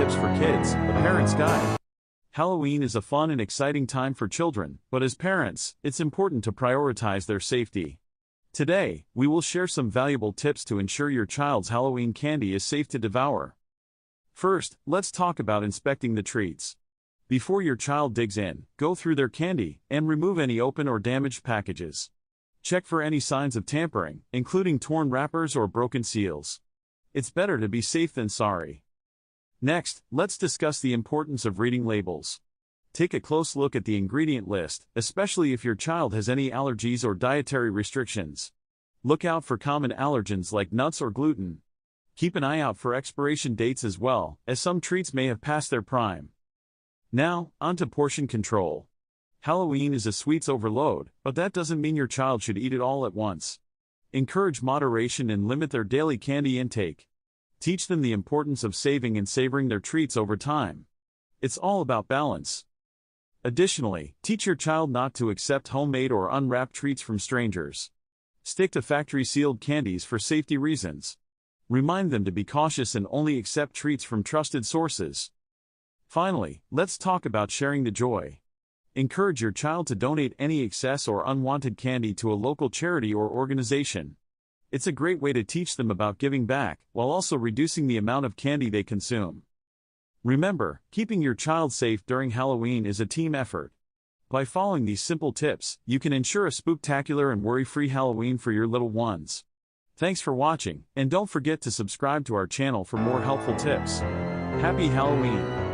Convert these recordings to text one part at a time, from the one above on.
tips for kids, a parent's guide. Halloween is a fun and exciting time for children, but as parents, it's important to prioritize their safety. Today, we will share some valuable tips to ensure your child's Halloween candy is safe to devour. First, let's talk about inspecting the treats. Before your child digs in, go through their candy and remove any open or damaged packages. Check for any signs of tampering, including torn wrappers or broken seals. It's better to be safe than sorry. Next, let's discuss the importance of reading labels. Take a close look at the ingredient list, especially if your child has any allergies or dietary restrictions. Look out for common allergens like nuts or gluten. Keep an eye out for expiration dates as well, as some treats may have passed their prime. Now, onto portion control. Halloween is a sweets overload, but that doesn't mean your child should eat it all at once. Encourage moderation and limit their daily candy intake. Teach them the importance of saving and savoring their treats over time. It's all about balance. Additionally, teach your child not to accept homemade or unwrapped treats from strangers. Stick to factory-sealed candies for safety reasons. Remind them to be cautious and only accept treats from trusted sources. Finally, let's talk about sharing the joy. Encourage your child to donate any excess or unwanted candy to a local charity or organization. It's a great way to teach them about giving back, while also reducing the amount of candy they consume. Remember, keeping your child safe during Halloween is a team effort. By following these simple tips, you can ensure a spooktacular and worry-free Halloween for your little ones. Thanks for watching, and don't forget to subscribe to our channel for more helpful tips. Happy Halloween!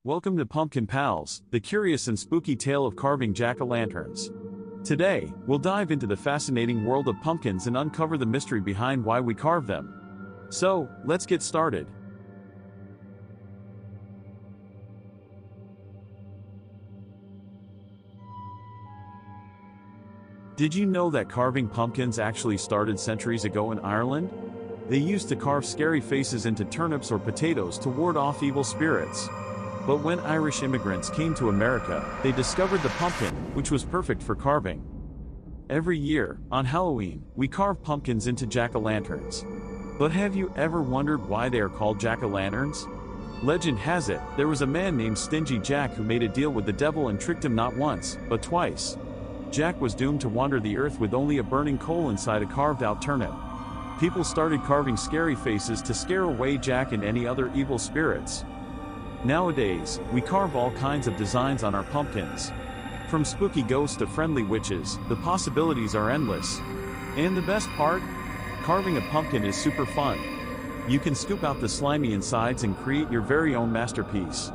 Welcome to Pumpkin Pals, the curious and spooky tale of carving jack-o'-lanterns. Today, we'll dive into the fascinating world of pumpkins and uncover the mystery behind why we carve them. So, let's get started. Did you know that carving pumpkins actually started centuries ago in Ireland? They used to carve scary faces into turnips or potatoes to ward off evil spirits. But when Irish immigrants came to America, they discovered the pumpkin, which was perfect for carving. Every year, on Halloween, we carve pumpkins into jack-o'-lanterns. But have you ever wondered why they are called jack-o'-lanterns? Legend has it, there was a man named Stingy Jack who made a deal with the devil and tricked him not once, but twice. Jack was doomed to wander the earth with only a burning coal inside a carved-out turnip. People started carving scary faces to scare away Jack and any other evil spirits. Nowadays, we carve all kinds of designs on our pumpkins. From spooky ghosts to friendly witches, the possibilities are endless. And the best part? Carving a pumpkin is super fun. You can scoop out the slimy insides and create your very own masterpiece.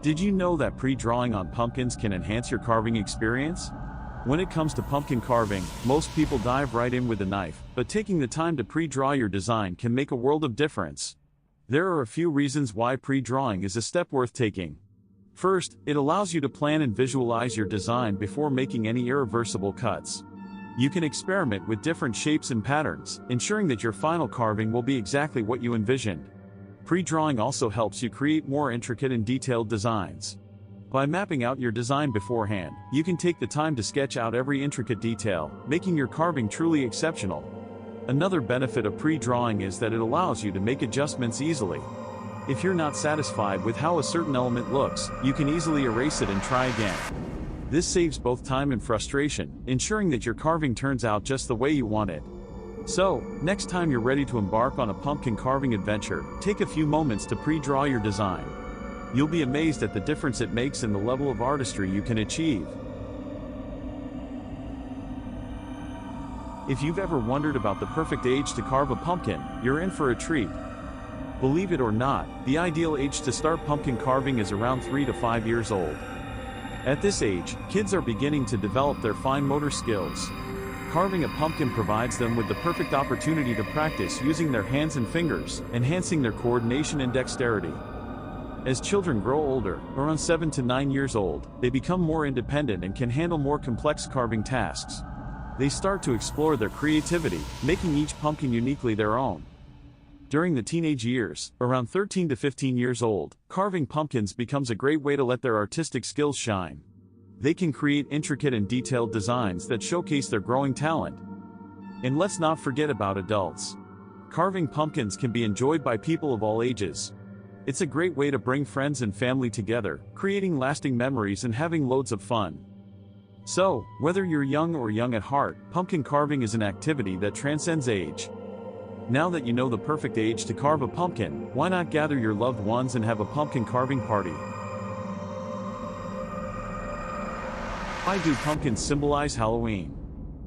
Did you know that pre-drawing on pumpkins can enhance your carving experience? When it comes to pumpkin carving, most people dive right in with a knife, but taking the time to pre-draw your design can make a world of difference. There are a few reasons why pre-drawing is a step worth taking. First, it allows you to plan and visualize your design before making any irreversible cuts. You can experiment with different shapes and patterns, ensuring that your final carving will be exactly what you envisioned. Pre-drawing also helps you create more intricate and detailed designs. By mapping out your design beforehand, you can take the time to sketch out every intricate detail, making your carving truly exceptional. Another benefit of pre-drawing is that it allows you to make adjustments easily. If you're not satisfied with how a certain element looks, you can easily erase it and try again. This saves both time and frustration, ensuring that your carving turns out just the way you want it. So, next time you're ready to embark on a pumpkin carving adventure, take a few moments to pre-draw your design. You'll be amazed at the difference it makes in the level of artistry you can achieve. If you've ever wondered about the perfect age to carve a pumpkin, you're in for a treat. Believe it or not, the ideal age to start pumpkin carving is around 3 to 5 years old. At this age, kids are beginning to develop their fine motor skills. Carving a pumpkin provides them with the perfect opportunity to practice using their hands and fingers, enhancing their coordination and dexterity. As children grow older, around 7 to 9 years old, they become more independent and can handle more complex carving tasks. They start to explore their creativity, making each pumpkin uniquely their own. During the teenage years, around 13 to 15 years old, carving pumpkins becomes a great way to let their artistic skills shine. They can create intricate and detailed designs that showcase their growing talent. And let's not forget about adults. Carving pumpkins can be enjoyed by people of all ages. It's a great way to bring friends and family together, creating lasting memories and having loads of fun. So, whether you're young or young at heart, pumpkin carving is an activity that transcends age. Now that you know the perfect age to carve a pumpkin, why not gather your loved ones and have a pumpkin carving party? Why do pumpkins symbolize Halloween?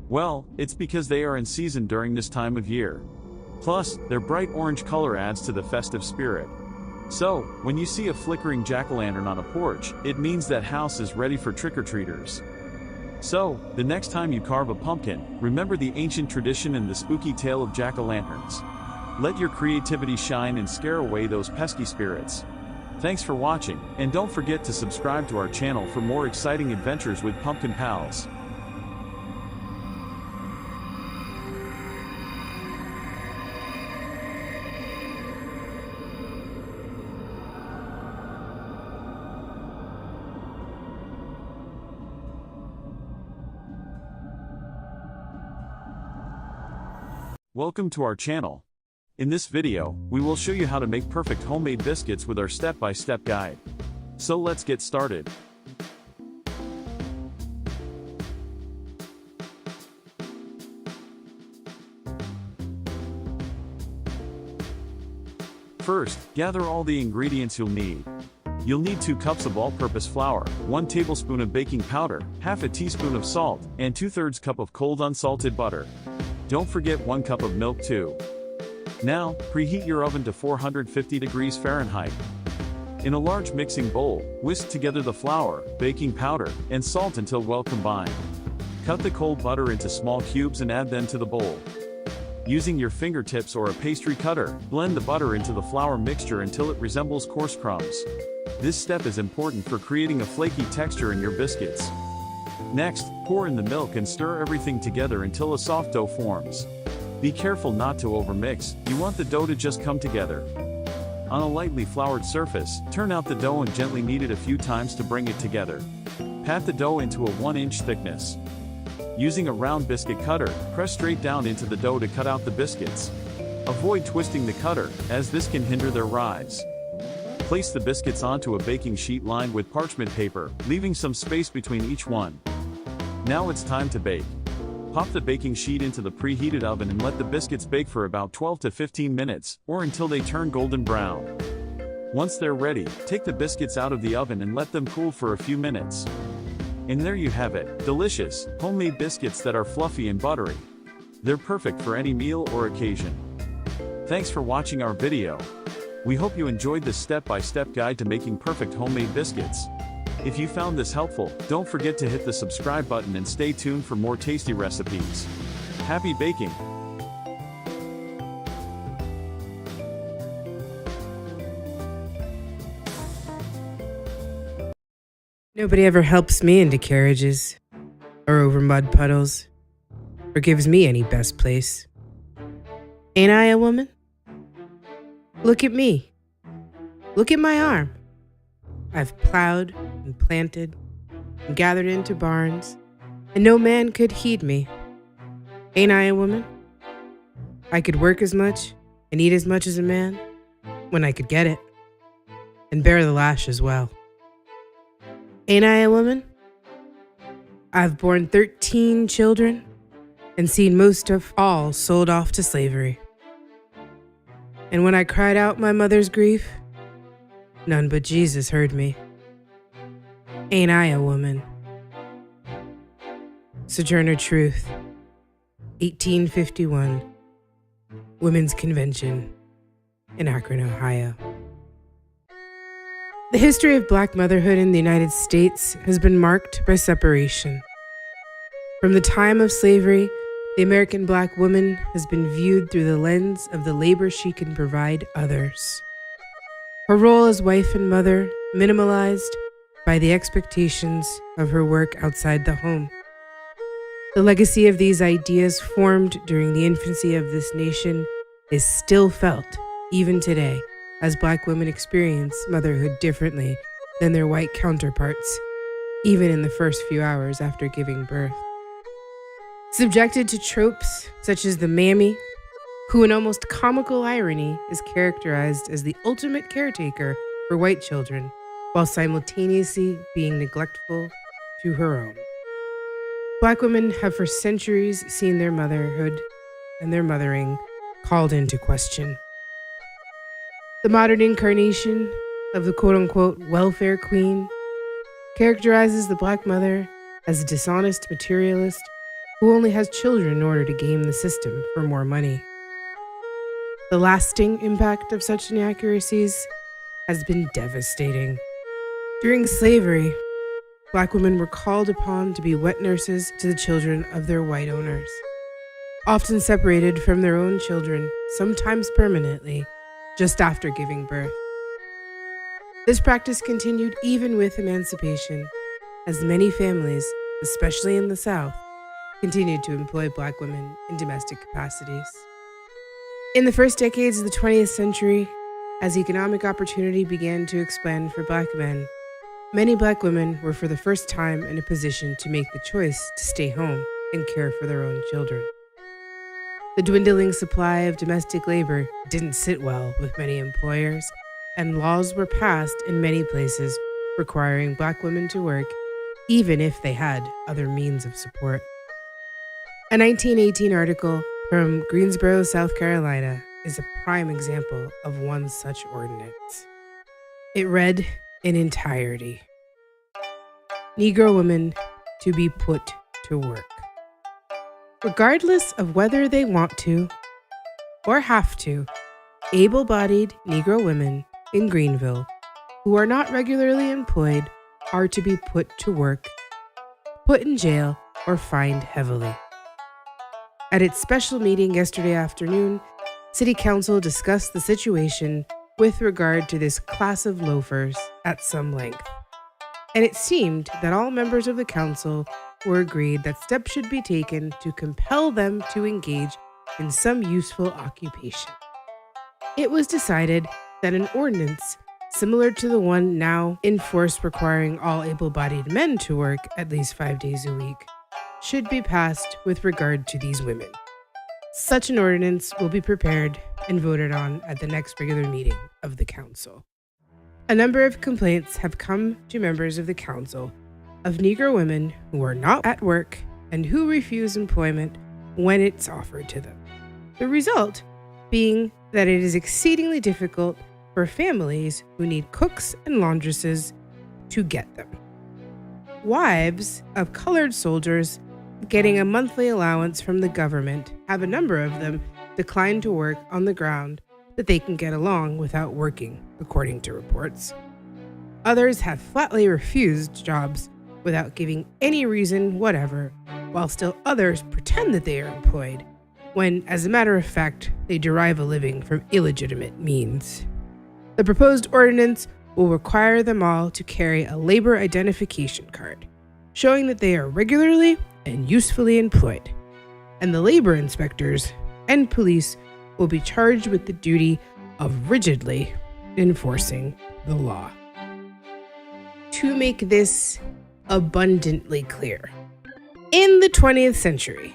Well, it's because they are in season during this time of year. Plus, their bright orange color adds to the festive spirit. So, when you see a flickering jack-o'-lantern on a porch, it means that house is ready for trick-or-treaters. So, the next time you carve a pumpkin, remember the ancient tradition and the spooky tale of jack-o'-lanterns. Let your creativity shine and scare away those pesky spirits. Thanks for watching, and don't forget to subscribe to our channel for more exciting adventures with Pumpkin Pals. Welcome to our channel. In this video, we will show you how to make perfect homemade biscuits with our step-by-step guide. So let's get started. First, gather all the ingredients you'll need. You'll need 2 cups of all-purpose flour, 1 tablespoon of baking powder, half a teaspoon of salt, and 2/3 cup of cold unsalted butter. Don't forget 1 cup of milk too. Now, preheat your oven to 450 degrees Fahrenheit. In a large mixing bowl, whisk together the flour, baking powder, and salt until well combined. Cut the cold butter into small cubes and add them to the bowl. Using your fingertips or a pastry cutter, blend the butter into the flour mixture until it resembles coarse crumbs. This step is important for creating a flaky texture in your biscuits. Next, pour in the milk and stir everything together until a soft dough forms. Be careful not to overmix, you want the dough to just come together. On a lightly floured surface, turn out the dough and gently knead it a few times to bring it together. Pat the dough into a 1-inch thickness. Using a round biscuit cutter, press straight down into the dough to cut out the biscuits. Avoid twisting the cutter, as this can hinder their rise. Place the biscuits onto a baking sheet lined with parchment paper, leaving some space between each one. Now it's time to bake. Pop the baking sheet into the preheated oven and let the biscuits bake for about 12 to 15 minutes, or until they turn golden brown. Once they're ready, take the biscuits out of the oven and let them cool for a few minutes. And there you have it, delicious, homemade biscuits that are fluffy and buttery. They're perfect for any meal or occasion. Thanks for watching our video. We hope you enjoyed this step-by-step guide to making perfect homemade biscuits. If you found this helpful, don't forget to hit the subscribe button and stay tuned for more tasty recipes. Happy baking! Nobody ever helps me into carriages, or over mud puddles, or gives me any best place. Ain't I a woman? Look at me. Look at my arm. I've plowed and planted and gathered into barns, and no man could heed me. Ain't I a woman? I could work as much and eat as much as a man when I could get it, and bear the lash as well. Ain't I a woman? I've borne 13 children and seen most of all sold off to slavery. And when I cried out my mother's grief, none but Jesus heard me. Ain't I a woman? Sojourner Truth, 1851, Women's Convention in Akron, Ohio. The history of Black motherhood in the United States has been marked by separation. From the time of slavery, the American Black woman has been viewed through the lens of the labor she can provide others. her role as wife and mother minimalized by the expectations of her work outside the home. The legacy of these ideas formed during the infancy of this nation is still felt, even today, as Black women experience motherhood differently than their white counterparts, even in the first few hours after giving birth. Subjected to tropes such as the mammy, who in almost comical irony is characterized as the ultimate caretaker for white children, while simultaneously being neglectful to her own. Black women have for centuries seen their motherhood and their mothering called into question. The modern incarnation of the quote-unquote welfare queen characterizes the Black mother as a dishonest materialist who only has children in order to game the system for more money. The lasting impact of such inaccuracies has been devastating. During slavery, Black women were called upon to be wet nurses to the children of their white owners, often separated from their own children, sometimes permanently, just after giving birth. This practice continued even with emancipation, as many families, especially in the South, continued to employ Black women in domestic capacities. In the first decades of the 20th century, as economic opportunity began to expand for Black men, many Black women were for the first time in a position to make the choice to stay home and care for their own children. The dwindling supply of domestic labor didn't sit well with many employers, and laws were passed in many places requiring Black women to work, even if they had other means of support. A 1918 article from Greensboro, South Carolina, is a prime example of one such ordinance. It read in entirety: Negro women to be put to work. Regardless of whether they want to or have to, able-bodied Negro women in Greenville who are not regularly employed are to be put to work, put in jail, or fined heavily. At its special meeting yesterday afternoon, City Council discussed the situation with regard to this class of loafers at some length, and it seemed that all members of the council were agreed that steps should be taken to compel them to engage in some useful occupation. It was decided that an ordinance similar to the one now in force requiring all able-bodied men to work at least 5 days a week should be passed with regard to these women. Such an ordinance will be prepared and voted on at the next regular meeting of the council. A number of complaints have come to members of the council of Negro women who are not at work and who refuse employment when it's offered to them. The result being that it is exceedingly difficult for families who need cooks and laundresses to get them. Wives of colored soldiers getting a monthly allowance from the government have a number of them declined to work on the ground that they can get along without working, according to reports. Others have flatly refused jobs without giving any reason whatever, while still others pretend that they are employed, when, as a matter of fact, they derive a living from illegitimate means. The proposed ordinance will require them all to carry a labor identification card, showing that they are regularly and usefully employed, and the labor inspectors and police will be charged with the duty of rigidly enforcing the law. To make this abundantly clear, in the 20th century,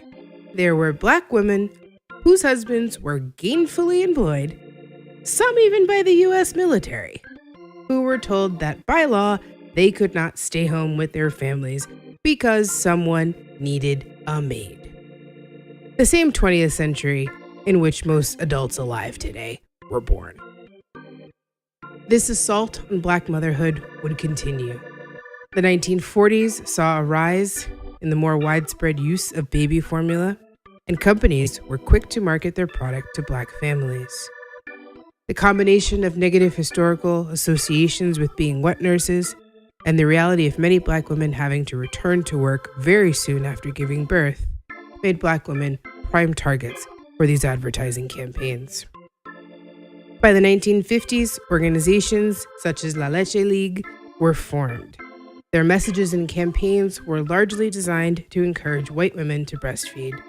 there were Black women whose husbands were gainfully employed, some even by the U.S. military, who were told that by law they could not stay home with their families because someone needed a maid. The same 20th century in which most adults alive today were born. This assault on Black motherhood would continue. The 1940s saw a rise in the more widespread use of baby formula, and companies were quick to market their product to Black families. The combination of negative historical associations with being wet nurses and the reality of many Black women having to return to work very soon after giving birth made Black women prime targets for these advertising campaigns. By the 1950s, organizations such as La Leche League were formed. Their messages and campaigns were largely designed to encourage white women to breastfeed,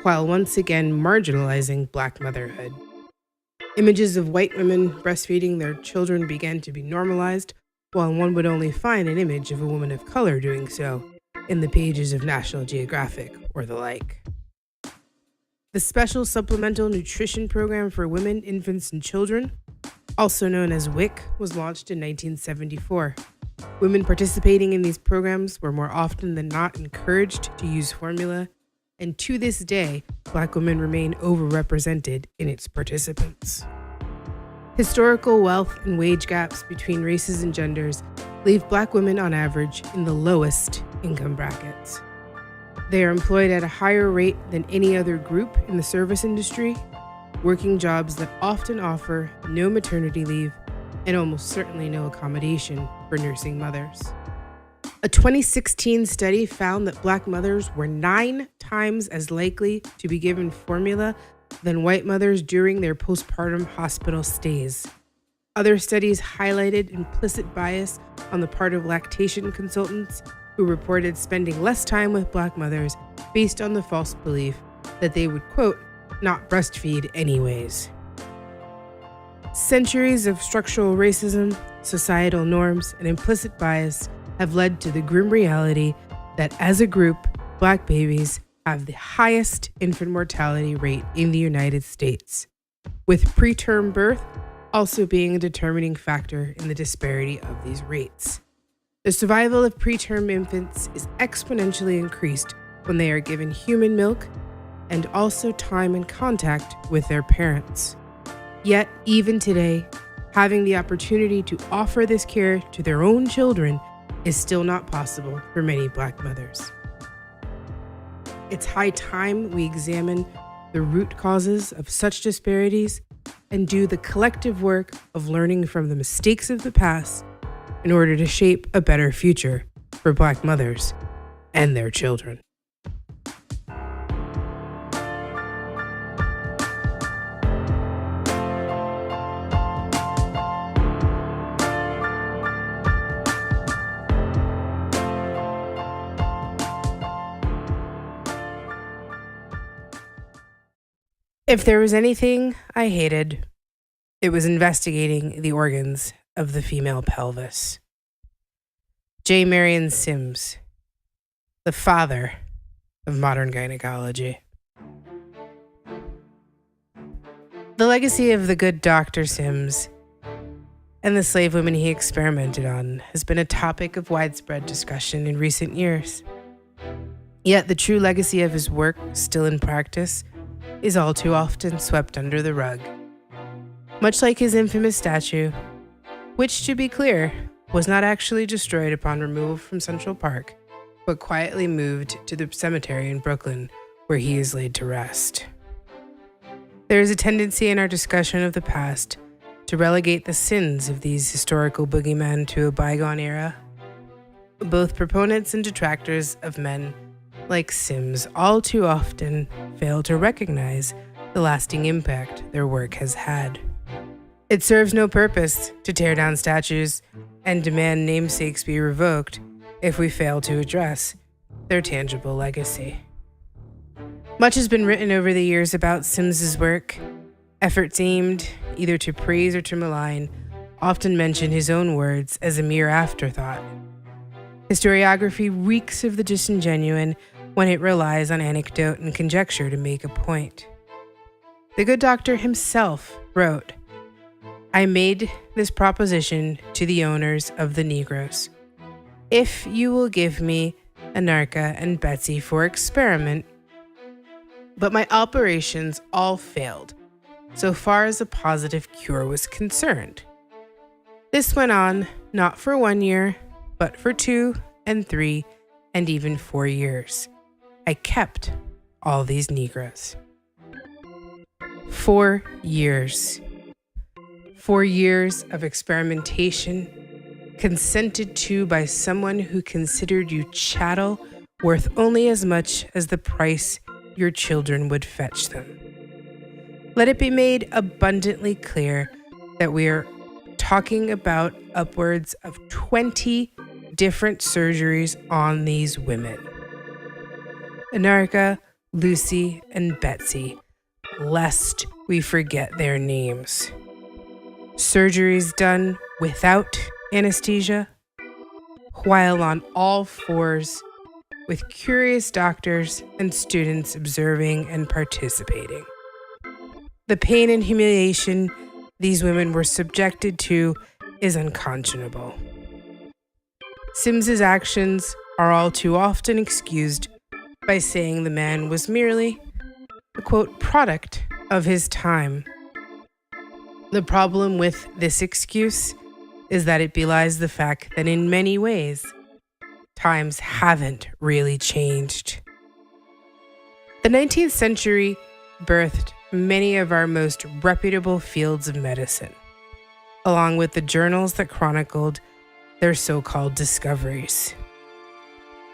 while once again marginalizing Black motherhood. Images of white women breastfeeding their children began to be normalized, while one would only find an image of a woman of color doing so in the pages of National Geographic or the like. The Special Supplemental Nutrition Program for Women, Infants, and Children, also known as WIC, was launched in 1974. Women participating in these programs were more often than not encouraged to use formula, and to this day, Black women remain overrepresented in its participants. Historical wealth and wage gaps between races and genders leave Black women on average in the lowest income brackets. They are employed at a higher rate than any other group in the service industry, working jobs that often offer no maternity leave and almost certainly no accommodation for nursing mothers. A 2016 study found that Black mothers were 9 times as likely to be given formula than white mothers during their postpartum hospital stays. Other studies highlighted implicit bias on the part of lactation consultants who reported spending less time with Black mothers based on the false belief that they would, quote, not breastfeed anyways. Centuries of structural racism, societal norms, and implicit bias have led to the grim reality that as a group, Black babies have the highest infant mortality rate in the United States, with preterm birth also being a determining factor in the disparity of these rates. The survival of preterm infants is exponentially increased when they are given human milk and also time and contact with their parents. Yet, even today, having the opportunity to offer this care to their own children is still not possible for many Black mothers. It's high time we examine the root causes of such disparities and do the collective work of learning from the mistakes of the past in order to shape a better future for Black mothers and their children. If there was anything I hated, it was investigating the organs of the female pelvis. J. Marion Sims, the father of modern gynecology. The legacy of the good Dr. Sims and the slave women he experimented on has been a topic of widespread discussion in recent years. Yet the true legacy of his work, still in practice, is all too often swept under the rug. Much like his infamous statue, which, to be clear, was not actually destroyed upon removal from Central Park, but quietly moved to the cemetery in Brooklyn, where he is laid to rest. There is a tendency in our discussion of the past to relegate the sins of these historical boogeymen to a bygone era. Both proponents and detractors of men like Sims all too often fail to recognize the lasting impact their work has had. It serves no purpose to tear down statues and demand namesakes be revoked if we fail to address their tangible legacy. Much has been written over the years about Sims's work. Efforts aimed either to praise or to malign often mention his own words as a mere afterthought. Historiography reeks of the disingenuine when it relies on anecdote and conjecture to make a point. The good doctor himself wrote, "I made this proposition to the owners of the Negroes. If you will give me Anarcha and Betsy for experiment, but my operations all failed, so far as a positive cure was concerned. This went on not for 1 year, but for 2 and 3 and even 4 years. I kept all these Negroes." 4 years. 4 years of experimentation, consented to by someone who considered you chattel worth only as much as the price your children would fetch them. Let it be made abundantly clear that we're talking about upwards of 20 different surgeries on these women. Anarcha, Lucy, and Betsy, lest we forget their names. Surgeries done without anesthesia, while on all fours, with curious doctors and students observing and participating. The pain and humiliation these women were subjected to is unconscionable. Sims's actions are all too often excused by saying the man was merely a, quote, product of his time. The problem with this excuse is that it belies the fact that in many ways, times haven't really changed. The 19th century birthed many of our most reputable fields of medicine, along with the journals that chronicled their so-called discoveries.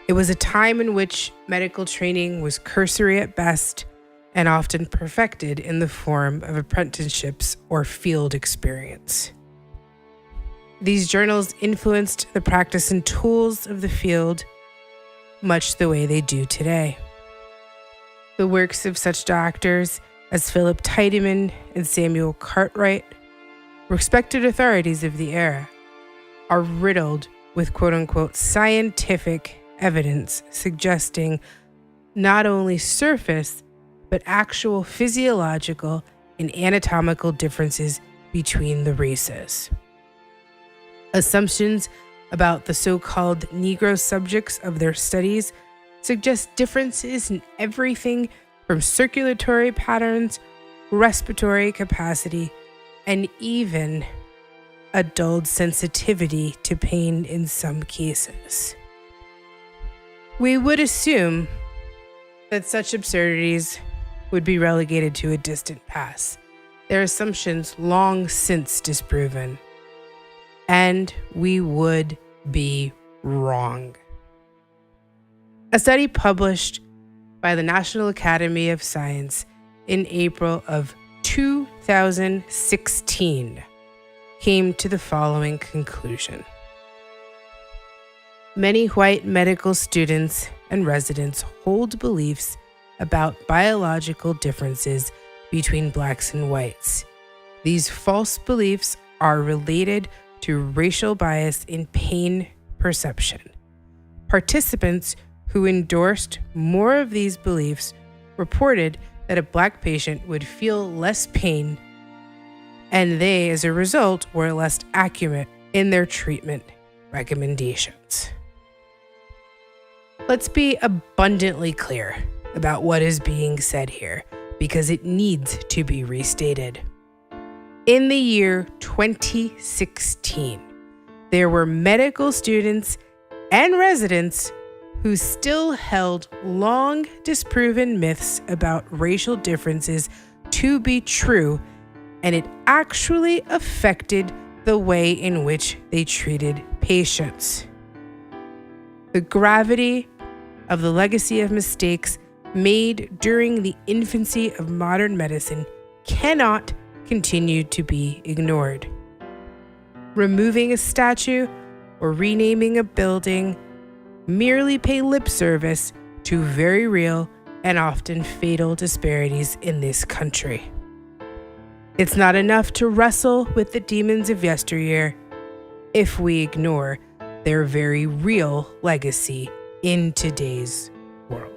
It was a time in which medical training was cursory at best and often perfected in the form of apprenticeships or field experience. These journals influenced the practice and tools of the field much the way they do today. The works of such doctors as Philip Tiedemann and Samuel Cartwright, respected authorities of the era, are riddled with quote-unquote scientific evidence suggesting not only surface but actual physiological and anatomical differences between the races. Assumptions about the so-called Negro subjects of their studies suggest differences in everything from circulatory patterns, respiratory capacity, and even a dulled sensitivity to pain in some cases. We would assume that such absurdities would be relegated to a distant past, their assumptions long since disproven. And we would be wrong. A study published by the National Academy of Science in April of 2016 came to the following conclusion. Many white medical students and residents hold beliefs about biological differences between blacks and whites. These false beliefs are related to racial bias in pain perception. Participants who endorsed more of these beliefs reported that a black patient would feel less pain, and they, as a result, were less accurate in their treatment recommendations. Let's be abundantly clear about what is being said here, because it needs to be restated. In the year 2016, there were medical students and residents who still held long disproven myths about racial differences to be true, and it actually affected the way in which they treated patients. The gravity of the legacy of mistakes made during the infancy of modern medicine cannot continue to be ignored. Removing a statue or renaming a building merely pay lip service to very real and often fatal disparities in this country. It's not enough to wrestle with the demons of yesteryear if we ignore their very real legacy in today's world.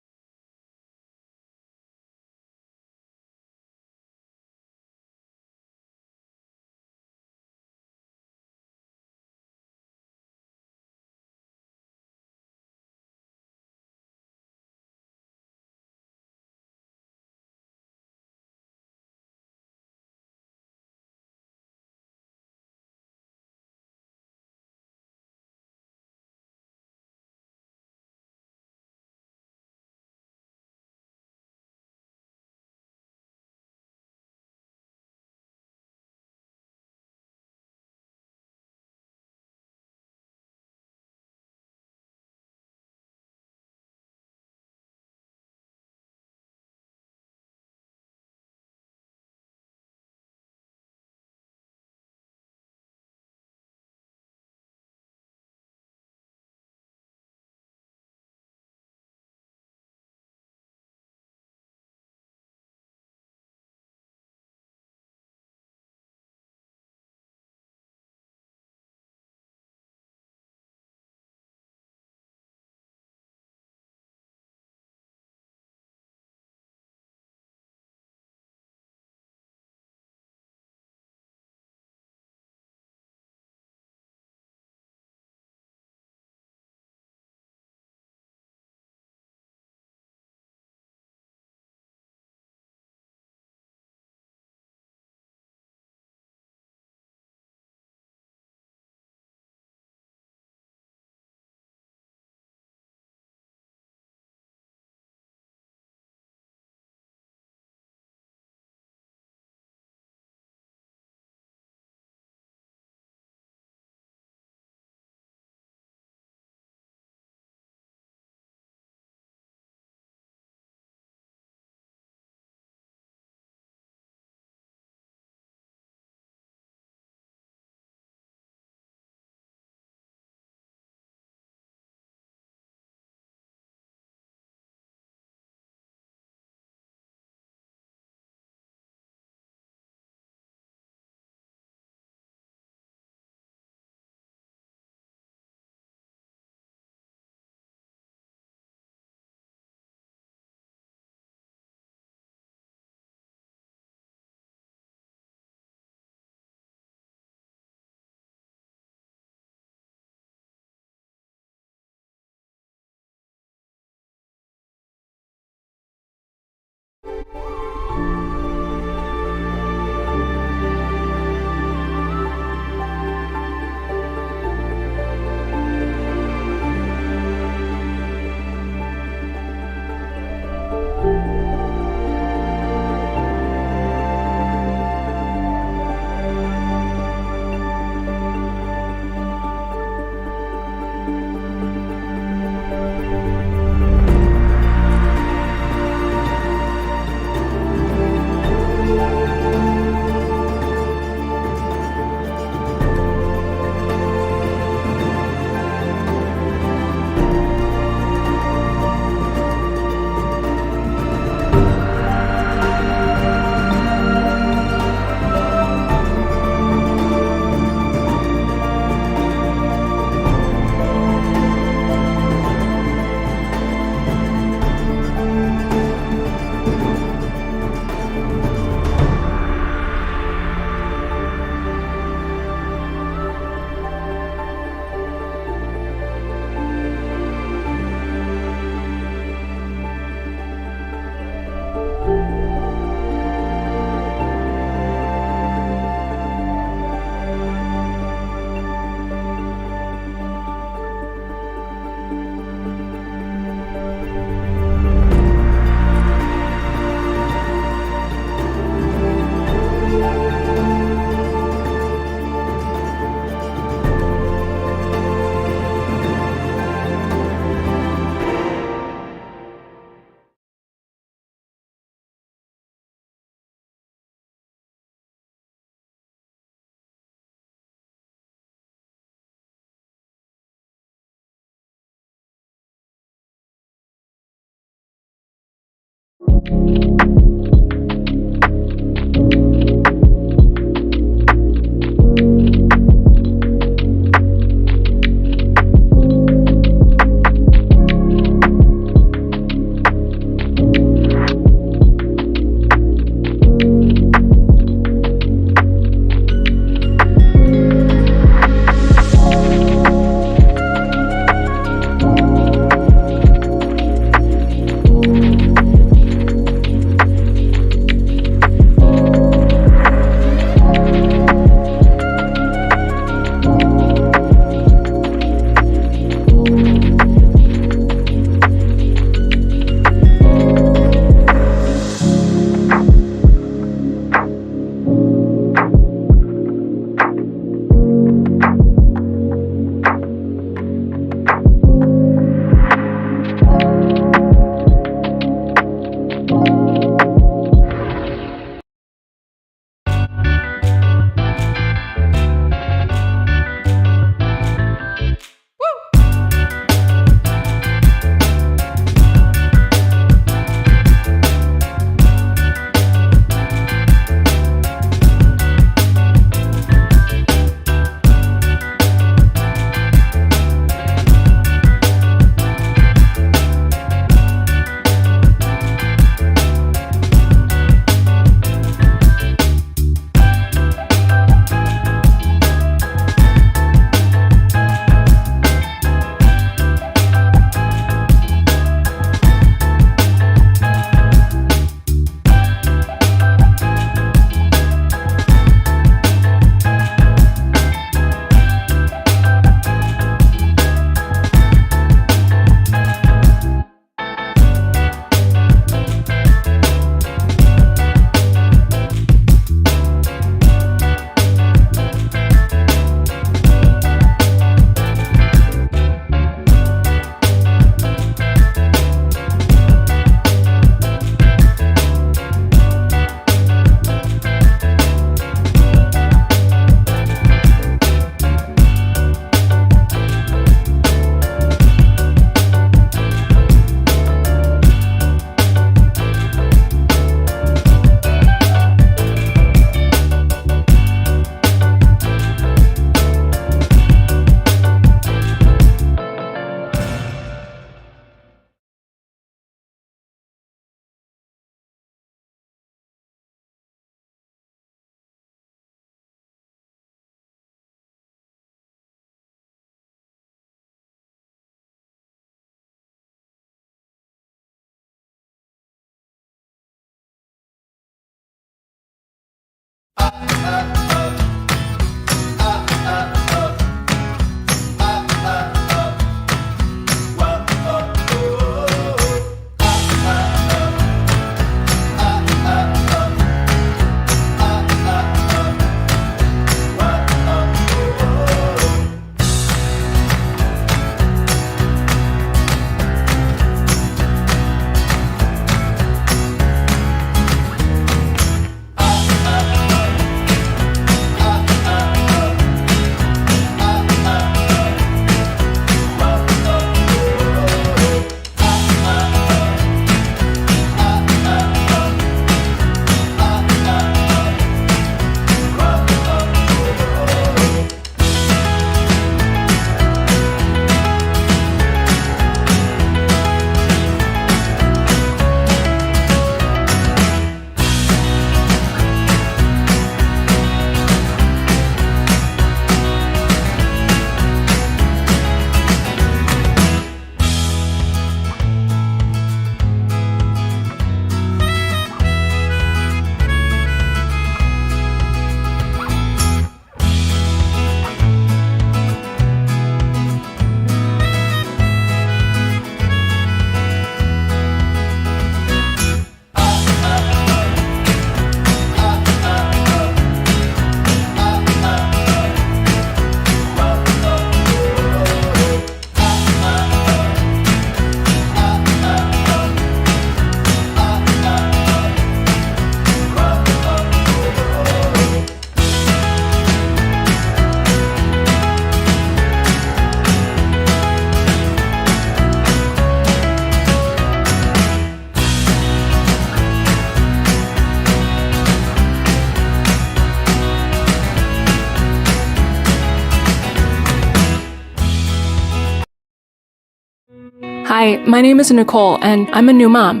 Hi, my name is Nicole, and I'm a new mom.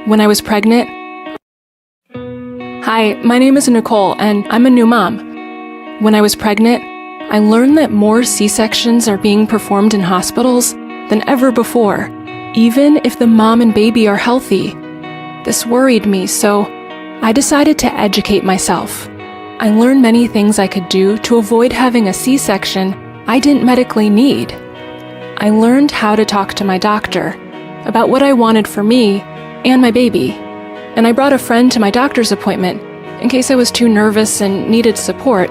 When I was pregnant... Hi, my name is Nicole, and I'm a new mom. When I was pregnant, I learned that more C-sections are being performed in hospitals than ever before, even if the mom and baby are healthy. This worried me, so I decided to educate myself. I learned many things I could do to avoid having a C-section I didn't medically need. I learned how to talk to my doctor about what I wanted for me and my baby, and I brought a friend to my doctor's appointment in case I was too nervous and needed support.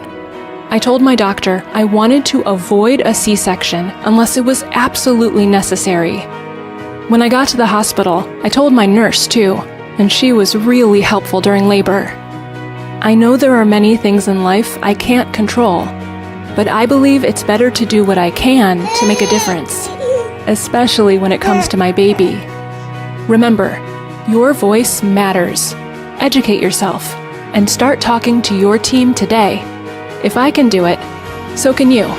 I told my doctor I wanted to avoid a C-section unless it was absolutely necessary. When I got to the hospital, I told my nurse too, and she was really helpful during labor. I know there are many things in life I can't control, but I believe it's better to do what I can to make a difference, especially when it comes to my baby. Remember, your voice matters. Educate yourself and start talking to your team today. If I can do it, so can you.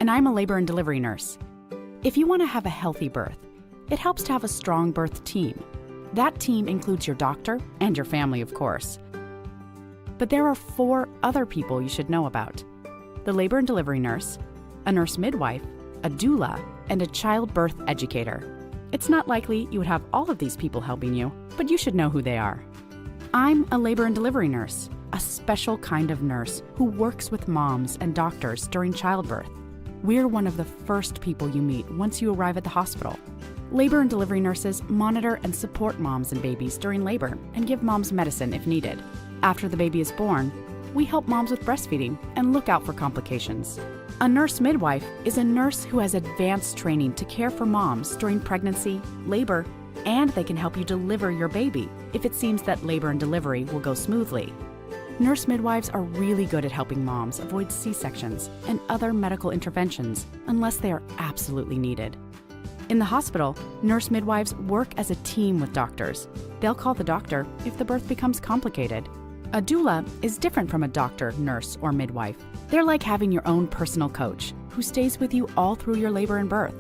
And I'm a labor and delivery nurse. If you want to have a healthy birth, it helps to have a strong birth team. That team includes your doctor and your family, of course. But there are 4 other people you should know about: the labor and delivery nurse, a nurse midwife, a doula, and a childbirth educator. It's not likely you would have all of these people helping you, but you should know who they are. I'm a labor and delivery nurse, a special kind of nurse who works with moms and doctors during childbirth. We're one of the first people you meet once you arrive at the hospital. Labor and delivery nurses monitor and support moms and babies during labor and give moms medicine if needed. After the baby is born, we help moms with breastfeeding and look out for complications. A nurse midwife is a nurse who has advanced training to care for moms during pregnancy, labor, and they can help you deliver your baby if it seems that labor and delivery will go smoothly. Nurse midwives are really good at helping moms avoid C-sections and other medical interventions unless they are absolutely needed. In the hospital, nurse midwives work as a team with doctors. They'll call the doctor if the birth becomes complicated. A doula is different from a doctor, nurse, or midwife. They're like having your own personal coach who stays with you all through your labor and birth.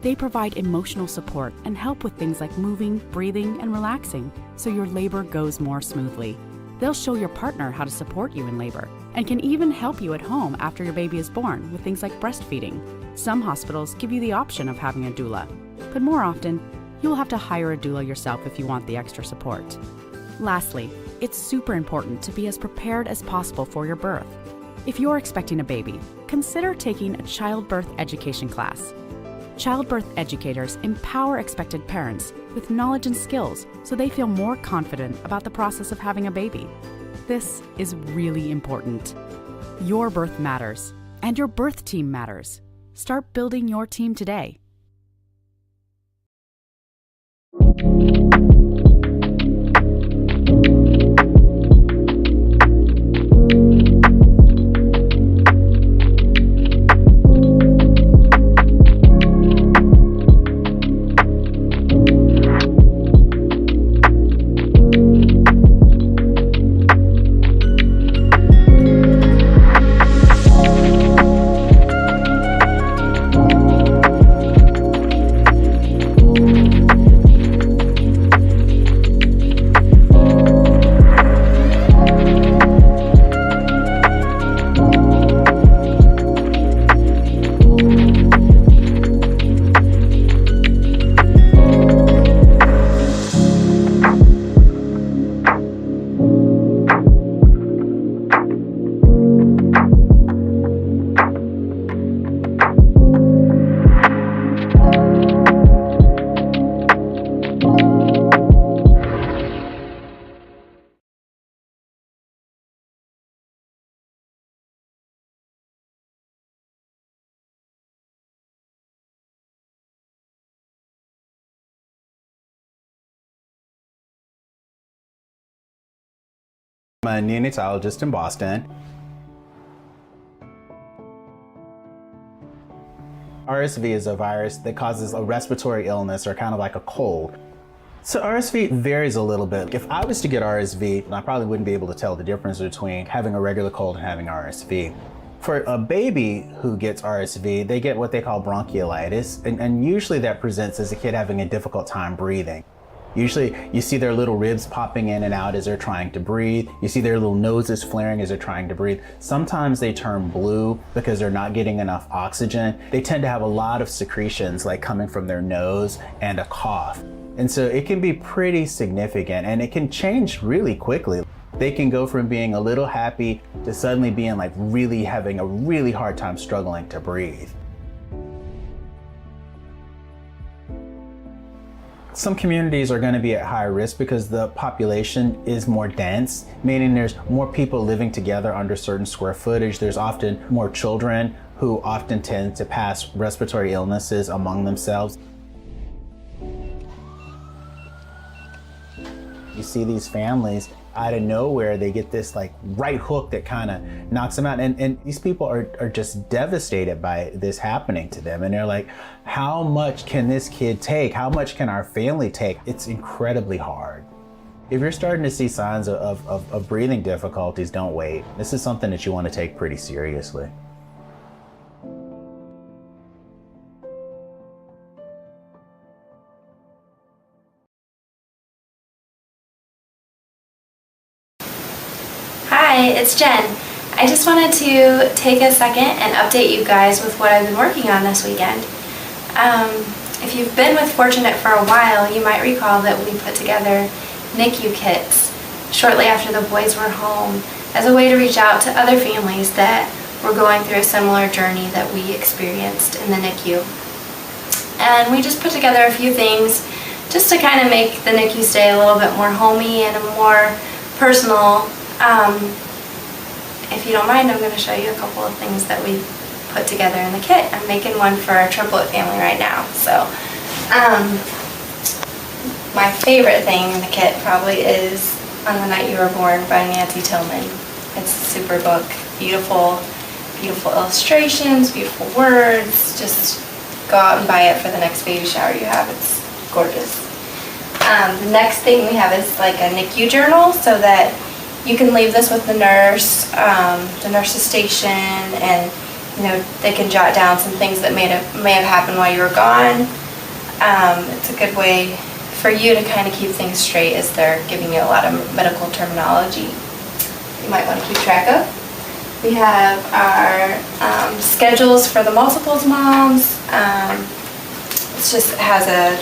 They provide emotional support and help with things like moving, breathing, and relaxing so your labor goes more smoothly. They'll show your partner how to support you in labor and can even help you at home after your baby is born with things like breastfeeding. Some hospitals give you the option of having a doula, but more often, you will have to hire a doula yourself if you want the extra support. Lastly, it's super important to be as prepared as possible for your birth. If you're expecting a baby, consider taking a childbirth education class. Childbirth educators empower expected parents with knowledge and skills so they feel more confident about the process of having a baby. This is really important. Your birth matters, and your birth team matters. Start building your team today. I'm a neonatologist in Boston. RSV is a virus that causes a respiratory illness or kind of like a cold. So RSV varies a little bit. If I was to get RSV, I probably wouldn't be able to tell the difference between having a regular cold and having RSV. For a baby who gets RSV, they get what they call bronchiolitis, and usually that presents as a kid having a difficult time breathing. Usually you see their little ribs popping in and out as they're trying to breathe. You see their little noses flaring as they're trying to breathe. Sometimes they turn blue because they're not getting enough oxygen. They tend to have a lot of secretions like coming from their nose and a cough. And so it can be pretty significant and it can change really quickly. They can go from being a little happy to suddenly being like really having a really hard time struggling to breathe. Some communities are going to be at higher risk because the population is more dense, meaning there's more people living together under certain square footage. There's often more children who often tend to pass respiratory illnesses among themselves. You see these families out of nowhere, they get this like right hook that kind of knocks them out. And these people are just devastated by this happening to them. And they're like, how much can this kid take? How much can our family take? It's incredibly hard. If you're starting to see signs of breathing difficulties, don't wait. This is something that you want to take pretty seriously. Hi, it's Jen. I just wanted to take a second and update you guys with what I've been working on this weekend. If you've been with Fortunate for a while, you might recall that we put together NICU kits shortly after the boys were home as a way to reach out to other families that were going through a similar journey that we experienced in the NICU. And we just put together a few things just to kind of make the NICU stay a little bit more homey and a more personal. If you don't mind, I'm going to show you a couple of things that we put together in the kit. I'm making one for a triplet family right now. So, my favorite thing in the kit probably is On the Night You Were Born by Nancy Tillman. It's a super book. Beautiful, beautiful illustrations, beautiful words. Just go out and buy it for the next baby shower you have. It's gorgeous. The next thing we have is like a NICU journal so that you can leave this with the nurse's station, and they can jot down some things that may have happened while you were gone. It's a good way for you to kind of keep things straight as they're giving you a lot of medical terminology you might want to keep track of. We have our schedules for the multiples moms. It has a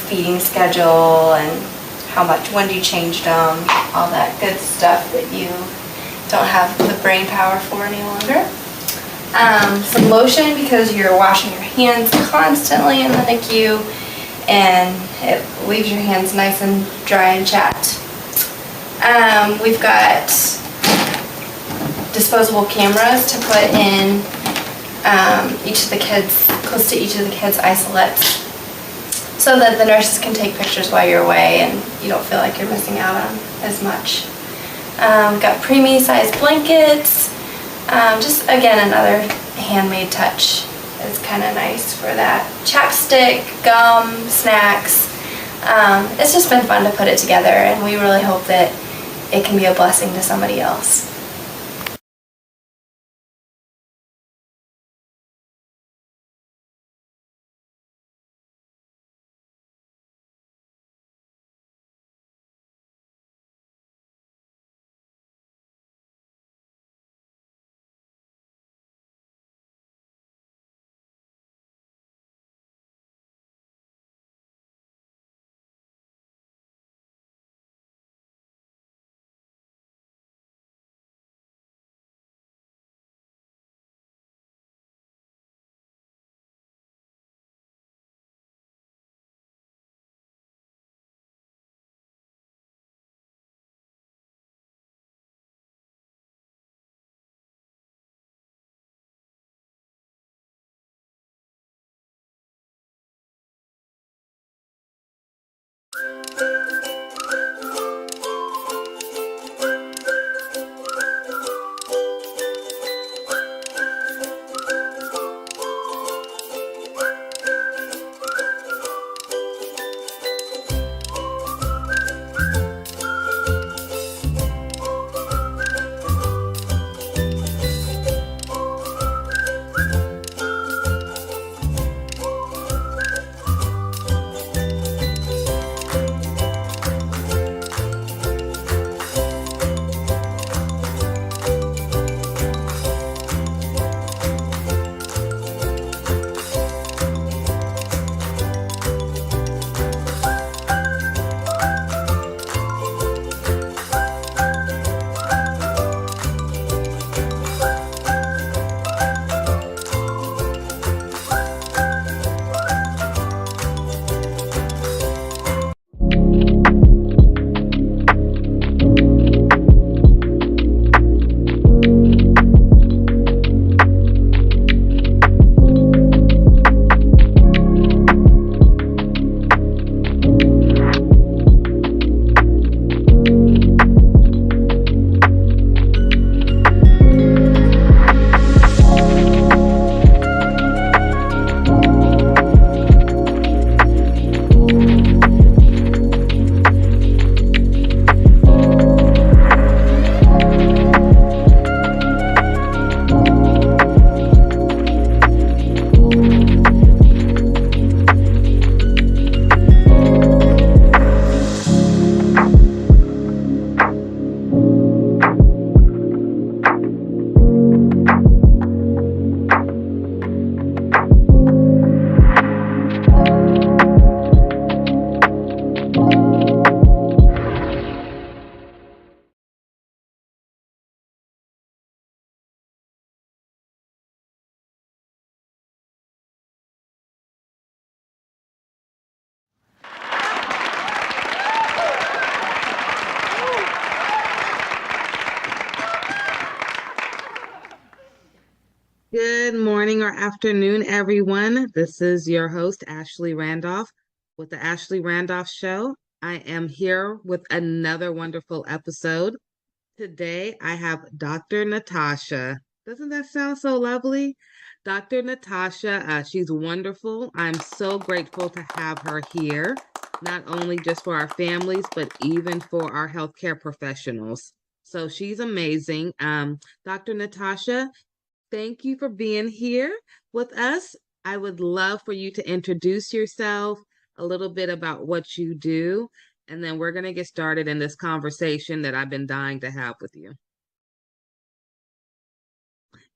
feeding schedule and when you changed them, all that good stuff that you don't have the brain power for any longer. Some lotion because you're washing your hands constantly in the NICU and it leaves your hands nice and dry and chapped. We've got disposable cameras to put in close to each of the kids' isolates, so that the nurses can take pictures while you're away and you don't feel like you're missing out on as much. We've got preemie sized blankets. Just again, another handmade touch. It's kind of nice for that. Chapstick, gum, snacks. It's just been fun to put it together, and we really hope that it can be a blessing to somebody else. Good morning or afternoon, everyone. This is your host, Ashley Randolph, with the Ashley Randolph Show. I am here with another wonderful episode. Today, I have Dr. Natasha. Doesn't that sound so lovely? Dr. Natasha, she's wonderful. I'm so grateful to have her here, not only just for our families, but even for our healthcare professionals. So she's amazing. Dr. Natasha, thank you for being here with us. I would love for you to introduce yourself, a little bit about what you do, and then we're going to get started in this conversation that I've been dying to have with you.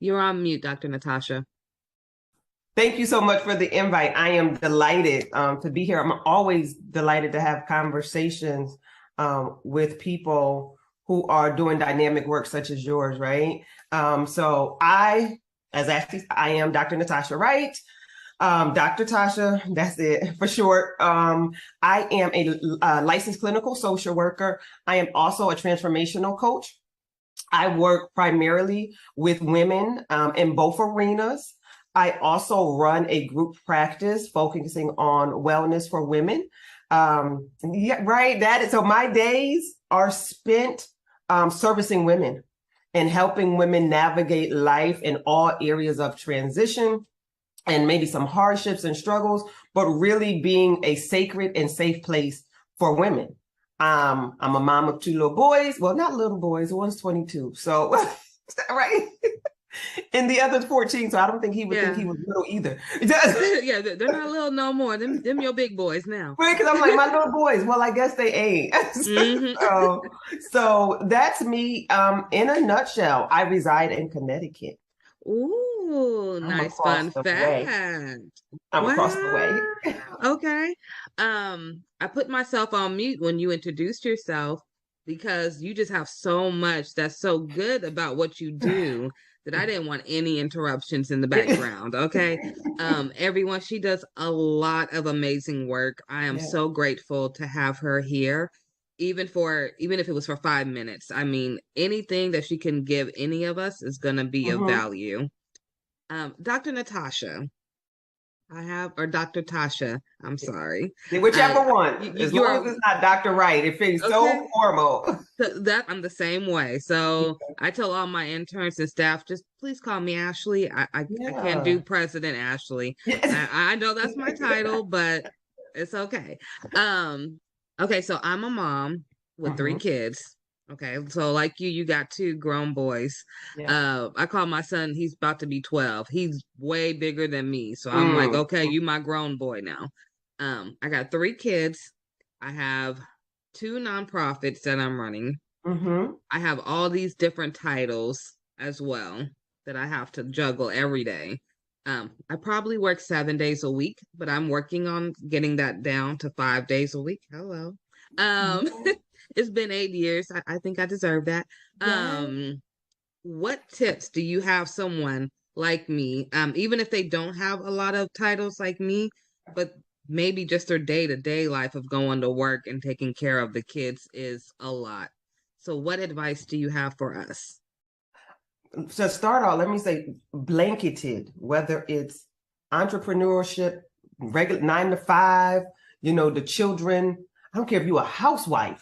You're on mute, Dr. Natasha. Thank you so much for the invite. I am delighted to be here. I'm always delighted to have conversations with people who are doing dynamic work such as yours, right? So I am Dr. Natasha Wright. Dr. Tasha, that's it for short. I am a licensed clinical social worker. I am also a transformational coach. I work primarily with women in both arenas. I also run a group practice focusing on wellness for women. So my days are spent servicing women and helping women navigate life in all areas of transition and maybe some hardships and struggles, but really being a sacred and safe place for women. I'm a mom of 2 little boys. Well, not little boys. One's 22. So, right. And the other's 14. So I don't think he would think he was little either. Yeah, they're not little no more. Them your big boys now. Right, because I'm like, my little boys. Well, I guess they ain't. So that's me. In a nutshell, I reside in Connecticut. Ooh, nice fun fact. I'm across the way. Okay. I put myself on mute when you introduced yourself because you just have so much that's so good about what you do that I didn't want any interruptions in the background. Okay. Everyone, she does a lot of amazing work. I am so grateful to have her here, even if it was for 5 minutes. I mean, anything that she can give any of us is going to be of value. Dr. Natasha, or Dr. Tasha, I'm sorry. Whichever one. As long as it's not Dr. Wright, it feels so formal. That I'm the same way. So I tell all my interns and staff, just please call me Ashley. I can't do President Ashley. I know that's my title, but it's okay. Okay, so I'm a mom with 3 kids. Okay, so like you got 2 grown boys. I call my son, he's about to be 12. He's way bigger than me. So I'm like, okay, you my grown boy now. I got 3 kids. I have 2 nonprofits that I'm running. I have all these different titles as well that I have to juggle every day. I probably work 7 days a week, but I'm working on getting that down to 5 days a week. Hello. It's been 8 years. I think I deserve that. What tips do you have someone like me, even if they don't have a lot of titles like me, but maybe just their day-to-day life of going to work and taking care of the kids is a lot. So what advice do you have for us? To start off, let me say blanketed, whether it's entrepreneurship, regular 9 to 5, the children. I don't care if you're a housewife,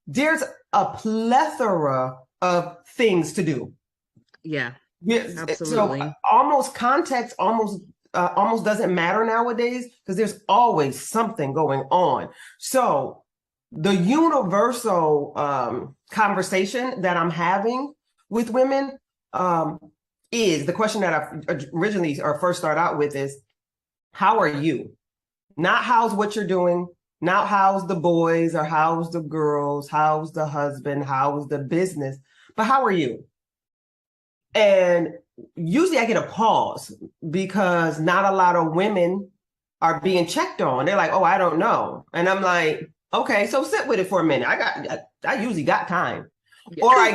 there's a plethora of things to do. Yeah, absolutely. So almost context almost doesn't matter nowadays because there's always something going on. So the universal conversation that I'm having with women is the question that I originally or first start out with is, how are you? Not how's what you're doing. Not how's the boys or how's the girls, how's the husband, how's the business, but how are you? And usually I get a pause because not a lot of women are being checked on. They're like, oh, I don't know. And I'm like, okay, so sit with it for a minute. I usually got time. Or I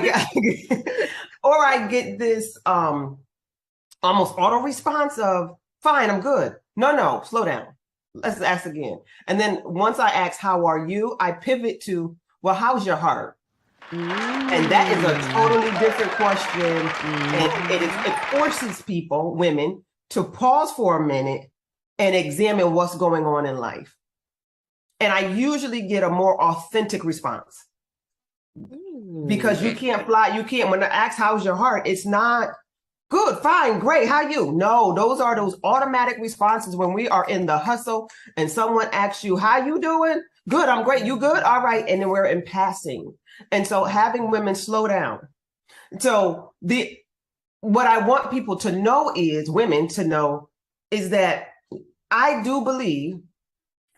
get this almost auto response of, fine, I'm good. No, slow down. Let's ask again. And then once I ask, how are you? I pivot to, well, how's your heart? And that is a totally different question. And it forces people, women, to pause for a minute and examine what's going on in life. And I usually get a more authentic response. Because you can't when I ask how's your heart, it's not good, fine, great, how you? No, those are those automatic responses when we are in the hustle and someone asks you, how you doing? Good, I'm great, you good? All right, and then we're in passing. And so having women slow down. So what I want people to know is, women to know, is that I do believe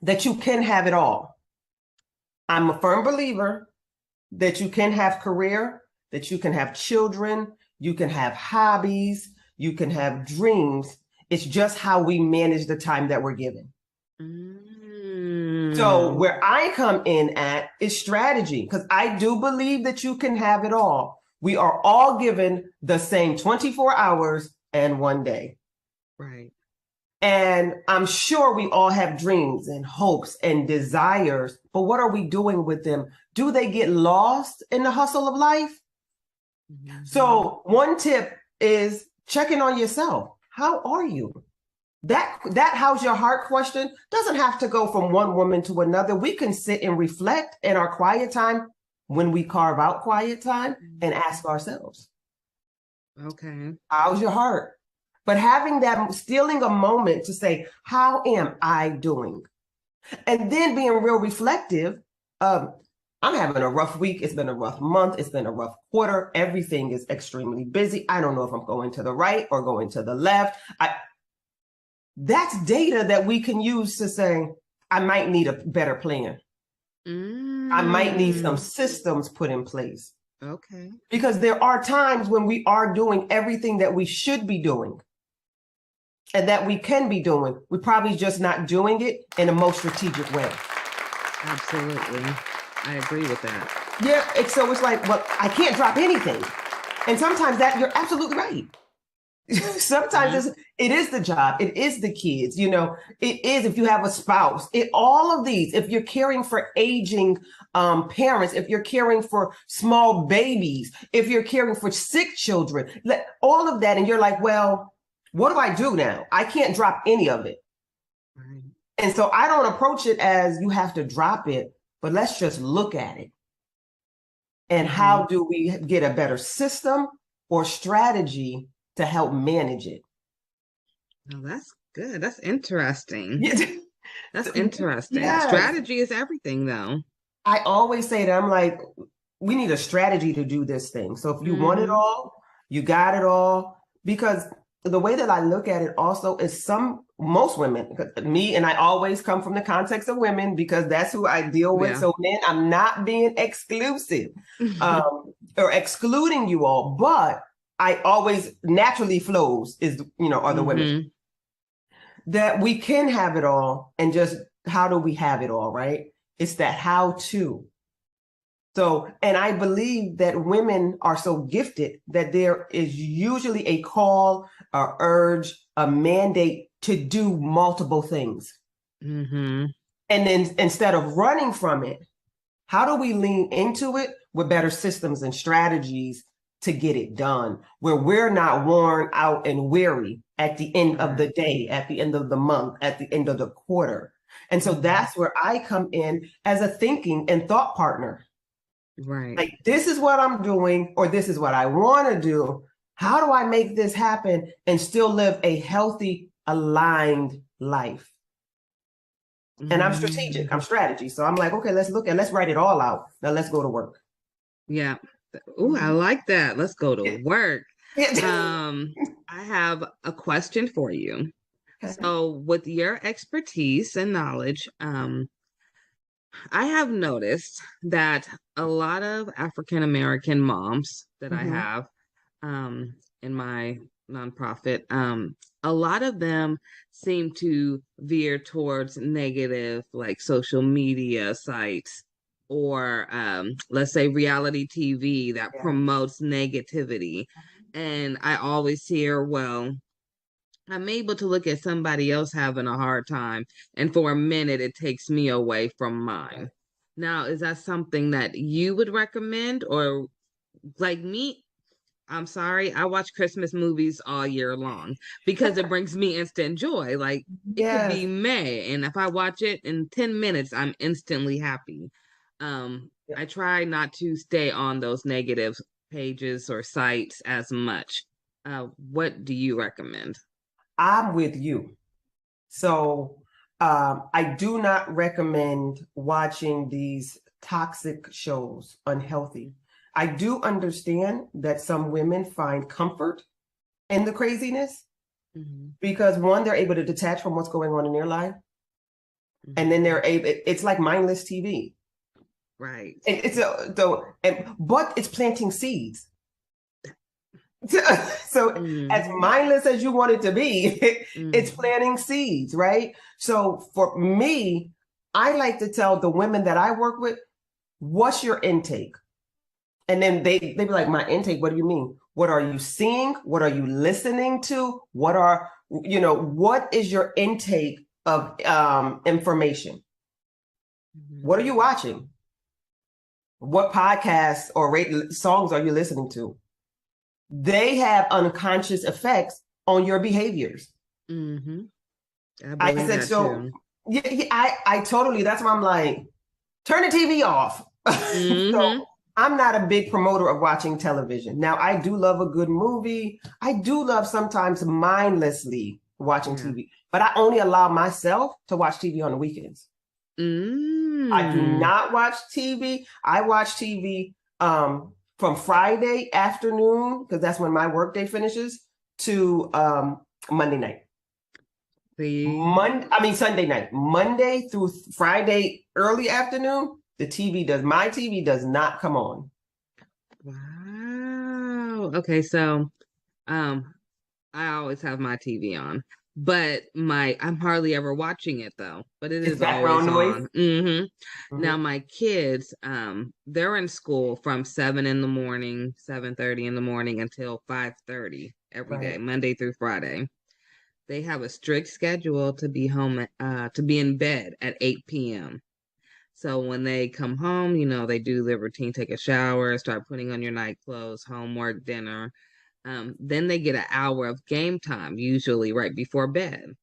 that you can have it all. I'm a firm believer that you can have career, that you can have children, you can have hobbies, you can have dreams. It's just how we manage the time that we're given. So where I come in at is strategy, because I do believe that you can have it all. We are all given the same 24 hours and 1 day. Right. And I'm sure we all have dreams and hopes and desires, but what are we doing with them? Do they get lost in the hustle of life? So one tip is checking on yourself. How are you? That how's your heart question doesn't have to go from one woman to another. We can sit and reflect in our quiet time when we carve out quiet time and ask ourselves, Okay. how's your heart? But having that, stealing a moment to say, how am I doing? And then being real reflective of, I'm having a rough week. It's been a rough month. It's been a rough quarter. Everything is extremely busy. I don't know if I'm going to the right or going to the left. That's data that we can use to say, I might need a better plan. I might need some systems put in place. Okay. Because there are times when we are doing everything that we should be doing and that we can be doing. We're probably just not doing it in a most strategic way. Absolutely. I agree with that. Yeah. So it's like, well, I can't drop anything. And sometimes you're absolutely right. Sometimes it is the job, it is the kids, it is if you have a spouse, all of these, if you're caring for aging parents, if you're caring for small babies, if you're caring for sick children, all of that. And you're like, well, what do I do now? I can't drop any of it. Right. And so I don't approach it as you have to drop it, but let's just look at it. And how do we get a better system or strategy to help manage it? Oh, that's good. That's interesting. Yeah. That's interesting. Yes. Strategy is everything, though. I always say that, I'm like, we need a strategy to do this thing. So if you want it all, you got it all. Because the way that I look at it also is most women, me, and I always come from the context of women because that's who I deal with. Yeah. So men, I'm not being exclusive or excluding you all, but I always naturally flows are the women that we can have it all. And just how do we have it all, right? It's that how to. So, and I believe that women are so gifted that there is usually a call, a urge, a mandate to do multiple things. And then instead of running from it, how do we lean into it with better systems and strategies to get it done, where we're not worn out and weary at the end of the day, at the end of the month, at the end of the quarter. And so that's where I come in as a thinking and thought partner. Right. Like, this is what I'm doing, or this is what I want to do. How do I make this happen and still live a healthy, aligned life? And I'm strategic, I'm strategy. So I'm like, okay, let's look and let's write it all out. Now let's go to work. Yeah. Oh, I like that. Let's go to work. I have a question for you. Okay. So with your expertise and knowledge, I have noticed that a lot of African-American moms that I have in my nonprofit, a lot of them seem to veer towards negative, like social media sites, or let's say reality TV that promotes negativity. And I always hear, well, I'm able to look at somebody else having a hard time, and for a minute it takes me away from mine. Now, is that something that you would recommend, or like me? I'm sorry, I watch Christmas movies all year long because it brings me instant joy. Like it could be Yes. May, and if I watch it in 10 minutes, I'm instantly happy. Yeah. I try not to stay on those negative pages or sites as much. What do you recommend? I'm with you. So I do not recommend watching these toxic shows, unhealthy. I do understand that some women find comfort in the craziness because one, they're able to detach from what's going on in their life. And then they're able, it's like mindless TV. Right. And but it's planting seeds. So as mindless as you want it to be, it's planting seeds, right? So for me, I like to tell the women that I work with, what's your intake? And then they be like, my intake, what do you mean? What are you seeing? What are you listening to? What is your intake of information? What are you watching? What podcasts or songs are you listening to? They have unconscious effects on your behaviors. I said so. Too. Yeah, I totally. That's why I'm like, turn the TV off. So I'm not a big promoter of watching television. Now, I do love a good movie. I do love sometimes mindlessly watching TV, but I only allow myself to watch TV on the weekends. I do not watch TV. I watch TV from Friday afternoon, because that's when my workday finishes, to Monday night. Sunday night. Monday through Friday early afternoon, my TV does not come on. Wow. Okay, so I always have my TV on, but I'm hardly ever watching it though. But it's background always noise. on. Now my kids, they're in school from 7 in the morning, 7:30 in the morning until 5:30 every day, Monday through Friday. They have a strict schedule to be home, to be in bed at 8 p.m. So when they come home, they do their routine, take a shower, start putting on your night clothes, homework, dinner. Then they get an hour of game time, usually right before bed.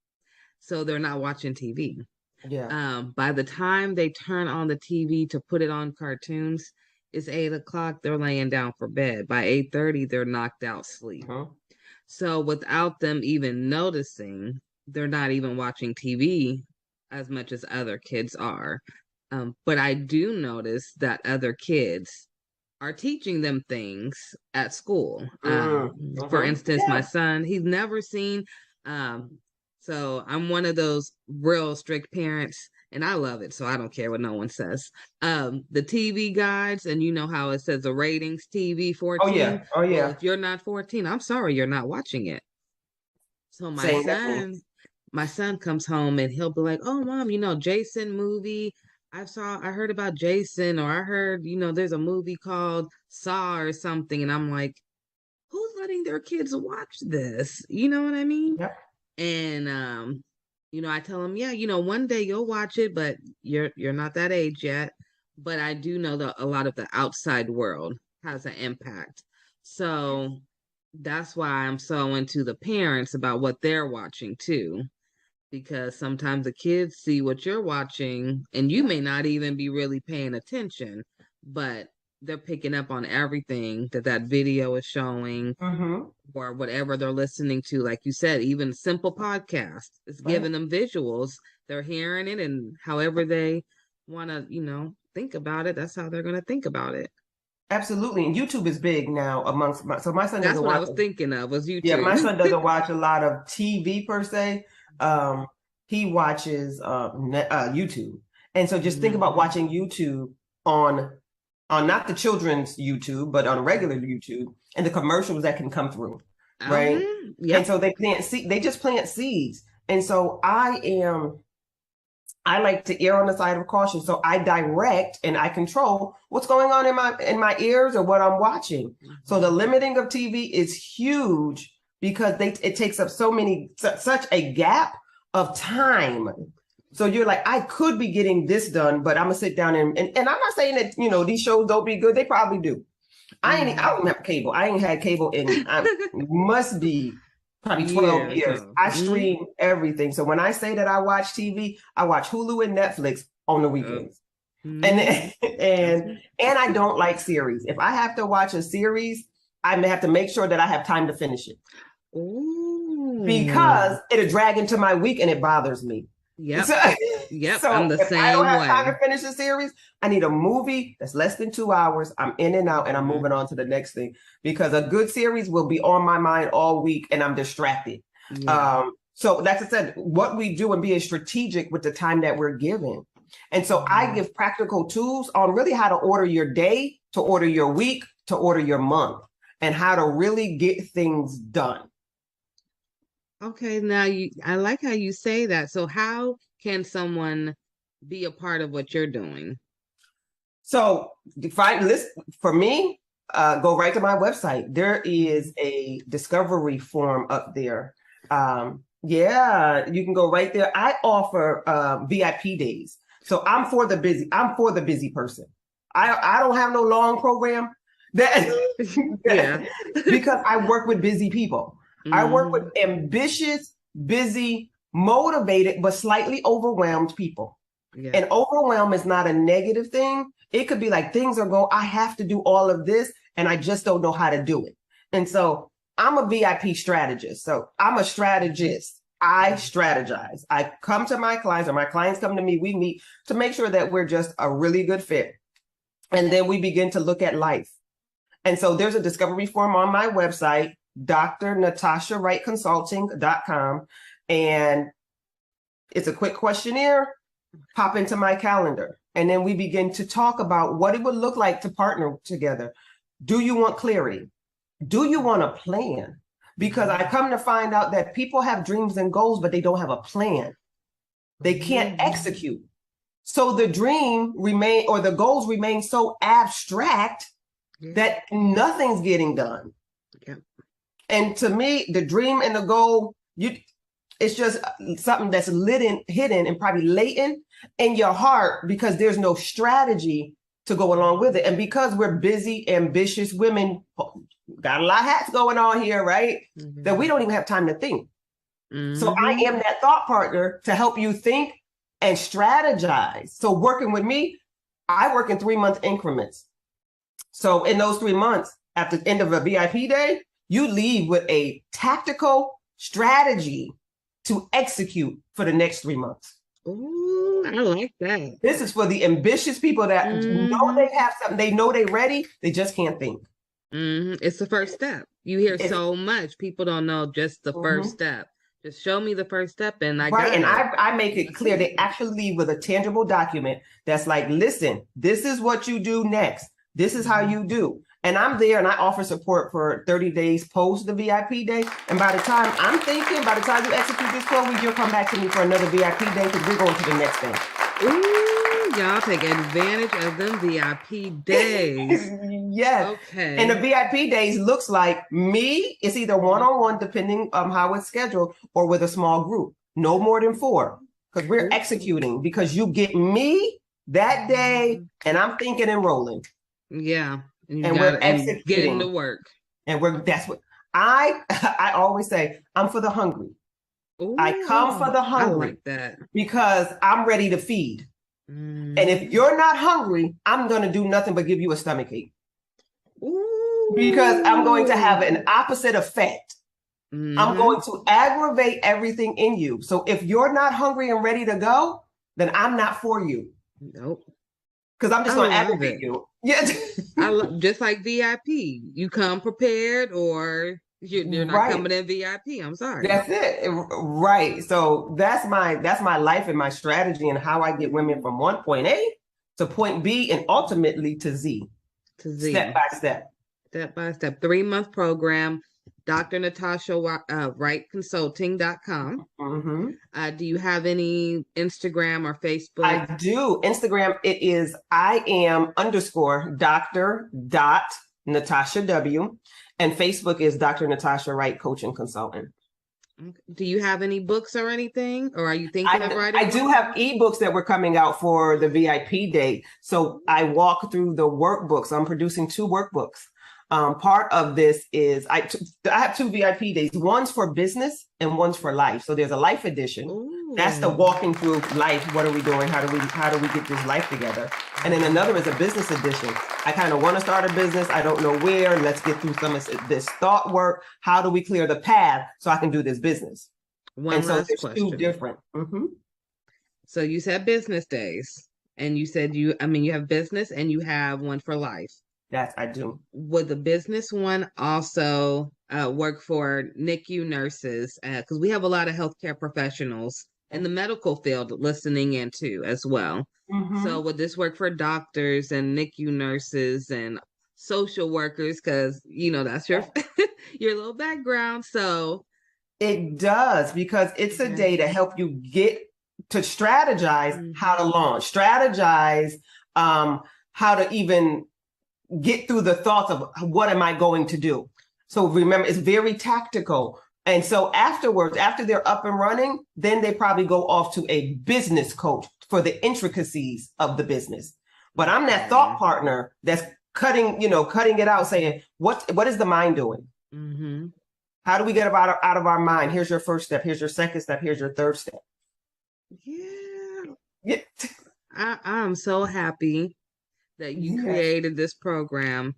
So they're not watching TV. Yeah. By the time they turn on the TV to put it on cartoons, it's 8 o'clock. They're laying down for bed. By 8:30, they're knocked out sleep. So without them even noticing, they're not even watching TV as much as other kids are. But I do notice that other kids are teaching them things at school. For instance, my son, he's never seen. So I'm one of those real strict parents, and I love it. So I don't care what no one says. The TV guides, and you know how it says the ratings, TV 14. Oh yeah. Well, if you're not 14, I'm sorry, you're not watching it. So my son comes home and he'll be like, "Oh, mom, Jason movie. I heard about Jason, or I heard, there's a movie called Saw or something." And I'm like, who's letting their kids watch this? You know what I mean? Yep. And I tell them, yeah, one day you'll watch it, but you're not that age yet. But I do know that a lot of the outside world has an impact. So that's why I'm so into the parents about what they're watching too. Because sometimes the kids see what you're watching and you may not even be really paying attention, but they're picking up on everything that video is showing, or whatever they're listening to. Like you said, even simple podcasts, it's giving them visuals. They're hearing it, and however they want to, think about it, that's how they're going to think about it. Absolutely. And YouTube is big now amongst my son. That's what I was thinking of, was YouTube. Yeah, my son doesn't watch a lot of TV per se. He watches YouTube. And so just think about watching YouTube on not the children's YouTube, but on regular YouTube, and the commercials that can come through. Right. Yeah. And so they just plant seeds. And so I like to err on the side of caution. So I direct and I control what's going on in my ears or what I'm watching. So the limiting of TV is huge because it takes up such a gap of time So you're like, I could be getting this done, but I'm gonna sit down and I'm not saying that, you know, these shows don't be good. They probably do. I don't have cable. I ain't had cable in must be probably 12 years. I stream everything. So when I say that I watch TV, I watch Hulu and Netflix on the weekends. And I don't like series. If I have to watch a series, I may have to make sure that I have time to finish it. Ooh. Because it'll drag into my week and it bothers me. Yep. So I'm the same way. I don't have time to finish a series, I need a movie that's less than 2 hours. I'm in and out and I'm moving on to the next thing, because a good series will be on my mind all week and I'm distracted. Yeah. So like I said, what we do and being strategic with the time that we're given. And so I give practical tools on really how to order your day, to order your week, to order your month, and how to really get things done. Okay, now I like how you say that. So how can someone be a part of what you're doing? So for me, go right to my website. There is a discovery form up there. Yeah, you can go right there. I offer VIP days. So I'm for the busy person. I don't have no long program because I work with busy people. I work with ambitious, busy, motivated, but slightly overwhelmed people. Yeah. And overwhelm is not a negative thing. It could be like things are going, I have to do all of this and I just don't know how to do it. And so I'm a VIP strategist. So I'm a strategist. I strategize. I come to my clients or my clients come to me. We meet to make sure that we're just a really good fit. And then we begin to look at life. And so there's a discovery form on my website, drnatashawrightconsulting.com. And it's a quick questionnaire. Pop into my calendar. And then we begin to talk about what it would look like to partner together. Do you want clarity? Do you want a plan? Because I come to find out that people have dreams and goals, but they don't have a plan. They can't execute. So the dream the goals remain so abstract that nothing's getting done. Yeah. And to me, the dream and the goal, it's just something that's hidden and probably latent in your heart because there's no strategy to go along with it. And because we're busy, ambitious women, got a lot of hats going on here, right? That we don't even have time to think. So I am that thought partner to help you think and strategize. So working with me, I work in 3-month increments. So in those 3 months, at the end of a VIP day, you leave with a tactical strategy to execute for the next 3 months. Ooh, I like that. This is for the ambitious people that know they have something, they know they're ready, they just can't think. It's the first step. You hear so much. People don't know just the first step. Just show me the first step and I got it. And I make it clear. They actually leave with a tangible document that's like, listen, this is what you do next. This is how you do. And I'm there and I offer support for 30 days post the VIP day. And by the time you execute this 12 weeks, you'll come back to me for another VIP day because we're going to the next thing. Ooh, y'all take advantage of them VIP days. Yes. Okay. And the VIP days looks like me. It's either one-on-one, depending on how it's scheduled, or with a small group. No more than 4, because we're executing. Because you get me that day, and I'm thinking and rolling. Yeah. And we're executing, getting to work. And that's what I always say. I'm for the hungry. Ooh, I come for the hungry. I like that. Because I'm ready to feed. And if you're not hungry, I'm going to do nothing but give you a stomachache. Ooh. Because I'm going to have an opposite effect. I'm going to aggravate everything in you. So if you're not hungry and ready to go, then I'm not for you. Nope. Because I'm just going to aggravate you. Yeah. Just like VIP. You come prepared or you're not coming in VIP. I'm sorry. That's it. Right. So that's my life and my strategy and how I get women from point A to point B and ultimately to Z. Step by step. Step by step. 3-month program. drnatashawrightconsulting.com. Do you have any Instagram or Facebook? I do. Instagram, it is IAM_Dr.Natasha W. And Facebook is Dr. Natasha Wright Coaching Consultant. Do you have any books or anything? Or are you thinking of writing? I do have ebooks that were coming out for the VIP date. So I walk through the workbooks. I'm producing 2 workbooks. Part of this is I have 2 VIP days. One's for business and one's for life. So there's a life edition. Ooh. That's the walking through life. What are we doing? How do we get this life together? And then another is a business edition. I kind of want to start a business. I don't know where. Let's get through some of this thought work. How do we clear the path so I can do this business? One last there's question. 2 different. So you said business days, and you said you have business and you have one for life. Yes, I do. Would the business one also work for NICU nurses? Because we have a lot of healthcare professionals in the medical field listening in too as well. So would this work for doctors and NICU nurses and social workers? Because, that's your your little background. So it does, because it's a day to help you get to strategize how to launch, strategize how to even get through the thoughts of what am I going to do? So remember, it's very tactical. And so afterwards, after they're up and running, then they probably go off to a business coach for the intricacies of the business. But I'm that thought partner that's cutting it out, saying, what is the mind doing? How do we get out of our mind? Here's your first step. Here's your second step. Here's your third step. Yeah. I'm so happy that you created this program.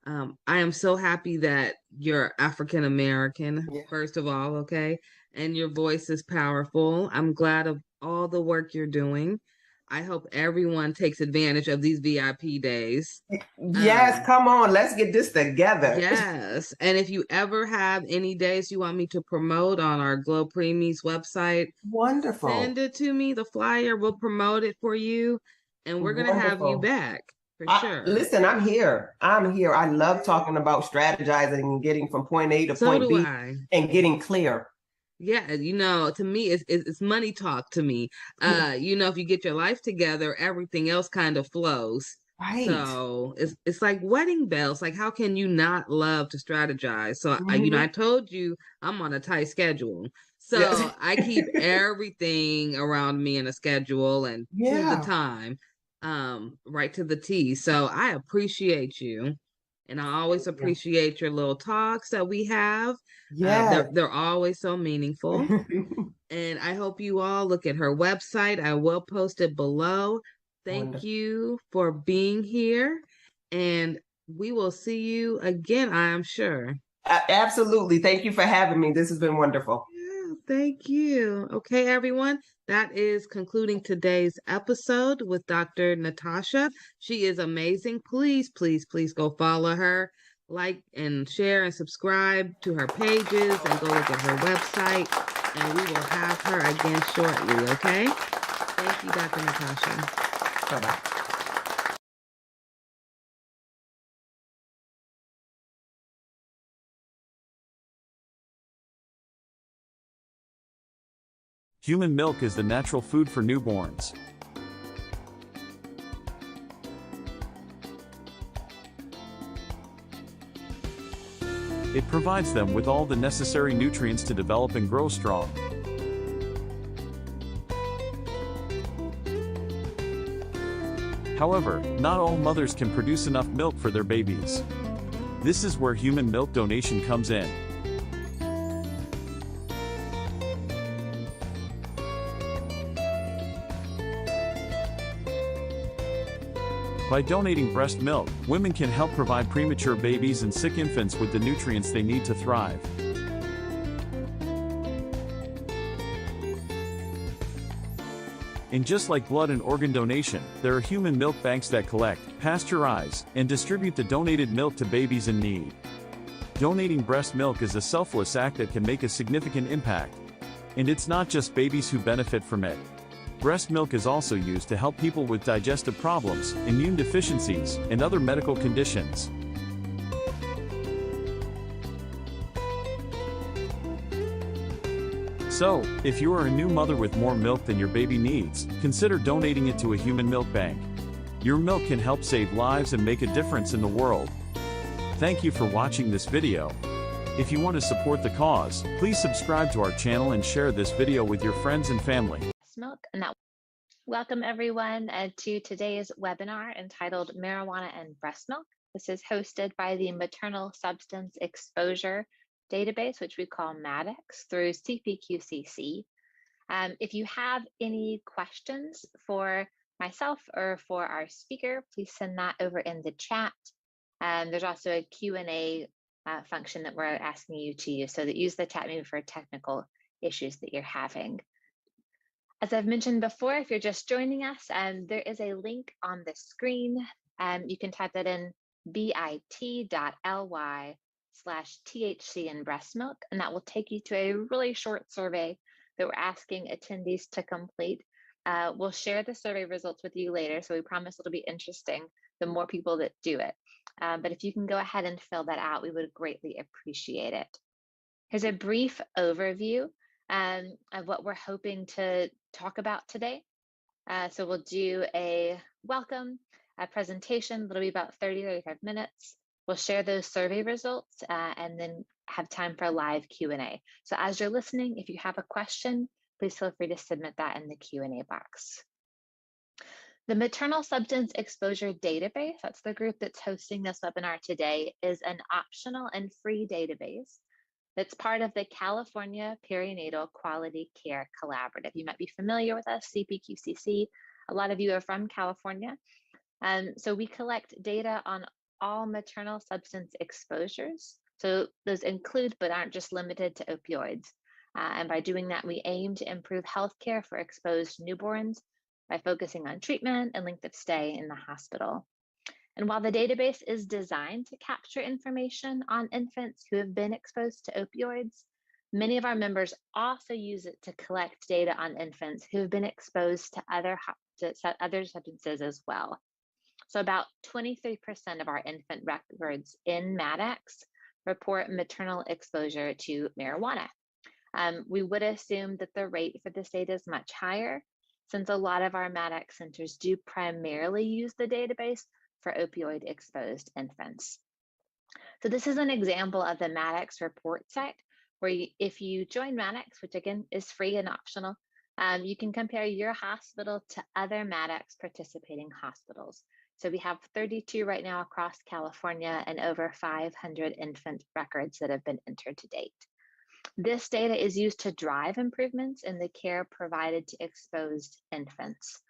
I am so happy that you're African American, first of all, okay? And your voice is powerful. I'm glad of all the work you're doing. I hope everyone takes advantage of these VIP days. Yes, come on, let's get this together. Yes, and if you ever have any days you want me to promote on our GLO Preemies website, wonderful. Send it to me, the flyer, we'll promote it for you, and we're going to have you back. Sure. Listen, I'm here. I love talking about strategizing and getting from point A to point B and getting clear. Yeah, to me, it's money talk to me. If you get your life together, everything else kind of flows. Right. So it's like wedding bells. Like, how can you not love to strategize? So, I told you I'm on a tight schedule. So I keep everything around me in a schedule and to the time. Right to the T. So I appreciate you, and I always appreciate your little talks that we have. They're always so meaningful. And I hope you all look at her website. I will post it below. Thank you for being here, and we will see you again, I am sure. Absolutely. Thank you for having me. This has been wonderful. Thank you. Okay, everyone. That is concluding today's episode with Dr. Natasha. She is amazing. Please, please, please go follow her, like and share and subscribe to her pages, and go look at her website. And we will have her again shortly, okay? Thank you, Dr. Natasha. Bye-bye. Human milk is the natural food for newborns. It provides them with all the necessary nutrients to develop and grow strong. However, not all mothers can produce enough milk for their babies. This is where human milk donation comes in. By donating breast milk, women can help provide premature babies and sick infants with the nutrients they need to thrive. And just like blood and organ donation, there are human milk banks that collect, pasteurize, and distribute the donated milk to babies in need. Donating breast milk is a selfless act that can make a significant impact. And it's not just babies who benefit from it. Breast milk is also used to help people with digestive problems, immune deficiencies, and other medical conditions. So, if you are a new mother with more milk than your baby needs, consider donating it to a human milk bank. Your milk can help save lives and make a difference in the world. Thank you for watching this video. If you want to support the cause, please subscribe to our channel and share this video with your friends and family. Milk and that. Welcome everyone to today's webinar entitled Marijuana and Breast Milk. This is hosted by the Maternal Substance Exposure Database, which we call MADEX, through CPQCC. If you have any questions for myself or for our speaker, please send that over in the chat. There's also a Q&A function that we're asking you to use, so that use the chat maybe for technical issues that you're having. As I've mentioned before, if you're just joining us, there is a link on the screen. You can type that in bit.ly/THC and breast milk, and that will take you to a really short survey that we're asking attendees to complete. We'll share the survey results with you later, so we promise it'll be interesting the more people that do it. But if you can go ahead and fill that out, we would greatly appreciate it. Here's a brief overview of what we're hoping to talk about today. So we'll do a welcome, a presentation that'll be about 30-35 minutes. We'll share those survey results and then have time for live Q&A. So as you're listening, if you have a question, please feel free to submit that in the Q&A box. The Maternal Substance Exposure Database, that's the group that's hosting this webinar today, is an optional and free database that's part of the California Perinatal Quality Care Collaborative. You might be familiar with us, CPQCC. A lot of you are from California. So we collect data on all maternal substance exposures. So those include, but aren't just limited to, opioids. And by doing that, we aim to improve healthcare for exposed newborns by focusing on treatment and length of stay in the hospital. And while the database is designed to capture information on infants who have been exposed to opioids, many of our members also use it to collect data on infants who have been exposed to other substances as well. So about 23% of our infant records in MADEX report maternal exposure to marijuana. We would assume that the rate for this data is much higher, since a lot of our MADEX centers do primarily use the database for opioid exposed infants. So this is an example of the MADEX report site, where if you join MADEX, which again is free and optional, you can compare your hospital to other MADEX participating hospitals. So we have 32 right now across California and over 500 infant records that have been entered to date. This data is used to drive improvements in the care provided to exposed infants.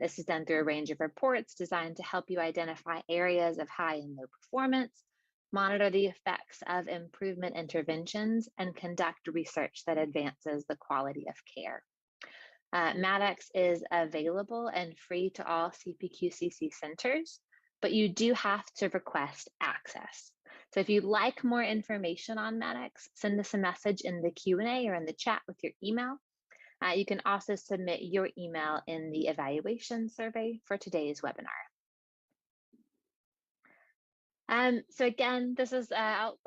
This is done through a range of reports designed to help you identify areas of high and low performance, monitor the effects of improvement interventions, and conduct research that advances the quality of care. MADEX is available and free to all CPQCC centers, but you do have to request access. So if you'd like more information on MADEX, send us a message in the Q&A or in the chat with your email. You can also submit your email in the evaluation survey for today's webinar. So again, this is, I'll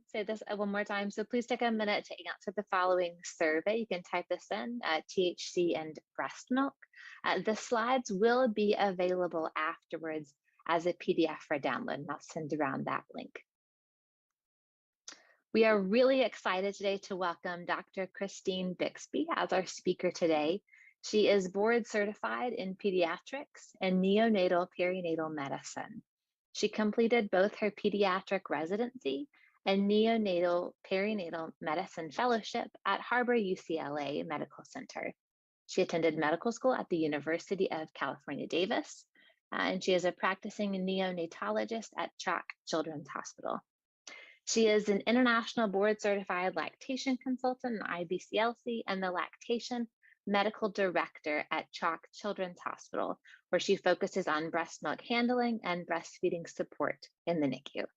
say this one more time. So please take a minute to answer the following survey. You can type this in, THC and breast milk. The slides will be available afterwards as a PDF for download, and I'll send around that link. We are really excited today to welcome Dr. Christine Bixby as our speaker today. She is board certified in pediatrics and neonatal perinatal medicine. She completed both her pediatric residency and neonatal perinatal medicine fellowship at Harbor UCLA Medical Center. She attended medical school at the University of California, Davis, and she is a practicing neonatologist at Chalk Children's Hospital. She is an international board certified lactation consultant in IBCLC and the lactation medical director at Chalk Children's Hospital, where she focuses on breast milk handling and breastfeeding support in the NICU.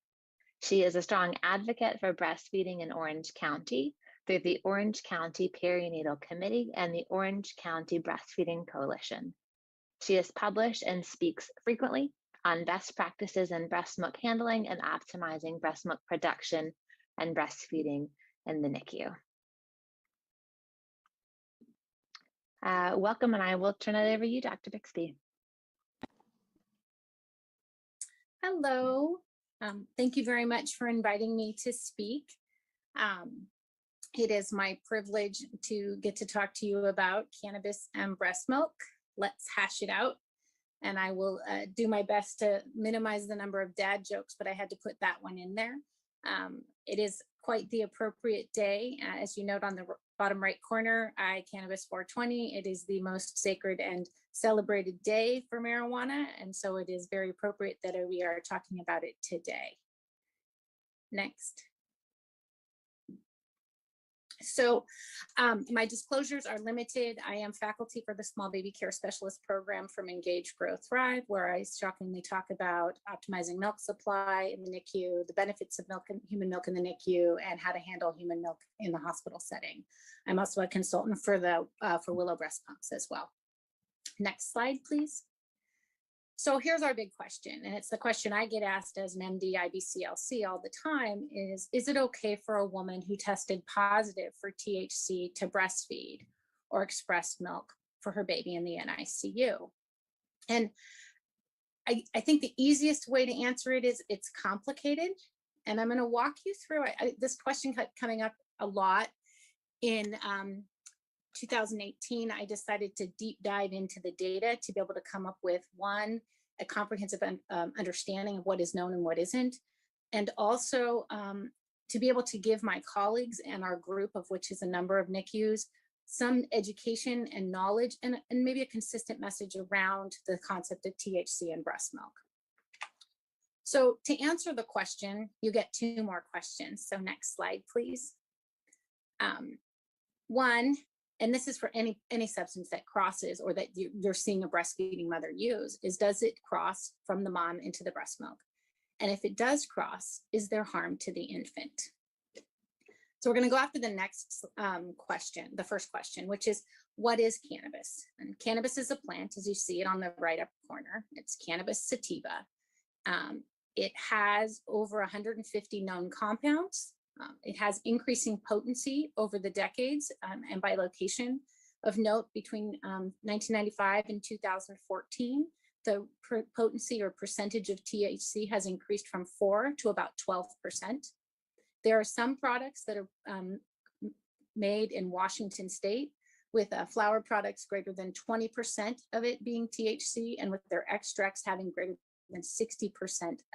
She is a strong advocate for breastfeeding in Orange County through the Orange County Perinatal Committee and the Orange County Breastfeeding Coalition. She has published and speaks frequently on best practices in breast milk handling and optimizing breast milk production and breastfeeding in the NICU. Welcome, and I will turn it over to you, Dr. Bixby. Hello. Thank you very much for inviting me to speak. It is my privilege to get to talk to you about cannabis and breast milk. Let's hash it out. And I will do my best to minimize the number of dad jokes, but I had to put that one in there. It is quite the appropriate day. As you note on the bottom right corner, Cannabis 420. It is the most sacred and celebrated day for marijuana. And so it is very appropriate that we are talking about it today. Next. So my disclosures are limited. I am faculty for the Small Baby Care Specialist Program from Engage, Grow, Thrive, where I shockingly talk about optimizing milk supply in the NICU, the benefits of human milk in the NICU, and how to handle human milk in the hospital setting. I'm also a consultant for Willow breast pumps as well. Next slide, please. So here's our big question, and it's the question I get asked as an MD IBCLC all the time is it okay for a woman who tested positive for THC to breastfeed or express milk for her baby in the NICU? And I think the easiest way to answer it is it's complicated, and I'm going to walk you through it. This question kept coming up a lot. In 2018, I decided to deep dive into the data to be able to come up with a comprehensive understanding of what is known and what isn't, and also to be able to give my colleagues and our group, of which is a number of NICUs, some education and knowledge and maybe a consistent message around the concept of THC and breast milk. So to answer the question, you get two more questions. So next slide, please. One, and this is for any substance that crosses or that you're seeing a breastfeeding mother use, is does it cross from the mom into the breast milk? And if it does cross, is there harm to the infant? So we're going to go after the next question, the first question, which is, what is cannabis? And cannabis is a plant, as you see it on the right upper corner. It's Cannabis sativa. It has over 150 known compounds. It has increasing potency over the decades and by location. Of note, between 1995 and 2014, the potency or percentage of THC has increased from 4 to about 12%. There are some products that are made in Washington State with flower products greater than 20% of it being THC, and with their extracts having greater than 60%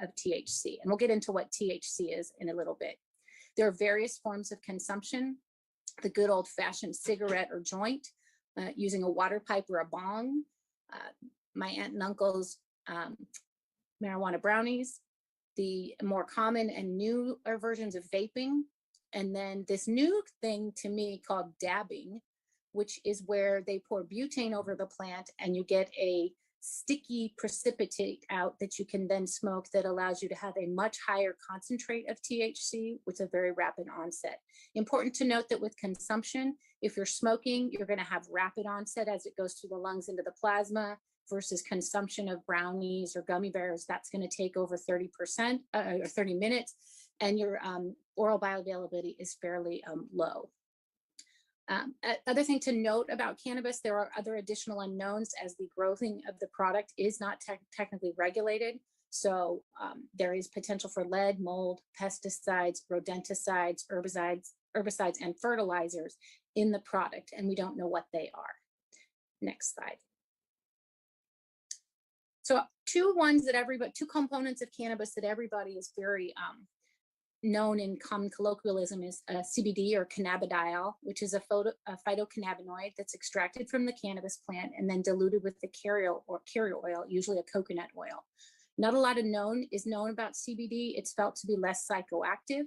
of THC. And we'll get into what THC is in a little bit. There are various forms of consumption, the good old-fashioned cigarette or joint, using a water pipe or a bong, my aunt and uncle's marijuana brownies, the more common and newer versions of vaping, and then this new thing to me called dabbing, which is where they pour butane over the plant and you get a sticky precipitate out that you can then smoke that allows you to have a much higher concentrate of THC with a very rapid onset. Important to note that with consumption, if you're smoking, you're going to have rapid onset as it goes through the lungs into the plasma, versus consumption of brownies or gummy bears, that's going to take over 30% or 30 minutes, and your oral bioavailability is fairly low. Other thing to note about cannabis, there are other additional unknowns as the growing of the product is not technically regulated. So there is potential for lead, mold, pesticides, rodenticides, herbicides, and fertilizers in the product, and we don't know what they are. Next slide. So two components of cannabis that everybody is very known in common colloquialism is CBD or cannabidiol, which is a phytocannabinoid that's extracted from the cannabis plant and then diluted with the carrier oil, usually a coconut oil. Not a lot is known about CBD. It's felt to be less psychoactive.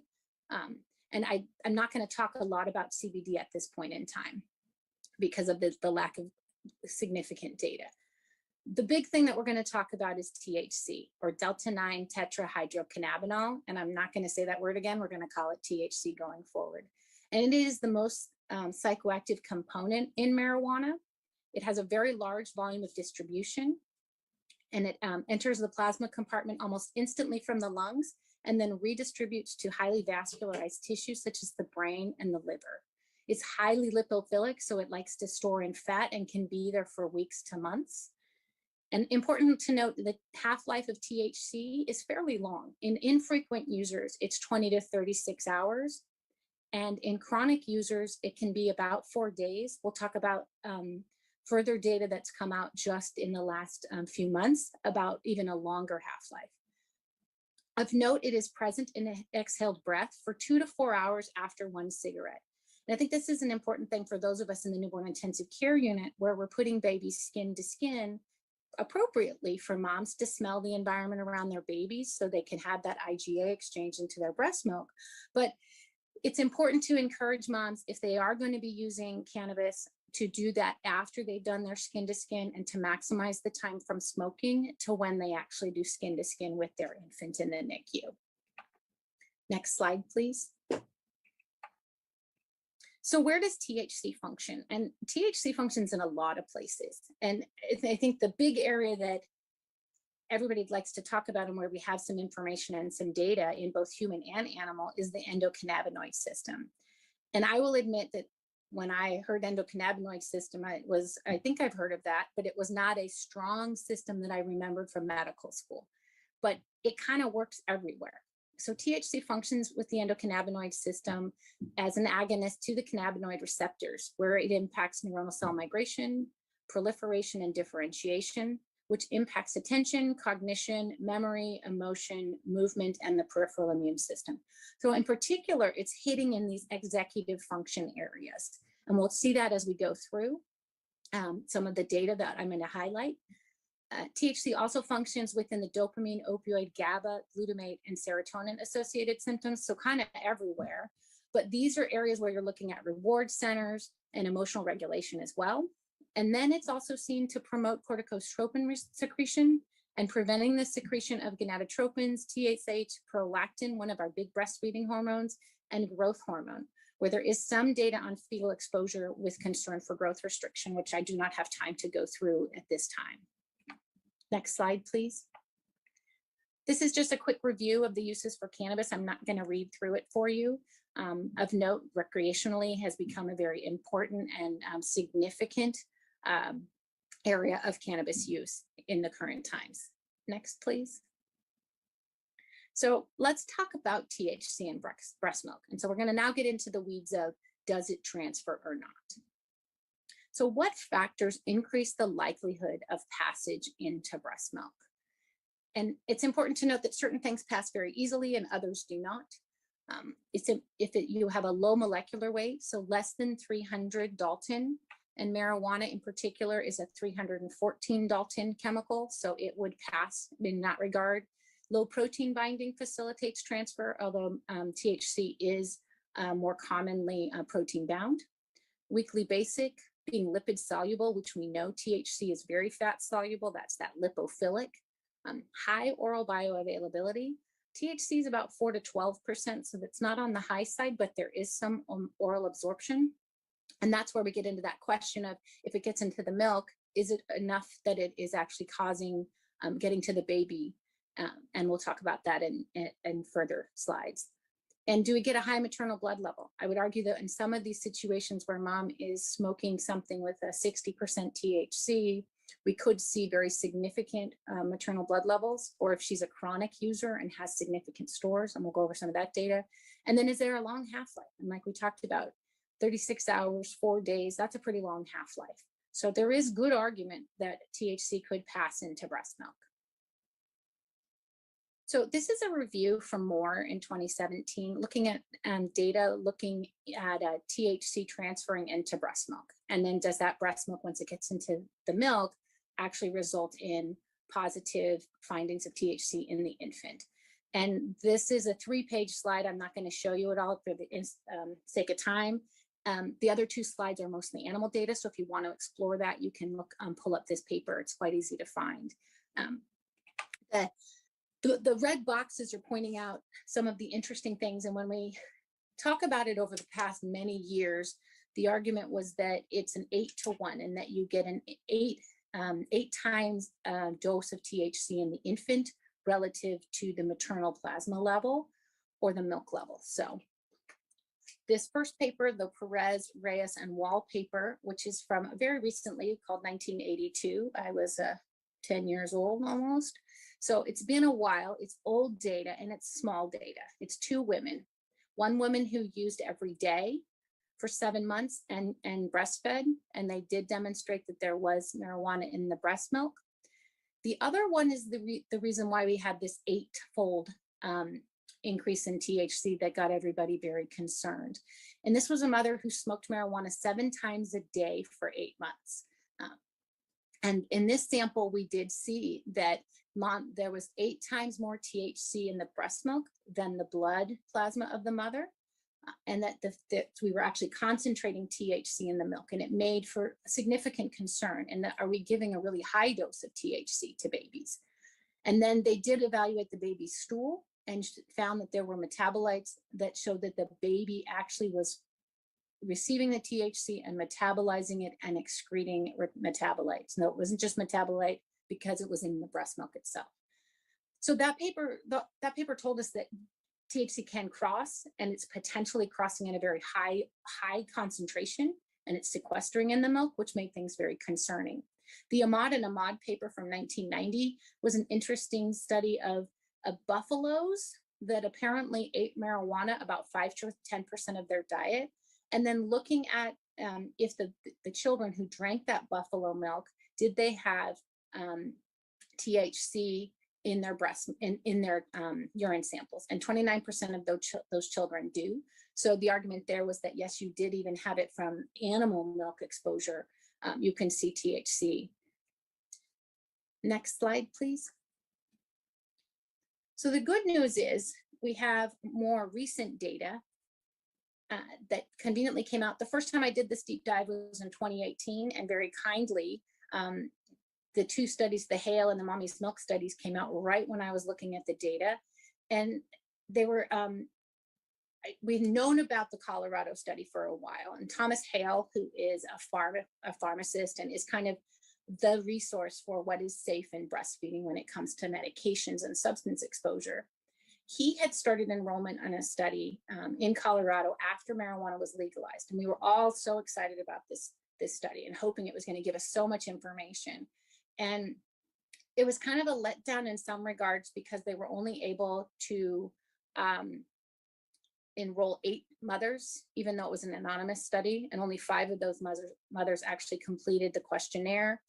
And I'm not going to talk a lot about CBD at this point in time because of the lack of significant data. The big thing that we're going to talk about is THC, or delta-9 tetrahydrocannabinol, and I'm not going to say that word again. We're going to call it THC going forward. And it is the most psychoactive component in marijuana. It has a very large volume of distribution, and it enters the plasma compartment almost instantly from the lungs and then redistributes to highly vascularized tissues such as the brain and the liver. It's highly lipophilic, so it likes to store in fat and can be there for weeks to months. And important to note, the half-life of THC is fairly long. In infrequent users, it's 20 to 36 hours. And in chronic users, it can be about 4 days. We'll talk about further data that's come out just in the last few months about even a longer half-life. Of note, it is present in an exhaled breath for 2 to 4 hours after one cigarette. And I think this is an important thing for those of us in the newborn intensive care unit where we're putting babies skin to skin appropriately for moms to smell the environment around their babies so they can have that IgA exchange into their breast milk. But it's important to encourage moms, if they are going to be using cannabis, to do that after they've done their skin to skin and to maximize the time from smoking to when they actually do skin to skin with their infant in the NICU. Next slide, please. So where does THC function? And THC functions in a lot of places. And I think the big area that everybody likes to talk about and where we have some information and some data in both human and animal is the endocannabinoid system. And I will admit that when I heard endocannabinoid system, I think I've heard of that, but it was not a strong system that I remembered from medical school, but it kind of works everywhere. So THC functions with the endocannabinoid system as an agonist to the cannabinoid receptors, where it impacts neuronal cell migration, proliferation, and differentiation, which impacts attention, cognition, memory, emotion, movement, and the peripheral immune system. So in particular, it's hitting in these executive function areas. And we'll see that as we go through some of the data that I'm going to highlight. THC also functions within the dopamine, opioid, GABA, glutamate, and serotonin associated symptoms, so kind of everywhere. But these are areas where you're looking at reward centers and emotional regulation as well. And then it's also seen to promote corticotropin secretion and preventing the secretion of gonadotropins, TSH, prolactin, one of our big breastfeeding hormones, and growth hormone, where there is some data on fetal exposure with concern for growth restriction, which I do not have time to go through at this time. Next slide, please. This is just a quick review of the uses for cannabis. I'm not going to read through it for you. Of note, recreationally has become a very important and significant area of cannabis use in the current times. Next, please. So let's talk about THC and breast milk. And so we're going to now get into the weeds of, does it transfer or not? So what factors increase the likelihood of passage into breast milk? And it's important to note that certain things pass very easily and others do not. You have a low molecular weight, so less than 300 Dalton, and marijuana in particular is a 314 Dalton chemical, so it would pass in that regard. Low protein binding facilitates transfer, although THC is more commonly protein bound. Weakly basic, being lipid soluble, which we know THC is very fat soluble, that's that lipophilic. High oral bioavailability. THC is about 4 to 12%, so that's not on the high side, but there is some oral absorption. And that's where we get into that question of, if it gets into the milk, is it enough that it is actually causing getting to the baby? And we'll talk about that in further slides. And do we get a high maternal blood level? I would argue that in some of these situations where mom is smoking something with a 60% THC, we could see very significant maternal blood levels, or if she's a chronic user and has significant stores, and we'll go over some of that data. And then is there a long half-life? And like we talked about, 36 hours, 4 days, that's a pretty long half-life. So there is good argument that THC could pass into breast milk. So this is a review from Moore in 2017, looking at data, looking at THC transferring into breast milk. And then does that breast milk, once it gets into the milk, actually result in positive findings of THC in the infant? And this is a 3-page slide. I'm not going to show you it all for the sake of time. The other 2 slides are mostly animal data. So if you want to explore that, you can look, pull up this paper. It's quite easy to find. The red boxes are pointing out some of the interesting things. And when we talk about it over the past many years, the argument was that it's an 8-to-1 and that you get an 8 times dose of THC in the infant relative to the maternal plasma level or the milk level. So this first paper, the Perez, Reyes, and Wall paper, which is from very recently, called 1982. I was 10 years old almost. So it's been a while, it's old data and it's small data. It's 2 women one woman who used every day for 7 months and breastfed, and they did demonstrate that there was marijuana in the breast milk. The other one is the reason why we had this 8-fold increase in THC that got everybody very concerned. And this was a mother who smoked marijuana 7 times a day for 8 months. And in this sample, we did see that there was 8 times more THC in the breast milk than the blood plasma of the mother. And that we were actually concentrating THC in the milk, and it made for a significant concern. And that, are we giving a really high dose of THC to babies? And then they did evaluate the baby's stool and found that there were metabolites that showed that the baby actually was receiving the THC and metabolizing it and excreting metabolites. No, it wasn't just metabolite because it was in the breast milk itself. So that paper told us that THC can cross, and it's potentially crossing at a very high concentration, and it's sequestering in the milk, which made things very concerning. The Ahmad and Ahmad paper from 1990 was an interesting study of buffaloes that apparently ate marijuana about 5 to 10% of their diet, and then looking at if the children who drank that buffalo milk, did they have THC in their breast, in their urine samples, and 29% of those children do. So the argument there was that yes, you did even have it from animal milk exposure. You can see THC. Next slide, please. So the good news is we have more recent data that conveniently came out. The first time I did this deep dive was in 2018, and very kindly, the 2 studies, the Hale and the Mommy's Milk studies, came out right when I was looking at the data. And they were, we've known about the Colorado study for a while. And Thomas Hale, who is a pharmacist and is kind of the resource for what is safe in breastfeeding when it comes to medications and substance exposure, he had started enrollment on a study in Colorado after marijuana was legalized. And we were all so excited about this study and hoping it was going to give us so much information. And it was kind of a letdown in some regards because they were only able to enroll 8 mothers, even though it was an anonymous study, and only 5 of those mothers actually completed the questionnaire.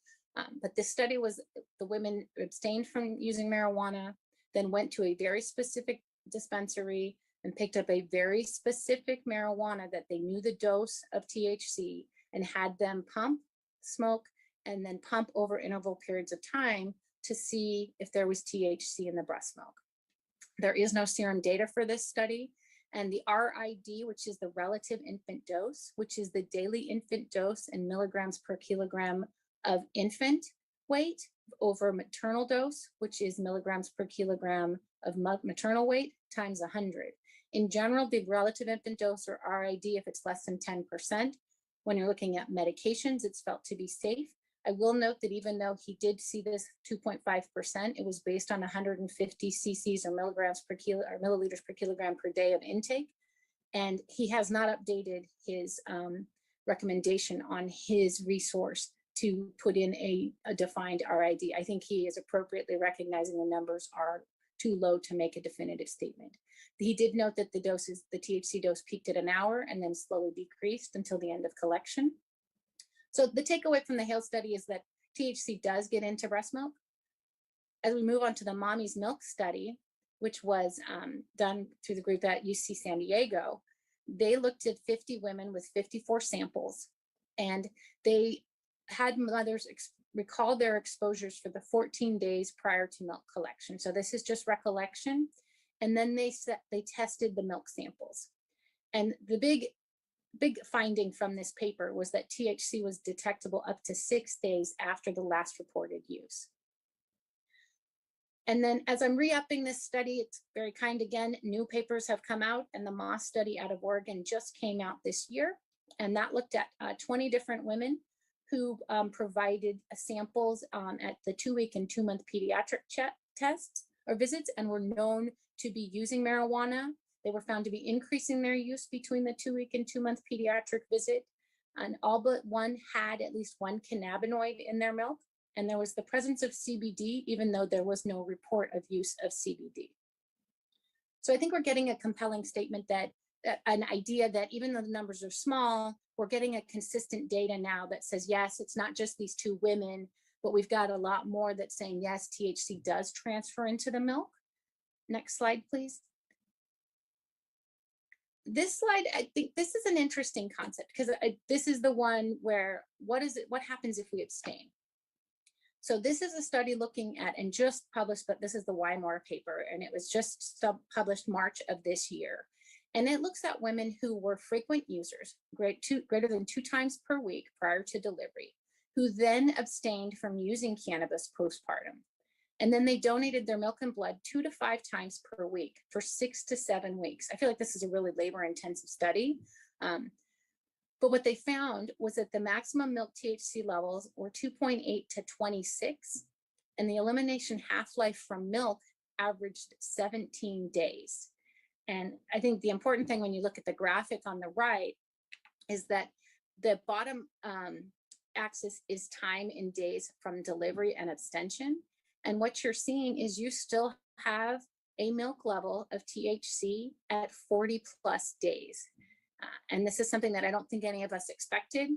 But this study was, the women abstained from using marijuana, then went to a very specific dispensary and picked up a very specific marijuana that they knew the dose of THC, and had them pump, smoke, and then pump over interval periods of time to see if there was THC in the breast milk. There is no serum data for this study. And the RID, which is the relative infant dose, which is the daily infant dose in milligrams per kilogram of infant weight over maternal dose, which is milligrams per kilogram of maternal weight times 100. In general, the relative infant dose, or RID, if it's less than 10%, when you're looking at medications, it's felt to be safe. I will note that even though he did see this 2.5%, it was based on 150 cc's or milligrams per kilo or milliliters per kilogram per day of intake. And he has not updated his recommendation on his resource to put in a defined RID. I think he is appropriately recognizing the numbers are too low to make a definitive statement. He did note that the THC dose peaked at an hour and then slowly decreased until the end of collection. So the takeaway from the Hale study is that THC does get into breast milk. As we move on to the Mommy's Milk study, which was done through the group at UC San Diego, they looked at 50 women with 54 samples, and they had mothers recall their exposures for the 14 days prior to milk collection. So this is just recollection. And then they tested the milk samples. And the big finding from this paper was that THC was detectable up to 6 days after the last reported use. And then as I'm re-upping this study, it's very kind again, new papers have come out, and the Moss study out of Oregon just came out this year. And that looked at 20 different women who provided samples at the 2-week and 2-month pediatric tests or visits and were known to be using marijuana. They were found to be increasing their use between the 2-week and 2-month pediatric visit. And all but one had at least one cannabinoid in their milk. And there was the presence of CBD, even though there was no report of use of CBD. So I think we're getting a compelling statement that an idea that even though the numbers are small, we're getting a consistent data now that says, yes, it's not just these 2 women, but we've got a lot more that's saying, yes, THC does transfer into the milk. Next slide, please. This slide, I think this is an interesting concept because this is the one where what happens if we abstain? So this is a study looking at, and just published, but this is the Weimar paper, and it was just published March of this year. And it looks at women who were frequent users, greater than 2 times per week prior to delivery, who then abstained from using cannabis postpartum. And then they donated their milk and blood 2 to 5 times per week for 6 to 7 weeks. I feel like this is a really labor-intensive study. But what they found was that the maximum milk THC levels were 2.8 to 26, and the elimination half-life from milk averaged 17 days. And I think the important thing when you look at the graphic on the right is that the bottom axis is time in days from delivery and abstention. And what you're seeing is you still have a milk level of THC at 40 plus days. And this is something that I don't think any of us expected.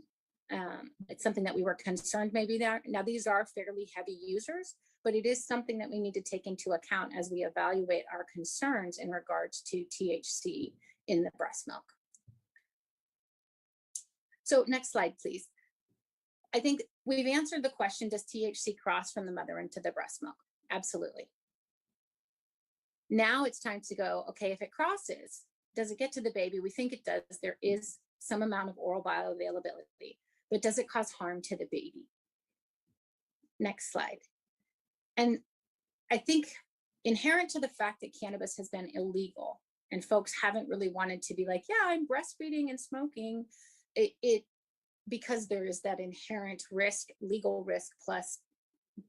It's something that we were concerned maybe there. Now, these are fairly heavy users, but it is something that we need to take into account as we evaluate our concerns in regards to THC in the breast milk. So next slide, please. I think we've answered the question, does THC cross from the mother into the breast milk? Absolutely. Now it's time to go, okay, if it crosses, does it get to the baby? We think it does. There is some amount of oral bioavailability, but does it cause harm to the baby? Next slide. And I think inherent to the fact that cannabis has been illegal and folks haven't really wanted to be like, yeah, I'm breastfeeding and smoking, because there is that inherent risk, legal risk, plus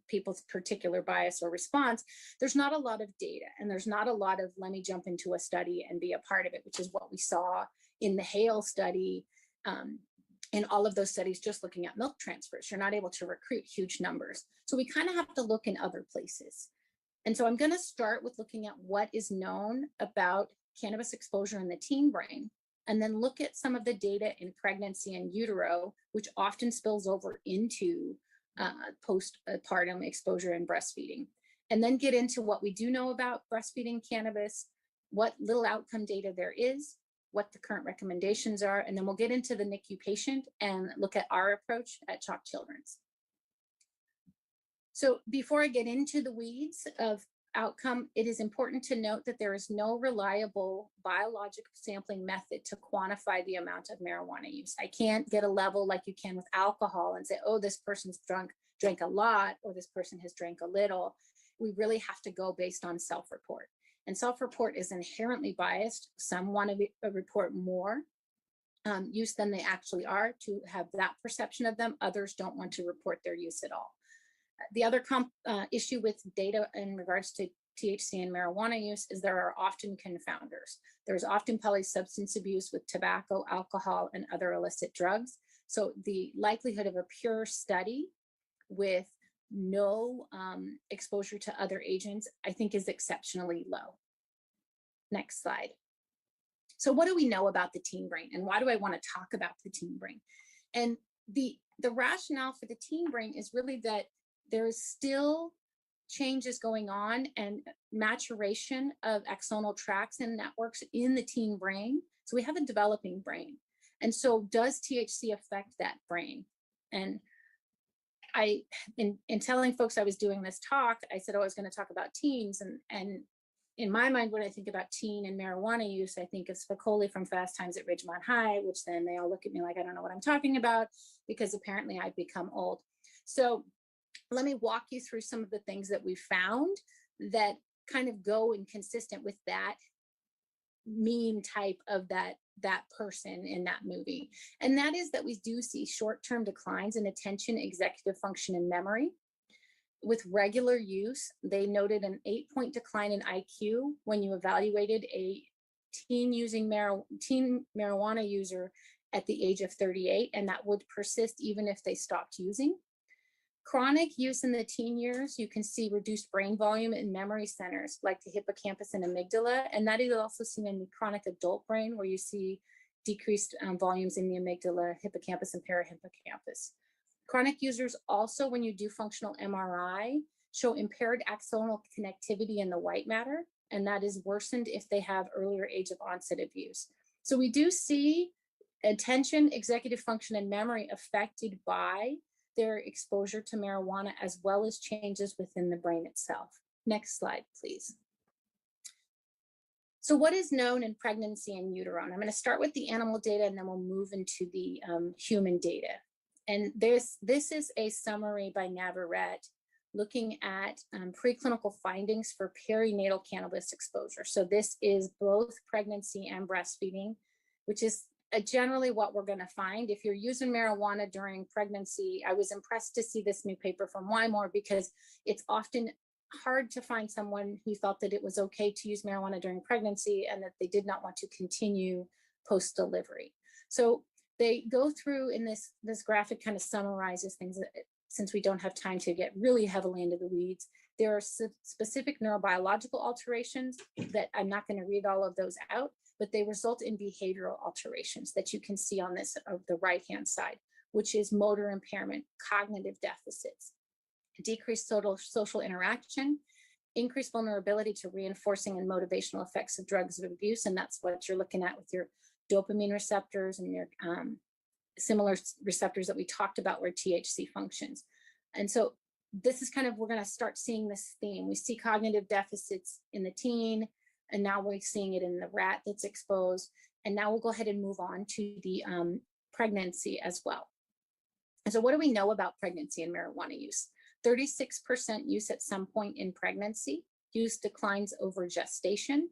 people's particular bias or response, there's not a lot of data, and there's not a lot of let me jump into a study and be a part of it, which is what we saw in the Hale study, in all of those studies just looking at milk transfers. You're not able to recruit huge numbers. So we kind of have to look in other places. And so I'm going to start with looking at what is known about cannabis exposure in the teen brain, and then look at some of the data in pregnancy and utero, which often spills over into postpartum exposure and breastfeeding. And then get into what we do know about breastfeeding cannabis, what little outcome data there is, what the current recommendations are, and then we'll get into the NICU patient and look at our approach at Chalk Children's. So before I get into the weeds of outcome, it is important to note that there is no reliable biologic sampling method to quantify the amount of marijuana use. I can't get a level like you can with alcohol and say, oh, this person's drank a lot, or this person has drank a little. We really have to go based on self-report. And self-report is inherently biased. Some want to report more use than they actually are to have that perception of them. Others don't want to report their use at all. The other issue with data in regards to THC and marijuana use is there are often confounders. There's often polysubstance abuse with tobacco, alcohol, and other illicit drugs. So the likelihood of a pure study with no exposure to other agents, I think, is exceptionally low. Next slide. So what do we know about the teen brain, and why do I want to talk about the teen brain? And the rationale for the teen brain is really that there's still changes going on and maturation of axonal tracts and networks in the teen brain. So we have a developing brain. And so does THC affect that brain? And in telling folks I was doing this talk, I said, oh, I was going to talk about teens. And in my mind, when I think about teen and marijuana use, I think of Spicoli from Fast Times at Ridgemont High, which then they all look at me like I don't know what I'm talking about, because apparently I've become old. So let me walk you through some of the things that we found that kind of go inconsistent with that meme type of that person in that movie. And that is that we do see short-term declines in attention, executive function, and memory. With regular use, they noted an 8-point decline in IQ when you evaluated a teen marijuana user at the age of 38, and that would persist even if they stopped using. Chronic use in the teen years, you can see reduced brain volume in memory centers like the hippocampus and amygdala. And that is also seen in the chronic adult brain, where you see decreased volumes in the amygdala, hippocampus, and parahippocampus. Chronic users also, when you do functional MRI, show impaired axonal connectivity in the white matter, and that is worsened if they have earlier age of onset of use. So we do see attention, executive function, and memory affected by their exposure to marijuana, as well as changes within the brain itself. Next slide, please. So what is known in pregnancy in utero? And I'm going to start with the animal data, and then we'll move into the human data. And this is a summary by Navarrete looking at preclinical findings for perinatal cannabis exposure. So this is both pregnancy and breastfeeding, which is generally what we're going to find. If you're using marijuana during pregnancy, I was impressed to see this new paper from Wymore, because it's often hard to find someone who thought that it was okay to use marijuana during pregnancy and that they did not want to continue post-delivery. So they go through in this graphic kind of summarizes things that, since we don't have time to get really heavily into the weeds. There are specific neurobiological alterations that I'm not going to read all of those out, but they result in behavioral alterations that you can see on this of the right-hand side, which is motor impairment, cognitive deficits, decreased social interaction, increased vulnerability to reinforcing and motivational effects of drugs of abuse. And that's what you're looking at with your dopamine receptors and your similar receptors that we talked about where THC functions. And so this is kind of, we're going to start seeing this theme. We see cognitive deficits in the teen, and now we're seeing it in the rat that's exposed. And now we'll go ahead and move on to the pregnancy as well. And so what do we know about pregnancy and marijuana use? 36% use at some point in pregnancy. Use declines over gestation.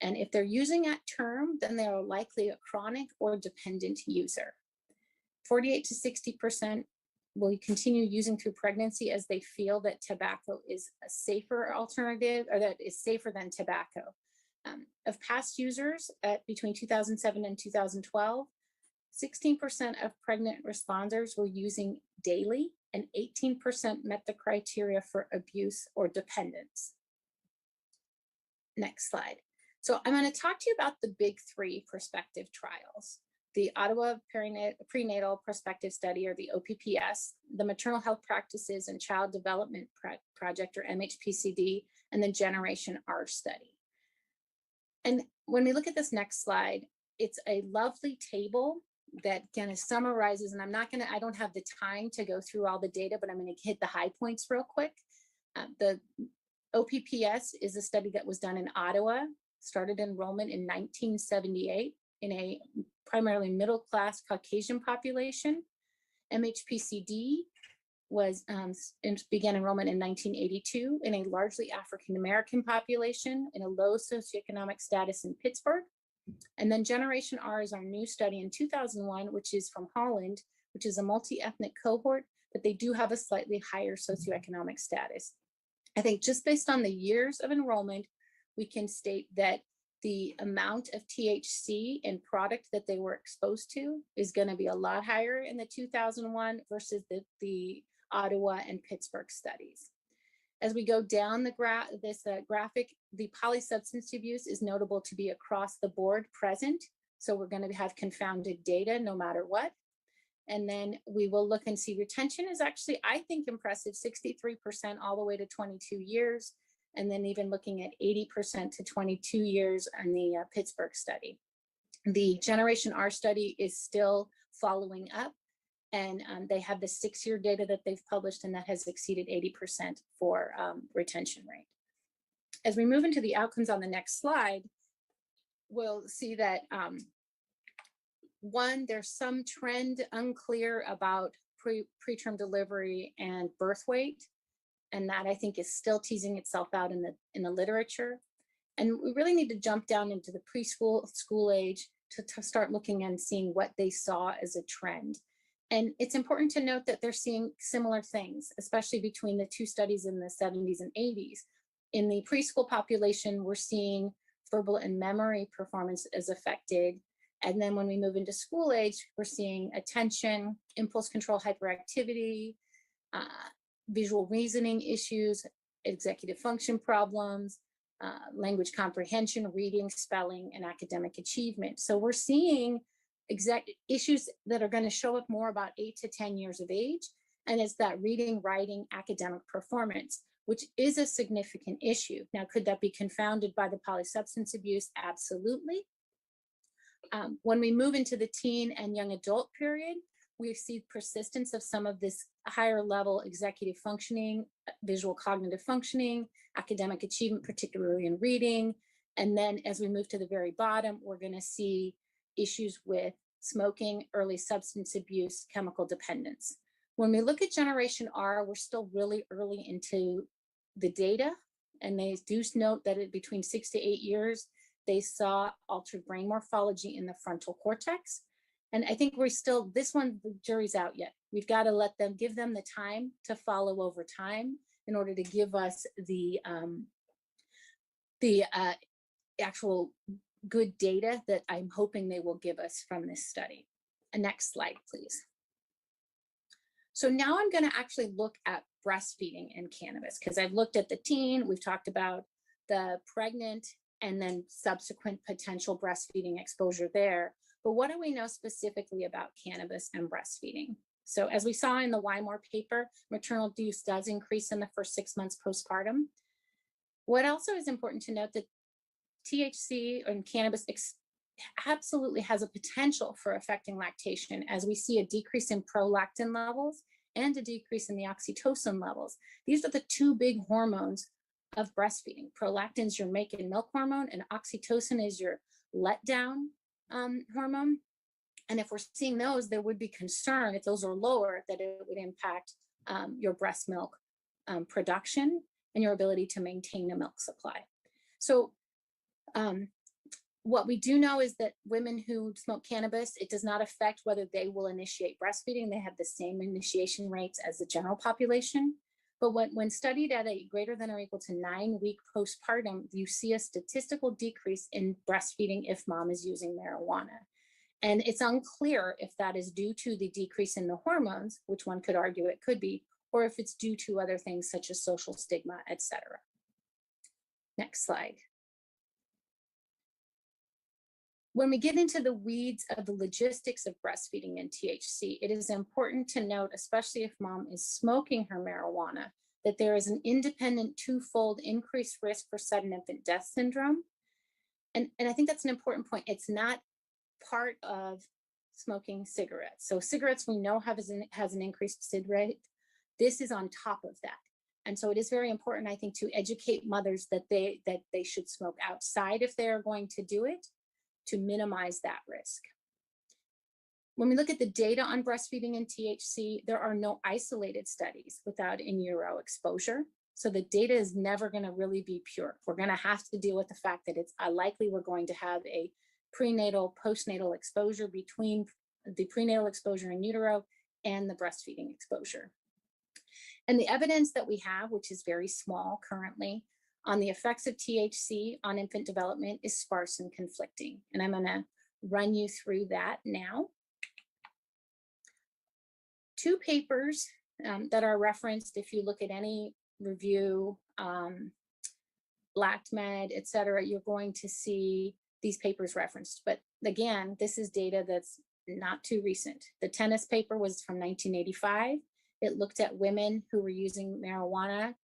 And if they're using at term, then they are likely a chronic or dependent user. 48 to 60% will continue using through pregnancy as they feel that tobacco is a safer alternative, or that is safer than tobacco. Of past users at between 2007 and 2012, 16% of pregnant responders were using daily, and 18% met the criteria for abuse or dependence. Next slide. So I'm going to talk to you about the big three prospective trials: the Ottawa Prenatal Prospective Study, or the OPPS, the Maternal Health Practices and Child Development Project, or MHPCD, and the Generation R study. And when we look at this next slide, it's a lovely table that kind of summarizes, and I don't have the time to go through all the data, but I'm going to hit the high points real quick. The OPPS is a study that was done in Ottawa, started enrollment in 1978 in a primarily middle-class Caucasian population. MHPCD began enrollment in 1982 in a largely African-American population in a low socioeconomic status in Pittsburgh. And then Generation R is our new study in 2001, which is from Holland, which is a multi-ethnic cohort, but they do have a slightly higher socioeconomic status. I think just based on the years of enrollment, we can state that the amount of THC in product that they were exposed to is going to be a lot higher in the 2001 versus the Ottawa and Pittsburgh studies. As we go down the graphic, the polysubstance use is notable to be across the board present. So we're going to have confounded data no matter what. And then we will look and see retention is actually, I think, impressive, 63% all the way to 22 years. And then even looking at 80% to 22 years on the Pittsburgh study. The Generation R study is still following up, and they have the 6-year data that they've published, and that has exceeded 80% for retention rate. As we move into the outcomes on the next slide, we'll see that one, there's some trend unclear about preterm delivery and birth weight. And that, I think, is still teasing itself out in the literature. And we really need to jump down into the school age to start looking and seeing what they saw as a trend. And it's important to note that they're seeing similar things, especially between the two studies in the 70s and 80s. In the preschool population, we're seeing verbal and memory performance is affected. And then when we move into school age, we're seeing attention, impulse control, hyperactivity, visual reasoning issues, executive function problems, language comprehension, reading, spelling, and academic achievement. So we're seeing issues that are going to show up more about 8 to 10 years of age. And it's that reading, writing, academic performance, which is a significant issue. Now, could that be confounded by the polysubstance abuse? Absolutely. When we move into the teen and young adult period, we see persistence of some of this higher level executive functioning, visual cognitive functioning, academic achievement, particularly in reading. And then as we move to the very bottom, we're going to see issues with smoking, early substance abuse, chemical dependence. When we look at Generation R, we're still really early into the data, and they do note that between 6 to 8 years, they saw altered brain morphology in the frontal cortex. And I think we're still, this one, the jury's out yet. We've got to give them the time to follow over time in order to give us the actual good data that I'm hoping they will give us from this study. Next slide, please. So now I'm going to actually look at breastfeeding and cannabis, because I've looked at the teen, we've talked about the pregnant, and then subsequent potential breastfeeding exposure there. But what do we know specifically about cannabis and breastfeeding? So as we saw in the Wymore paper, maternal use does increase in the first 6 months postpartum. What also is important to note that THC and cannabis absolutely has a potential for affecting lactation, as we see a decrease in prolactin levels and a decrease in the oxytocin levels. These are the two big hormones of breastfeeding. Prolactin is your make and milk hormone, and oxytocin is your letdown hormone. And if we're seeing those, there would be concern if those are lower that it would impact your breast milk production and your ability to maintain a milk supply. So what we do know is that women who smoke cannabis, it does not affect whether they will initiate breastfeeding. They have the same initiation rates as the general population. But when studied at a greater than or equal to 9-week postpartum, you see a statistical decrease in breastfeeding if mom is using marijuana. And it's unclear if that is due to the decrease in the hormones, which one could argue it could be, or if it's due to other things such as social stigma, etc. Next slide. When we get into the weeds of the logistics of breastfeeding and THC, it is important to note, especially if mom is smoking her marijuana, that there is an independent twofold increased risk for sudden infant death syndrome. And I think that's an important point. It's not part of smoking cigarettes. So cigarettes we know has an increased SID rate. This is on top of that. And so it is very important, I think, to educate mothers that they should smoke outside if they're going to do it, to minimize that risk. When we look at the data on breastfeeding and THC, there are no isolated studies without in utero exposure. So the data is never going to really be pure. We're going to have to deal with the fact that it's likely we're going to have a prenatal, postnatal exposure between the prenatal exposure in utero and the breastfeeding exposure. And the evidence that we have, which is very small currently, on the effects of THC on infant development is sparse and conflicting. And I'm going to run you through that now. 2 papers that are referenced, if you look at any review, LactMed, et cetera, you're going to see these papers referenced. But again, this is data that's not too recent. The tennis paper was from 1985. It looked at women who were using marijuana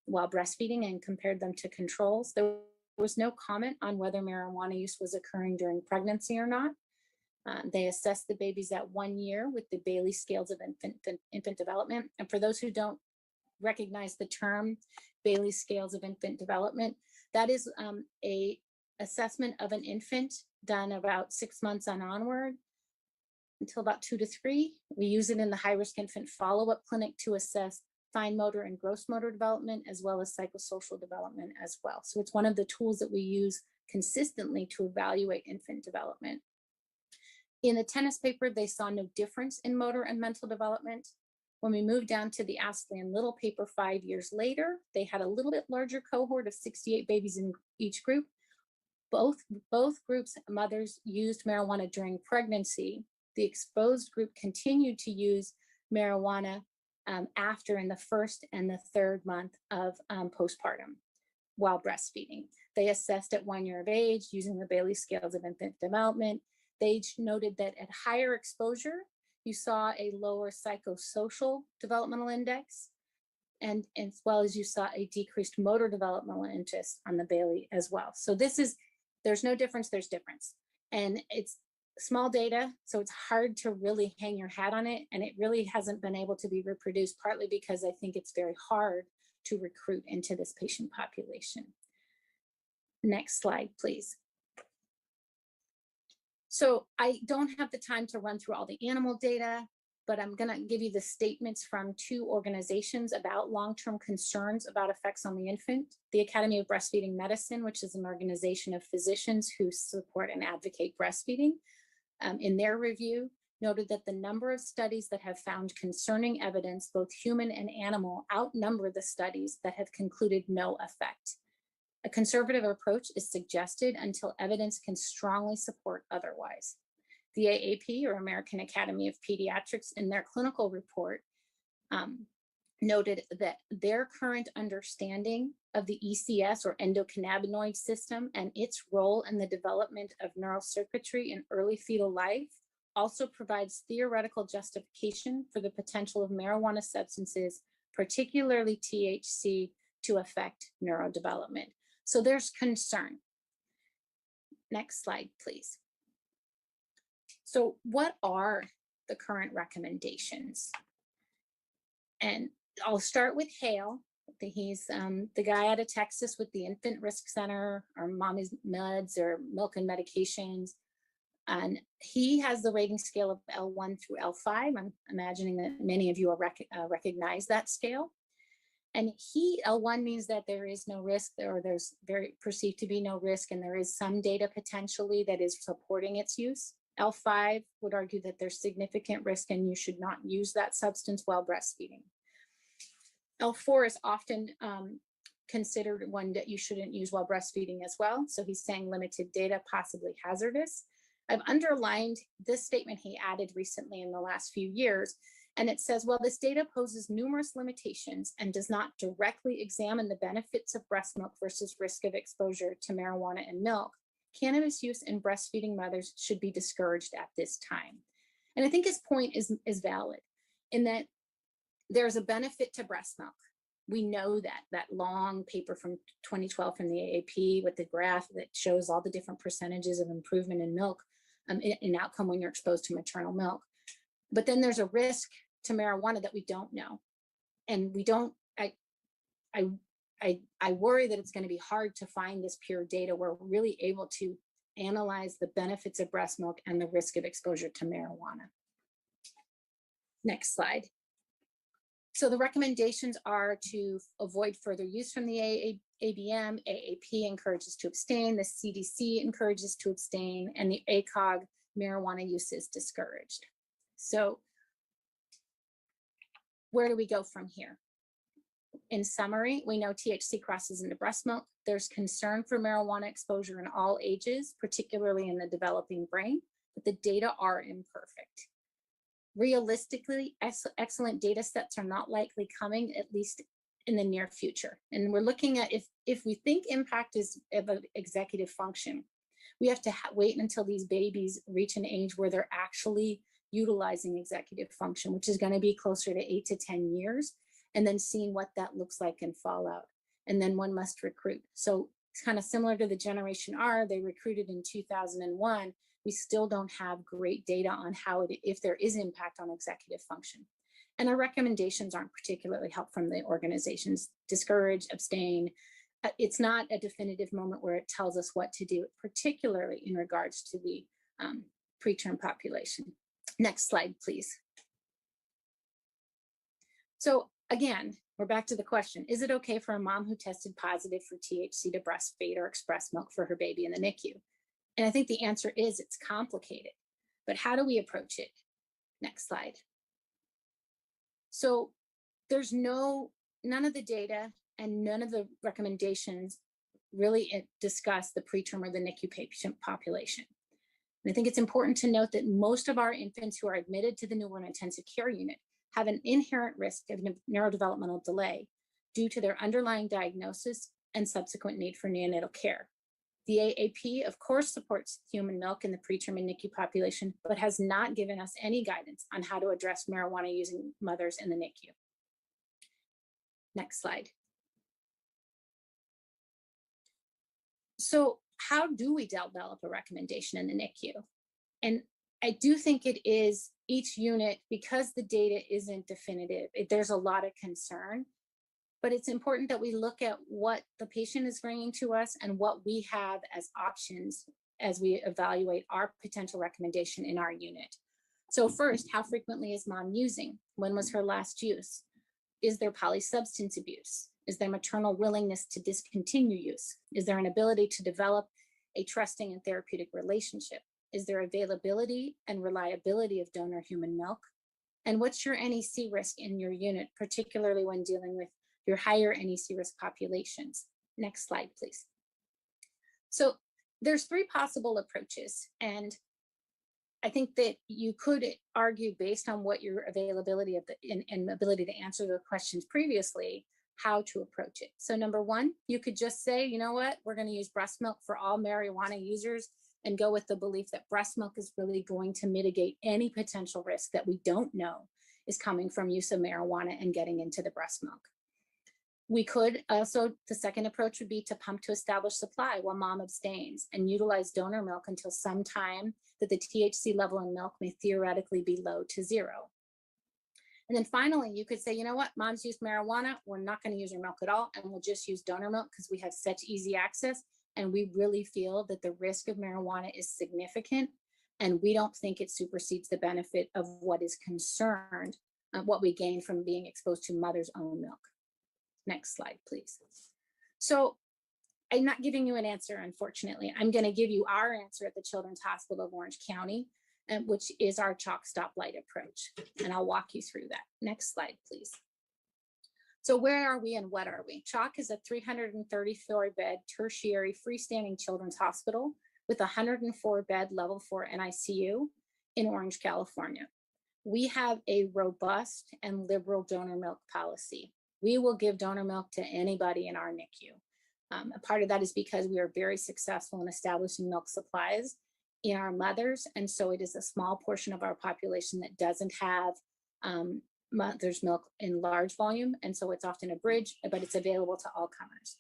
while breastfeeding and compared them to controls. There was no comment on whether marijuana use was occurring during pregnancy or not. They assessed the babies at 1 year with the Bailey scales of infant development. And for those who don't recognize the term Bailey scales of infant development, that is a assessment of an infant done about 6 months on onward until about 2 to 3. We use it in the high-risk infant follow-up clinic to assess fine motor and gross motor development, as well as psychosocial development as well. So it's one of the tools that we use consistently to evaluate infant development. In the tennis paper, they saw no difference in motor and mental development. When we moved down to the Astley and Little paper 5 years later, they had a little bit larger cohort of 68 babies in each group. Both groups, mothers used marijuana during pregnancy. The exposed group continued to use marijuana after in the first and the third month of postpartum while breastfeeding. They assessed at 1 year of age using the Bailey scales of infant development. They noted that at higher exposure, you saw a lower psychosocial developmental index, and as well as you saw a decreased motor developmental interest on the Bailey as well. So there's no difference, there's difference. And it's small data, so it's hard to really hang your hat on it. And it really hasn't been able to be reproduced, partly because I think it's very hard to recruit into this patient population. Next slide, please. So I don't have the time to run through all the animal data, but I'm going to give you the statements from 2 organizations about long-term concerns about effects on the infant. The Academy of Breastfeeding Medicine, which is an organization of physicians who support and advocate breastfeeding, in their review, noted that the number of studies that have found concerning evidence, both human and animal, outnumber the studies that have concluded no effect. A conservative approach is suggested until evidence can strongly support otherwise. The AAP, or American Academy of Pediatrics, in their clinical report, noted that their current understanding of the ECS, or endocannabinoid system, and its role in the development of neural circuitry in early fetal life also provides theoretical justification for the potential of marijuana substances, particularly THC, to affect neurodevelopment. So there's concern. Next slide, please. So what are the current recommendations? And I'll start with Hale. He's the guy out of Texas with the Infant Risk Center, or Mommy's Meds, or Milk and Medications. And he has the rating scale of L1 through L5. I'm imagining that many of you are recognize that scale. And L1 means that there is no risk, or there's perceived to be no risk, and there is some data potentially that is supporting its use. L5 would argue that there's significant risk and you should not use that substance while breastfeeding. L4 is often considered one that you shouldn't use while breastfeeding as well. So he's saying limited data, possibly hazardous. I've underlined this statement he added recently in the last few years, and it says, while this data poses numerous limitations and does not directly examine the benefits of breast milk versus risk of exposure to marijuana and milk, cannabis use in breastfeeding mothers should be discouraged at this time. And I think his point is valid in that there's a benefit to breast milk. We know that long paper from 2012 from the AAP with the graph that shows all the different percentages of improvement in milk in outcome when you're exposed to maternal milk. But then there's a risk to marijuana that we don't know. And we don't, I worry that it's going to be hard to find this pure data where we're really able to analyze the benefits of breast milk and the risk of exposure to marijuana. Next slide. So the recommendations are to avoid further use from the ABM, AAP encourages to abstain, the CDC encourages to abstain, and the ACOG, marijuana use is discouraged. So where do we go from here? In summary, we know THC crosses into breast milk. There's concern for marijuana exposure in all ages, particularly in the developing brain, but the data are imperfect. Realistically, excellent data sets are not likely coming, at least in the near future. And we're looking at if we think impact is of an executive function, we have to wait until these babies reach an age where they're actually utilizing executive function, which is going to be closer to 8 to 10 years, and then seeing what that looks like in fallout. And then one must recruit. So it's kind of similar to the Generation R. They recruited in 2001. We still don't have great data on if there is impact on executive function. And our recommendations aren't particularly helpful from the organizations. Discourage, abstain. It's not a definitive moment where it tells us what to do, particularly in regards to the preterm population. Next slide, please. So again, we're back to the question, is it okay for a mom who tested positive for THC to breastfeed or express milk for her baby in the NICU? And I think the answer is it's complicated, but how do we approach it? Next slide. So there's none of the data and none of the recommendations really discuss the preterm or the NICU patient population. And I think it's important to note that most of our infants who are admitted to the newborn intensive care unit have an inherent risk of neurodevelopmental delay due to their underlying diagnosis and subsequent need for neonatal care. The AAP, of course, supports human milk in the preterm and NICU population, but has not given us any guidance on how to address marijuana-using mothers in the NICU. Next slide. So how do we develop a recommendation in the NICU? And I do think it is each unit, because the data isn't definitive, there's a lot of concern, but it's important that we look at what the patient is bringing to us and what we have as options as we evaluate our potential recommendation in our unit. So first, how frequently is mom using? When was her last use? Is there polysubstance abuse? Is there maternal willingness to discontinue use? Is there an ability to develop a trusting and therapeutic relationship? Is there availability and reliability of donor human milk? And what's your NEC risk in your unit, particularly when dealing with your higher NEC risk populations? Next slide, please. So there's 3 possible approaches. And I think that you could argue, based on what your availability of and ability to answer the questions previously, how to approach it. So number 1, you could just say, you know what, we're going to use breast milk for all marijuana users and go with the belief that breast milk is really going to mitigate any potential risk that we don't know is coming from use of marijuana and getting into the breast milk. We could also, the second approach would be to pump to establish supply while mom abstains and utilize donor milk until some time that the THC level in milk may theoretically be low to 0. And then finally, you could say, you know what, mom's used marijuana, we're not going to use her milk at all, and we'll just use donor milk because we have such easy access, and we really feel that the risk of marijuana is significant, and we don't think it supersedes the benefit of what is concerned, what we gain from being exposed to mother's own milk. Next slide, please. So I'm not giving you an answer, unfortunately. I'm going to give you our answer at the Children's Hospital of Orange County, which is our chalk stoplight approach. And I'll walk you through that. Next slide, please. So where are we and what are we? CHOC is a 334-bed tertiary freestanding children's hospital with a 104-bed level 4 NICU in Orange, California. We have a robust and liberal donor milk policy. We will give donor milk to anybody in our NICU. A part of that is because we are very successful in establishing milk supplies in our mothers, and so it is a small portion of our population that doesn't have mother's milk in large volume, and so it's often a bridge, but it's available to all comers.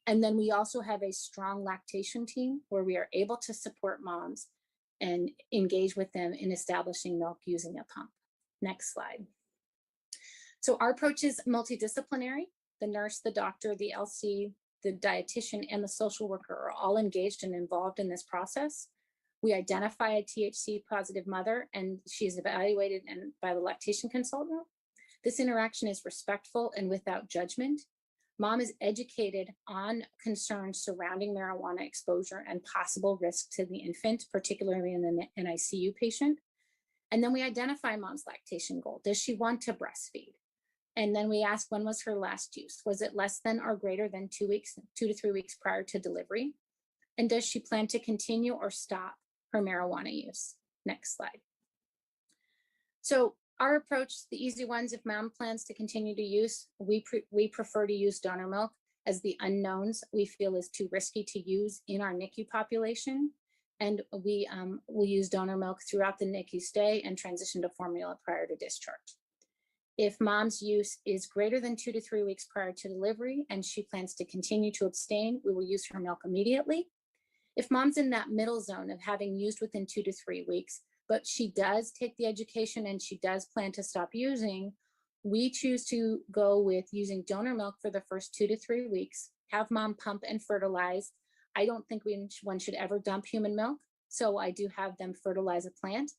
And then we also have a strong lactation team where we are able to support moms and engage with them in establishing milk using a pump. Next slide. So our approach is multidisciplinary. The nurse, the doctor, the LC, the dietitian, and the social worker are all engaged and involved in this process. We identify a THC positive mother, and she is evaluated by the lactation consultant. This interaction is respectful and without judgment. Mom is educated on concerns surrounding marijuana exposure and possible risk to the infant, particularly in the NICU patient. And then we identify mom's lactation goal. Does she want to breastfeed? And then we ask, when was her last use? Was it less than or greater than 2 to 3 weeks prior to delivery? And does she plan to continue or stop her marijuana use? Next slide. So our approach, the easy ones, if mom plans to continue to use, we prefer to use donor milk, as the unknowns we feel is too risky to use in our NICU population. And we will use donor milk throughout the NICU stay and transition to formula prior to discharge. If mom's use is greater than 2 to 3 weeks prior to delivery and she plans to continue to abstain, we will use her milk immediately. If mom's in that middle zone of having used within 2 to 3 weeks, but she does take the education and she does plan to stop using, we choose to go with using donor milk for the first 2 to 3 weeks, have mom pump and fertilize. I don't think one should ever dump human milk, so I do have them fertilize a plant.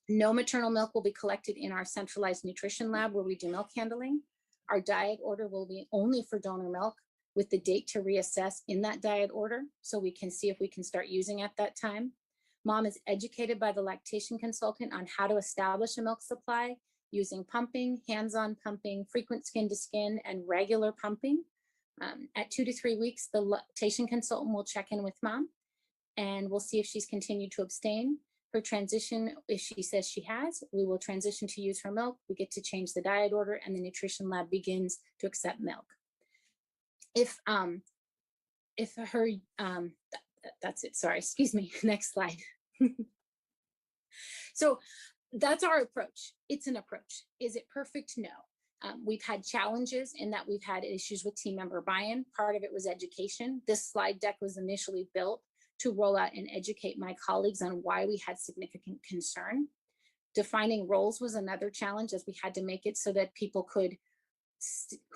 No maternal milk will be collected in our centralized nutrition lab where we do milk handling. Our diet order will be only for donor milk, with the date to reassess in that diet order, so we can see if we can start using at that time. Mom is educated by the lactation consultant on how to establish a milk supply using pumping, hands-on pumping, frequent skin to skin, and regular pumping. At 2 to 3 weeks, the lactation consultant will check in with mom and we'll see if she's continued to abstain. Her transition, if she says she has, we will transition to use her milk. We get to change the diet order, and the nutrition lab begins to accept milk. If her, that's it, sorry, excuse me, next slide. So that's our approach. It's an approach. Is it perfect? No. We've had challenges in that we've had issues with team member buy-in. Part of it was education. This slide deck was initially built to roll out and educate my colleagues on why we had significant concern. Defining roles was another challenge, as we had to make it so that people could,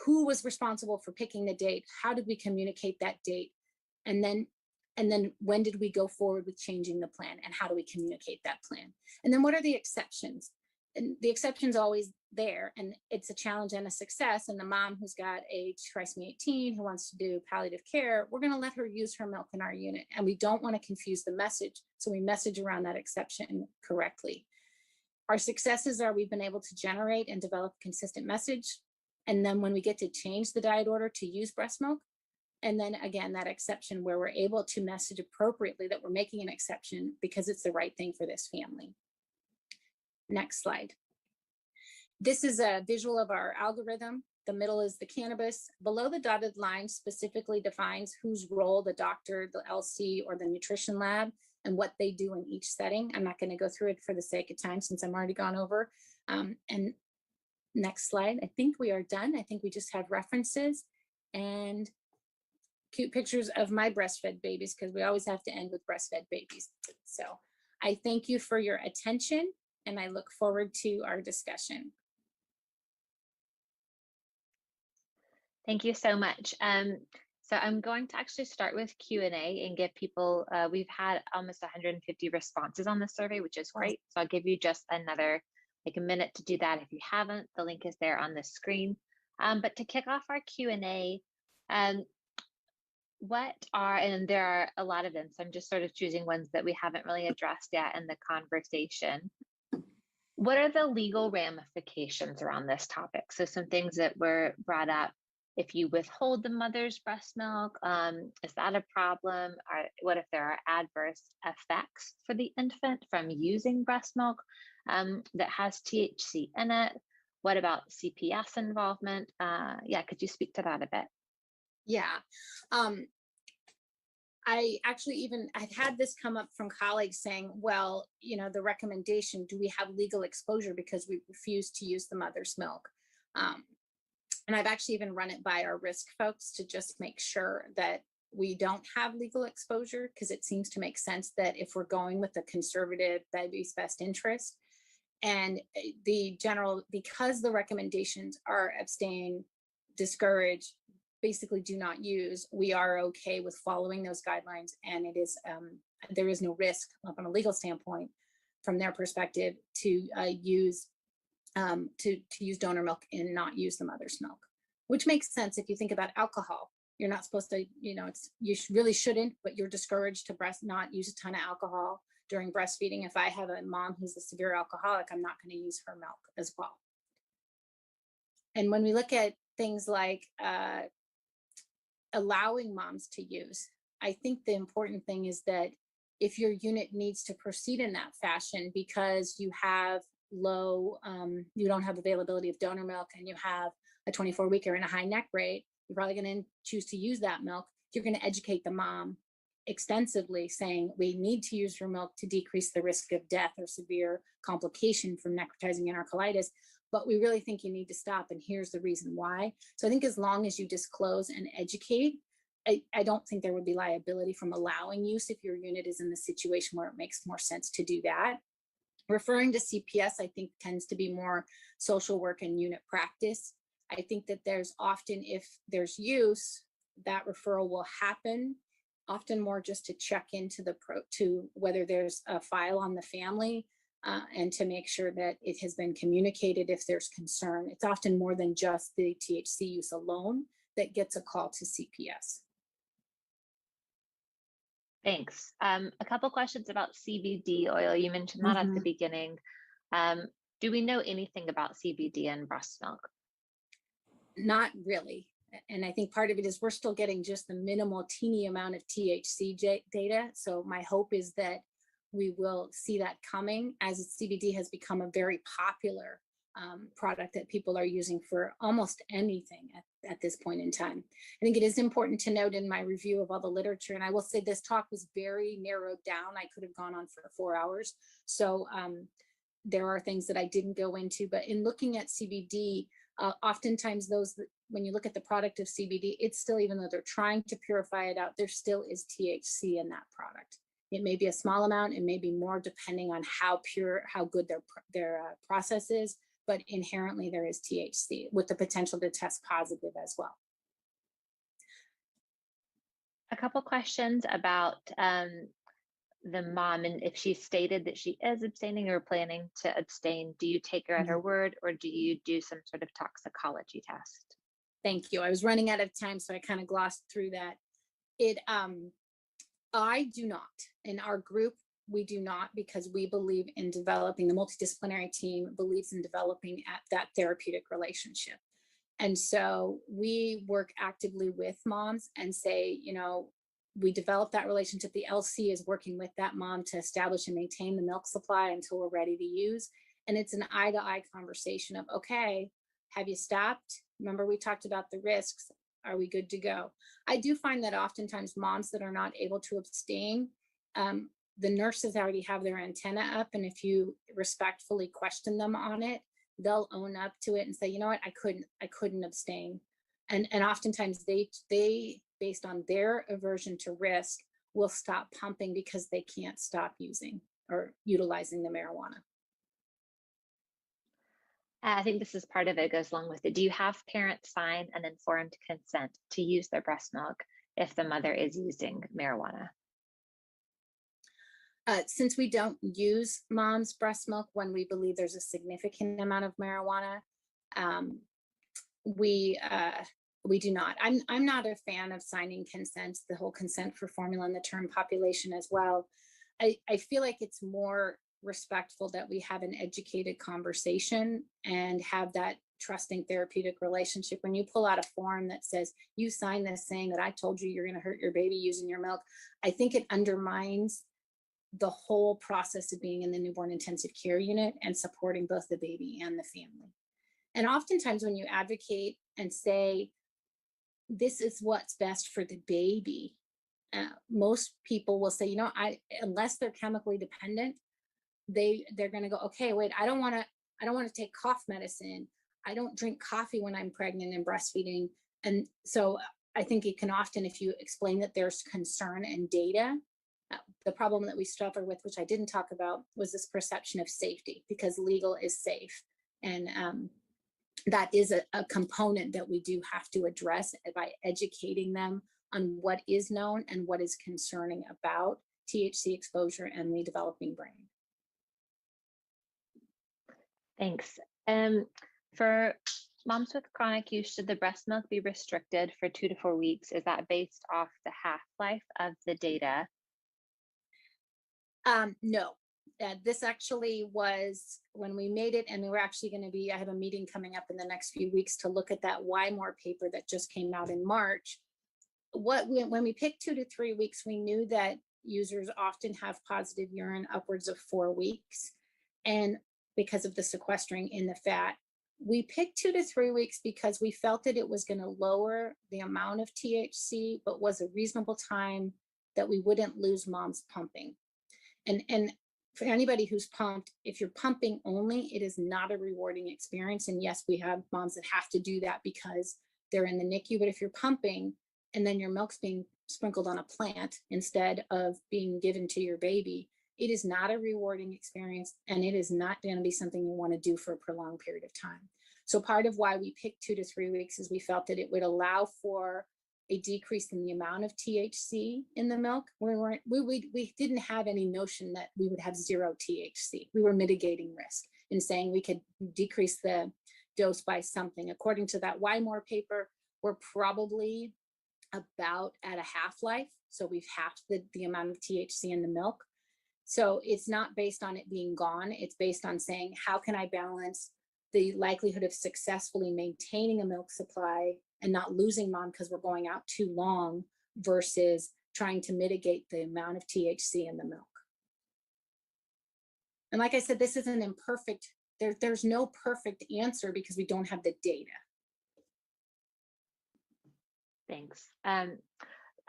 who was responsible for picking the date? How did we communicate that date? And then when did we go forward with changing the plan, and how do we communicate that plan? And then what are the exceptions? And the exception's always there, and it's a challenge and a success. And the mom who's got a trisomy 18 who wants to do palliative care, we're going to let her use her milk in our unit, and we don't want to confuse the message, so we message around that exception correctly. Our successes are we've been able to generate and develop a consistent message, and then when we get to change the diet order to use breast milk, and then again, that exception where we're able to message appropriately that we're making an exception because it's the right thing for this family. Next slide. This is a visual of our algorithm. The middle is the cannabis. Below the dotted line specifically defines whose role the doctor, the LC, or the nutrition lab, and what they do in each setting. I'm not going to go through it for the sake of time since I'm already gone over. And next slide. I think we are done. I think we just have references and cute pictures of my breastfed babies, because we always have to end with breastfed babies. So I thank you for your attention, and I look forward to our discussion. Thank you so much. So I'm going to actually start with Q&A and give people, we've had almost 150 responses on the survey, which is great. So I'll give you just another, like a minute to do that if you haven't. The link is there on the screen. But to kick off our Q&A, what are, and there are a lot of them, so I'm just sort of choosing ones that we haven't really addressed yet in the conversation. What are the legal ramifications around this topic? So some things that were brought up. If you withhold the mother's breast milk, is that a problem? Or what if there are adverse effects for the infant from using breast milk that has THC in it? What about CPS involvement? Yeah, could you speak to that a bit? Yeah. I actually I've had this come up from colleagues saying, well, you know, the recommendation, do we have legal exposure because we refuse to use the mother's milk? And I've actually even run it by our risk folks to just make sure that we don't have legal exposure, because it seems to make sense that if we're going with the conservative baby's best interest, and the general, because the recommendations are abstain, discourage, basically do not use, we are okay with following those guidelines. And it is, there is no risk from a legal standpoint from their perspective to use donor milk and not use the mother's milk, which makes sense if you think about alcohol. You're not supposed to, you know, really shouldn't, but you're discouraged to not use a ton of alcohol during breastfeeding. If I have a mom who's a severe alcoholic, I'm not going to use her milk as well. And when we look at things like allowing moms to use, I think the important thing is that if your unit needs to proceed in that fashion because you have low, you don't have availability of donor milk and you have a 24-weeker and a high neck rate, you're probably going to choose to use that milk. You're going to educate the mom extensively saying we need to use your milk to decrease the risk of death or severe complication from necrotizing enterocolitis, but we really think you need to stop, and here's the reason why. So I think as long as you disclose and educate, I don't think there would be liability from allowing use if your unit is in the situation where it makes more sense to do that. Referring to CPS, I think tends to be more social work and unit practice. I think that there's often, if there's use, that referral will happen, often more just to check into to whether there's a file on the family and to make sure that it has been communicated if there's concern. It's often more than just the THC use alone that gets a call to CPS. Thanks. A couple questions about CBD oil. You mentioned that at the beginning. Do we know anything about CBD in breast milk? Not really. And I think part of it is we're still getting just the minimal teeny amount of THC data. So my hope is that we will see that coming as CBD has become a very popular product that people are using for almost anything at this point in time. I think it is important to note in my review of all the literature, and I will say this talk was very narrowed down. I could have gone on for 4 hours. So there are things that I didn't go into, but in looking at CBD, oftentimes when you look at the product of CBD, it's still, even though they're trying to purify it out, there still is THC in that product. It may be a small amount, it may be more depending on how pure, how good their process is, but inherently there is THC with the potential to test positive as well. A couple questions about the mom, and if she stated that she is abstaining or planning to abstain, do you take her at her word, or do you do some sort of toxicology test? Thank you. I was running out of time, so I kind of glossed through that. I do not. In our group, we do not, because we believe in developing, the multidisciplinary team believes in developing at that therapeutic relationship. And so we work actively with moms and say, you know, we develop that relationship. The LC is working with that mom to establish and maintain the milk supply until we're ready to use. And it's an eye-to-eye conversation of, okay, have you stopped? Remember, we talked about the risks. Are we good to go? I do find that oftentimes moms that are not able to abstain, the nurses already have their antenna up. And if you respectfully question them on it, they'll own up to it and say, you know what, I couldn't abstain. And oftentimes they, based on their aversion to risk, will stop pumping because they can't stop using or utilizing the marijuana. I think this is part of it, goes along with it. Do you have parents sign an informed consent to use their breast milk if the mother is using marijuana? Since we don't use mom's breast milk when we believe there's a significant amount of marijuana, we do not. I'm not a fan of signing consents, the whole consent for formula and the term population as well. I feel like it's more respectful that we have an educated conversation and have that trusting therapeutic relationship. When you pull out a form that says you sign this saying that I told you you're going to hurt your baby using your milk, I think it undermines the whole process of being in the newborn intensive care unit and supporting both the baby and the family. And oftentimes when you advocate and say, this is what's best for the baby, most people will say, you know, unless they're chemically dependent, they're going to go, okay, wait, I don't want to take cough medicine. I don't drink coffee when I'm pregnant and breastfeeding. And so I think it can often, if you explain that there's concern and data, the problem that we suffer with, which I didn't talk about, was this perception of safety, because legal is safe. And that is a component that we do have to address by educating them on what is known and what is concerning about THC exposure and the developing brain. Thanks. For moms with chronic use, should the breast milk be restricted for 2 to 4 weeks? Is that based off the half-life of the data? No, this actually was when we made it, and we were actually going to be, I have a meeting coming up in the next few weeks to look at that Why More paper that just came out in March. When we picked 2 to 3 weeks, we knew that users often have positive urine upwards of 4 weeks. And because of the sequestering in the fat, we picked 2 to 3 weeks because we felt that it was going to lower the amount of THC, but was a reasonable time that we wouldn't lose mom's pumping. And for anybody who's pumped, if you're pumping only, it is not a rewarding experience. And yes, we have moms that have to do that because they're in the NICU, but if you're pumping and then your milk's being sprinkled on a plant instead of being given to your baby, it is not a rewarding experience, and it is not going to be something you want to do for a prolonged period of time. So part of why we picked 2 to 3 weeks is we felt that it would allow for a decrease in the amount of THC in the milk. We didn't have any notion that we would have 0 THC. We were mitigating risk in saying we could decrease the dose by something. According to that Why More paper, we're probably about at a half-life. So we've halved the amount of THC in the milk. So it's not based on it being gone. It's based on saying, how can I balance the likelihood of successfully maintaining a milk supply and not losing mom because we're going out too long versus trying to mitigate the amount of THC in the milk. And like I said, this isn't imperfect. There's no perfect answer because we don't have the data. Thanks. A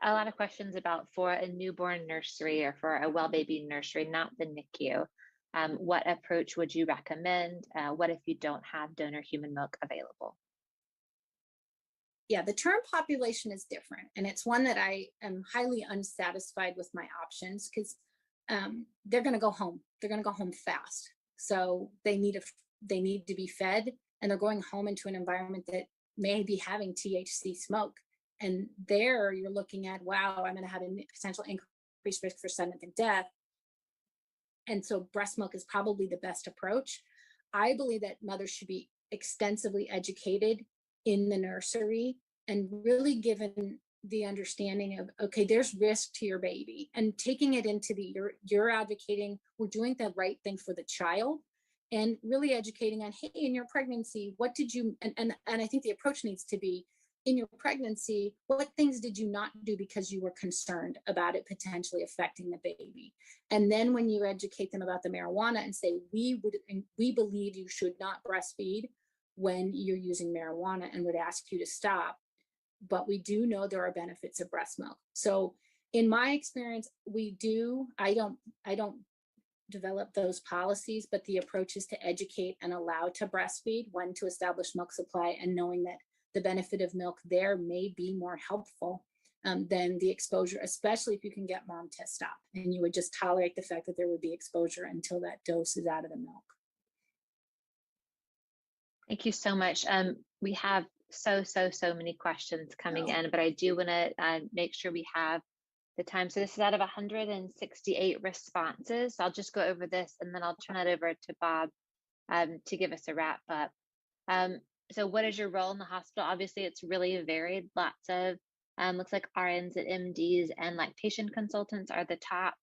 lot of questions about for a newborn nursery or for a well baby nursery, not the NICU. What approach would you recommend? What if you don't have donor human milk available? Yeah, the term population is different. And it's one that I am highly unsatisfied with my options because they're going to go home. They're going to go home fast. So they need to be fed, and they're going home into an environment that may be having THC smoke. And there you're looking at, wow, I'm going to have a potential increased risk for sudden infant death. And so breast milk is probably the best approach. I believe that mothers should be extensively educated in the nursery and really given the understanding of, okay, there's risk to your baby, and taking it into you're advocating, we're doing the right thing for the child, and really educating on, hey, in your pregnancy, what did you, and I think the approach needs to be, in your pregnancy, what things did you not do because you were concerned about it potentially affecting the baby? And then when you educate them about the marijuana and say, we believe you should not breastfeed when you're using marijuana and would ask you to stop, but we do know there are benefits of breast milk. So in my experience, I don't develop those policies, but the approach is to educate and allow to breastfeed, when to establish milk supply, and knowing that the benefit of milk there may be more helpful than the exposure, especially if you can get mom to stop, and you would just tolerate the fact that there would be exposure until that dose is out of the milk. Thank you so much. We have so many questions coming in, but I do want to make sure we have the time. So this is out of 168 responses. So I'll just go over this and then I'll turn it over to Bob to give us a wrap up. So what is your role in the hospital? Obviously, it's really varied. Lots of, looks like RNs and MDs and lactation consultants are the top.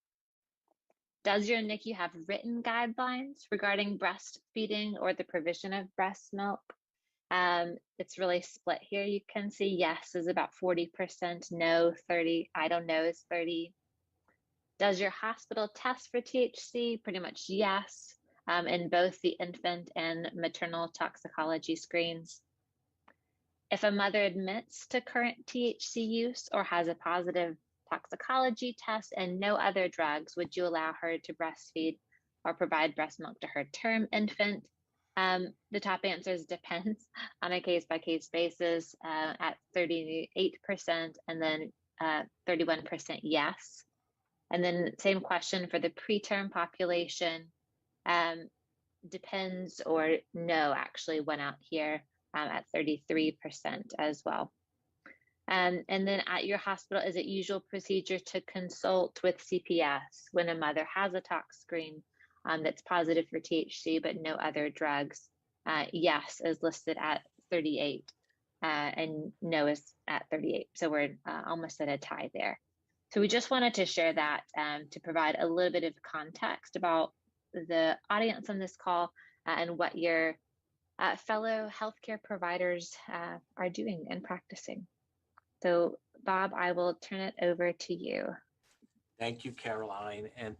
Does your NICU have written guidelines regarding breastfeeding or the provision of breast milk? It's really split here. You can see yes is about 40%, no 30, I don't know is 30. Does your hospital test for THC? Pretty much yes, in both the infant and maternal toxicology screens. If a mother admits to current THC use or has a positive toxicology test and no other drugs, would you allow her to breastfeed or provide breast milk to her term infant? The top answers depends on a case-by-case basis at 38% and then 31% yes. And then same question for the preterm population, depends or no actually went out here at 33% as well. And then at your hospital, is it usual procedure to consult with CPS when a mother has a tox screen that's positive for THC but no other drugs? Yes is listed at 38 and no is at 38. So we're almost at a tie there. So we just wanted to share that to provide a little bit of context about the audience on this call and what your fellow healthcare providers are doing and practicing. So Bob, I will turn it over to you. Thank you, Caroline, and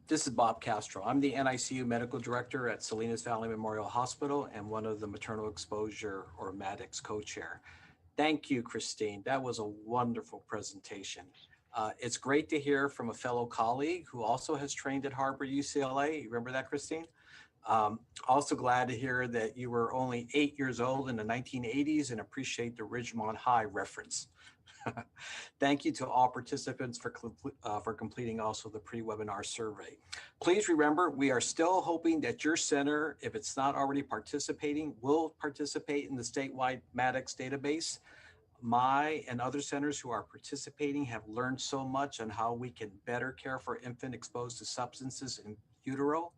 this is Bob Castro. I'm the NICU Medical Director at Salinas Valley Memorial Hospital and one of the Maternal Exposure or MADEX co-chair. Thank you, Christine. That was a wonderful presentation. It's great to hear from a fellow colleague who also has trained at Harvard UCLA. You remember that, Christine? Also glad to hear that you were only 8 years old in the 1980s and appreciate the Ridgemont High reference. Thank you to all participants for completing also the pre-webinar survey. Please remember, we are still hoping that your center, if it's not already participating, will participate in the statewide MADEX database. My and other centers who are participating have learned so much on how we can better care for infant exposed to substances in utero.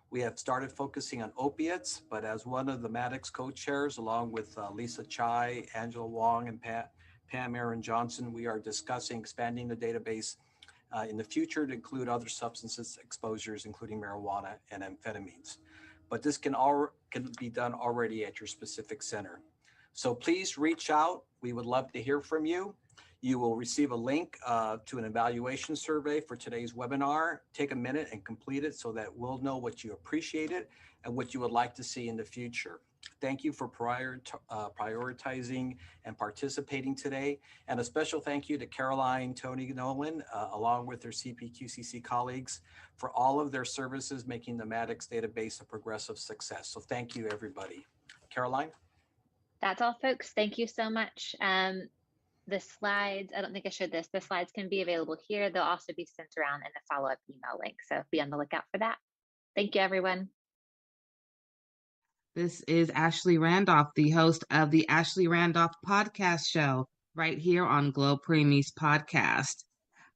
We have started focusing on opiates, but as one of the MADEX co-chairs, along with Lisa Chai, Angela Wong, and Pam Aaron Johnson, we are discussing expanding the database in the future to include other substances exposures, including marijuana and amphetamines. But this can be done already at your specific center. So please reach out. We would love to hear from you. You will receive a link to an evaluation survey for today's webinar. Take a minute and complete it so that we'll know what you appreciated and what you would like to see in the future. Thank you for prioritizing and participating today. And a special thank you to Caroline, Tony Nolan, along with their CPQCC colleagues for all of their services making the Maddox database a progressive success. So thank you, everybody. Caroline? That's all, folks. Thank you so much. The slides, I don't think I showed this, the slides can be available here. They'll also be sent around in a follow-up email link. So be on the lookout for that. Thank you, everyone. This is Ashley Randolph, the host of the Ashley Randolph Podcast Show, right here on Glo Preemies Podcast.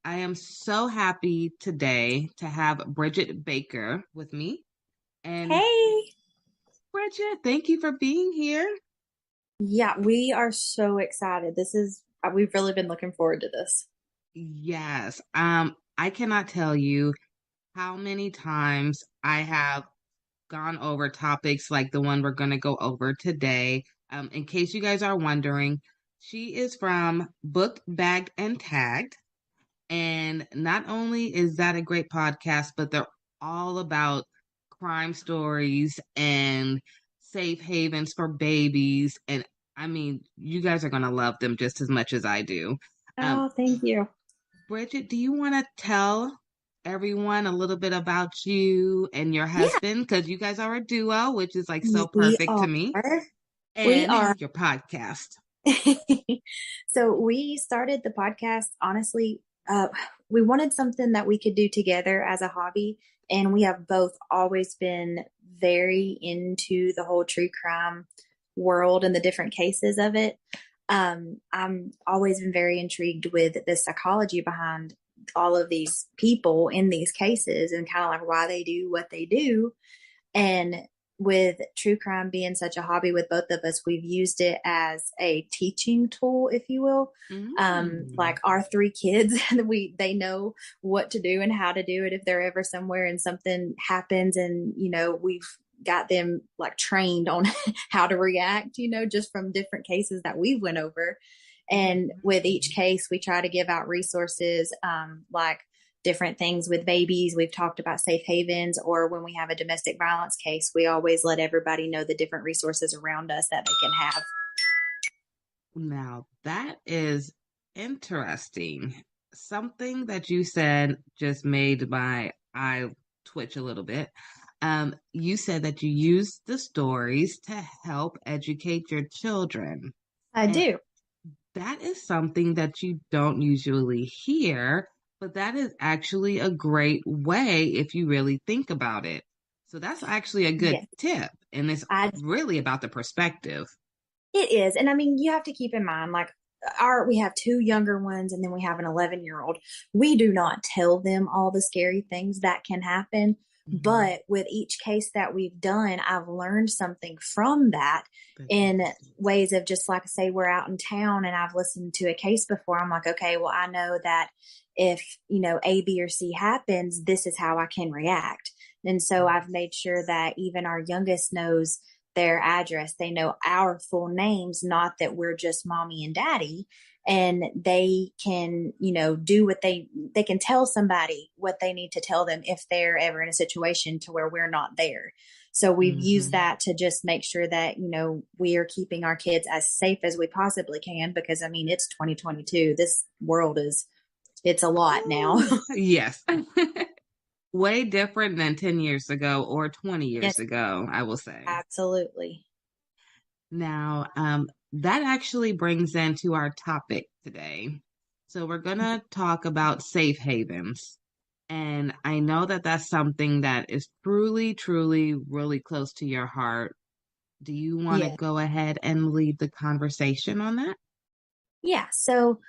I am so happy today to have Bridget Baker with me. And hey, Bridget, thank you for being here. Yeah, we are so excited. We've really been looking forward to this. Yes. I cannot tell you how many times I have gone over topics like the one we're going to go over today. In case you guys are wondering, she is from Booked, Bagged, and Tagged. And not only is that a great podcast, but they're all about crime stories and safe havens for babies. And I mean, you guys are going to love them just as much as I do. Oh, thank you. Bridget, do you want to tell everyone a little bit about you and your husband? Because you guys are a duo, which is like so perfect to me. We are. Your podcast. So we started the podcast, honestly, we wanted something that we could do together as a hobby. And we have both always been very into the whole true crime world and the different cases of it. I'm always been very intrigued with the psychology behind all of these people in these cases and kind of like why they do what they do. And with true crime being such a hobby with both of us, we've used it as a teaching tool, if you will. Like our 3 kids, they know what to do and how to do it if they're ever somewhere and something happens, and we've got them like trained on how to react, just from different cases that we went over. And with each case, we try to give out resources, like different things with babies. We've talked about safe havens, or when we have a domestic violence case, we always let everybody know the different resources around us that they can have. Now, that is interesting. Something that you said just made my eye twitch a little bit. You said that you use the stories to help educate your children. I do. That is something that you don't usually hear, but that is actually a great way if you really think about it. So that's actually a good tip. And it's really about the perspective. It is. And I mean, you have to keep in mind, like we have 2 younger ones and then we have an 11-year-old. We do not tell them all the scary things that can happen. But with each case that we've done, I've learned something from that in ways of just like, say, we're out in town and I've listened to a case before. I'm like, okay, well, I know that if, A, B, or C happens, this is how I can react. And so I've made sure that even our youngest knows their address. They know our full names, not that we're just mommy and daddy. And they can, do what they can tell somebody what they need to tell them if they're ever in a situation to where we're not there. So we've used that to just make sure that, we are keeping our kids as safe as we possibly can, because I mean, it's 2022. This world it's a lot now. Yes. Way different than 10 years ago or 20 years ago, I will say. Absolutely. Now, that actually brings into our topic today. So we're going to talk about safe havens. And I know that that's something that is truly, truly, really close to your heart. Do you want to go ahead and lead the conversation on that? Yeah. So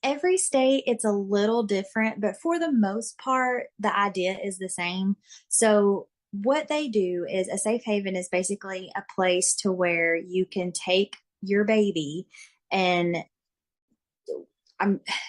every state, it's a little different, but for the most part, the idea is the same. So what they do is a safe haven is basically a place to where you can take your baby, and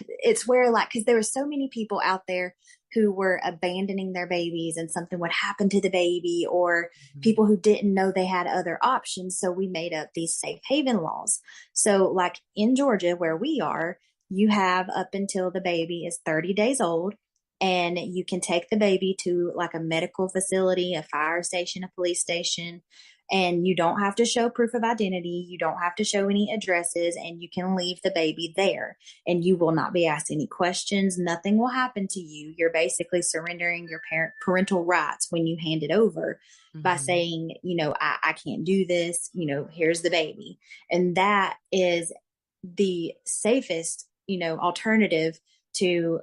it's where, like, because there were so many people out there who were abandoning their babies and something would happen to the baby, or people who didn't know they had other options. So we made up these safe haven laws. So like in Georgia, where we are, you have up until the baby is 30 days old, and you can take the baby to like a medical facility, a fire station, a police station, and you don't have to show proof of identity. You don't have to show any addresses, and you can leave the baby there, and you will not be asked any questions. Nothing will happen to you. You're basically surrendering your parental rights when you hand it over by saying, I can't do this, here's the baby. And that is the safest, alternative to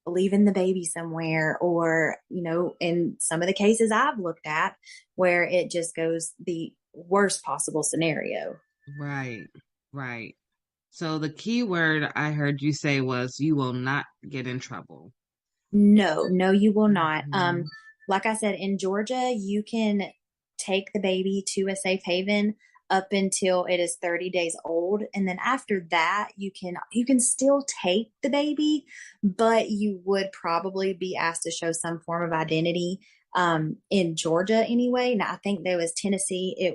leaving the baby somewhere, or, in some of the cases I've looked at where it just goes the worst possible scenario. Right, right. So the key word I heard you say was you will not get in trouble. No, you will not. Like I said, in Georgia, you can take the baby to a safe haven up until it is 30 days old. And then after that, you can still take the baby, but you would probably be asked to show some form of identity. In Georgia anyway. Now I think there was Tennessee. I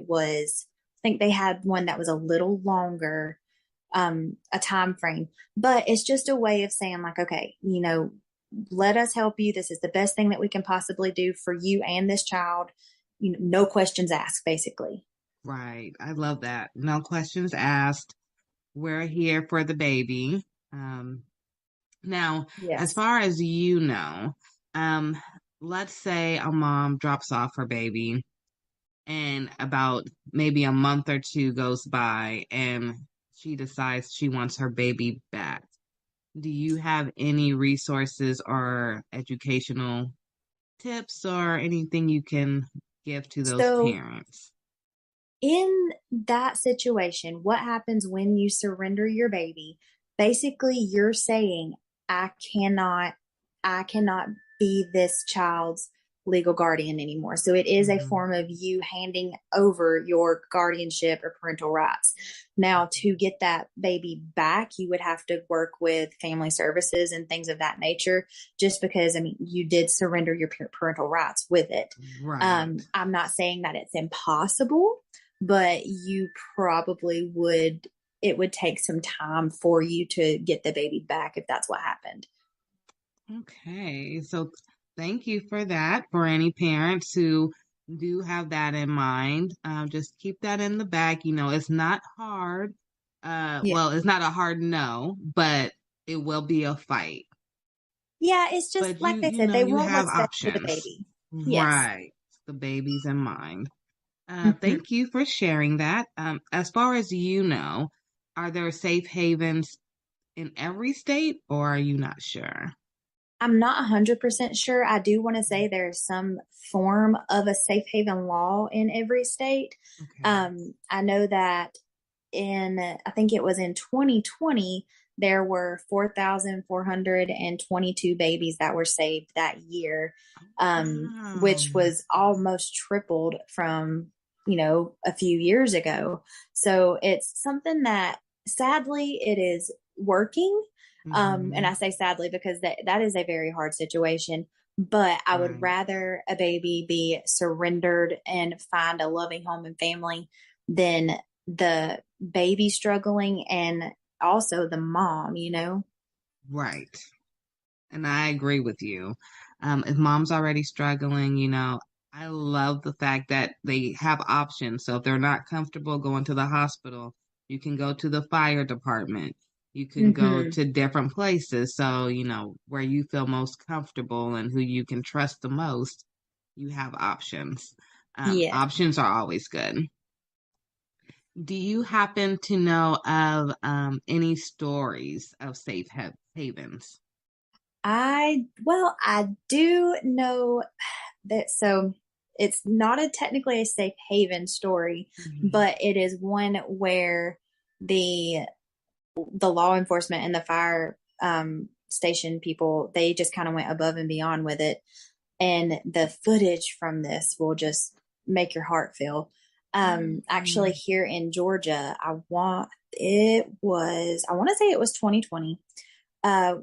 think they had one that was a little longer, a time frame, but it's just a way of saying like, okay, let us help you. This is the best thing that we can possibly do for you and this child. No questions asked, basically. Right. I love that. No questions asked. We're here for the baby. Now, Yes. as far as let's say a mom drops off her baby and about maybe a month or two goes by and she decides she wants her baby back. Do you have any resources or educational tips or anything you can give to those parents? In that situation, what happens when you surrender your baby? Basically, you're saying, I cannot be this child's legal guardian anymore. So it is a form of you handing over your guardianship or parental rights. Now, to get that baby back, you would have to work with family services and things of that nature, just because, you did surrender your parental rights with it. Right. I'm not saying that it's impossible, but you probably it would take some time for you to get the baby back if that's what happened. Okay, so thank you for that. For any parents who do have that in mind, just keep that in the back. It's not hard. Well, it's not a hard no, but it will be a fight. Yeah, it's just but like they said, they you want have what's best for the options. baby. Yes. Right. The baby's in mind. Thank you for sharing that. As far as are there safe havens in every state, or are you not sure? I'm not 100% sure. I do want to say there's some form of a safe haven law in every state. Okay. I know that I think it was in 2020, there were 4,422 babies that were saved that year, which was almost tripled from, a few years ago. So it's something that sadly it is working. And I say sadly because that is a very hard situation, but I would rather a baby be surrendered and find a loving home and family than the baby struggling and also the mom, Right. And I agree with you. If mom's already struggling, I love the fact that they have options. So if they're not comfortable going to the hospital, you can go to the fire department. You can go to different places. So, where you feel most comfortable and who you can trust the most, you have options. Options are always good. Do you happen to know of any stories of safe havens? I do know that. So it's not technically a safe haven story, but it is one where the law enforcement and the fire station people, they just kind of went above and beyond with it. And the footage from this will just make your heart feel. Actually here in Georgia, I want to say it was 2020.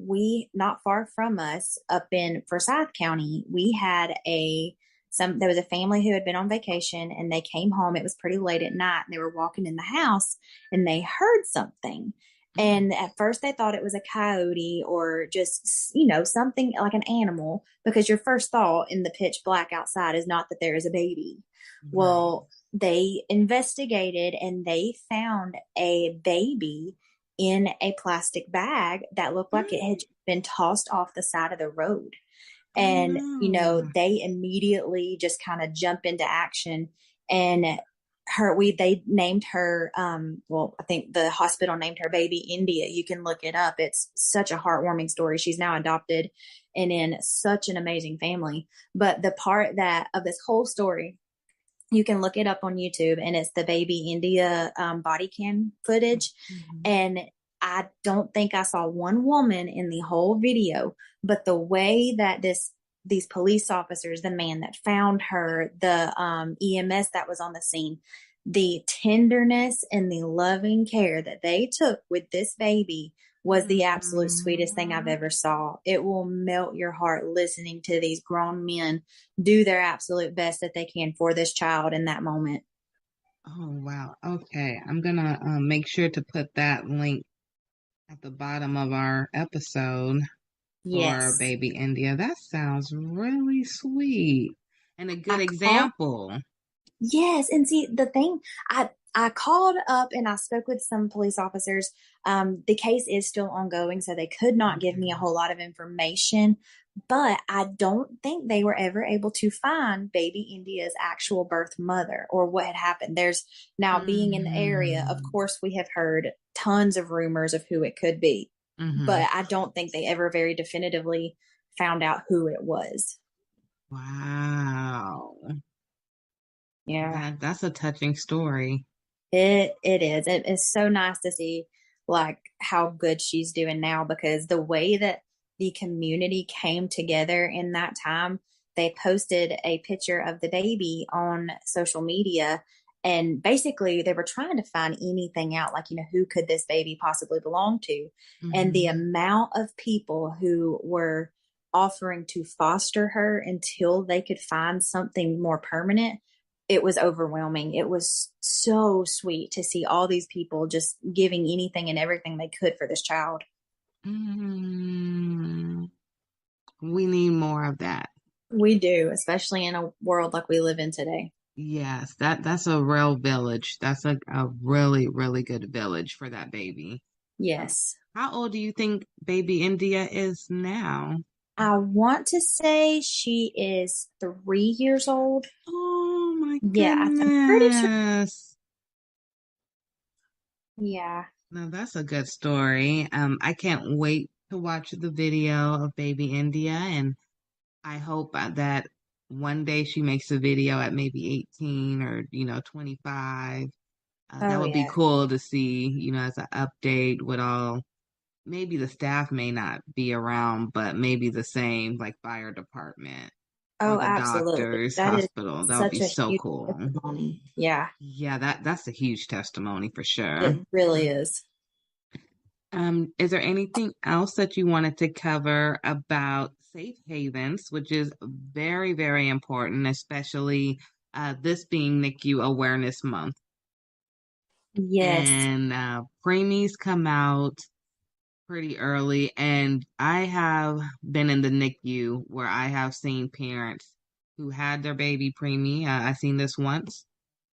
We, not far from us up in Forsyth County, we had there was a family who had been on vacation and they came home. It was pretty late at night and they were walking in the house and they heard something. And at first they thought it was a coyote or just, something like an animal, because your first thought in the pitch black outside is not that there is a baby. Right. Well, they investigated and they found a baby in a plastic bag that looked like it had been tossed off the side of the road. And, they immediately just kind of jump into action, and they named her, I think the hospital named her baby India. You can look it up. It's such a heartwarming story. She's now adopted and in such an amazing family. But the part that of this whole story, you can look it up on YouTube, and it's the baby India body cam footage. And I don't think I saw one woman in the whole video, but the way that these police officers, the man that found her, the EMS that was on the scene, the tenderness and the loving care that they took with this baby was the absolute sweetest thing I've ever saw. It will melt your heart listening to these grown men do their absolute best that they can for this child in that moment. Oh, wow. Okay. I'm going to make sure to put that link at the bottom of our episode for baby India. That sounds really sweet and a good example. Yes. And see, the thing, I called up and I spoke with some police officers. The case is still ongoing, so they could not give me a whole lot of information, but I don't think they were ever able to find baby India's actual birth mother or what had happened. There's now being in the area. Of course, we have heard tons of rumors of who it could be, but I don't think they ever very definitively found out who it was. Wow. Yeah. That's a touching story. It is. It is so nice to see like how good she's doing now, because the way that the community came together in that time, they posted a picture of the baby on social media, and basically they were trying to find anything out, like, who could this baby possibly belong to? And the amount of people who were offering to foster her until they could find something more permanent, it was overwhelming. It was so sweet to see all these people just giving anything and everything they could for this child. We need more of that. We do, especially in a world like we live in today. Yes, that's a real village. That's a really, really good village for that baby. Yes. How old do you think baby India is now? I want to say she is 3 years old. Oh my goodness. Yeah, I'm pretty sure. Yeah. No, that's a good story. I can't wait to watch the video of baby India, and I hope that one day she makes a video at maybe 18 or 25. That would be cool to see, as an update with all. Maybe the staff may not be around, but maybe the same, like fire department or the doctors, hospital. That would be so cool. Testimony. Yeah. Yeah, that's a huge testimony for sure. It really is. Is there anything else that you wanted to cover about safe havens, which is very, very important, especially this being NICU Awareness Month? Yes. And preemies come out pretty early, and I have been in the NICU where I have seen parents who had their baby preemie. I seen this once.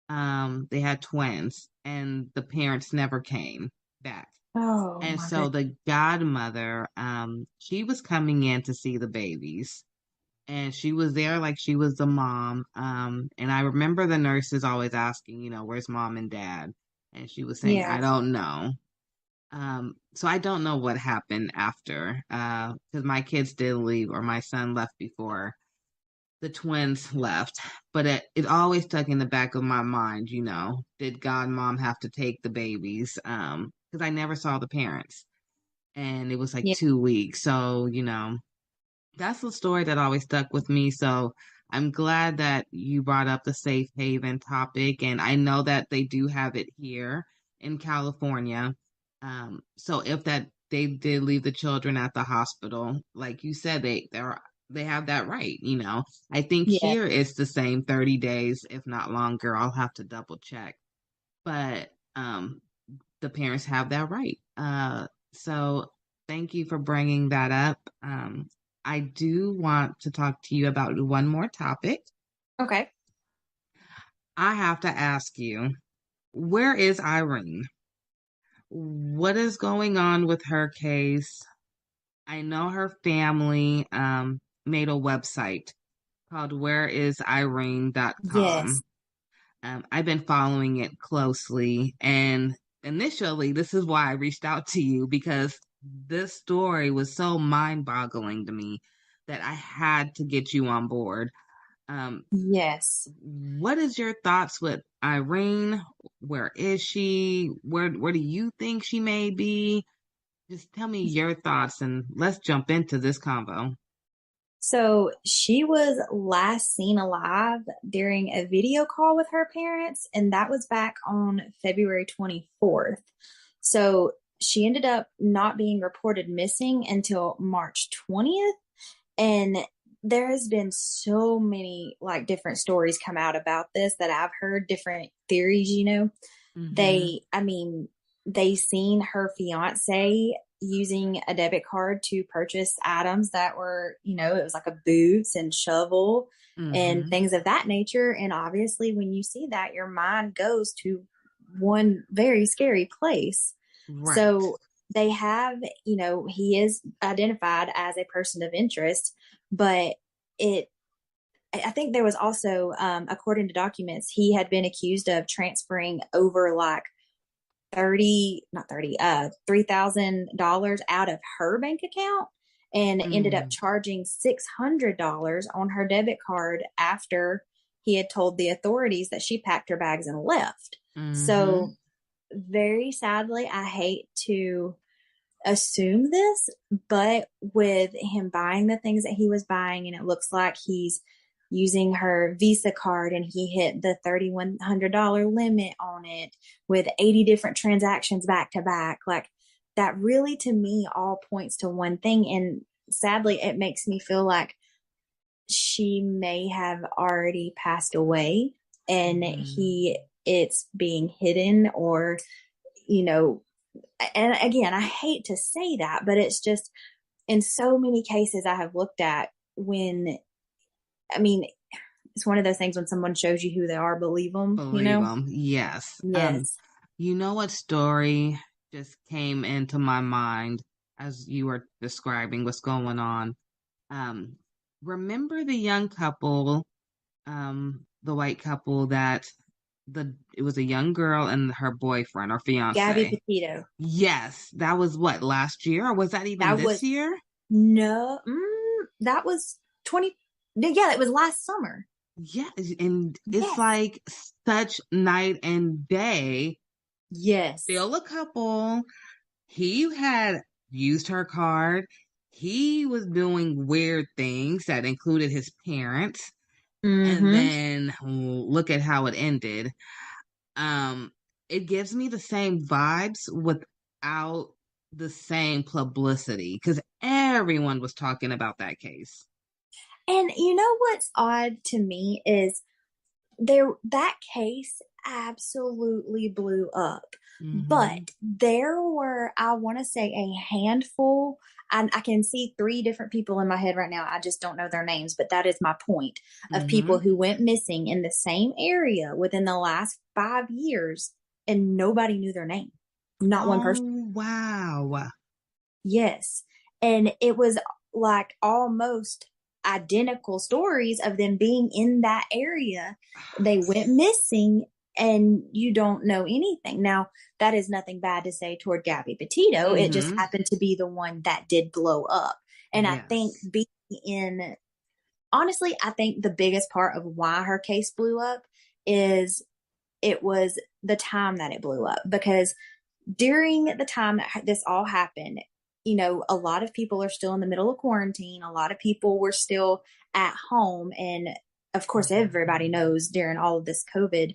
They had twins, and the parents never came back. Oh, and so the godmother, she was coming in to see the babies, and she was there like she was the mom. And I remember the nurses always asking, where's mom and dad? And she was saying, I don't know. So I don't know what happened after, because my kids did leave, or my son left before the twins left. But it always stuck in the back of my mind, did godmom have to take the babies? Because I never saw the parents, and it was like 2 weeks. So, that's the story that always stuck with me. So I'm glad that you brought up the safe haven topic, and I know that they do have it here in California. So if they did leave the children at the hospital, like you said, they have that right, I think here it's the same 30 days, if not longer. I'll have to double check. But the parents have that right. So thank you for bringing that up. I do want to talk to you about one more topic. Okay. I have to ask you, where is Irene? What is going on with her case? I know her family made a website called whereisirene.com. Yes. I've been following it closely, and initially, this is why I reached out to you, because this story was so mind-boggling to me that I had to get you on board. Yes. What is your thoughts with Irene? Where is she? Where do you think she may be? Just tell me your thoughts and let's jump into this convo. So she was last seen alive during a video call with her parents, and that was back on February 24th. So she ended up not being reported missing until March 20th. And there has been so many like different stories come out about this that I've heard, different theories, Mm-hmm. They seen her fiance using a debit card to purchase items that were, it was like a boots and shovel and Mm-hmm. things of that nature. And obviously, when you see that, your mind goes to one very scary place. Right. So they have, he is identified as a person of interest, but I think there was also, according to documents, he had been accused of transferring over like $3,000 out of her bank account and ended up charging $600 on her debit card after he had told the authorities that she packed her bags and left. Mm-hmm. So very sadly, I hate to assume this, but with him buying the things that he was buying, and it looks like he's using her Visa card and he hit the $3,100 limit on it with 80 different transactions back to back. Like that really, to me, all points to one thing. And sadly, it makes me feel like she may have already passed away and it's being hidden, or, and again, I hate to say that, but it's just in so many cases I have looked at it's one of those things when someone shows you who they are, believe them, Believe them. Yes. Yes. You know what story just came into my mind as you were describing what's going on? Remember the young couple, the white couple that it was a young girl and her boyfriend or fiance. Gabby Petito. Yes. That was what, last year? Or was that even this year? No. That was it was last summer. Yeah, and it's like such night and day. Yes. Still a couple. He had used her card. He was doing weird things that included his parents. Mm-hmm. And then look at how it ended. It gives me the same vibes without the same publicity because everyone was talking about that case. And you know what's odd to me is that case absolutely blew up. Mm-hmm. But there were, I want to say, a handful. I can see 3 different people in my head right now. I just don't know their names, but that is my point of people who went missing in the same area within the last 5 years and nobody knew their name. Not one person. Wow. Yes. And it was like almost identical stories of them being in that area. They went missing and you don't know anything. Now, that is nothing bad to say toward Gabby Petito. It just happened to be the one that did blow up. And I think honestly, I think the biggest part of why her case blew up is it was the time that it blew up, because during the time that this all happened, a lot of people are still in the middle of quarantine. A lot of people were still at home. And of course, everybody knows during all of this COVID,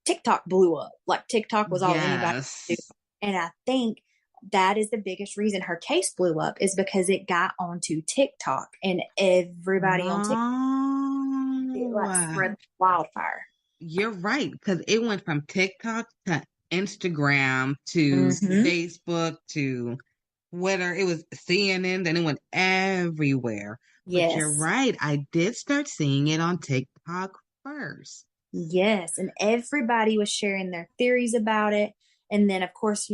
TikTok blew up. Like TikTok was all anybody could do. And I think that is the biggest reason her case blew up, is because it got onto TikTok and everybody on TikTok, it like spread wildfire. You're right, because it went from TikTok to Instagram to Facebook to Twitter. It was CNN, then it went everywhere. But you're Yes. right. I did start seeing it on TikTok first. Yes. And everybody was sharing their theories about it. And then, of course,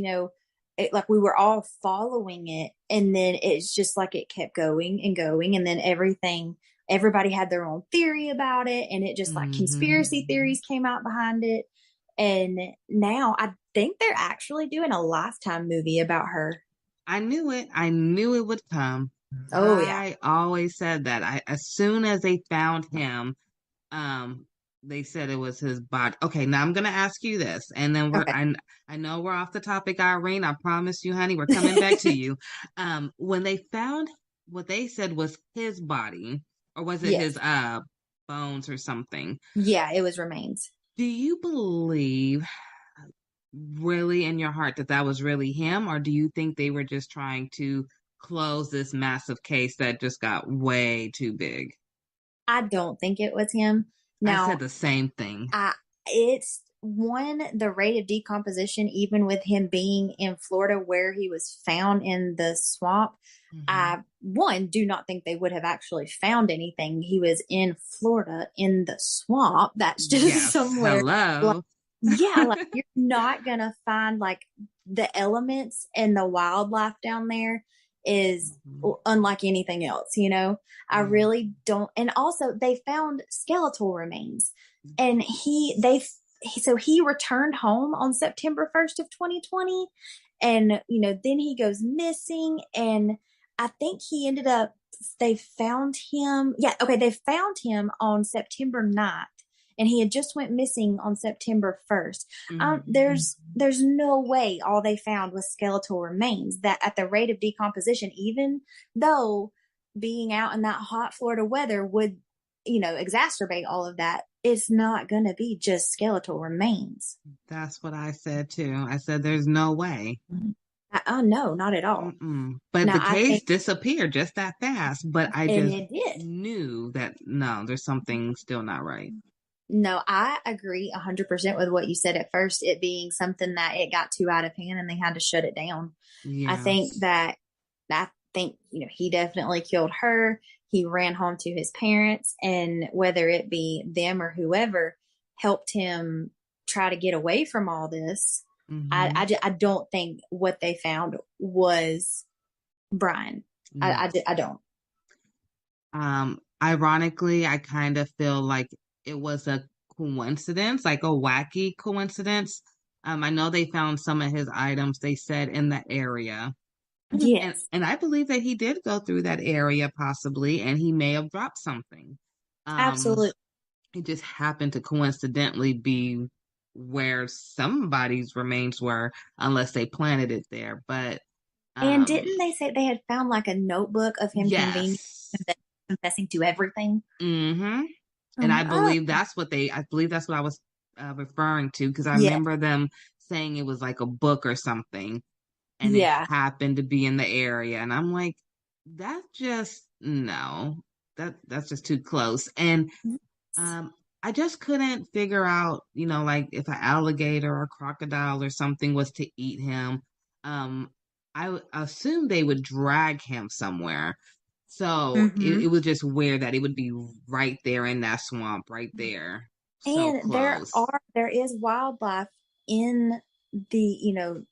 like we were all following it. And then it's just like it kept going and going. And then everybody had their own theory about it. And it just like conspiracy theories came out behind it. And now I think they're actually doing a Lifetime movie about her. I knew it. I knew it would come. Oh, yeah. I always said that. As soon as they found him, they said it was his body. Okay, now I'm gonna ask you this, and then I know we're off the topic, Irene. I promise you, honey, we're coming back to you. When they found what they said was his body, or was it his bones or something? Yeah, it was remains. Do you believe really in your heart that was really him, or do you think they were just trying to close this massive case that just got way too big? I don't think it was him. Now, I said the same thing. It's the rate of decomposition, even with him being in Florida where he was found in the swamp. I do not think they would have actually found anything. He was in Florida in the swamp. That's just somewhere. Hello. Like you're not gonna find like the elements and the wildlife down there is unlike anything else, I really don't. And also they found skeletal remains, and he returned home on September 1st of 2020, and then he goes missing, and I think they found him on September 9th. And he had just went missing on September 1st. There's no way all they found was skeletal remains. That at the rate of decomposition, even though being out in that hot Florida weather would, exacerbate all of that, it's not going to be just skeletal remains. That's what I said too. I said there's no way. No, not at all. But the case disappeared just that fast. But I just knew that there's something still not right. No, I agree 100% with what you said at first, it being something that it got too out of hand and they had to shut it down. Yes. I think he definitely killed her. He ran home to his parents, and whether it be them or whoever helped him try to get away from all this. I don't think what they found was Brian. I don't. Ironically, I kind of feel like it was a coincidence, like a wacky coincidence. I know they found some of his items, they said, in the area. Yes. And I believe that he did go through that area possibly, and he may have dropped something. Absolutely. It just happened to coincidentally be where somebody's remains were, unless they planted it there. But and didn't they say they had found like a notebook of him confessing to everything? And I believe that's what I was referring to, because I remember them saying it was like a book or something, and it happened to be in the area. And I'm like, that's just too close. And I just couldn't figure out, like if an alligator or crocodile or something was to eat him. I assumed they would drag him somewhere. So it was just weird that it would be right there in that swamp, right there. And so there is wildlife in the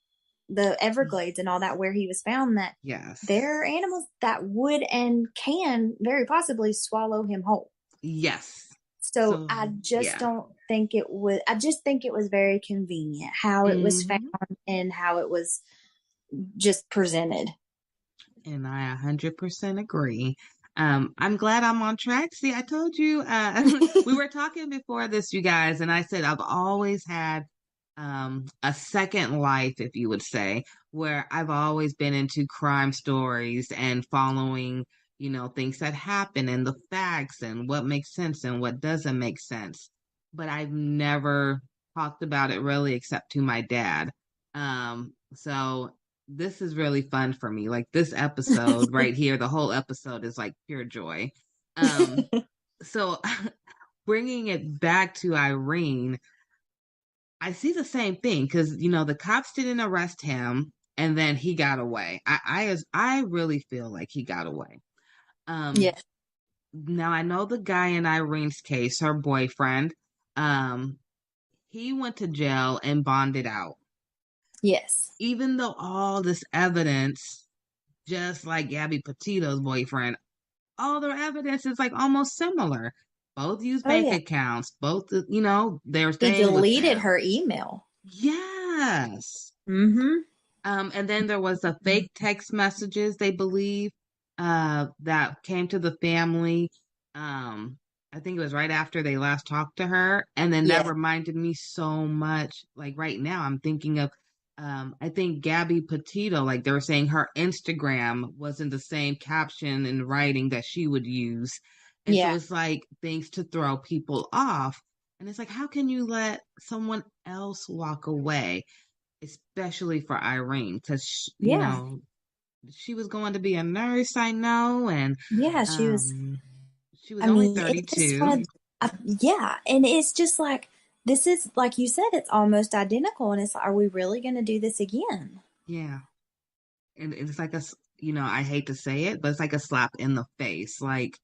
Everglades and all that where he was found, that there are animals that would and can very possibly swallow him whole. Yes. So I just don't think it was. I just think it was very convenient how it was found and how it was just presented. And I 100% agree. I'm glad I'm on track. See, I told you, we were talking before this, you guys, and I said I've always had a second life, if you would say, where I've always been into crime stories and following, things that happen and the facts and what makes sense and what doesn't make sense. But I've never talked about it really except to my dad. So this is really fun for me. Like this episode right here, the whole episode is like pure joy. So bringing it back to Irene, I see the same thing because the cops didn't arrest him, and then he got away. I really feel like he got away. Yes. Now I know the guy in Irene's case, her boyfriend, um, he went to jail and bonded out. Yes. Even though all this evidence, just like Gabby Petito's boyfriend, all their evidence is like almost similar. Both use Oh bank yeah. accounts. Both, they're He staying with deleted them. her email. Yes. Mm-hmm. And then there was a fake text messages, they believe, that came to the family. I think it was right after they last talked to her. And then that Yeah. reminded me so much. Like right now, I'm thinking of, I think Gabby Petito, like they were saying her Instagram wasn't the same caption and writing that she would use. And so Yeah. it's like things to throw people off. And it's like, how can you let someone else walk away? Especially for Irene, because Yeah. she was going to be a nurse, I know, and Yeah. She was. she was I only mean, it's just 32. one of. Yeah, and it's just like this is like you said, it's almost identical, and it's like, are we really going to do this again? Yeah, and it's like I hate to say it, but it's like a slap in the face. Like,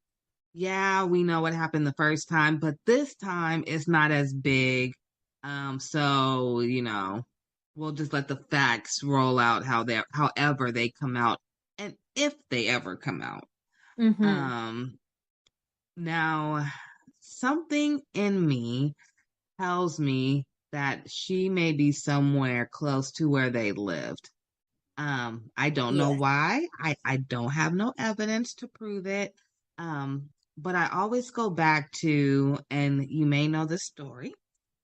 yeah, we know what happened the first time, but this time it's not as big. So we'll just let the facts roll out however they come out, and if they ever come out. Mm-hmm. Now, something in me tells me that she may be somewhere close to where they lived. I don't know Yeah. why. I don't have no evidence to prove it. But I always go back to, and you may know this story.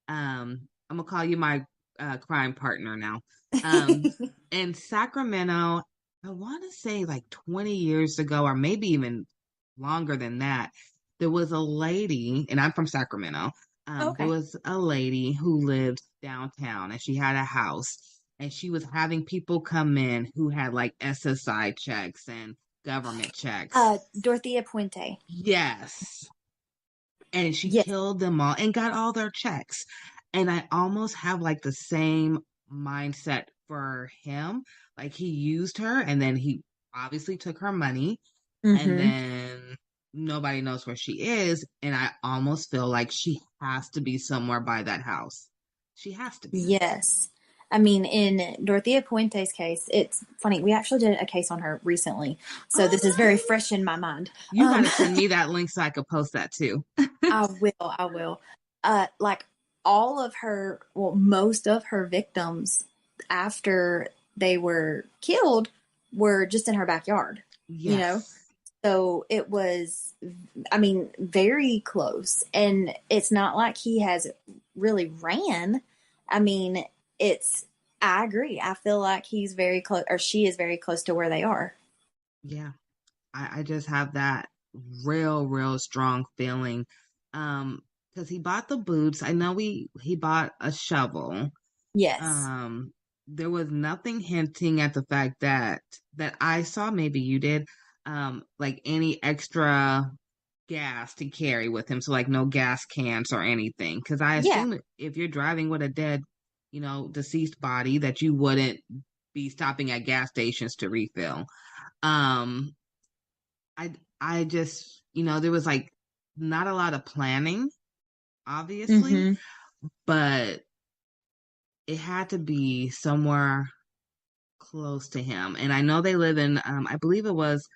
I'm gonna call you my crime partner now. In Sacramento, I want to say like 20 years ago, or maybe even longer than that, there was a lady, and I'm from Sacramento. There Okay. was a lady who lived downtown, and she had a house, and she was having people come in who had like SSI checks and government checks. Dorothea Puente. Yes. And she Yes. killed them all and got all their checks. And I almost have like the same mindset for him. Like he used her and then he obviously took her money and Mm-hmm. then nobody knows where she is. And I almost feel like she has to be somewhere by that house. She has to be. Yes. I mean, in Dorothea Puente's case, it's funny. We actually did a case on her recently. So this is very fresh in my mind. You got to send me that link so I could post that too. I will. Like all of her, well, most of her victims after they were killed were just in her backyard, Yes. So it was, I mean, very close. And it's not like he has really ran. I mean, I agree. I feel like he's very close, or she is very close to where they are. Yeah. I just have that real strong feeling. Because he bought the boots. I know he bought a shovel. Yes. There was nothing hinting at the fact that I saw, maybe you did, like any extra gas to carry with him. So like no gas cans or anything. Because I assume if you're driving with a dead, deceased body, that you wouldn't be stopping at gas stations to refill. I just, there was like not a lot of planning, obviously, but it had to be somewhere close to him. And I know they live in, I believe was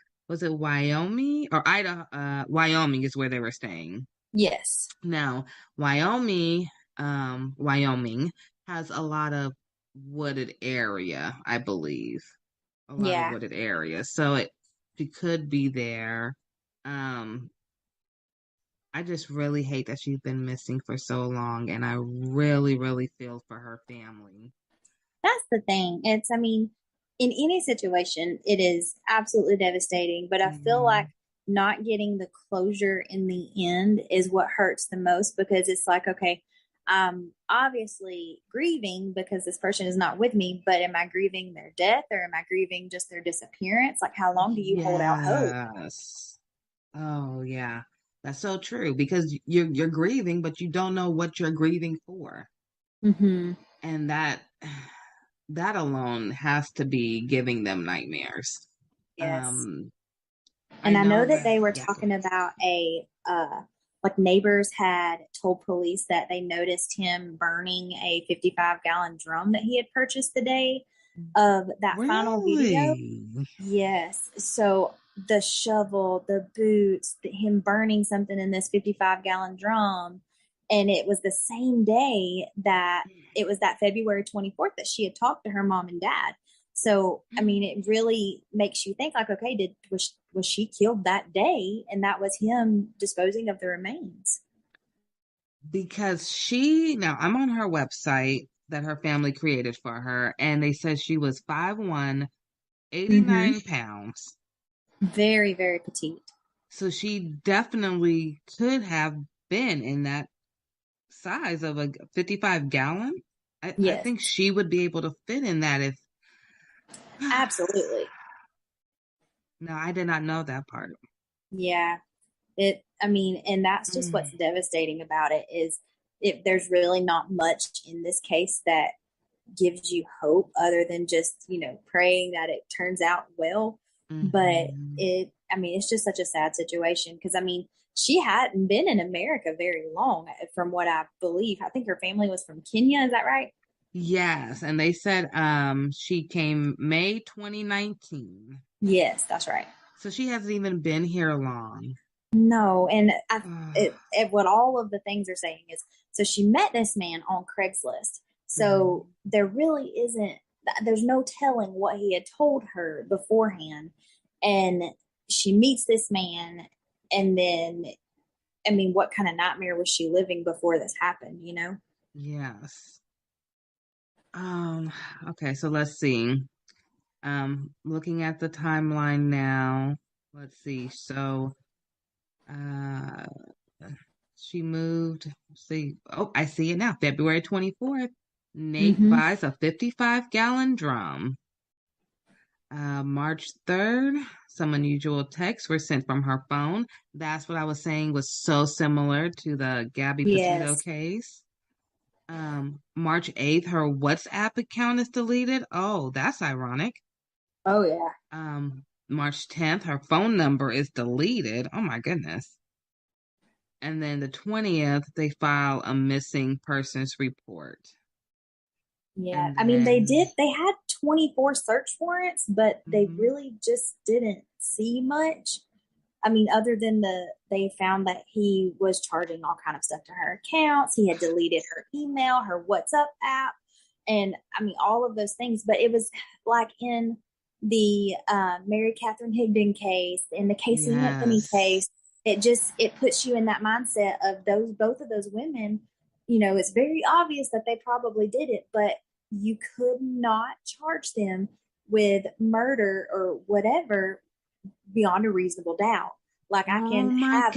it Wyoming or Idaho? Wyoming is where they were staying. Yes. Now, Wyoming has a lot of wooded area, I believe. A lot of wooded area. So she could be there. I just really hate that she's been missing for so long, and I really feel for her family. That's the thing. I mean, in any situation, it is absolutely devastating, but I feel like not getting the closure in the end is what hurts the most, because it's like, okay, I'm obviously grieving because this person is not with me, but am I grieving their death or am I grieving just their disappearance? Like, how long do you hold out hope? Oh, yeah. That's so true, because you're grieving, but you don't know what you're grieving for. Mm-hmm. And that alone has to be giving them nightmares. Yes. I And I know know that that, they were yeah. talking about like neighbors had told police that they noticed him burning a 55-gallon drum that he had purchased the day of that final video. Really? Yes. So the shovel, the boots, him burning something in this 55-gallon drum. And it was the same day that it was that February 24th that she had talked to her mom and dad. So, I mean, it really makes you think like, okay, was she killed that day? And that was him disposing of the remains. Because now I'm on her website that her family created for her, and they said she was 5'1", 89 pounds. Very, very petite. So she definitely could have been in that size of a 55-gallon. I Yes. think she would be able to fit in that if. Absolutely. No, I did not know that part. Yeah. And that's just what's devastating about it is if there's really not much in this case that gives you hope other than just, praying that it turns out well. But it's just such a sad situation because, she hadn't been in America very long from what I believe. I think her family was from Kenya. Is that right? Yes. And they said she came May 2019. Yes, that's right. So she hasn't even been here long. No, and what all of the things are saying is, so she met this man on Craigslist. So there really isn't, there's no telling what he had told her beforehand. And she meets this man, and then, what kind of nightmare was she living before this happened, Yes. Okay, so let's see. Looking at the timeline now, let's see. So, she moved. Let's see. Oh, I see it now. February 24th. Nate buys a 55-gallon drum. March 3rd, some unusual texts were sent from her phone. That's what I was saying was so similar to the Gabby Petito case. March 8th, her WhatsApp account is deleted. Oh, that's ironic. Oh, yeah. March 10th, her phone number is deleted. Oh, my goodness. And then the 20th, they file a missing persons report. Yeah, they had 24 search warrants, but they really just didn't see much. Other than they found that he was charging all kind of stuff to her accounts. He had deleted her email, her WhatsApp app, and all of those things. But it was like in the Mary Catherine Higdon case, in the Casey Anthony case, it puts you in that mindset of both of those women. It's very obvious that they probably did it, but you could not charge them with murder or whatever beyond a reasonable doubt. Like I can I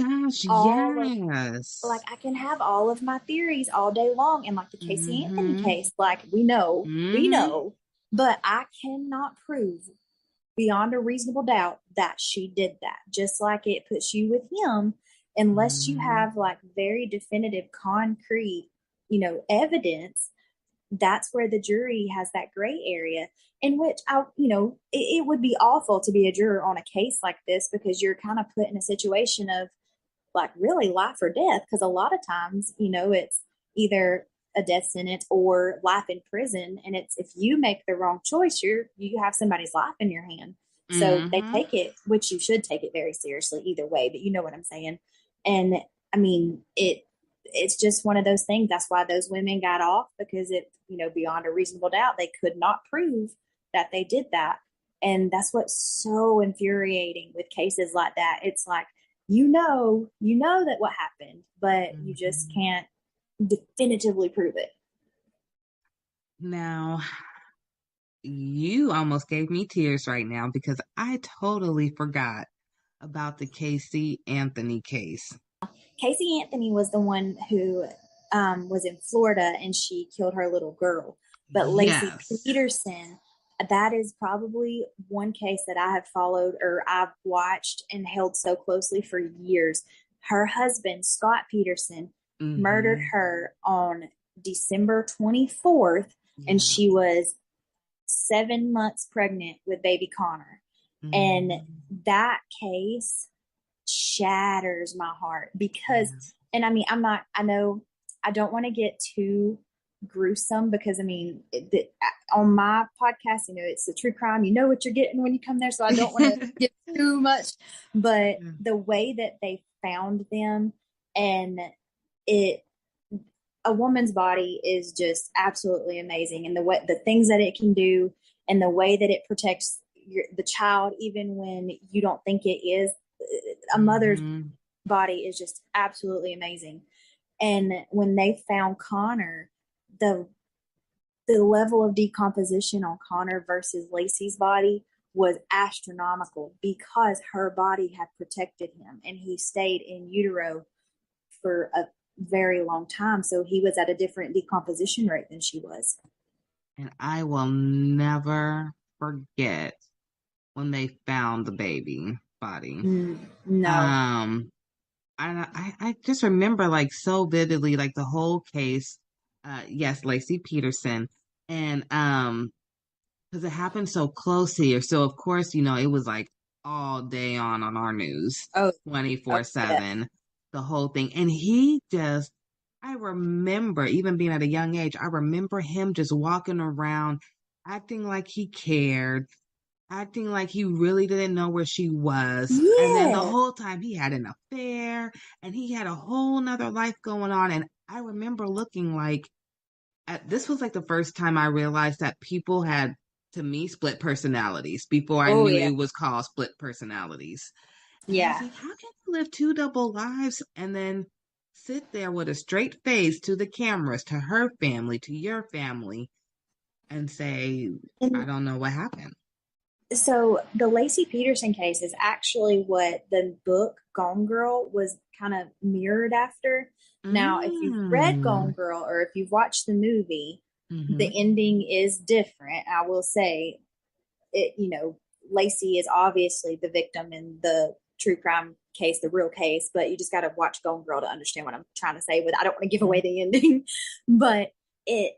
can have all of my theories all day long, and like the Casey Anthony case, like we know, but I cannot prove beyond a reasonable doubt that she did that. Just like it puts you with him, unless you have like very definitive, concrete, evidence. That's where the jury has that gray area in which it would be awful to be a juror on a case like this because you're kind of put in a situation of like really life or death. Because a lot of times, it's either a death sentence or life in prison. And it's, if you make the wrong choice, you have somebody's life in your hand. So they take it, which you should take it very seriously either way, but you know what I'm saying? And it's just one of those things. That's why those women got off, because it, beyond a reasonable doubt, they could not prove that they did that. And that's what's so infuriating with cases like that. It's like, you know that what happened, but you just can't definitively prove it. Now, you almost gave me tears right now because I totally forgot about the Casey Anthony case. Casey Anthony was the one who was in Florida and she killed her little girl. But Lacey Peterson, that is probably one case that I have followed or I've watched and held so closely for years. Her husband, Scott Peterson, murdered her on December 24th, and she was 7 months pregnant with baby Connor. And that case shatters my heart because, and I mean, I know I don't want to get too gruesome because I mean, on my podcast, you know, it's a true crime. You know what you're getting when you come there. So I don't want to get too much, but the way that they found them and a woman's body is just absolutely amazing. And the things that it can do and the way that it protects the child, even when you don't think it is, a mother's body is just absolutely amazing. And when they found Connor, the level of decomposition on Connor versus Lacey's body was astronomical because her body had protected him and he stayed in utero for a very long time. So he was at a different decomposition rate than she was. And I will never forget when they found the baby body. No. I just remember like so vividly, like the whole case. Yes, Lacey Peterson. And because it happened so close here. So of course, you know, it was like all day on our news. 24/7, the whole thing. And I remember even being at a young age, I remember him just walking around, acting like he cared, acting like he really didn't know where she was. And then the whole time he had an affair and he had a whole nother life going on. And I remember looking like, this was like the first time I realized that people had, to me, split personalities before I knew it was called split personalities. And I was like, how can you live two double lives and then sit there with a straight face to the cameras, to her family, to your family, and say, I don't know what happened? So the Lacey Peterson case is actually what the book Gone Girl was kind of mirrored after. Now, if you've read Gone Girl or if you've watched the movie, the ending is different. I will say it, you know, Lacey is obviously the victim in the true crime case, the real case, but you just got to watch Gone Girl to understand what I'm trying to say. But I don't want to give away the ending, but it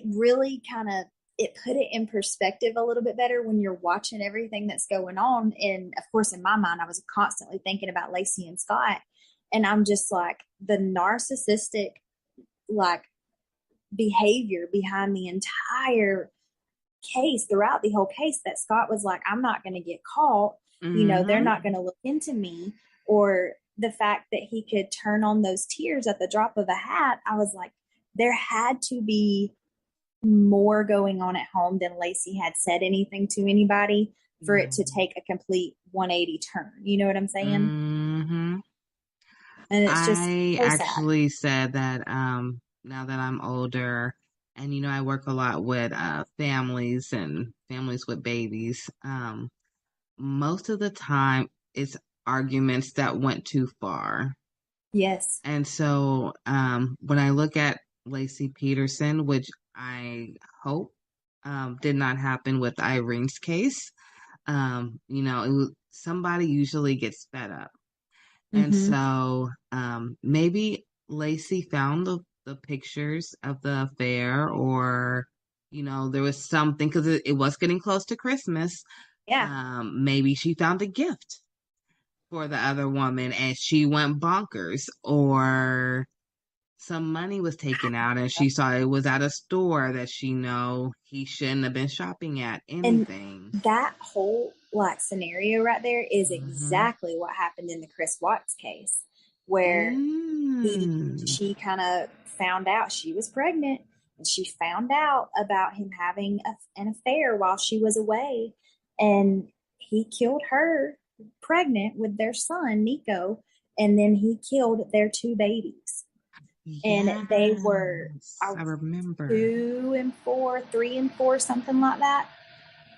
really kind of, it put it in perspective a little bit better when you're watching everything that's going on. And of course, in my mind, I was constantly thinking about Lacey and Scott. And I'm just like, the narcissistic, like, behavior behind the entire case, throughout the whole case, that Scott was like, I'm not going to get caught. You know, they're not going to look into me. Or the fact that he could turn on those tears at the drop of a hat. I was like, there had to be more going on at home than Lacey had said anything to anybody for it to take a complete 180 turn. You know what I'm saying? And it's just I so actually said that now that I'm older and you know I work a lot with families and families with babies, most of the time it's arguments that went too far. Yes. And so when I look at Lacey Peterson, which I hope did not happen with Irene's case, you know, somebody usually gets fed up. And so maybe Lacey found the pictures of the affair, or, you know, there was something because it was getting close to Christmas. Yeah. Maybe she found a gift for the other woman and she went bonkers, or some money was taken out and she saw it was at a store that she know he shouldn't have been shopping at. Anything. And that whole like scenario right there is exactly what happened in the Chris Watts case, where she kind of found out she was pregnant and she found out about him having an affair while she was away, and he killed her pregnant with their son Nico, and then he killed their two babies. And they were, I remember, 2 and 4, 3 and 4, something like that.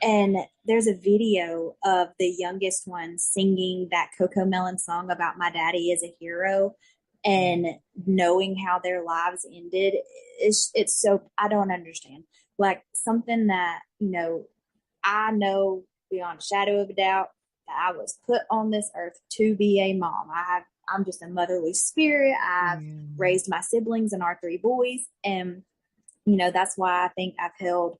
And there's a video of the youngest one singing that Coco Melon song about my daddy is a hero, and knowing how their lives ended. It's so, I don't understand. Like, something that, you know, I know beyond a shadow of a doubt that I was put on this earth to be a mom. I I'm just a motherly spirit. I've raised my siblings and our 3 boys. And, that's why I think I've held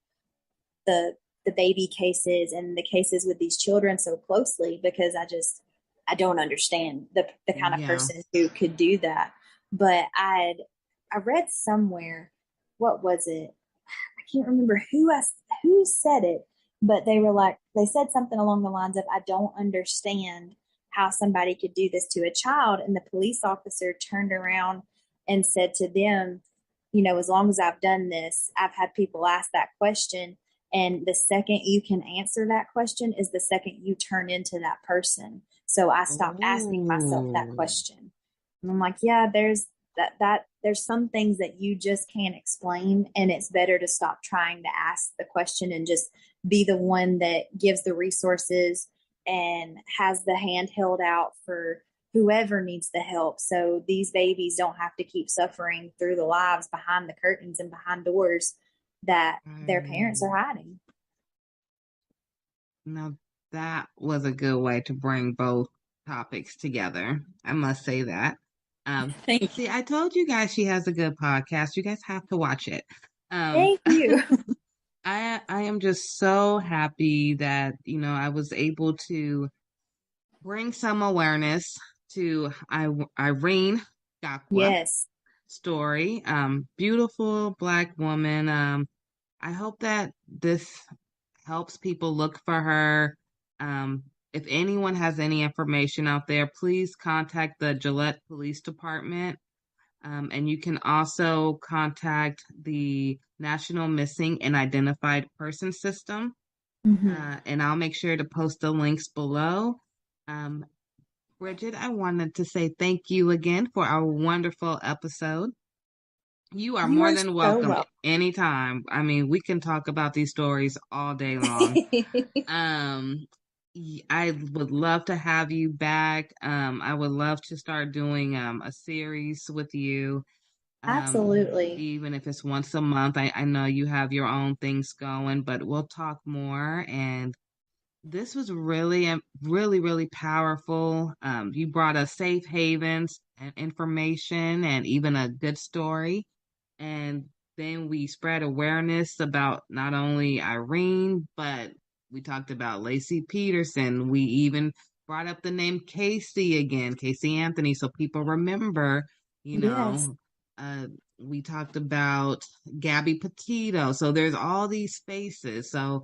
the baby cases and the cases with these children so closely, because I don't understand the kind of person who could do that. But I read somewhere, what was it? I can't remember who said it, but they said something along the lines of, I don't understand how somebody could do this to a child. And the police officer turned around and said to them, as long as I've done this, I've had people ask that question. And the second you can answer that question is the second you turn into that person. So I stopped asking myself that question. And I'm like, yeah, there's some things that you just can't explain. And it's better to stop trying to ask the question and just be the one that gives the resources and has the hand held out for whoever needs the help. So these babies don't have to keep suffering through the lives behind the curtains and behind doors that their parents are hiding. Now, that was a good way to bring both topics together. I must say that. See, I told you guys she has a good podcast. You guys have to watch it. Thank you. I am just so happy that, I was able to bring some awareness to Irene Gakwa story. Beautiful Black woman. I hope that this helps people look for her. If anyone has any information out there, please contact the Gillette Police Department. And you can also contact the National Missing and Identified Person System. And I'll make sure to post the links below. Bridget, I wanted to say thank you again for our wonderful episode. You are more than welcome anytime. I mean, we can talk about these stories all day long. I would love to have you back. I would love to start doing a series with you. Absolutely. Even if it's once a month. I know you have your own things going, but we'll talk more. And this was really, really, really powerful. You brought us safe havens and information and even a good story. And then we spread awareness about not only Irene, but we talked about Lacey Peterson. We even brought up the name Casey again, Casey Anthony, so people remember, we talked about Gabby Petito. So there's all these spaces. So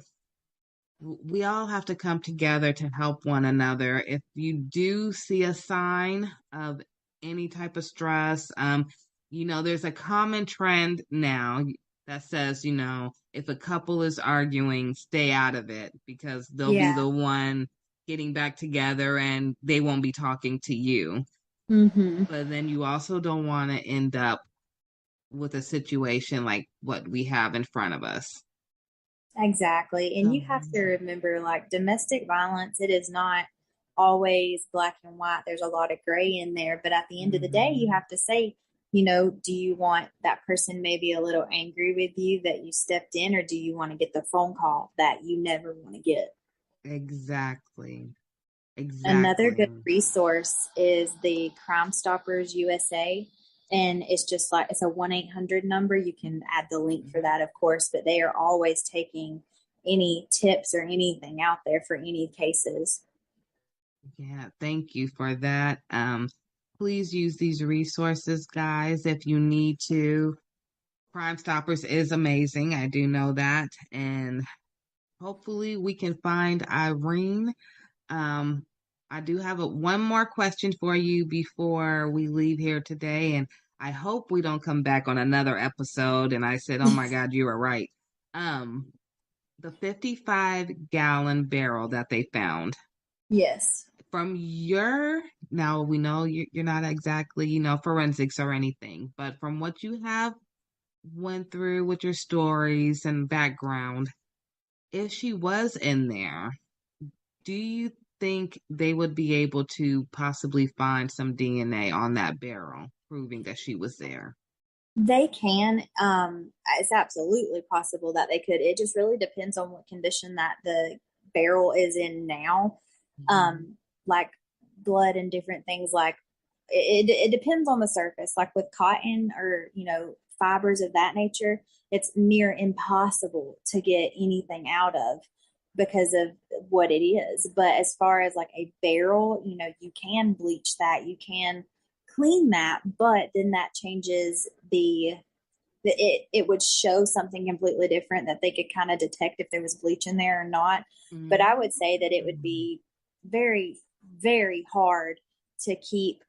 we all have to come together to help one another. If you do see a sign of any type of stress, there's a common trend now that says, if a couple is arguing, stay out of it because they'll be the one getting back together and they won't be talking to you. But then you also don't want to end up with a situation like what we have in front of us. Exactly. And you have to remember, like, domestic violence, it is not always black and white. There's a lot of gray in there. But at the end of the day, you have to say, do you want that person maybe a little angry with you that you stepped in, or do you want to get the phone call that you never want to get? Exactly. Another good resource is the Crime Stoppers USA. And it's just like, it's a 1-800 number. You can add the link for that, of course, but they are always taking any tips or anything out there for any cases. Yeah, thank you for that. Please use these resources, guys, if you need to. Crime Stoppers is amazing. I do know that. And hopefully we can find Irene. I do have one more question for you before we leave here today. And I hope we don't come back on another episode. And I said, oh my God, you were right. The 55-gallon barrel that they found. Yes. From now we know you're not exactly, forensics or anything, but from what you have went through with your stories and background, if she was in there, do you think they would be able to possibly find some DNA on that barrel proving that she was there? They can. It's absolutely possible that they could. It just really depends on what condition that the barrel is in now. Like blood and different things like it depends on the surface. Like with cotton or, fibers of that nature, it's near impossible to get anything out of because of what it is. But as far as like a barrel, you can bleach that, you can clean that, but then that changes it would show something completely different that they could kind of detect if there was bleach in there or not. But I would say that it would be very, very hard to keep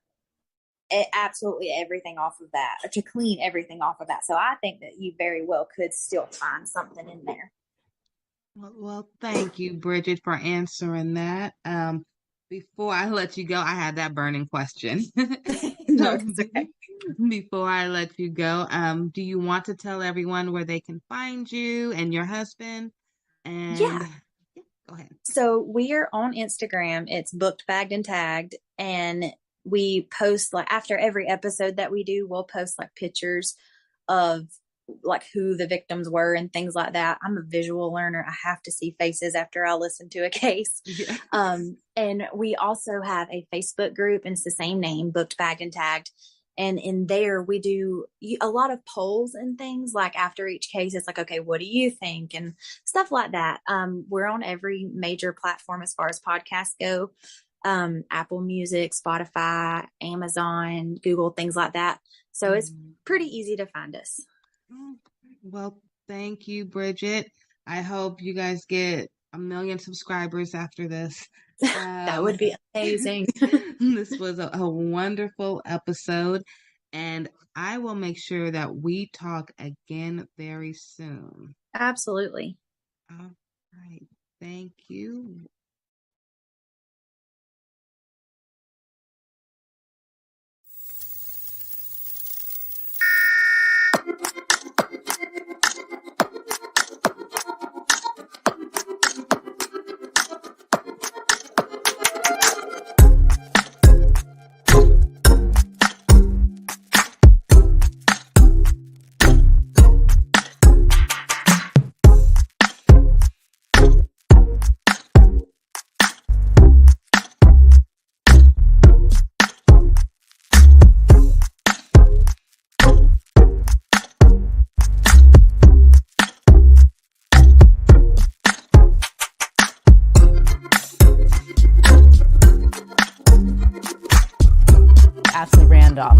absolutely everything off of that, or to clean everything off of that. So I think that you very well could still find something in there. Well, thank you, Bridget, for answering that. Before I let you go, I had that burning question. No, it's okay. Before I let you go, do you want to tell everyone where they can find you and your husband? And yeah, go ahead. So we are on Instagram. It's Booked, Bagged, and Tagged, and we post like after every episode that we do, we'll post like pictures of like who the victims were and things like that. I'm a visual learner. I have to see faces after I listen to a case. Yeah. And we also have a Facebook group, and it's the same name, Booked, Bagged, and Tagged. And in there, we do a lot of polls and things like after each case, it's like, okay, what do you think? And stuff like that. We're on every major platform as far as podcasts go. Apple Music, Spotify, Amazon, Google, things like that. So it's pretty easy to find us. Well, thank you, Bridget. I hope you guys get 1 million subscribers after this. That would be amazing. This was a wonderful episode, and I will make sure that we talk again very soon. Absolutely. All right. Thank you.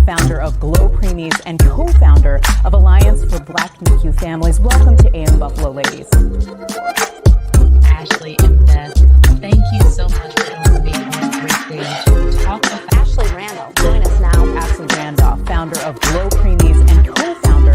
Founder of GLO Preemies and co-founder of Alliance for Black NICU Families. Welcome to AM Buffalo, ladies. Ashley and Beth, thank you so much for joining me on this great day to talk about Ashley Randolph, join us now. Ashley Randolph, founder of GLO Preemies and co-founder.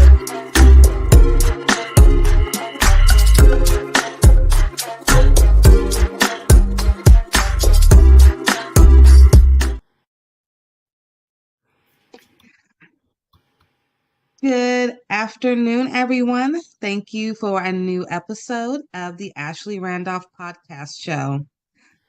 Good afternoon, everyone. Thank you for a new episode of the Ashley Randolph podcast show.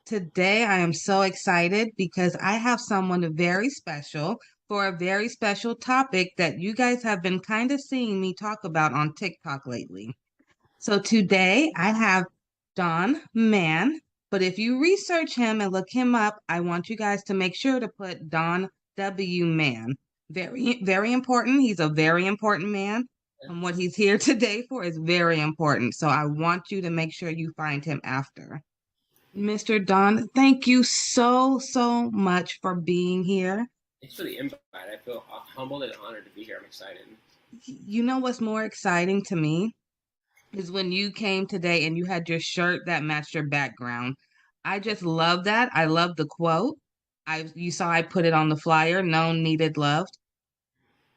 Today, I am so excited because I have someone very special for a very special topic that you guys have been kind of seeing me talk about on TikTok lately. So today, I have Don Mann, but if you research him and look him up, I want you guys to make sure to put Don W. Mann. Very, very important. He's a very important man. And what he's here today for is very important. So I want you to make sure you find him after. Mr. Don, thank you so much for being here. Thanks for the invite. I feel humbled and honored to be here. I'm excited. You know what's more exciting to me is when you came today and you had your shirt that matched your background. I just love that. I love the quote. You saw I put it on the flyer, known, needed, loved.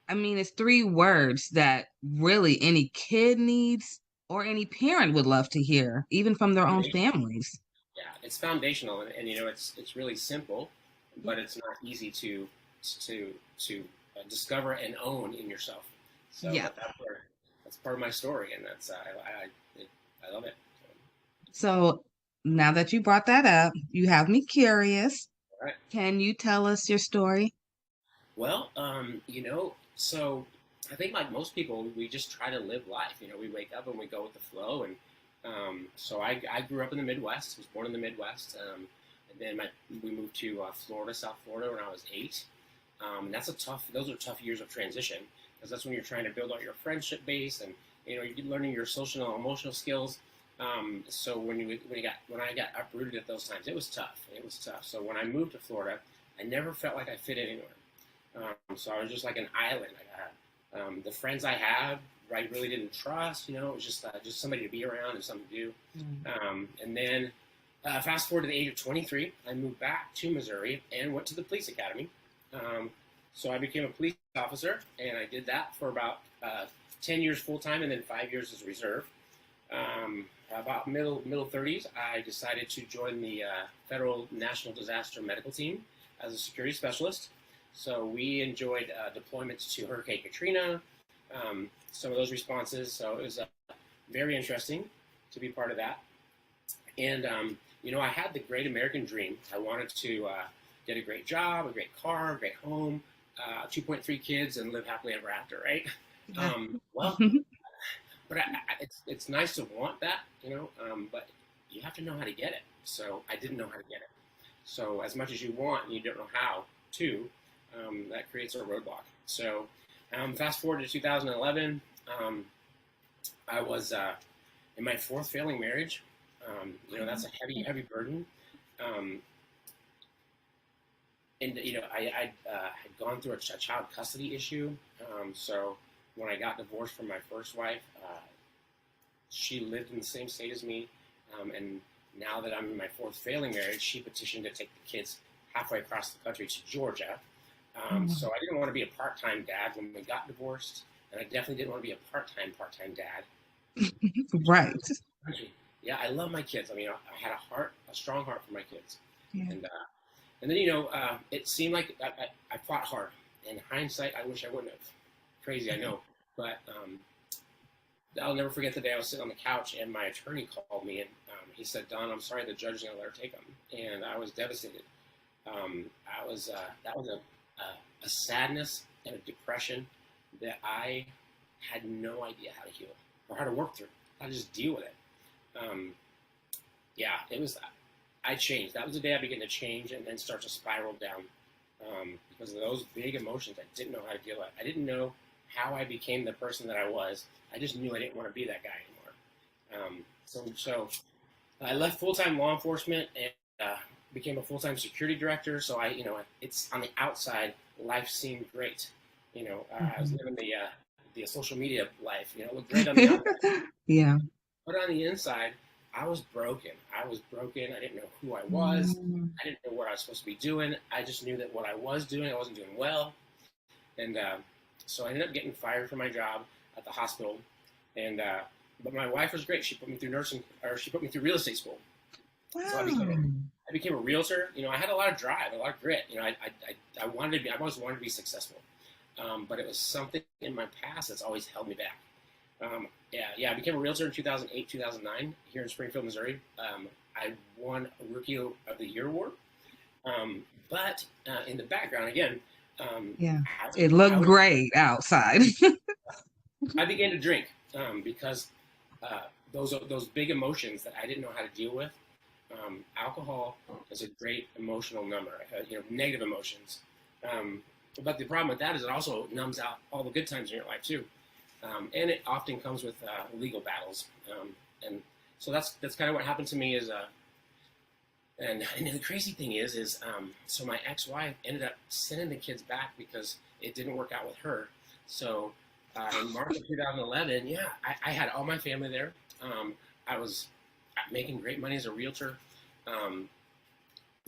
I mean, it's 3 words that really any kid needs or any parent would love to hear, even from their own families. Yeah, it's foundational, and it's really simple, but it's not easy to discover and own in yourself. So yeah, that's part of my story, and that's I love it. So now that you brought that up, you have me curious. All right. Can you tell us your story? Well, so I think like most people, we just try to live life. We wake up and we go with the flow. And so I grew up in the Midwest, was born in the Midwest. And then we moved to Florida, South Florida, when I was 8. Those are tough years of transition, because that's when you're trying to build out your friendship base, and you're learning your social and emotional skills. So when I got uprooted at those times, it was tough. So when I moved to Florida, I never felt like I fit anywhere. So I was just like an island. The friends I had, I really didn't trust. It was just somebody to be around and something to do. And then fast forward to the age of 23, I moved back to Missouri and went to the police academy. So I became a police officer, and I did that for about 10 years full time, and then 5 years as reserve. About middle 30s, I decided to join the Federal National Disaster Medical Team as a security specialist. So we enjoyed deployments to Hurricane Katrina, some of those responses. So it was very interesting to be part of that. And, I had the great American dream. I wanted to get a great job, a great car, a great home, 2.3 kids, and live happily ever after, right? But it's nice to want that, but you have to know how to get it. So I didn't know how to get it. So as much as you want and you don't know how to, that creates a roadblock. So fast forward to 2011, I was in my fourth failing marriage. That's a heavy burden. And I had gone through a child custody issue. So when I got divorced from my first wife, she lived in the same state as me. And now that I'm in my fourth failing marriage, she petitioned to take the kids halfway across the country to Georgia. So I didn't want to be a part-time dad when we got divorced, and I definitely didn't want to be a part-time dad. Right. Yeah, I love my kids. I had a strong heart for my kids. Yeah. And then, it seemed like I fought hard. In hindsight, I wish I wouldn't have. Crazy, I know. But I'll never forget the day I was sitting on the couch and my attorney called me, and he said, "Don, I'm sorry, the judge is going to let her take them." And I was devastated. That was a sadness and a depression that I had no idea how to heal or how to work through, how to just deal with it. I changed. That was the day I began to change and then start to spiral down because of those big emotions I didn't know how to deal with. I didn't know how I became the person that I was. I just knew I didn't want to be that guy anymore. So I left full-time law enforcement and became a full-time security director. So it's on the outside, life seemed great. I was living the social media life. It looked great on the outside. Yeah. But on the inside, I was broken. I didn't know who I was. I didn't know what I was supposed to be doing. I just knew that what I was doing, I wasn't doing well. And so I ended up getting fired from my job at the hospital. And but my wife was great. She put me through she put me through real estate school. Wow. So I became a realtor. I had a lot of drive, a lot of grit. I always wanted to be successful. But it was something in my past that's always held me back. I became a realtor in 2008, 2009 here in Springfield, Missouri. I won a Rookie of the Year award. But in the background, again, it looked great outside. I began to drink because those big emotions that I didn't know how to deal with. Alcohol is a great emotional number, negative emotions. But the problem with that is it also numbs out all the good times in your life too. And it often comes with legal battles. And so that's kind of what happened to me is, and the crazy thing is so my ex-wife ended up sending the kids back because it didn't work out with her. So in March of 2011, I had all my family there. I was making great money as a realtor.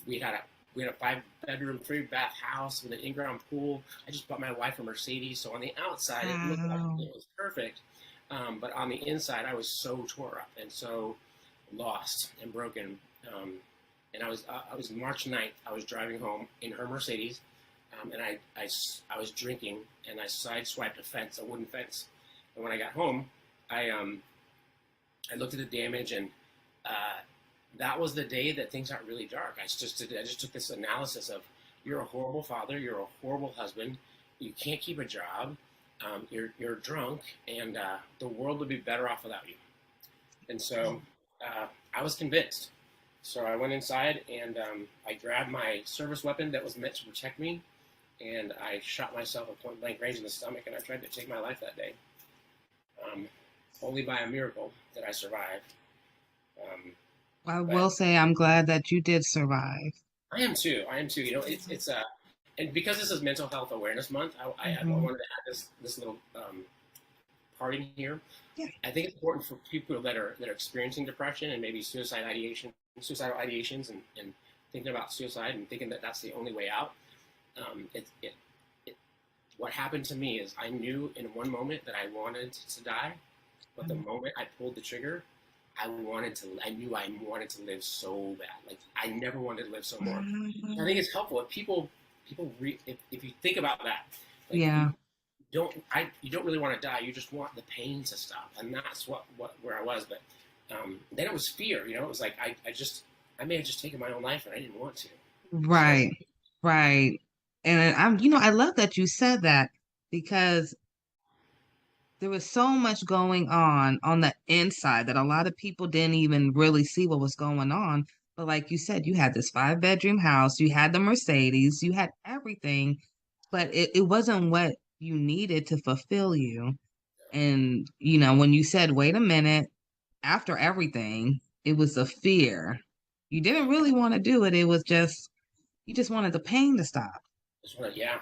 We had a 5-bedroom, 3-bath house with an in-ground pool. I just bought my wife a Mercedes. So on the outside, it looked like it was perfect. But on the inside, I was so tore up and so lost and broken. And I was March 9th. I was driving home in her Mercedes, and I was drinking, and I sideswiped a wooden fence. And when I got home, I looked at the damage, and that was the day that things got really dark. I just took this analysis of, you're a horrible father, you're a horrible husband, you can't keep a job, you're drunk, and the world would be better off without you. And so I was convinced. So I went inside and I grabbed my service weapon that was meant to protect me, and I shot myself at point blank range in the stomach, and I tried to take my life that day. Only by a miracle did I survive. I will say I'm glad that you did survive. I am too. You know, it's and because this is Mental Health Awareness Month, I wanted to add this little part in here. Yeah. I think it's important for people that are experiencing depression and maybe suicidal ideations, and thinking about suicide and thinking that that's the only way out. What happened to me is I knew in one moment that I wanted to die, but the moment I pulled the trigger, I knew I wanted to live so bad. Like I never wanted to live so more. I think it's helpful if people if you think about that. Like, yeah. You don't really want to die. You just want the pain to stop, and that's where I was. But then it was fear. You know, it was like I may have just taken my own life, and I didn't want to. Right, right. And I love that you said that, because there was so much going on the inside that a lot of people didn't even really see what was going on. But like you said, you had this 5-bedroom house, you had the Mercedes, you had everything, but it wasn't what you needed to fulfill you. And, when you said, wait a minute, after everything, it was a fear. You didn't really want to do it. It was just, you just wanted the pain to stop. Yeah.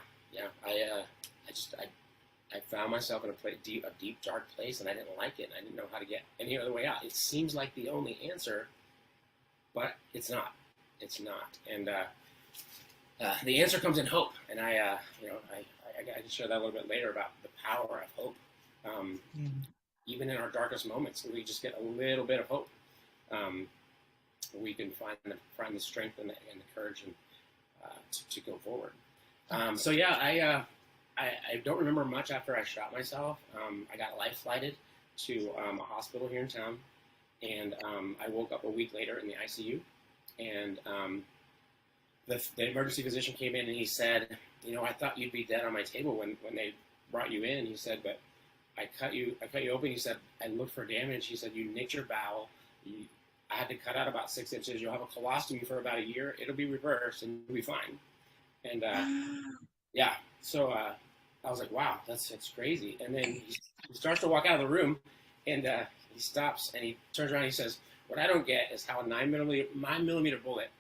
I found myself in a deep, dark place, and I didn't like it. And I didn't know how to get any other way out. It seems like the only answer, but it's not. It's not. And the answer comes in hope. And I can share that a little bit later about the power of hope. Even in our darkest moments, we just get a little bit of hope. We can find the strength and the courage and to go forward. I don't remember much after I shot myself. I got life flighted to a hospital here in town, and I woke up a week later in the ICU. And the emergency physician came in and he said, I thought you'd be dead on my table when they brought you in. He said, but I cut you open. He said, I looked for damage. He said, you nicked your bowel. I had to cut out about 6 inches. You'll have a colostomy for about a year. It'll be reversed and you'll be fine. And so I was like, wow, that's crazy. And then he starts to walk out of the room, and he stops and he turns around and he says, what I don't get is how a 9mm bullet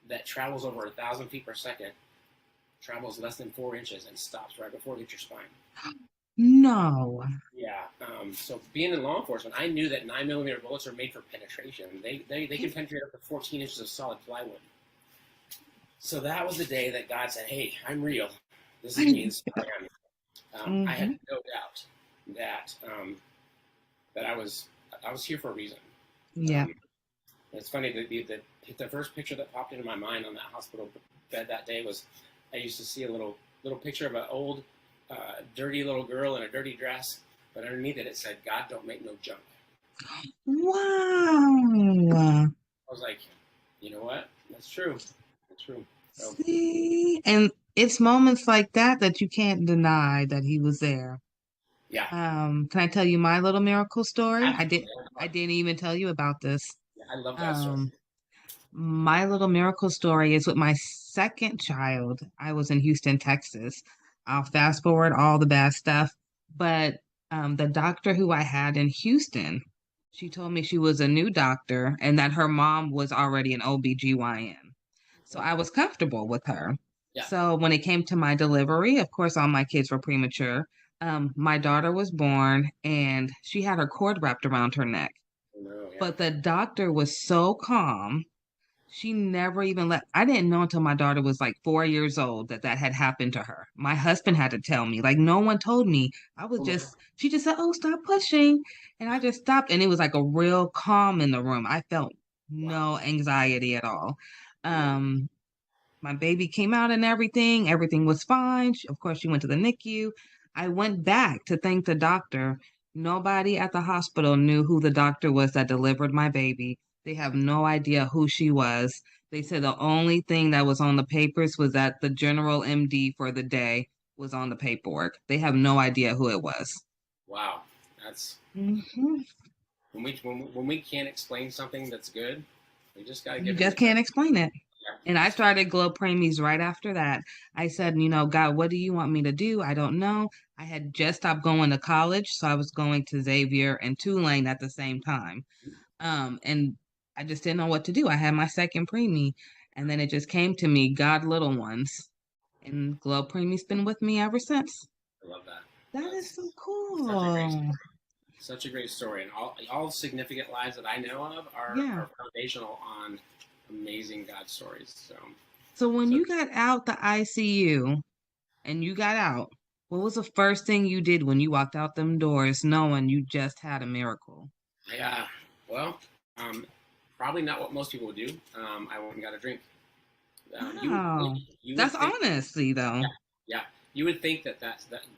that travels over 1,000 feet per second travels less than 4 inches and stops right before it hits your spine. No. Yeah. So being in law enforcement, I knew that 9mm bullets are made for penetration. They can penetrate up to 14 inches of solid plywood. So that was the day that God said, hey, I'm real. This is me. This is who I am. I had no doubt that I was here for a reason. Yeah. It's funny, the first picture that popped into my mind on that hospital bed that day was, I used to see a little picture of an old, dirty little girl in a dirty dress, but underneath it said, God don't make no junk. Wow. I was like, you know what? That's true. That's true. So, see, and it's moments like that you can't deny that he was there. Yeah. Can I tell you my little miracle story? Absolutely. I didn't even tell you about this. Yeah, I love that story. My little miracle story is with my second child. I was in Houston, Texas. I'll fast forward all the bad stuff, but the doctor who I had in Houston, she told me she was a new doctor and that her mom was already an OBGYN. So I was comfortable with her. Yeah. So when it came to my delivery, of course, all my kids were premature. My daughter was born and she had her cord wrapped around her neck. No, yeah. But the doctor was so calm. She never even I didn't know until my daughter was like 4 years old that had happened to her. My husband had to tell me. Like, no one told me. She just said, oh, stop pushing. And I just stopped. And it was like a real calm in the room. I felt no anxiety at all. My baby came out and everything. Everything was fine. Of course, she went to the NICU. I went back to thank the doctor. Nobody at the hospital knew who the doctor was that delivered my baby. They have no idea who she was. They said the only thing that was on the papers was that the general MD for the day was on the paperwork. They have no idea who it was. Wow. That's when we can't explain something that's good, we just gotta give You just can't explain it. And I started Glo Preemies right after that. I said, God, what do you want me to do? I don't know. I had just stopped going to college, so I was going to Xavier and Tulane at the same time. And I just didn't know what to do. I had my second preemie, and then it just came to me, God, little ones. And Glo Preemie's been with me ever since. I love that. That is so cool. Such a great story. And all significant lives that I know of are foundational on amazing God stories. So when you got out the ICU and you got out, what was the first thing you did when you walked out them doors knowing you just had a miracle? Probably not what most people would do. I went and got a drink. Wow. That's honesty, though. Yeah. You would think that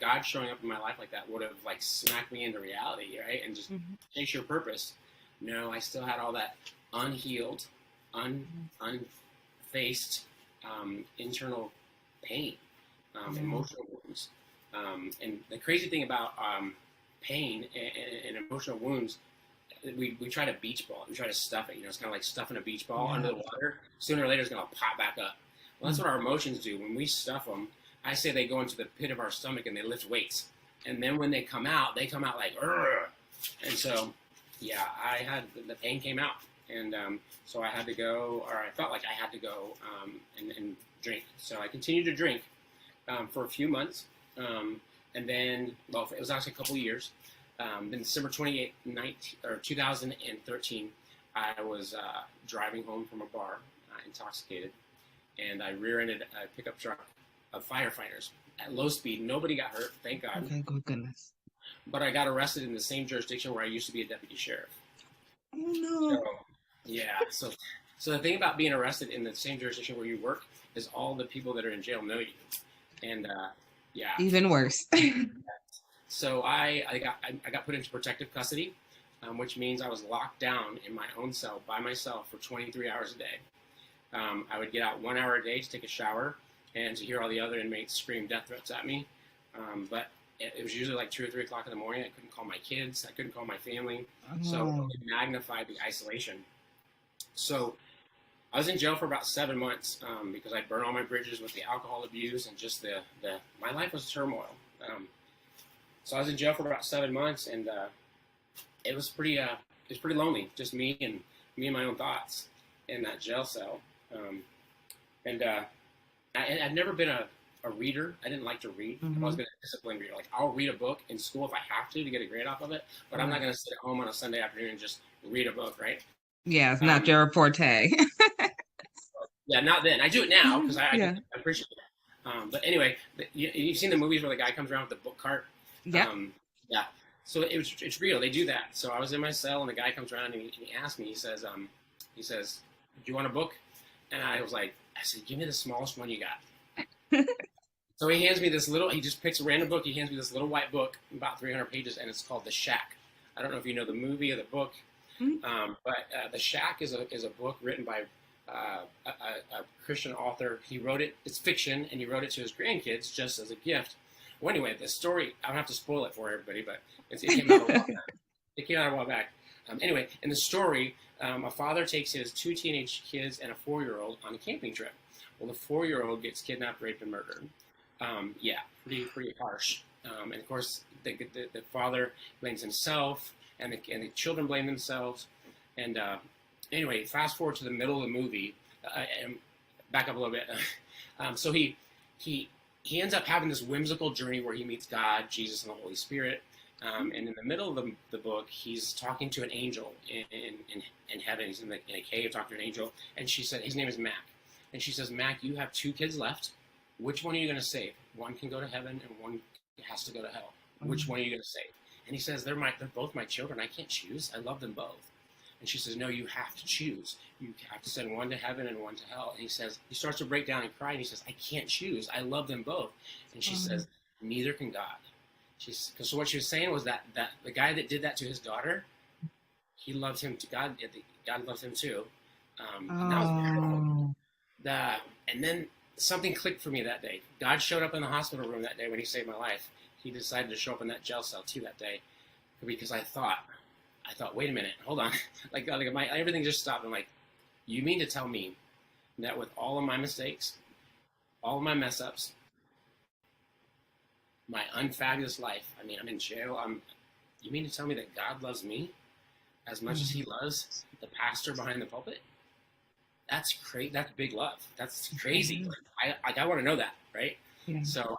God showing up in my life like that would have like smacked me into reality, right? And just chase your purpose. No, I still had all that unhealed, unfaced internal pain, emotional wounds. And the crazy thing about pain and emotional wounds, we try to beach ball it. We try to stuff it. It's kind of like stuffing a beach ball under the water. Sooner or later, it's going to pop back up. Well, that's what our emotions do. When we stuff them, I say they go into the pit of our stomach and they lift weights. And then when they come out like, Urgh. And so, the pain came out. And so I had to go, or I felt like I had to go and drink. So I continued to drink for a few months. And then, it was actually a couple of years. Then December 28th, 2013, I was driving home from a bar, intoxicated, and I rear-ended a pickup truck of firefighters at low speed. Nobody got hurt, thank God. Okay, good goodness. But I got arrested in the same jurisdiction where I used to be a deputy sheriff. Oh, no. So the thing about being arrested in the same jurisdiction where you work is all the people that are in jail know you. And, even worse. So I got put into protective custody, which means I was locked down in my own cell by myself for 23 hours a day. I would get out 1 hour a day to take a shower and to hear all the other inmates scream death threats at me. But it was usually like 2 or 3 o'clock in the morning. I couldn't call my kids. I couldn't call my family. So it magnified the isolation. So I was in jail for about 7 months because I burned all my bridges with the alcohol abuse and just my life was turmoil. So I was in jail for about 7 months, and it was pretty lonely, just me and my own thoughts in that jail cell. I'd never been a reader. I didn't like to read. I've always been a disciplined reader. Like, I'll read a book in school if I have to get a grade off of it, but I'm not going to sit at home on a Sunday afternoon and just read a book, right? Yeah, it's not your forte. Yeah, not then. I do it now because I appreciate it. But anyway, you've seen the movies where the guy comes around with the book cart? Yeah. So it's real. They do that. So I was in my cell, and the guy comes around and he asked me. He says, "Do you want a book?" And I said, "Give me the smallest one you got." So he hands me this little. He just picks a random book. He hands me this little white book, about 300 pages, and it's called The Shack. I don't know if you know the movie or the book, but The Shack is a book written by a Christian author. He wrote it. It's fiction, and he wrote it to his grandkids just as a gift. Well, anyway, the story, I don't have to spoil it for everybody, but it came out a while back. It came out a while back. Anyway, in the story, a father takes his 2 teenage kids and a 4-year-old on a camping trip. Well, the 4-year-old gets kidnapped, raped, and murdered. Pretty harsh. And of course, the father blames himself, and the children blame themselves. And anyway, fast forward to the middle of the movie, and back up a little bit. So he ends up having this whimsical journey where he meets God, Jesus, and the Holy Spirit. And in the middle of the book, he's talking to an angel in heaven. He's in a cave talking to an angel. And she said, his name is Mac. And she says, "Mac, you have 2 kids left. Which one are you going to save? One can go to heaven and one has to go to hell. Which one are you going to save?" And he says, they're both my children. I can't choose. I love them both. And she says, "No, you have to choose. You have to send one to heaven and one to hell." And he starts to break down and cry, and he says, "I can't choose. I love them both." And she says, "Neither can God." So what she was saying was that the guy that did that to his daughter, he loved him to God. God loved him too. And that was beautiful. And then something clicked for me that day. God showed up in the hospital room that day when he saved my life. He decided to show up in that jail cell too that day, because I thought, wait a minute, hold on. Everything just stopped. I'm like, you mean to tell me that with all of my mistakes, all of my mess ups, my unfabulous life, I mean, I'm in jail. You mean to tell me that God loves me as much as he loves the pastor behind the pulpit? That's crazy. That's big love. That's crazy. I want to know that, right? Yeah. So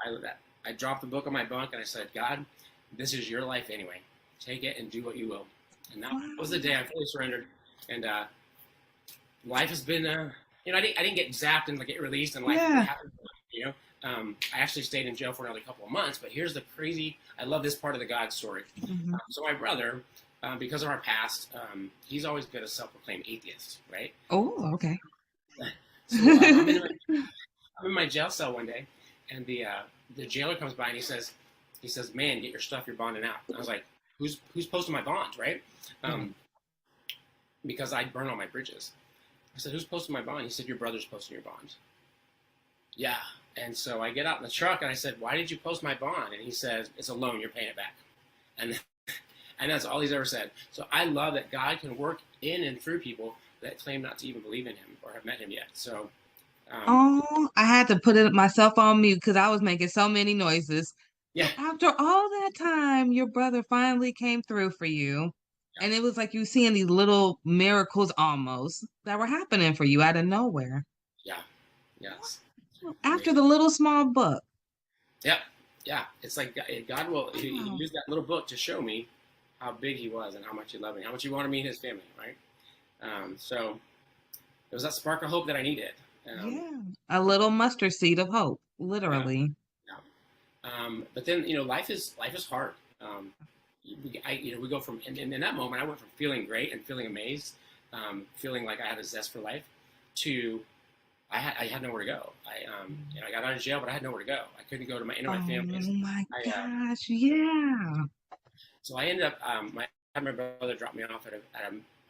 I dropped the book on my bunk and I said, God, this is your life anyway. Take it and do what you will. And that was the day I fully surrendered. And life has been, you know, I didn't get zapped and get released, and life happened. You know, I actually stayed in jail for another couple of months. But here's the crazy. I love this part of the God story. So my brother, because of our past, he's always been a self-proclaimed atheist, right? Oh, okay. So I'm in my jail cell one day, and the jailer comes by and he says, "Man, get your stuff. You're bonding out." And I was like, "Who's posting my bond, right?" Because I burn all my bridges. I said, "Who's posting my bond?" He said, "Your brother's posting your bond." Yeah. And so I get out in the truck and I said, "Why did you post my bond?" And he says, "It's a loan. You're paying it back." And that's all he's ever said. So I love that God can work in and through people that claim not to even believe in him or have met him yet. So. I had to put it myself on mute because I was making so many noises. Yeah. After all that time, your brother finally came through for you. And it was like you seeing these little miracles almost that were happening for you out of nowhere. Yeah. Yes. After the little small book. Yep. Yeah. It's like God will he used that little book to show me how big he was and how much he loved me, how much he wanted me and his family, right? So there was that spark of hope that I needed. A little mustard seed of hope, literally. Yeah. But then, you know, life is hard. We go from, and in that moment, I went from feeling great and feeling amazed, feeling like I had a zest for life, to I had nowhere to go. I got out of jail, but I had nowhere to go. I couldn't go to my family. Oh my gosh, yeah. So I ended up, I had my brother drop me off at a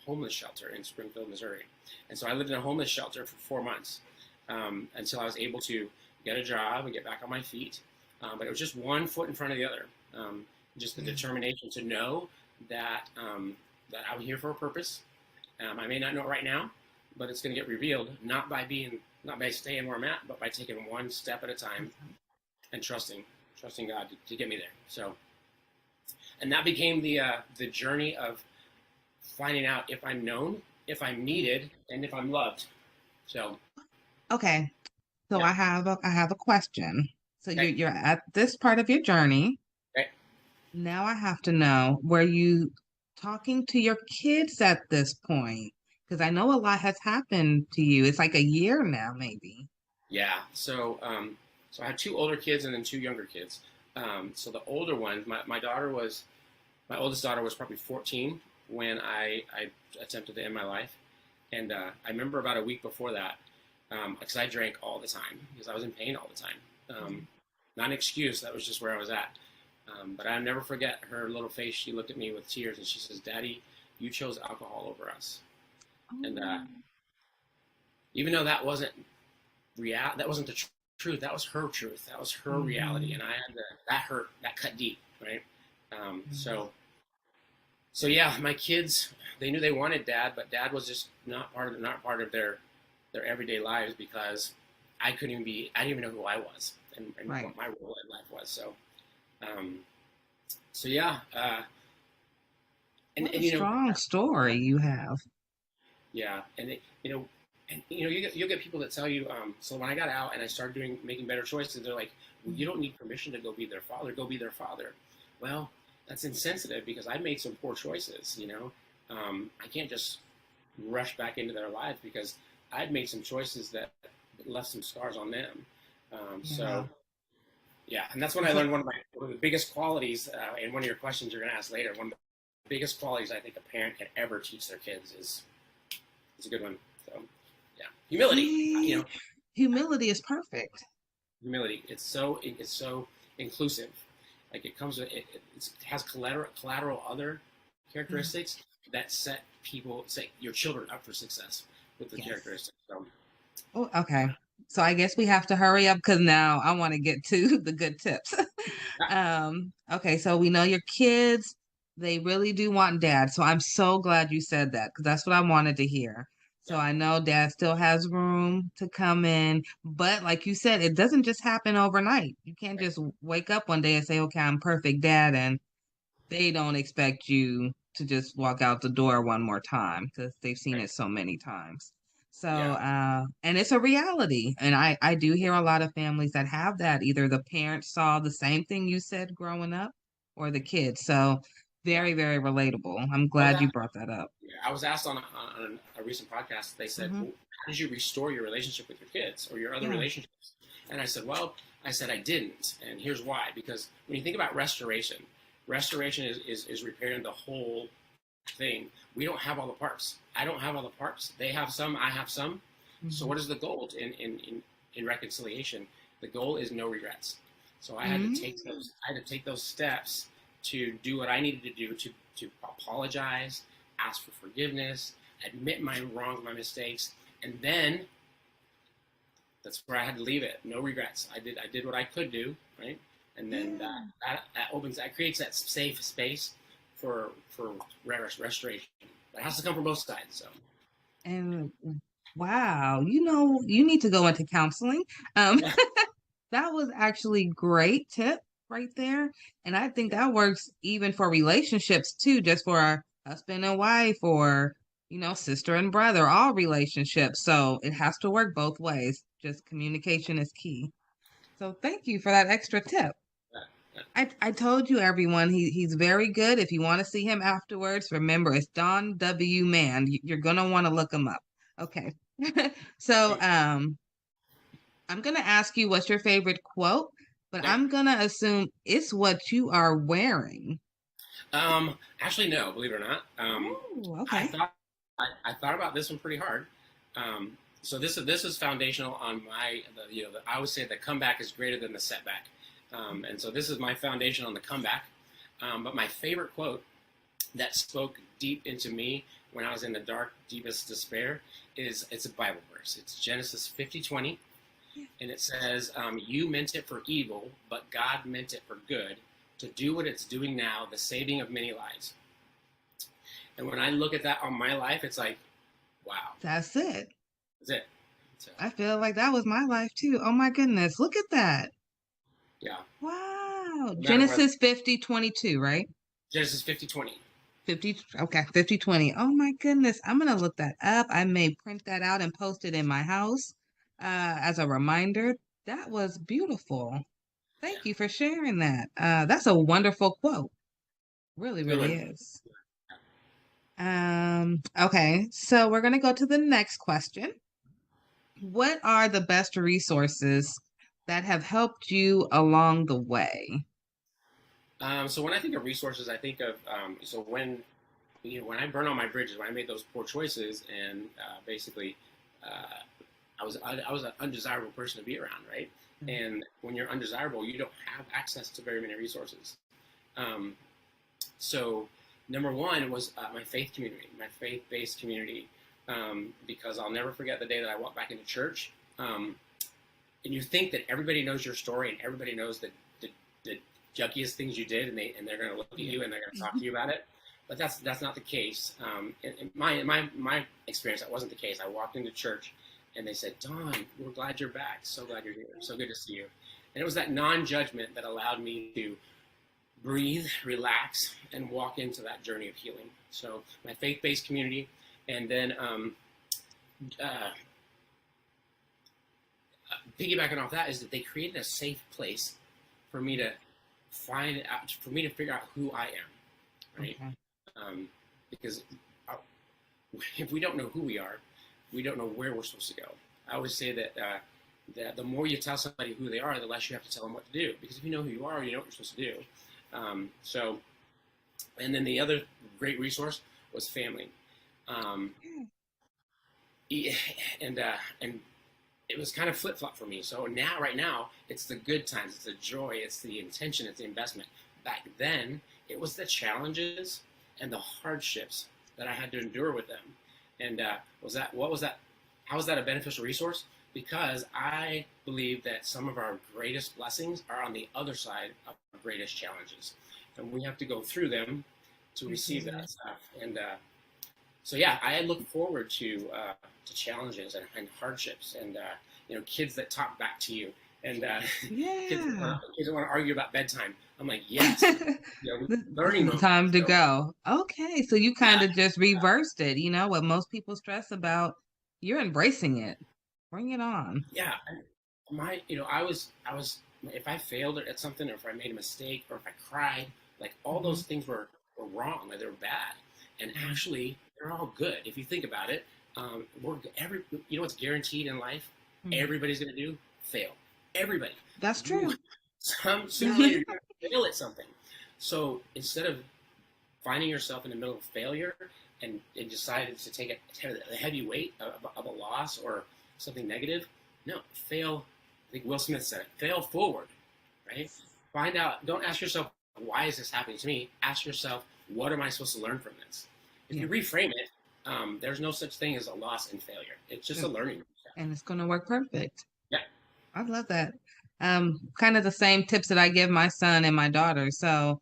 homeless shelter in Springfield, Missouri. And so I lived in a homeless shelter for 4 months until I was able to get a job and get back on my feet. But it was just one foot in front of the other. Just the determination to know that that I'm here for a purpose. I may not know it right now, but it's going to get revealed not by staying where I'm at, but by taking one step at a time and trusting God to get me there. So, and that became the journey of finding out if I'm known, if I'm needed, and if I'm loved. So, okay. So I have a question. So you're at this part of your journey. Okay. Now I have to know, were you talking to your kids at this point? Because I know a lot has happened to you. It's like a year now, maybe. Yeah. So I had 2 older kids and then 2 younger kids. So the older one, my oldest daughter was probably 14 when I attempted to end my life. And I remember about a week before that, because I drank all the time because I was in pain all the time. Not an excuse. That was just where I was at. But I'll never forget her little face. She looked at me with tears and she says, "Daddy, you chose alcohol over us." And even though that wasn't that wasn't the truth. That was her truth. That was her reality. And I had that hurt. That cut deep, right? So yeah, my kids, they knew they wanted Dad, but Dad was just not part of their everyday lives because I didn't even know who I was and what my role in life was. So yeah. What a strong story you have. Yeah, and you'll get people that tell you. So when I got out and I started making better choices, they're like, "Well, you don't need permission to go be their father. Go be their father." Well, that's insensitive because I made some poor choices. I can't just rush back into their lives because I'd made some choices that left some scars on them. So, yeah, and that's when I learned one of the biggest qualities. And one of your questions you're going to ask later, one of the biggest qualities I think a parent can ever teach their kids is a good one. So, yeah, humility. Humility is perfect. Humility. It's so inclusive. Like it comes with it has collateral other characteristics that set your children up for success with the characteristics. So. Oh, okay. So I guess we have to hurry up because now I want to get to the good tips. Okay, so we know your kids, they really do want Dad. So I'm so glad you said that because that's what I wanted to hear. So I know dad still has room to come in, but like you said, it doesn't just happen overnight. You can't just wake up one day and say, okay, I'm perfect dad, and they don't expect you to just walk out the door one more time because they've seen it so many times. So, and it's a reality. And I do hear a lot of families that have that. Either the parents saw the same thing you said growing up or the kids. So very, very relatable. I'm glad you brought that up. I was asked on a recent podcast, they said, well, how did you restore your relationship with your kids or your other relationships? And I said, well, I didn't. And here's why. Because when you think about restoration is repairing the whole thing. We don't have all the parts. I don't have all the parts. They have some, I have some. So what is the goal in reconciliation? The goal is no regrets. So I had to take those steps to do what I needed to do to apologize, ask for forgiveness, admit my wrongs, my mistakes, and then that's where I had to leave it. No regrets. I did what I could do, right? And then that creates that safe space for restoration. That has to come from both sides. So. And wow, you need to go into counseling. That was actually great tip right there. And I think that works even for relationships too, just for a husband and wife or, sister and brother, all relationships. So it has to work both ways. Just communication is key. So thank you for that extra tip. I told you, everyone, he's very good. If you want to see him afterwards, remember, it's Don W. Mann. You're going to want to look him up. Okay. So I'm going to ask you what's your favorite quote, but I'm going to assume it's what you are wearing. Actually, no, believe it or not. Okay. I thought about this one pretty hard. So this is foundational on I always say the comeback is greater than the setback. And so this is my foundation on the comeback. But my favorite quote that spoke deep into me when I was in the dark, deepest despair it's a Bible verse. It's Genesis 50:20. And it says, you meant it for evil, but God meant it for good, to do what it's doing now, the saving of many lives. And when I look at that on my life, it's like, wow. That's it. That's it. So, I feel like that was my life too. Oh my goodness. Look at that. Yeah. Wow. Genesis 50:22, right? Genesis 50:20. 50:20. Oh my goodness. I'm going to look that up. I may print that out and post it in my house as a reminder. That was beautiful. Thank you for sharing that. That's a wonderful quote. Really, really is. Okay, so we're going to go to the next question. What are the best resources that have helped you along the way? So when I think of resources, I think of when I burn all my bridges, when I made those poor choices, and basically I was an undesirable person to be around, right? Mm-hmm. And when you're undesirable, you don't have access to very many resources. So number one was my faith community, my faith-based community, because I'll never forget the day that I walked back into church. And you think that everybody knows your story and everybody knows the junkiest things you did, and they're going to look at you and they're going to talk to you about it. But that's not the case. In my experience, that wasn't the case. I walked into church and they said, "Don, we're glad you're back. So glad you're here. So good to see you." And it was that non-judgment that allowed me to breathe, relax, and walk into that journey of healing. So my faith-based community, and then piggybacking off that is that they created a safe place for me to figure out who I am, right? Okay. Because if we don't know who we are, we don't know where we're supposed to go. I always say that the more you tell somebody who they are, the less you have to tell them what to do. Because if you know who you are, you know what you're supposed to do. And then the other great resource was family. And it was kind of flip-flop for me. So right now, it's the good times, it's the joy, it's the intention, it's the investment. Back then, it was the challenges and the hardships that I had to endure with them. And how was that a beneficial resource? Because I believe that some of our greatest blessings are on the other side of our greatest challenges. And we have to go through them to receive that stuff. And So yeah, I look forward to challenges and hardships and kids that talk back to you and kids that want to argue about bedtime. I'm like, yes, learning this is the time to go. Okay, so you kind of just reversed it. You know what most people stress about, you're embracing it. Bring it on. Yeah, I was if I failed at something, or if I made a mistake, or if I cried, like all those things were wrong, like they were bad, and actually they're all good if you think about it. What's guaranteed in life? Everybody's gonna do fail. Everybody. That's true. Sooner or later, you're gonna fail at something. So instead of finding yourself in the middle of failure and decided to take a heavy weight of a loss or something negative, no, fail. I think Will Smith said it. Fail forward, right? Find out. Don't ask yourself, why is this happening to me? Ask yourself, what am I supposed to learn from this? If you reframe it, there's no such thing as a loss and failure. It's just a learning. And it's going to work perfect. Yeah. I love that. Kind of the same tips that I give my son and my daughter. So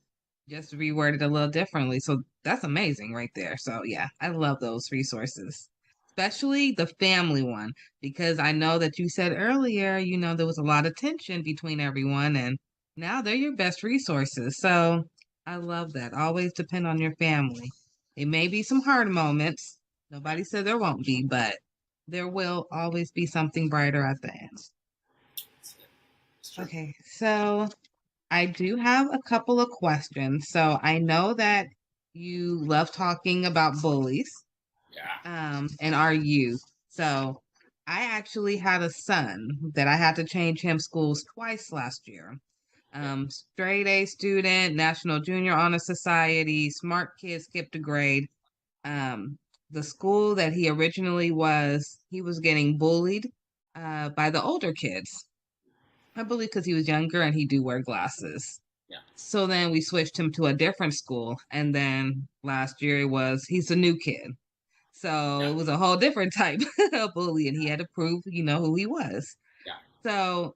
just reworded a little differently. So that's amazing right there. So yeah, I love those resources, especially the family one, because I know that you said earlier, there was a lot of tension between everyone, and now they're your best resources. So I love that. Always depend on your family. It may be some hard moments. Nobody said there won't be, but there will always be something brighter at the end. Okay, so I do have a couple of questions. So I know that you love talking about bullies. Yeah. And our youth. So I actually had a son that I had to change him schools twice last year. Straight A student, National Junior Honor Society, smart kid, skipped a grade. The school that he originally was, he was getting bullied by the older kids. I believe because he was younger and he do wear glasses. Yeah. So then we switched him to a different school. And then last year he's a new kid. So it was a whole different type of bully, and he had to prove, who he was. Yeah.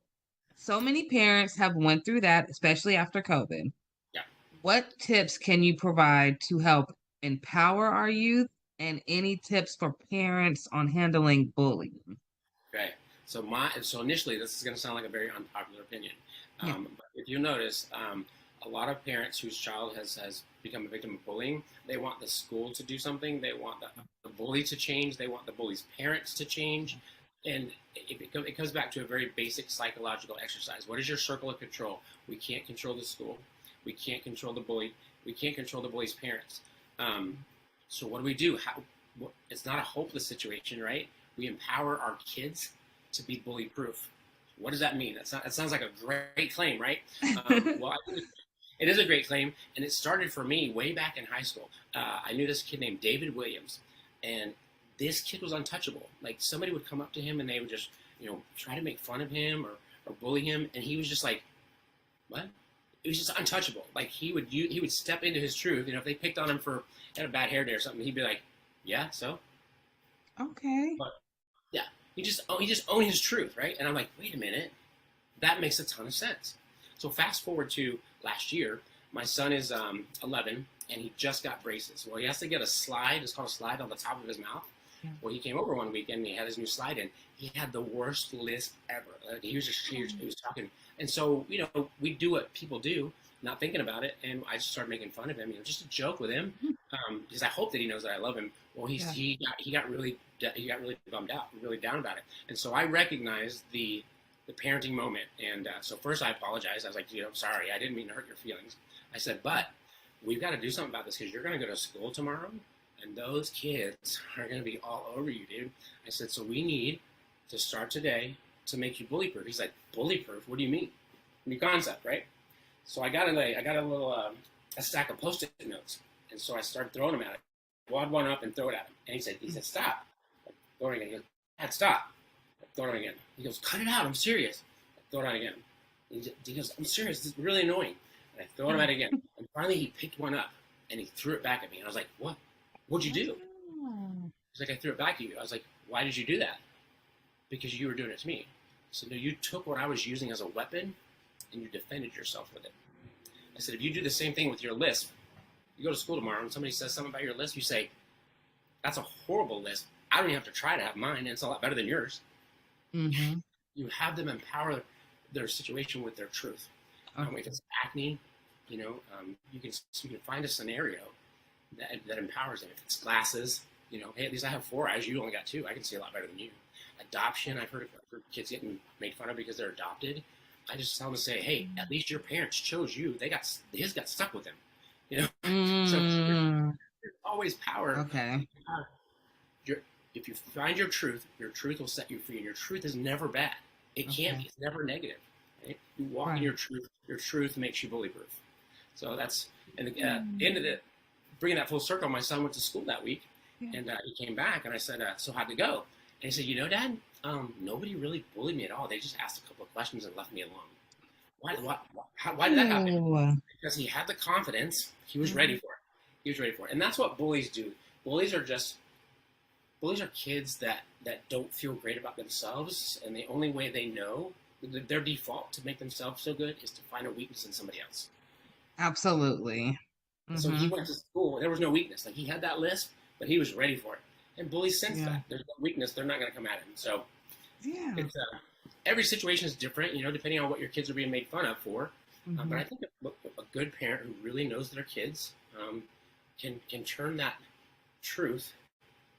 So many parents have went through that, especially after COVID. Yeah. What tips can you provide to help empower our youth, and any tips for parents on handling bullying? Okay. So initially, this is going to sound like a very unpopular opinion, but if you notice, a lot of parents whose child has become a victim of bullying, they want the school to do something. They want the bully to change. They want the bully's parents to change. And it comes back to a very basic psychological exercise. What is your circle of control? We can't control the school. We can't control the bully. We can't control the bully's parents. So what do? It's not a hopeless situation, right? We empower our kids to be bully-proof. What does that mean? That sounds like a great claim, right? Well, it is a great claim, and it started for me way back in high school. I knew this kid named David Williams, and this kid was untouchable. Like, somebody would come up to him, and they would just, try to make fun of him or bully him, and he was just like, what? It was just untouchable. Like, he would step into his truth. If they picked on him for had a bad hair day or something, he'd be like, yeah, so? Okay. But, yeah, he just owned his truth, right? And I'm like, wait a minute, that makes a ton of sense. So fast forward to last year, my son is 11, and he just got braces. Well, he has to get a slide. It's called a slide on the top of his mouth. Yeah. Well, he came over one weekend, and he had his new slide in. He had the worst lisp ever. He was talking. And so, we do what people do, not thinking about it, and I just started making fun of him, just a joke with him, because I hope that he knows that I love him. Well, he got really bummed out, really down about it. And so I recognized the parenting moment. And so first I apologized. I was like, sorry, I didn't mean to hurt your feelings. I said, but we've got to do something about this, because you're going to go to school tomorrow, and those kids are going to be all over you, dude. I said, so we need to start today to make you bully-proof. He's like, bully-proof? What do you mean? New concept, right? So I got a little a stack of Post-it notes, and so I started throwing them at him. Wad one up and throw it at him. And he said, stop. I throw it again. He goes, Dad, stop. I throw it again. He goes, cut it out. I'm serious. I throw it out again. He goes, I'm serious. This is really annoying. And I throw it at again. And finally, he picked one up, and he threw it back at me. And I was like, what? What'd you do? He's like, I threw it back at you. I was like, why did you do that? Because you were doing it to me. So no, you took what I was using as a weapon, and you defended yourself with it. I said, if you do the same thing with your lisp, you go to school tomorrow and somebody says something about your lisp, you say, that's a horrible list. I don't even have to try to have mine, and it's a lot better than yours. Mm-hmm. You have them empower their situation with their truth. Okay. If it's acne, you can find a scenario that empowers them. If it's glasses, hey, at least I have 4 eyes. You only got 2. I can see a lot better than you. Adoption, I've heard kids getting made fun of because they're adopted. I just tell them to say, hey, at least your parents chose you. His got stuck with him. So there's always power. Okay. If you find your truth will set you free, and your truth is never bad. It can't be. It's never negative. Right? You walk in your truth makes you bully-proof. So that's, and at the end of it, bringing that full circle, my son went to school that week, and he came back, and I said, so how'd it go? And he said, Dad, nobody really bullied me at all. They just asked a couple of questions and left me alone. Why did that happen? Because he had the confidence. He was ready for it. He was ready for it. And that's what bullies do. Bullies are kids that don't feel great about themselves, and the only way they know, their default to make themselves feel good, is to find a weakness in somebody else. Absolutely. Mm-hmm. So he went to school. There was no weakness. Like, he had that list, but he was ready for it. And bullies sense that there's no weakness, they're not going to come at him. So it's every situation is different, depending on what your kids are being made fun of for. Mm-hmm. But I think a good parent who really knows their kids can turn that truth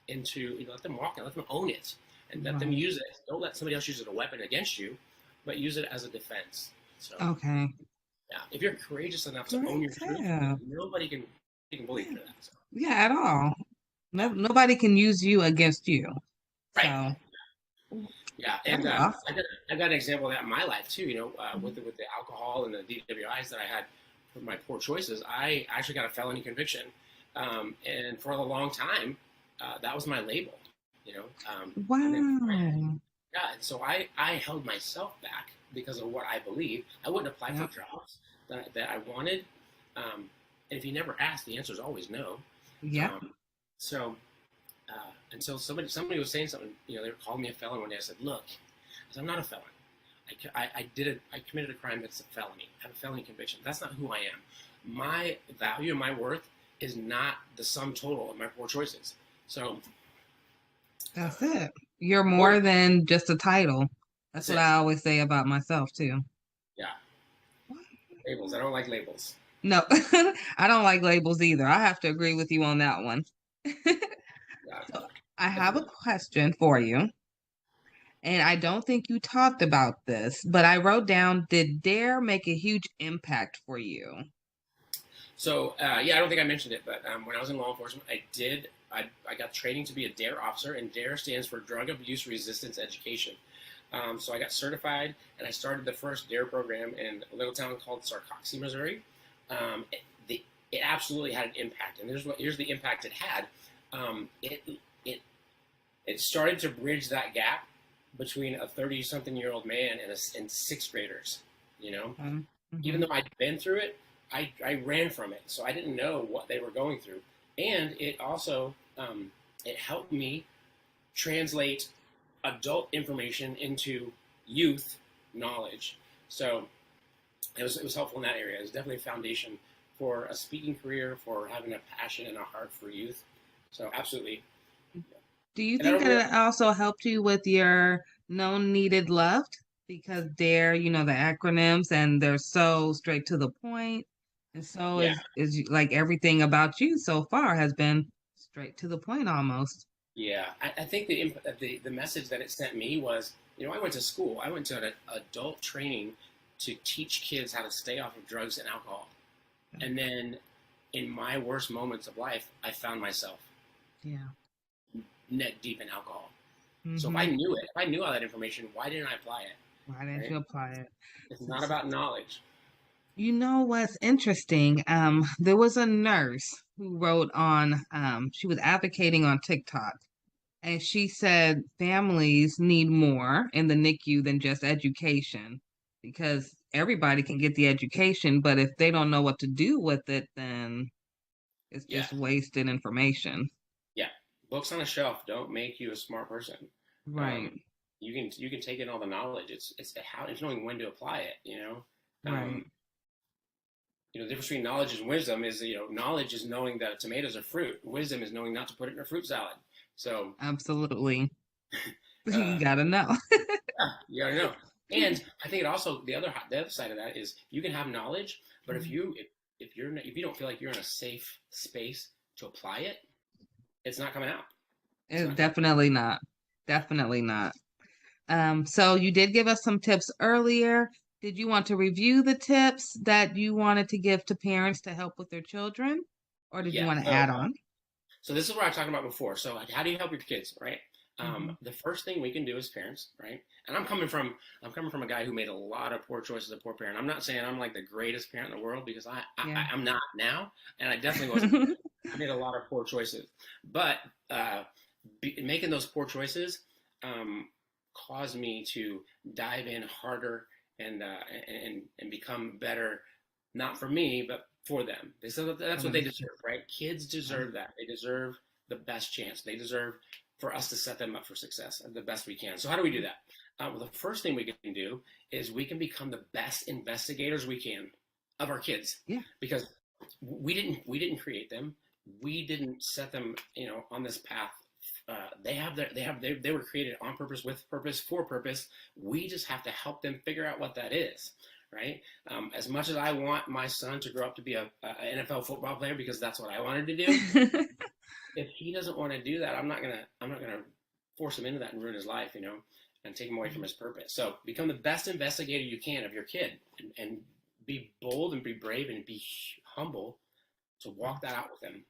into, let them walk it, let them own it, and let them use it. Don't let somebody else use it as a weapon against you, but use it as a defense. So if you're courageous enough to own your truth, nobody can bully you for that. So. Yeah, at all. Nobody can use you against you. Right. So. Yeah, and I got an example of that in my life too. With the alcohol and the DWIs that I had for my poor choices, I actually got a felony conviction, and for a long time, that was my label. Wow. And so I held myself back because of what I believed. I wouldn't apply for jobs that I wanted, and if you never ask, the answer is always no. Yeah. Until somebody was saying something, they were calling me a felon one day. I said, look, I'm not a felon. I committed a crime that's a felony. I have a felony conviction. That's not who I am. My value and my worth is not the sum total of my poor choices. So that's it. You're more than just a title. That's what I always say about myself too. Yeah. Labels. I don't like labels. No, I don't like labels either. I have to agree with you on that one. So I have a question for you. And I don't think you talked about this, but I wrote down, did DARE make a huge impact for you? So, I don't think I mentioned it, but when I was in law enforcement, I got training to be a DARE officer, and DARE stands for Drug Abuse Resistance Education. So I got certified, and I started the first DARE program in a little town called Sarcoxie, Missouri. It absolutely had an impact, and here's the impact it had. It started to bridge that gap between a 30-something-year-old man and sixth graders. Mm-hmm. Even though I'd been through it, I ran from it, so I didn't know what they were going through. And it also it helped me translate adult information into youth knowledge. So it was helpful in that area. It was definitely a foundation for a speaking career, for having a passion and a heart for youth. So absolutely. Do you think that it also helped you with your known needed loved? Because they're, the acronyms, and they're so straight to the point. And so is like everything about you so far has been straight to the point almost. Yeah, I think the message that it sent me was, I went to school. I went to an adult training to teach kids how to stay off of drugs and alcohol. And then in my worst moments of life, I found myself neck deep in alcohol. Mm-hmm. So if I knew it, if I knew all that information, why didn't I apply it? Why didn't you apply it? It's not about knowledge. You know what's interesting? There was a nurse who wrote on, she was advocating on TikTok, and she said families need more in the NICU than just education, because everybody can get the education, but if they don't know what to do with it, then it's just wasted information. Yeah. Books on a shelf don't make you a smart person. Right. You can take in all the knowledge. It's knowing when to apply it, Right. the difference between knowledge and wisdom is, knowledge is knowing that tomatoes are fruit. Wisdom is knowing not to put it in a fruit salad. So absolutely, you gotta know. yeah, you gotta know. And I think it also the other side of that is you can have knowledge, but if you don't feel like you're in a safe space to apply it, it's not coming out. Definitely not. Definitely not. So you did give us some tips earlier. Did you want to review the tips that you wanted to give to parents to help with their children? Or did you want to add on? So this is what I was talking about before. So how do you help your kids, right? The first thing we can do as parents, right? And I'm coming from a guy who made a lot of poor choices as a poor parent. I'm not saying I'm like the greatest parent in the world, because I'm not now, and I definitely wasn't. I made a lot of poor choices, but making those poor choices caused me to dive in harder and become better, not for me, but for them. So that's what they deserve, right? Kids deserve that. They deserve the best chance. They deserve for us to set them up for success the best we can. So how do we do that? Well, the first thing we can do is we can become the best investigators we can of our kids. Yeah. Because we didn't create them. We didn't set them, on this path. They were created on purpose, with purpose, for purpose. We just have to help them figure out what that is, right? As much as I want my son to grow up to be a NFL football player, because that's what I wanted to do. If he doesn't want to do that, I'm not gonna force him into that and ruin his life, and take him away from his purpose. So become the best investigator you can of your kid, and be bold and be brave and be humble to walk that out with them.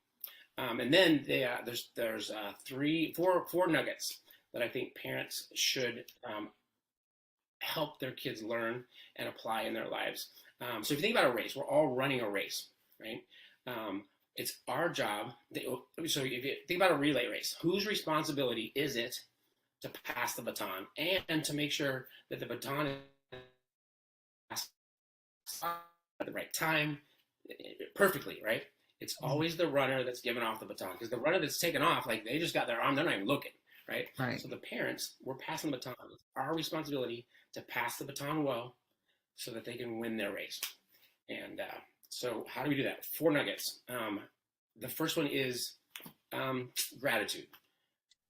And then there's 4 nuggets that I think parents should help their kids learn and apply in their lives. So if you think about a race, we're all running a race, right? It's our job. So if you think about a relay race, whose responsibility is it to pass the baton and to make sure that the baton is passed at the right time, perfectly, right? It's always the runner that's giving off the baton, because the runner that's taken off, like, they just got their arm, they're not even looking, right? So the parents, we're passing the baton. It's our responsibility to pass the baton well so that they can win their race. And so how do we do that? 4 nuggets. The first one is gratitude.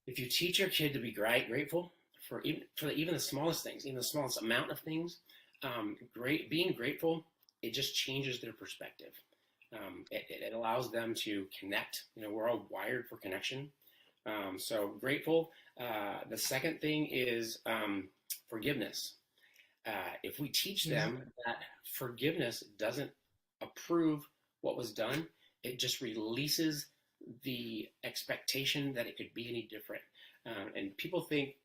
If you teach your kid to be grateful for even the smallest things, even the smallest amount of things, being grateful, it just changes their perspective. It allows them to connect. We're all wired for connection. So grateful. The second thing is forgiveness. If we teach them that forgiveness doesn't approve what was done, it just releases the expectation that it could be any different. And people think,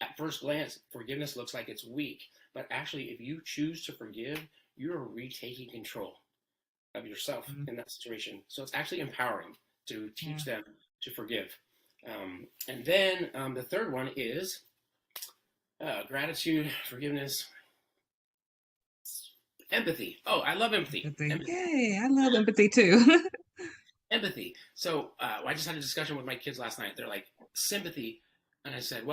at first glance, forgiveness looks like it's weak, but actually, if you choose to forgive, you're retaking control of yourself in that situation. So it's actually empowering to teach them to forgive. And then the third one is gratitude, forgiveness, empathy. Oh, I love empathy. Yay, I love empathy too. Empathy. So I just had a discussion with my kids last night. They're like, sympathy. And I said,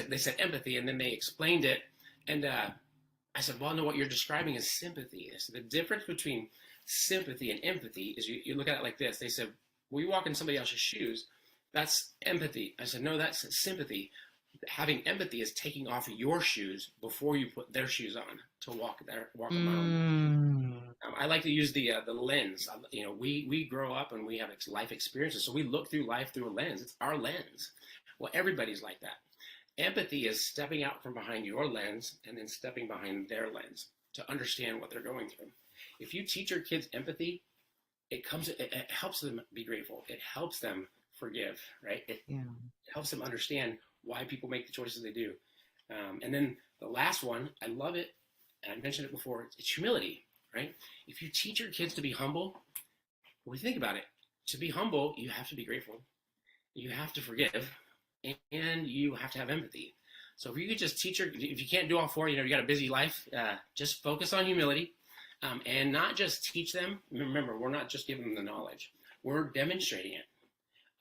they said empathy, and then they explained it. And I said, well, no, what you're describing is sympathy. So the difference between sympathy and empathy is you look at it like this. They said, well, you walk in somebody else's shoes. That's empathy. I said, no, that's sympathy. Having empathy is taking off your shoes before you put their shoes on to walk a mile. I like to use the lens. We grow up and we have life experiences, so we look through life through a lens. It's our lens. Well, everybody's like that. Empathy is stepping out from behind your lens and then stepping behind their lens to understand what they're going through. If you teach your kids empathy, it helps them be grateful. It helps them forgive, right? It helps them understand why people make the choices they do. And then the last one, I love it, and I mentioned it before, it's humility, right? If you teach your kids to be humble, when you think about it, to be humble, you have to be grateful, you have to forgive, and you have to have empathy. So if you could just if you can't do all 4, you got a busy life, just focus on humility, and not just teach them. Remember, we're not just giving them the knowledge, we're demonstrating it.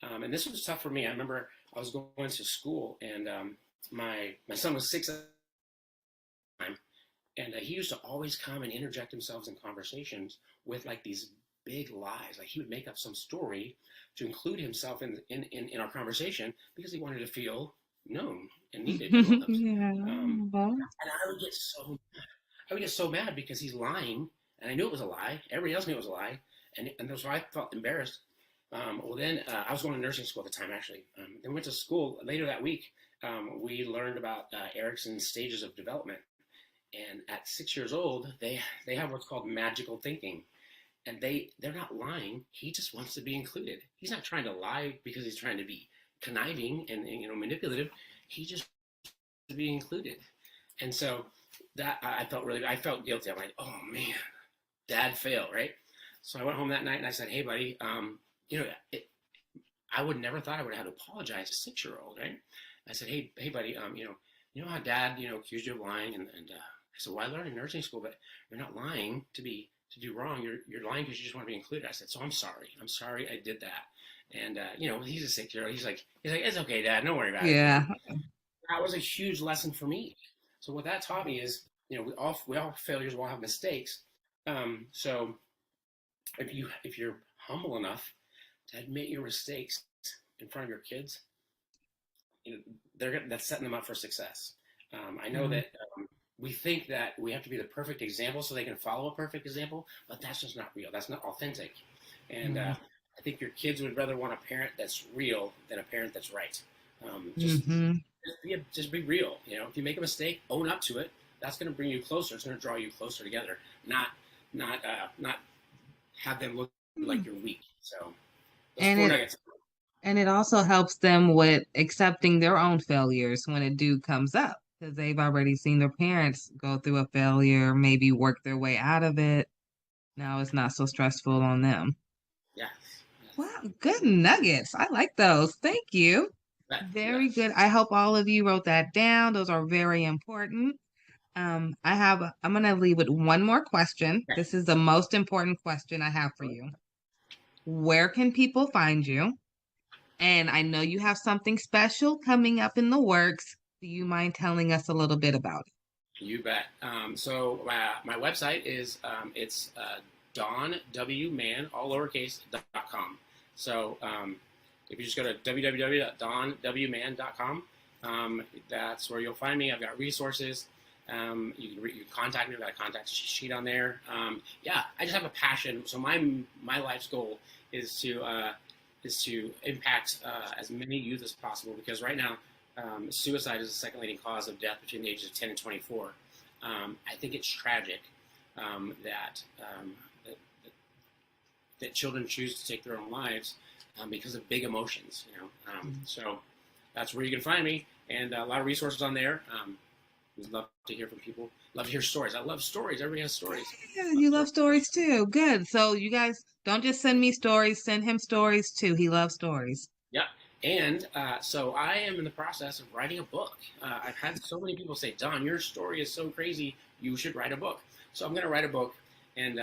And this was tough for me. I remember I was going to school, and my son was 6 at the time, And he used to always come and interject himself in conversations with like these big lies. Like he would make up some story to include himself in our conversation because he wanted to feel known and needed and loved. Yeah. And I would get so mad because he's lying, and I knew it was a lie. Everybody else knew it was a lie, and so I felt embarrassed. Well, then I was going to nursing school at the time, actually. Then we went to school later that week. We learned about Erickson's stages of development, and at 6 years old, they have what's called magical thinking, and they're not lying. He just wants to be included. He's not trying to lie because he's trying to be conniving and manipulative. He just wants to be included, and so that I felt guilty. I'm like, oh man, Dad failed, right? So I went home that night and I said, hey buddy, I would never thought I would have to apologize to a 6-year-old, right? I said, hey buddy, you know how Dad, accused you of lying, and I said, well, I learned in nursing school, but you're not lying to do wrong. You're lying because you just want to be included. I said, so I'm sorry I did that. And he's a 6-year-old. He's like, it's okay, Dad, don't worry about it. Yeah. That was a huge lesson for me. So what that taught me is, we all have failures, we all have mistakes. So if you're humble enough to admit your mistakes in front of your kids, that's setting them up for success. I know that we think that we have to be the perfect example so they can follow a perfect example, but that's just not real. That's not authentic. And I think your kids would rather want a parent that's real than a parent that's right. Just be real. If you make a mistake, own up to it. That's going to bring you closer. It's going to draw you closer together. Not have them look like you're weak. So, and it also helps them with accepting their own failures when it comes up, because they've already seen their parents go through a failure, maybe work their way out of it. Now it's not so stressful on them. Yes. Wow, good nuggets. I like those. Thank you. Very good. I hope all of you wrote that down. Those are very important. I'm going to leave with one more question. This is the most important question I have for you. Where can people find you? And I know you have something special coming up in the works. Do you mind telling us a little bit about it? You bet. So my website is it's donwman, all lowercase.com. So if you just go to www.donwman.com, that's where you'll find me. I've got resources. You can contact me. I've got a contact sheet on there. I just have a passion. So my life's goal is to impact as many youth as possible, because right now suicide is the second leading cause of death between the ages of 10 and 24. I think it's tragic that children choose to take their own lives because of big emotions. So that's where you can find me, and a lot of resources on there. We'd love to hear from people. Love to hear stories. I love stories. Everybody has stories. Yeah, you love stories too. Good. So you guys don't just send me stories, send him stories too. He loves stories. Yeah. And so I am in the process of writing a book. I've had so many people say, Don, your story is so crazy, you should write a book. So I'm going to write a book and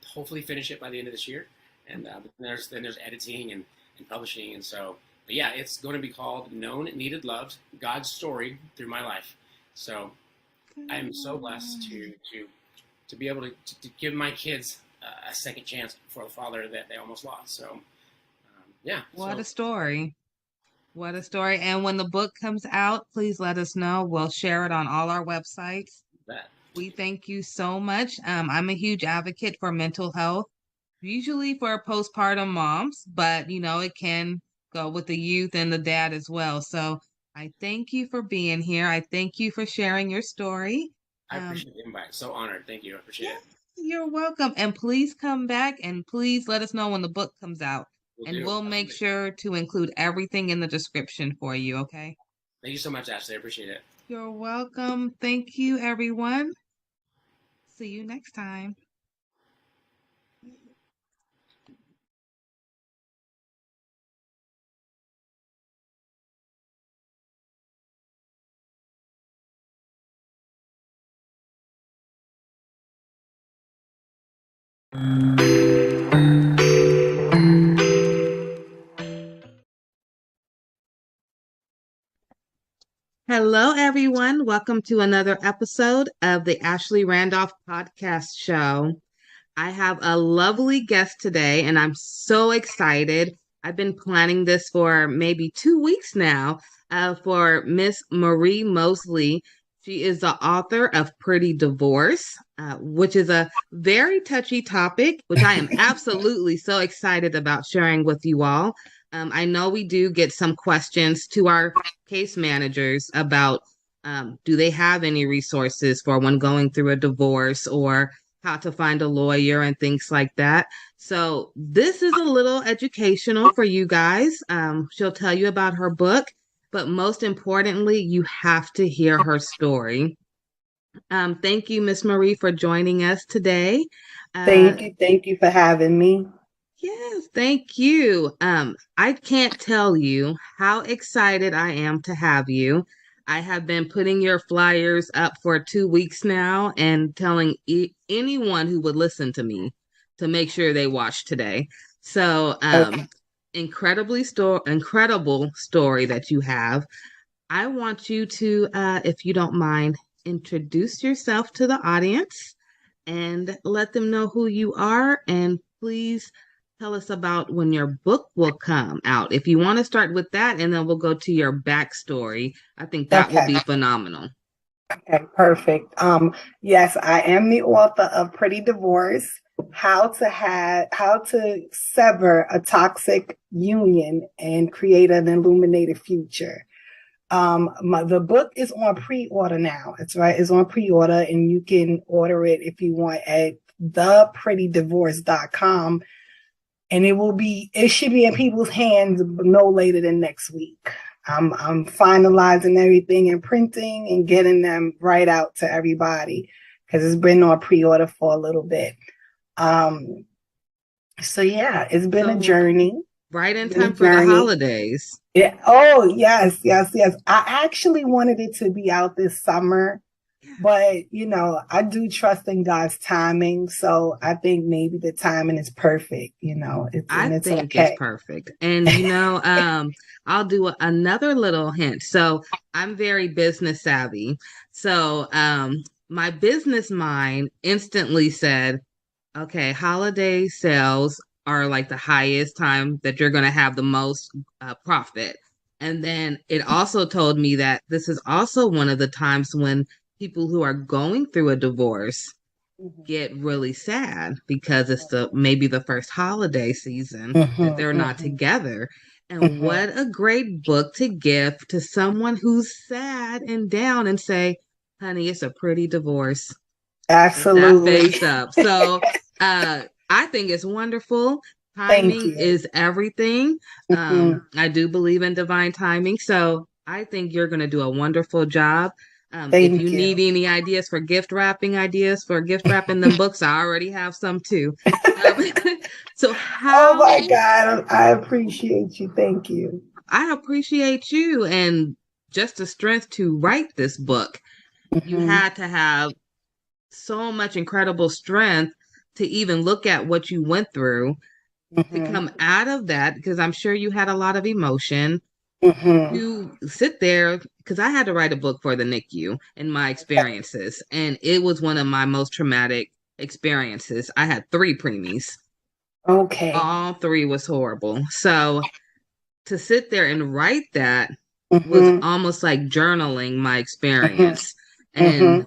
hopefully finish it by the end of this year. And then there's editing and publishing. And so, but yeah, it's going to be called Known, Needed, Loved, God's Story Through My Life. So I am so blessed to be able to give my kids a second chance for the father that they almost lost. So What a story. What a story. And when the book comes out, please let us know. We'll share it on all our websites. We thank you so much. I'm a huge advocate for mental health, usually for postpartum moms, but it can go with the youth and the dad as well. So I thank you for being here. I thank you for sharing your story. I appreciate the invite. So honored. Thank you. I appreciate it. You're welcome. And please come back and please let us know when the book comes out. We'll make sure to include everything in the description for you, okay? Thank you so much, Ashley. I appreciate it. You're welcome. Thank you, everyone. See you next time. Hello. Hello, everyone. Welcome to another episode of the Ashley Randolph Podcast Show. I have a lovely guest today, and I'm so excited. I've been planning this for maybe 2 weeks now for Miss Marie Mosley. She is the author of Pretty Divorce, which is a very touchy topic, which I am absolutely so excited about sharing with you all. I know we do get some questions to our case managers about do they have any resources for when going through a divorce or how to find a lawyer and things like that. So this is a little educational for you guys. She'll tell you about her book, but most importantly, you have to hear her story. Thank you, Miss Marie, for joining us today. Thank you for having me. Yes, thank you. I can't tell you how excited I am to have you. I have been putting your flyers up for 2 weeks now and telling anyone who would listen to me to make sure they watch today. So, Okay. incredible story that you have. I want you to, if you don't mind, introduce yourself to the audience and let them know who you are. And please tell us about when your book will come out. If you want to start with that, and then we'll go to your backstory. I think that will be phenomenal. Okay, perfect. Yes, I am the author of Pretty Divorce, how to sever a toxic union and create an illuminated future. The book is on pre-order now. It's right. It's on pre-order, and you can order it if you want at theprettydivorce.com. And it should be in people's hands no later than next week. I'm finalizing everything and printing and getting them right out to everybody because it's been on pre-order for a little bit. So yeah, it's been a journey. Right in time for the holidays. Yeah. Oh, yes. I actually wanted it to be out this summer, but I do trust in God's timing. So I think maybe the timing is perfect. I think it's perfect. And, I'll do another little hint. So I'm very business savvy. So my business mind instantly said, okay, holiday sales are like the highest time that you're going to have the most profit. And then it also told me that this is also one of the times when people who are going through a divorce get really sad because it's maybe the first holiday season that they're not together. And what a great book to give to someone who's sad and down and say, honey, it's a pretty divorce. Absolutely. That face up. So I think it's wonderful. Timing is everything. I do believe in divine timing. So I think you're going to do a wonderful job. If you need any ideas for gift wrapping them books, I already have some too. So oh my God, I appreciate you. Thank you. I appreciate you and just the strength to write this book. You had to have so much incredible strength to even look at what you went through to come out of that, because I'm sure you had a lot of emotion. You sit there, because I had to write a book for the NICU and my experiences, and it was one of my most traumatic experiences. I had 3 preemies. Okay. All 3 was horrible. So to sit there and write that was almost like journaling my experience. And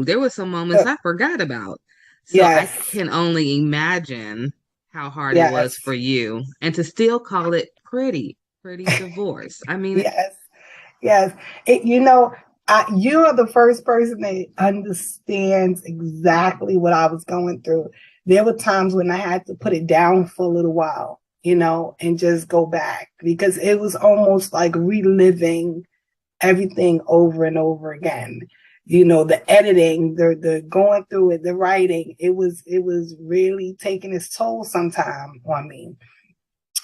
there were some moments I forgot about. So I can only imagine how hard it was for you, and to still call it pretty divorce. I mean, yes. You are the first person that understands exactly what I was going through. There were times when I had to put it down for a little while, and just go back, because it was almost like reliving everything over and over again. The editing, the going through it, the writing, it was really taking its toll sometime on me.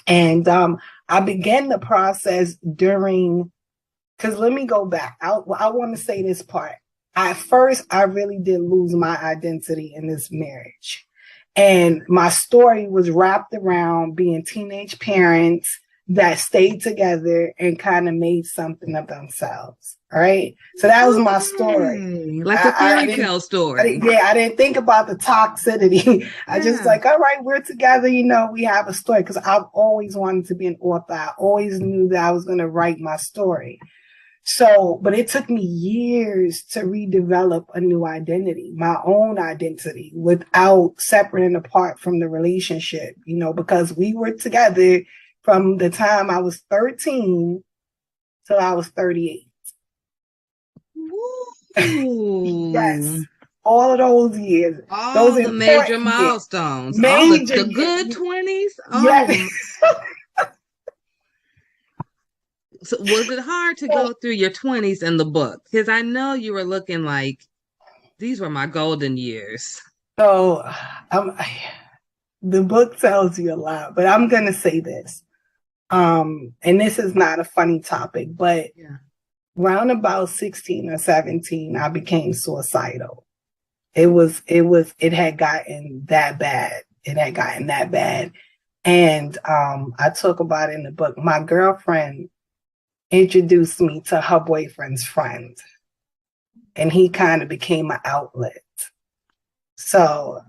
And I began the process because let me go back. I want to say this part. At first, I really did lose my identity in this marriage. And my story was wrapped around being teenage parents that stayed together and kind of made something of themselves, All right. So that was my story. Like a fairy tale story. I didn't think about the toxicity. I just like, all right, we're together. You know, we have a story because I've always wanted to be an author. I always knew that I was going to write my story. So, but it took me years to redevelop a new identity, my own identity, without separating apart from the relationship, you know, because we were together from the time I was 13 till I was 38. Yes. All of those years. All the major milestones. Major the good 20s. Oh. Yes. So was it hard to go through your 20s in the book? Because I know you were looking like, these were my golden years. So the book tells you a lot, but I'm going to say this. And this is not a funny topic, but around about 16 or 17, I became suicidal. It had gotten that bad. It had gotten that bad. And I talk about it in the book. My girlfriend introduced me to her boyfriend's friend, and he kind of became an outlet. So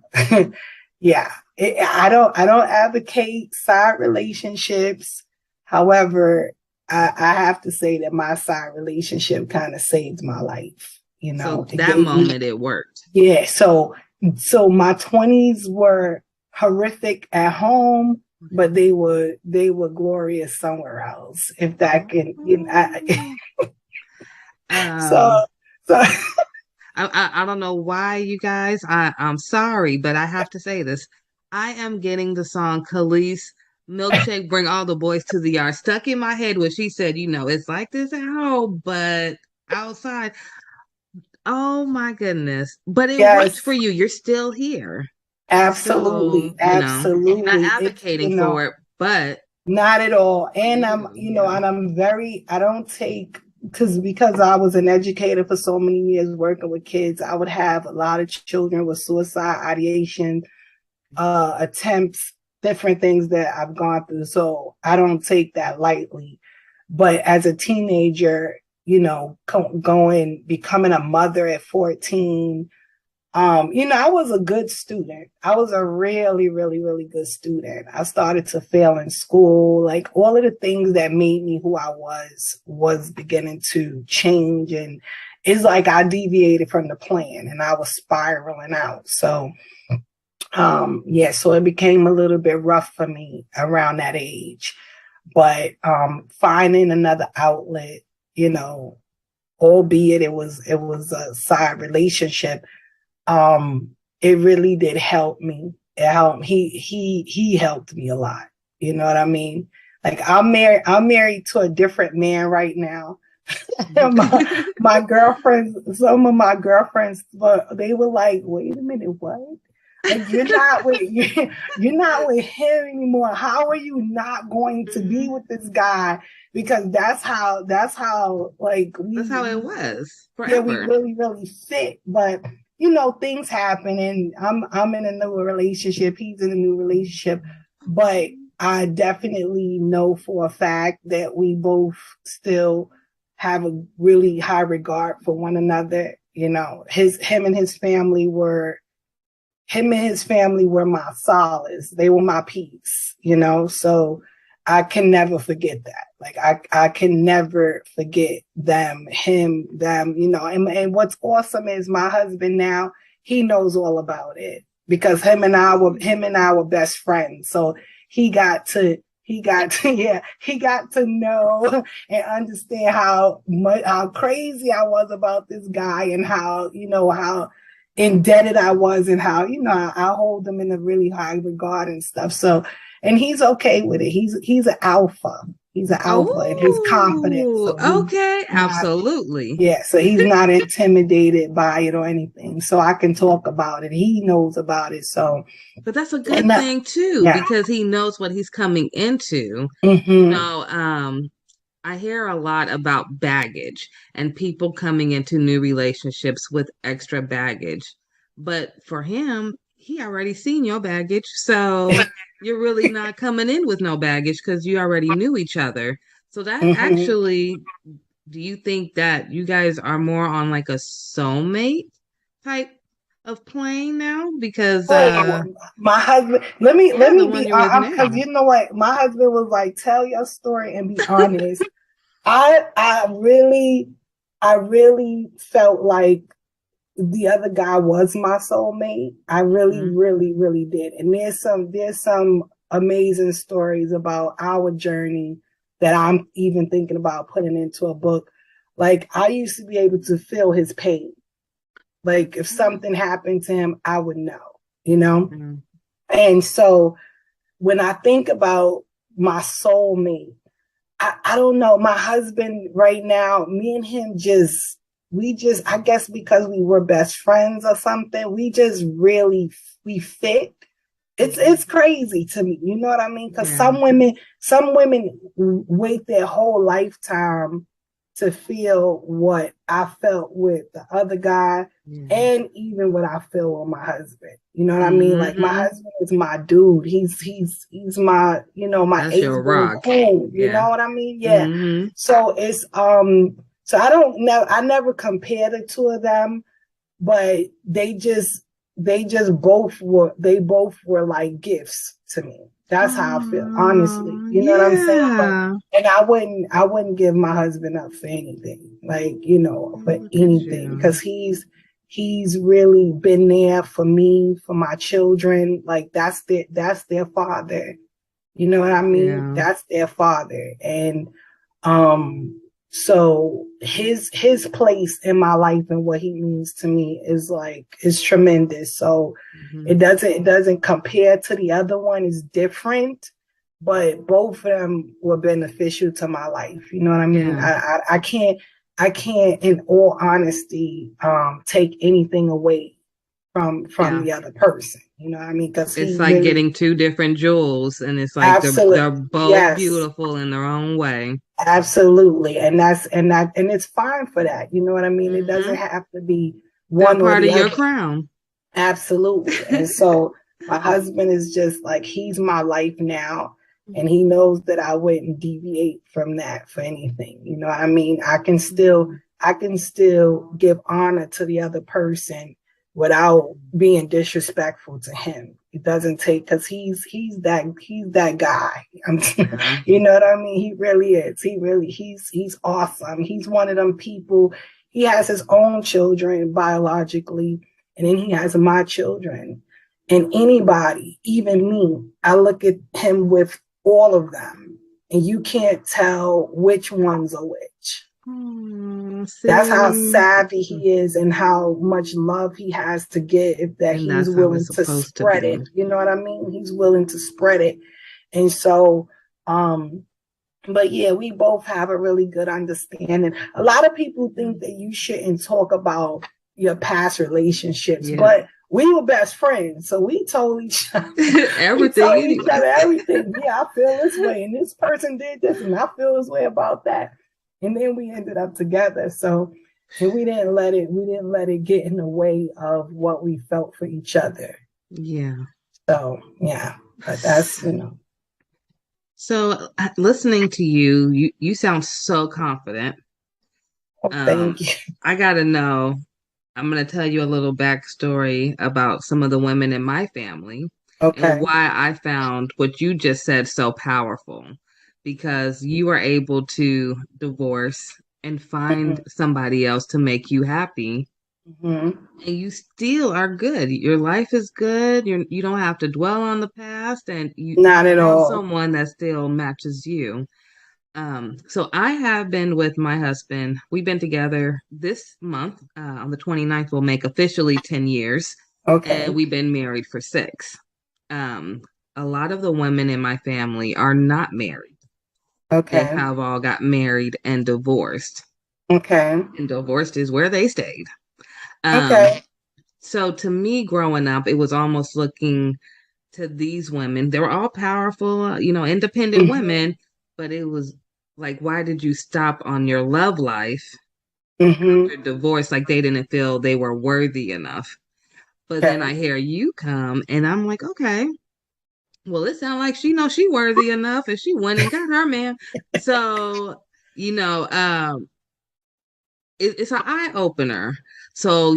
yeah, I don't advocate side relationships. However, I have to say that my side relationship kind of saved my life. You know, so that moment it worked. Yeah. So my 20s were horrific at home, but they were glorious somewhere else. If that can, you know. So I don't know why, you guys. I'm sorry, but I have to say this. I am getting the song Khalees Milkshake Bring All the Boys to the Yard stuck in my head when she said, you know, it's like this at home, but outside. Oh my goodness. But it worked for you. You're still here. Absolutely. So, absolutely. I'm not advocating for it, but not at all. And I'm, and I'm I don't take, because I was an educator for so many years working with kids, I would have a lot of children with suicide ideation, attempts, different things that I've gone through. So I don't take that lightly. But as a teenager, becoming a mother at 14, I was a good student. I was a really, really, really good student. I started to fail in school. Like all of the things that made me who I was beginning to change. And it's like I deviated from the plan and I was spiraling out. So, so it became a little bit rough for me around that age. But finding another outlet, albeit it was a side relationship, it really did help me. It helped. He helped me a lot. You know what I mean? Like I'm married to a different man right now. my girlfriends, some of my girlfriends, they were like, wait a minute, what? Like you're not with him anymore. How are you not going to be with this guy? Because that's how that's how it was forever. Yeah, we really, really fit. But things happen, and I'm in a new relationship. He's in a new relationship, but I definitely know for a fact that we both still have a really high regard for one another. Him and his family were my solace. They were my peace. So I can never forget that. Like I can never forget them, and what's awesome is my husband now, he knows all about it because him and I were best friends. So he got to know and understand how crazy I was about this guy and how indebted I was and how, I hold him in a really high regard and stuff. So, and he's okay with it. He's an alpha. He's an alpha and he's confident. So absolutely. Yeah. So he's not intimidated by it or anything. So I can talk about it. He knows about it. So, but that's a good thing too, because he knows what he's coming into. Mm-hmm. I hear a lot about baggage and people coming into new relationships with extra baggage. But for him, he already seen your baggage. So you're really not coming in with no baggage because you already knew each other. So that actually do you think that you guys are more on like a soulmate type of plane now? Because my husband, let me be honest, now. because you know what, my husband was like, tell your story and be honest. I really felt like the other guy was my soulmate. I really did. And there's some amazing stories about our journey that I'm even thinking about putting into a book. Like, I used to be able to feel his pain. Like, if something happened to him, I would know, you know? Mm-hmm. And so when I think about my soulmate, I don't know. My husband right now, me and him I guess because we were best friends or something, we fit. It's crazy to me. You know what I mean? Because some women wait their whole lifetime to feel what I felt with the other guy and even what I feel with my husband. You know what I mean? Like, my husband is my dude. He's my, my ace home. You know what I mean? Yeah. Mm-hmm. So it's so I never compare the two of them, but they both were like gifts to me. That's how I feel, honestly. You know what I'm saying? And I wouldn't give my husband up for anything, like, for anything, because he's really been there for me, for my children. Like, that's their father. You know what I mean? Yeah. That's their father. And so his place in my life and what he means to me is tremendous. So it doesn't compare to the other one. It's different, but both of them were beneficial to my life. You know what I mean? Yeah. I can't in all honesty take anything away from the other person. You know what I mean? Because it's like getting two different jewels, and it's like they're both beautiful in their own way. Absolutely. And it's fine for that. You know what I mean? It doesn't have to be one part or the of your other. crown. Absolutely. And so my husband is just like, he's my life now. And he knows that I wouldn't deviate from that for anything. You know what I mean? I can still give honor to the other person without being disrespectful to him. It doesn't take, because he's that guy. You know what I mean? He really is. He's awesome. He's one of them people. He has his own children biologically, and then he has my children. And anybody, even me, I look at him with all of them, and you can't tell which one's a which. That's how savvy he is and how much love he has to give, that he's willing to spread it. You know what I mean? He's willing to spread it. And so, but yeah, we both have a really good understanding. A lot of people think that you shouldn't talk about your past relationships, but we were best friends, so we told each other everything. Yeah, I feel this way, and this person did this, and I feel this way about that. And then we ended up together. So, and we didn't let it get in the way of what we felt for each other. Yeah. So yeah, but that's, So listening to you sound so confident. Oh, thank you. I gotta know. I'm gonna tell you a little backstory about some of the women in my family. Okay. And why I found what you just said so powerful. Because you were able to divorce and find somebody else to make you happy. And you still are good. Your life is good. You don't have to dwell on the past, and you not at all. Someone that still matches you. So I have been with my husband. We've been together this month. On the 29th, we'll make officially 10 years. Okay. And we've been married for 6. A lot of the women in my family are not married. Okay. They have all got married and divorced. Okay. And divorced is where they stayed. Okay. So to me, growing up, it was almost looking to these women. They were all powerful, independent women, but it was like, why did you stop on your love life after divorce? Like, they didn't feel they were worthy enough. But then I hear you come, and I'm like, okay. Well, it sounds like she knows she worthy enough, and she went and got her man. So, it's an eye opener. So,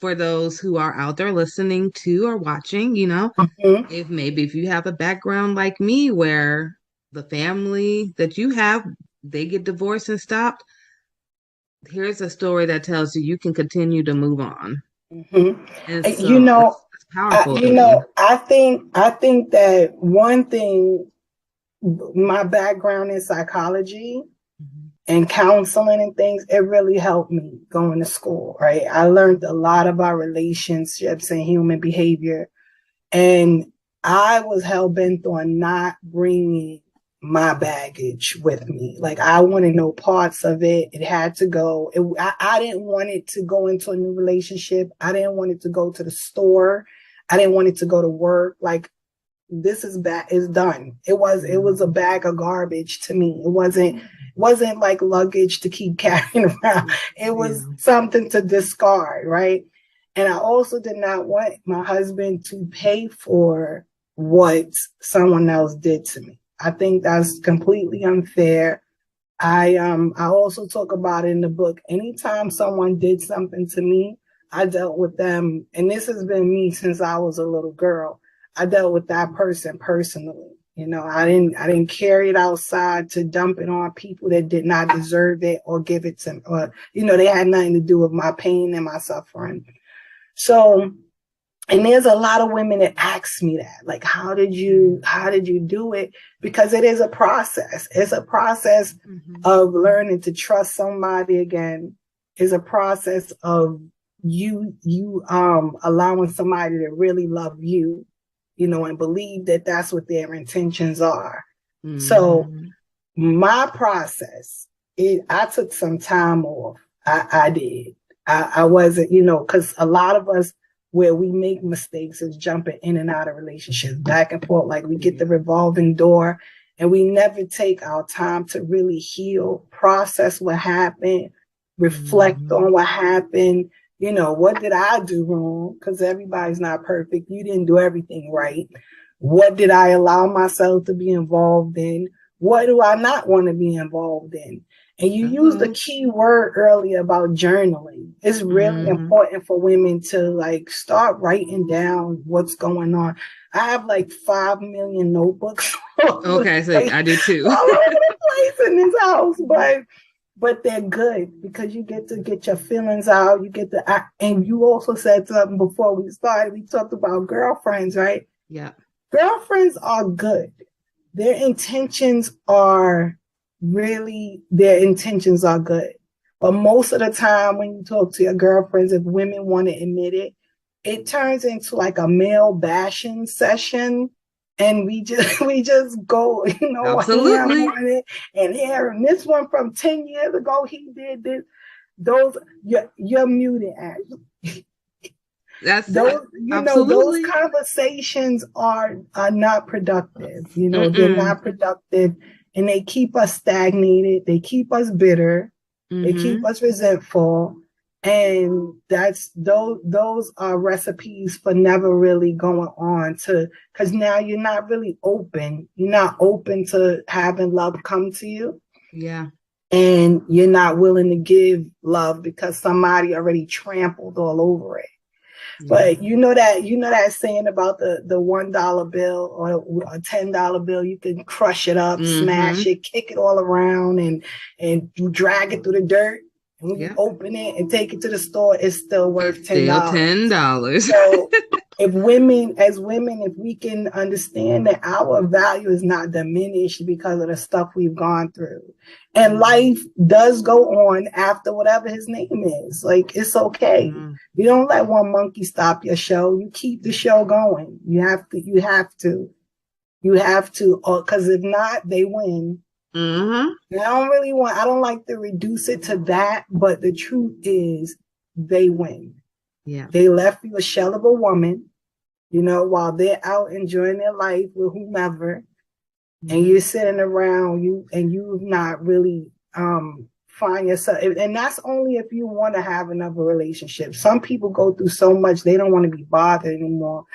for those who are out there listening to or watching, if you have a background like me where the family that you have, they get divorced and stopped, here's a story that tells you can continue to move on. Mm-hmm. And so it's powerful. I think that one thing, my background in psychology and counseling and things, it really helped me going to school, right? I learned a lot about relationships and human behavior. And I was hell-bent on not bringing my baggage with me. Like, I wanted no parts of it. It had to go. I didn't want it to go into a new relationship. I didn't want it to go to the store. I didn't want it to go to work. Like, this is bad. It's done. It was a bag of garbage to me. It wasn't like luggage to keep carrying around. It was something to discard, right? And I also did not want my husband to pay for what someone else did to me. I think that's completely unfair. I also talk about it in the book. Anytime someone did something to me, I dealt with them, and this has been me since I was a little girl. I dealt with that person personally. I didn't carry it outside to dump it on people that did not deserve it or give it to, or, they had nothing to do with my pain and my suffering. So, and there's a lot of women that ask me that, like, how did you do it? Because it is a process. It's a process of learning to trust somebody again. It's a process of you allowing somebody to really love you, and believe that that's what their intentions are. Mm-hmm. So my process, I took some time off. I did. I wasn't, because a lot of us, where we make mistakes is jumping in and out of relationships, back and forth. Like, we get the revolving door and we never take our time to really heal, process what happened, reflect on what happened. What did I do wrong? Because everybody's not perfect. You didn't do everything right. What did I allow myself to be involved in? What do I not want to be involved in? And you used the key word earlier about journaling. It's really important for women to start writing down what's going on. I have 5 million notebooks. Okay, so I do too. All over the place in this house, but they're good because you get to get your feelings out. You get to, and you also said something before we started. We talked about girlfriends, right? Yeah. Girlfriends are good. Their intentions are good. But most of the time when you talk to your girlfriends, if women want to admit it, it turns into a male bashing session. And we just go, Absolutely. On it, and here, and this one from 10 years ago, he did this. Those, you're muted, Ashley. That's those, Absolutely. Those conversations are not productive. They're not productive, and they keep us stagnated. They keep us bitter. They keep us resentful. And those are recipes for never really going on because now you're not really open. You're not open to having love come to you. Yeah. And you're not willing to give love because somebody already trampled all over it. Yeah. But you know that saying about the $1 bill or a $10 bill, you can crush it up, smash it, kick it all around, and you drag it through the dirt. When you open it and take it to the store, it's still worth $10. Still $10. So if we can understand that our value is not diminished because of the stuff we've gone through. And life does go on after whatever his name is. It's okay. You don't let one monkey stop your show. You keep the show going. You have to, because if not, they win. I don't like to reduce it to that, but the truth is they win. Yeah. They left you a shell of a woman, while they're out enjoying their life with whomever, and you're sitting around you've not really find yourself, and that's only if you want to have another relationship. Some people go through so much they don't want to be bothered anymore.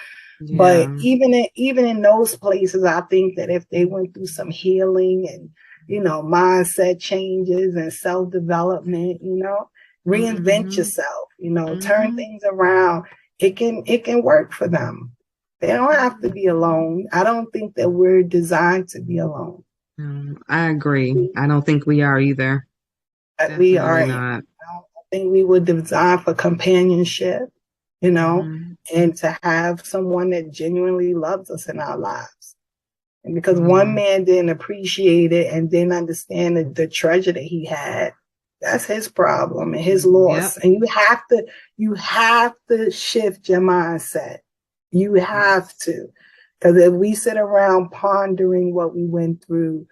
Yeah. But even in those places, I think that if they went through some healing and mindset changes and self-development, reinvent yourself, turn things around. It can work for them. They don't have to be alone. I don't think that we're designed to be alone. I agree. I don't think we are either. We Definitely are not. I think we were designed for companionship, and to have someone that genuinely loves us in our lives. And because one man didn't appreciate it and didn't understand the treasure that he had, that's his problem and his loss. And you have to shift your mindset. You have to. Because if we sit around pondering what we went through,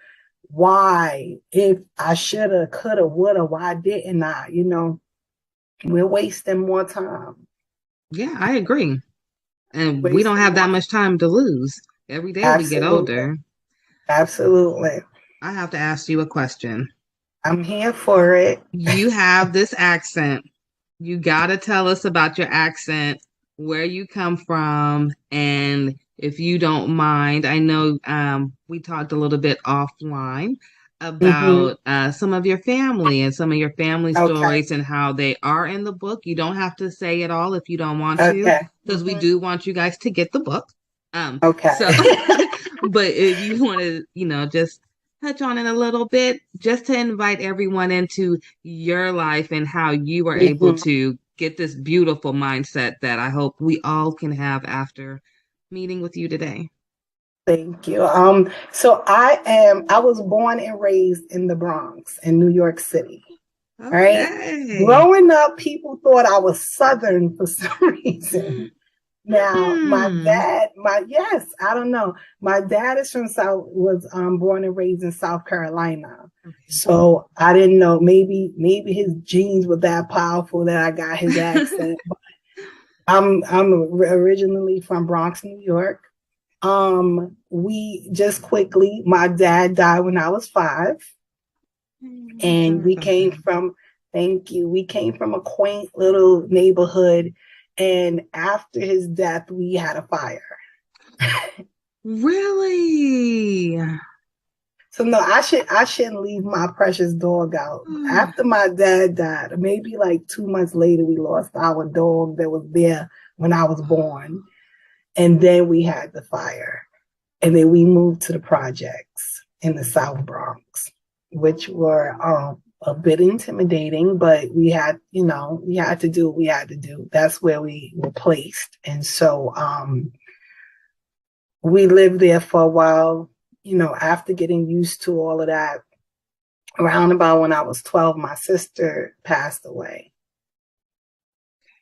why, if I shoulda, coulda, woulda, why didn't I, we're wasting more time. Yeah, I agree. And we don't have that much time to lose. Every day we get older. Absolutely. I have to ask you a question. I'm here for it. You have this accent. You got to tell us about your accent, where you come from, and if you don't mind, I know we talked a little bit offline about some of your family and some of your family stories and how they are in the book. You don't have to say it all if you don't want to, because we do want you guys to get the book. So, but if you want to, just touch on it a little bit, just to invite everyone into your life and how you were able to get this beautiful mindset that I hope we all can have after meeting with you today. Thank you. So I was born and raised in the Bronx in New York City. Right? Growing up, people thought I was Southern for some reason. Now, my dad, I don't know. My dad is was born and raised in South Carolina. So I didn't know, maybe his genes were that powerful that I got his accent. But I'm originally from Bronx, New York. We just quickly, my dad died when I was 5. And we came from a quaint little neighborhood. And after his death, we had a fire. Really? So no, I shouldn't leave my precious dog out. After my dad died, maybe like 2 months later, we lost our dog that was there when I was born. And then we had the fire. And then we moved to the projects in the South Bronx, which were a bit intimidating, but we had to do what we had to do. That's where we were placed. And so we lived there for a while, after getting used to all of that. Around about when I was 12, my sister passed away.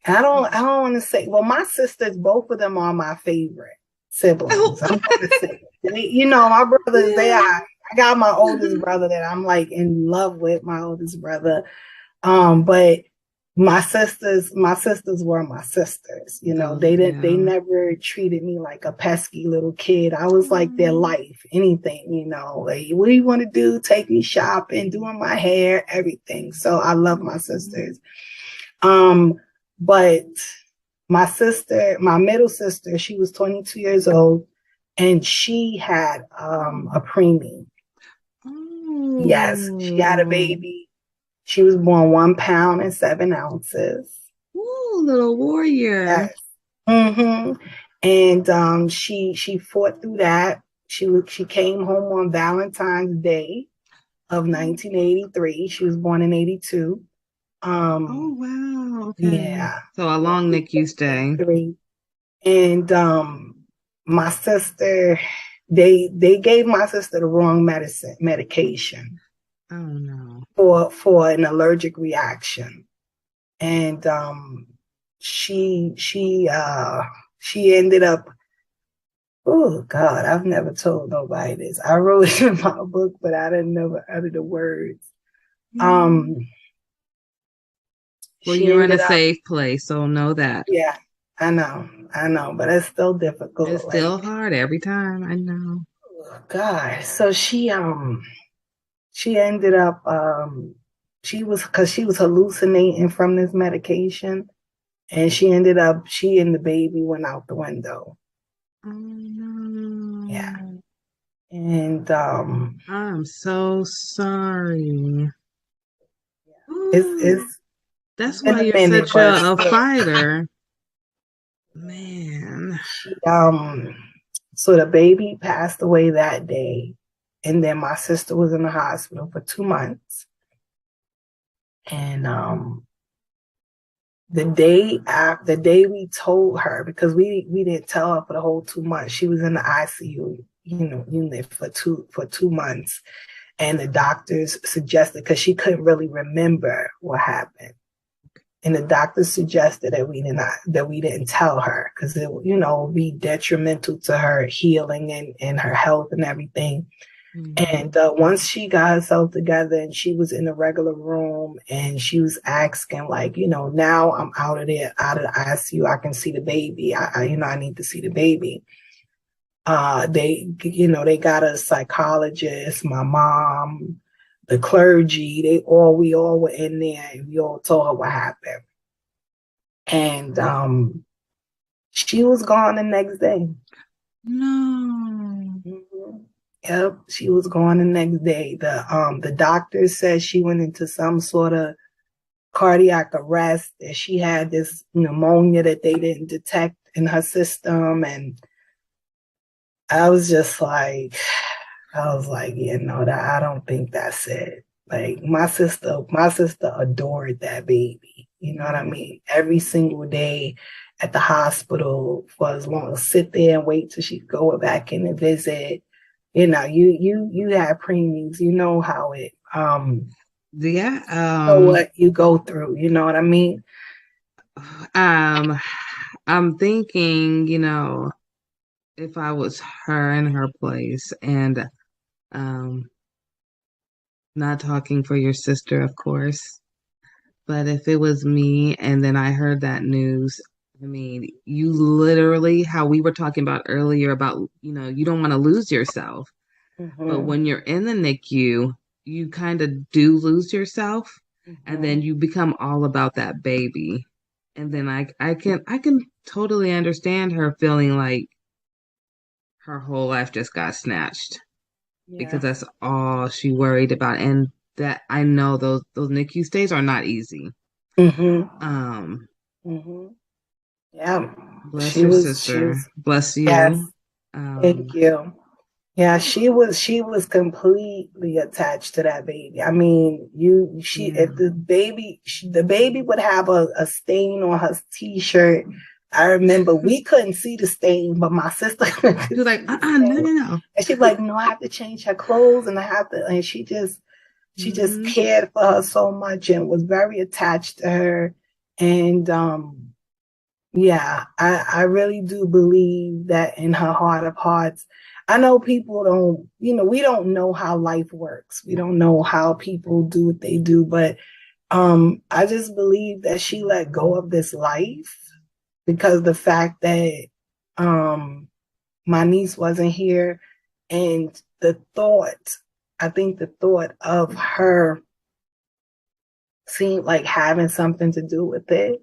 And I don't want to say, well, my sisters, both of them are my favorite siblings. I'm going to say, my brothers, I got my oldest brother that I'm like in love with, my oldest brother. But my sisters were my sisters. They never treated me like a pesky little kid. I was like their life, anything, like, what do you want to do? Take me shopping, doing my hair, everything. So I love my sisters. But my middle sister, she was 22 years old and she had a preemie. Yes, she had a baby. She was born 1 pound and 7 ounces. Ooh, little warrior. Yes. And she fought through that. She came home on Valentine's Day of 1983. She was born in 82. Oh wow. Okay. Yeah. So a long NICU stay. And my sister, they gave my sister the wrong medication. Oh no. For an allergic reaction. And she ended up, oh God, I've never told nobody this. I wrote it in my book, but I didn't never utter the words. Well, you're in a safe place, so know that. Yeah, I know, but it's still difficult. It's still hard every time. I know. Oh, God, so she ended up she was hallucinating from this medication, and she and the baby went out the window. Oh no. Yeah. And I'm so sorry. it's That's been why a you're minute, such but a fighter. Man. so the baby passed away that day, and then my sister was in the hospital for 2 months. And the day we told her, because we didn't tell her for the whole 2 months. She was in the ICU, unit for 2 months, and the doctors suggested, because she couldn't really remember what happened, and the doctors suggested that we didn't tell her, because it would be detrimental to her healing and her health and everything. And once she got herself together and she was in the regular room and she was asking, like, now I'm out of the ICU, I can see the baby. I need to see the baby. They got a psychologist, my mom, the clergy, we all were in there, and we all told her what happened. And she was gone the next day. No. Yep, she was gone the next day. The doctor said she went into some sort of cardiac arrest, and she had this pneumonia that they didn't detect in her system. And I was like, yeah, no, I don't think that's it. Like, my sister adored that baby. You know what I mean? Every single day at the hospital, for as long as sit there and wait till she go back in and visit. You have preemies, you know how it what you go through, you know what I mean? I'm thinking, if I was her in her place, and not talking for your sister, of course, but if it was me and then I heard that news, I mean, you literally, how we were talking about earlier about, you don't want to lose yourself. But when you're in the NICU, you kind of do lose yourself, and then you become all about that baby. And then I can totally understand her feeling like her whole life just got snatched, because that's all she worried about. And that, I know those NICU stays are not easy. Yeah. Bless your sister. Bless you. Yes. Thank you. Yeah, she was completely attached to that baby. I mean, if the baby would have a stain on her t-shirt. I remember we couldn't see the stain, but my sister she was like, no. And she's like, no, I have to change her clothes, and and she just cared for her so much and was very attached to her. And yeah, I really do believe that in her heart of hearts. I know people don't, we don't know how life works. We don't know how people do what they do, but I just believe that she let go of this life because the fact that my niece wasn't here, and I think the thought of her seemed like having something to do with it.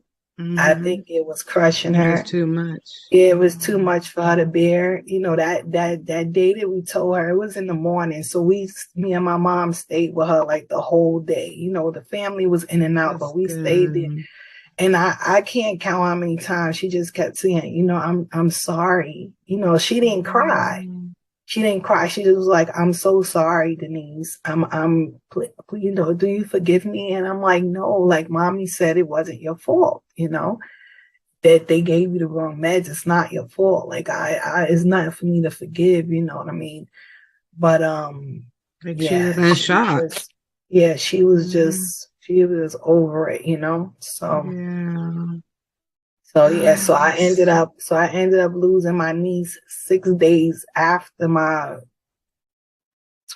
I think it was crushing her. It was too much. It was too much for her to bear. That day that we told her, it was in the morning. So me and my mom stayed with her like the whole day. The family was in and out, but we stayed there. And I can't count how many times she just kept saying, I'm sorry. She didn't cry. She didn't cry. She just was like, I'm so sorry, Denise. Do you forgive me? And I'm like, no, like mommy said, it wasn't your fault, that they gave you the wrong meds. It's not your fault. Like it's not for me to forgive, you know what I mean? But, she was in shock. She was she was over it, so. So I ended up losing my niece 6 days after my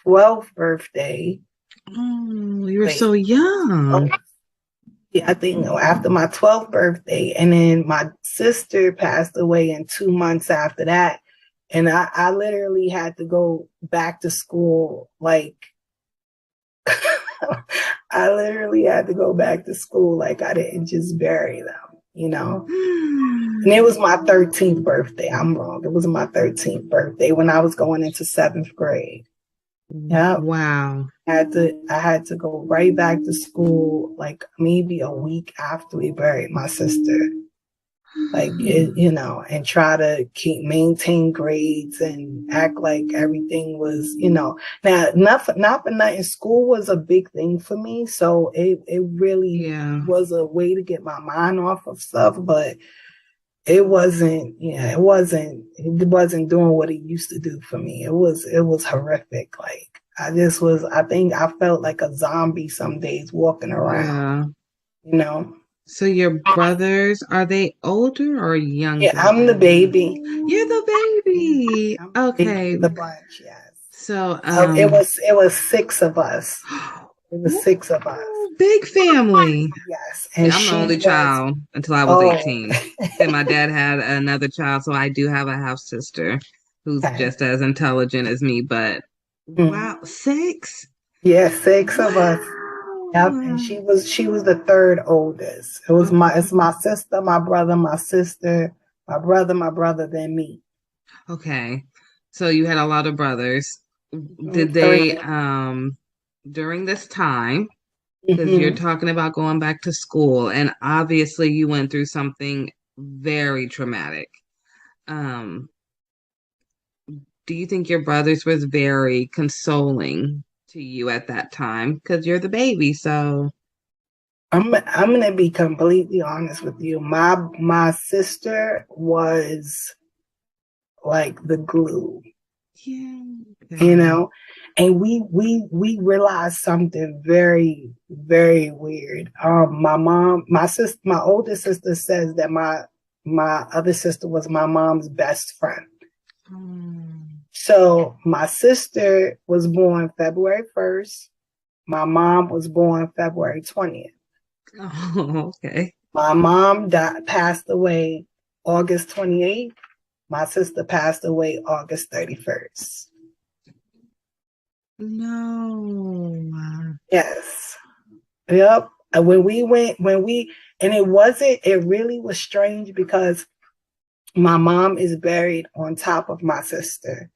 12th birthday. Oh, you were so young. Yeah, I think after my 12th birthday, and then my sister passed away in 2 months after that. And I literally had to go back to school. Like, I literally had to go back to school. Like, I didn't just bury them. you know. And it was my 13th birthday. I'm wrong. It was my 13th birthday when I was going into 7th grade. Yeah. Wow. I had to go right back to school like maybe a week after we buried my sister. Like you know, and try to maintain grades and act like everything was, you know. Now, not for nothing, school was a big thing for me, so it really was a way to get my mind off of stuff, but it wasn't doing what it used to do for me. It was horrific. Like I think I felt like a zombie some days walking around. Yeah. You know. So your brothers, are they older or younger? Yeah, I'm the baby. You're the baby. Okay. The bunch, yes. So it was 6 of us. It was 6 of us. Big family. Yes. And I'm the only child until I was 18. And my dad had another child, so I do have a half sister who's just as intelligent as me, but wow, 6? Yeah, 6 of us. Yep, and she was the 3rd oldest. It's my sister, my brother, my sister, my brother, then me. Okay. So you had a lot of brothers. Did they during this time, because you're talking about going back to school, and obviously you went through something very traumatic. Do you think your brothers was very consoling to you at that time? Because you're the baby, so I'm gonna be completely honest with you. My sister was like the glue. Yeah. You know, and we realized something very, very weird. My older sister says that my other sister was my mom's best friend. So my sister was born February 1st. My mom was born February 20th. Oh, okay. My mom passed away August 28th. My sister passed away August 31st. No. Yes. Yep. And it really was strange because my mom is buried on top of my sister.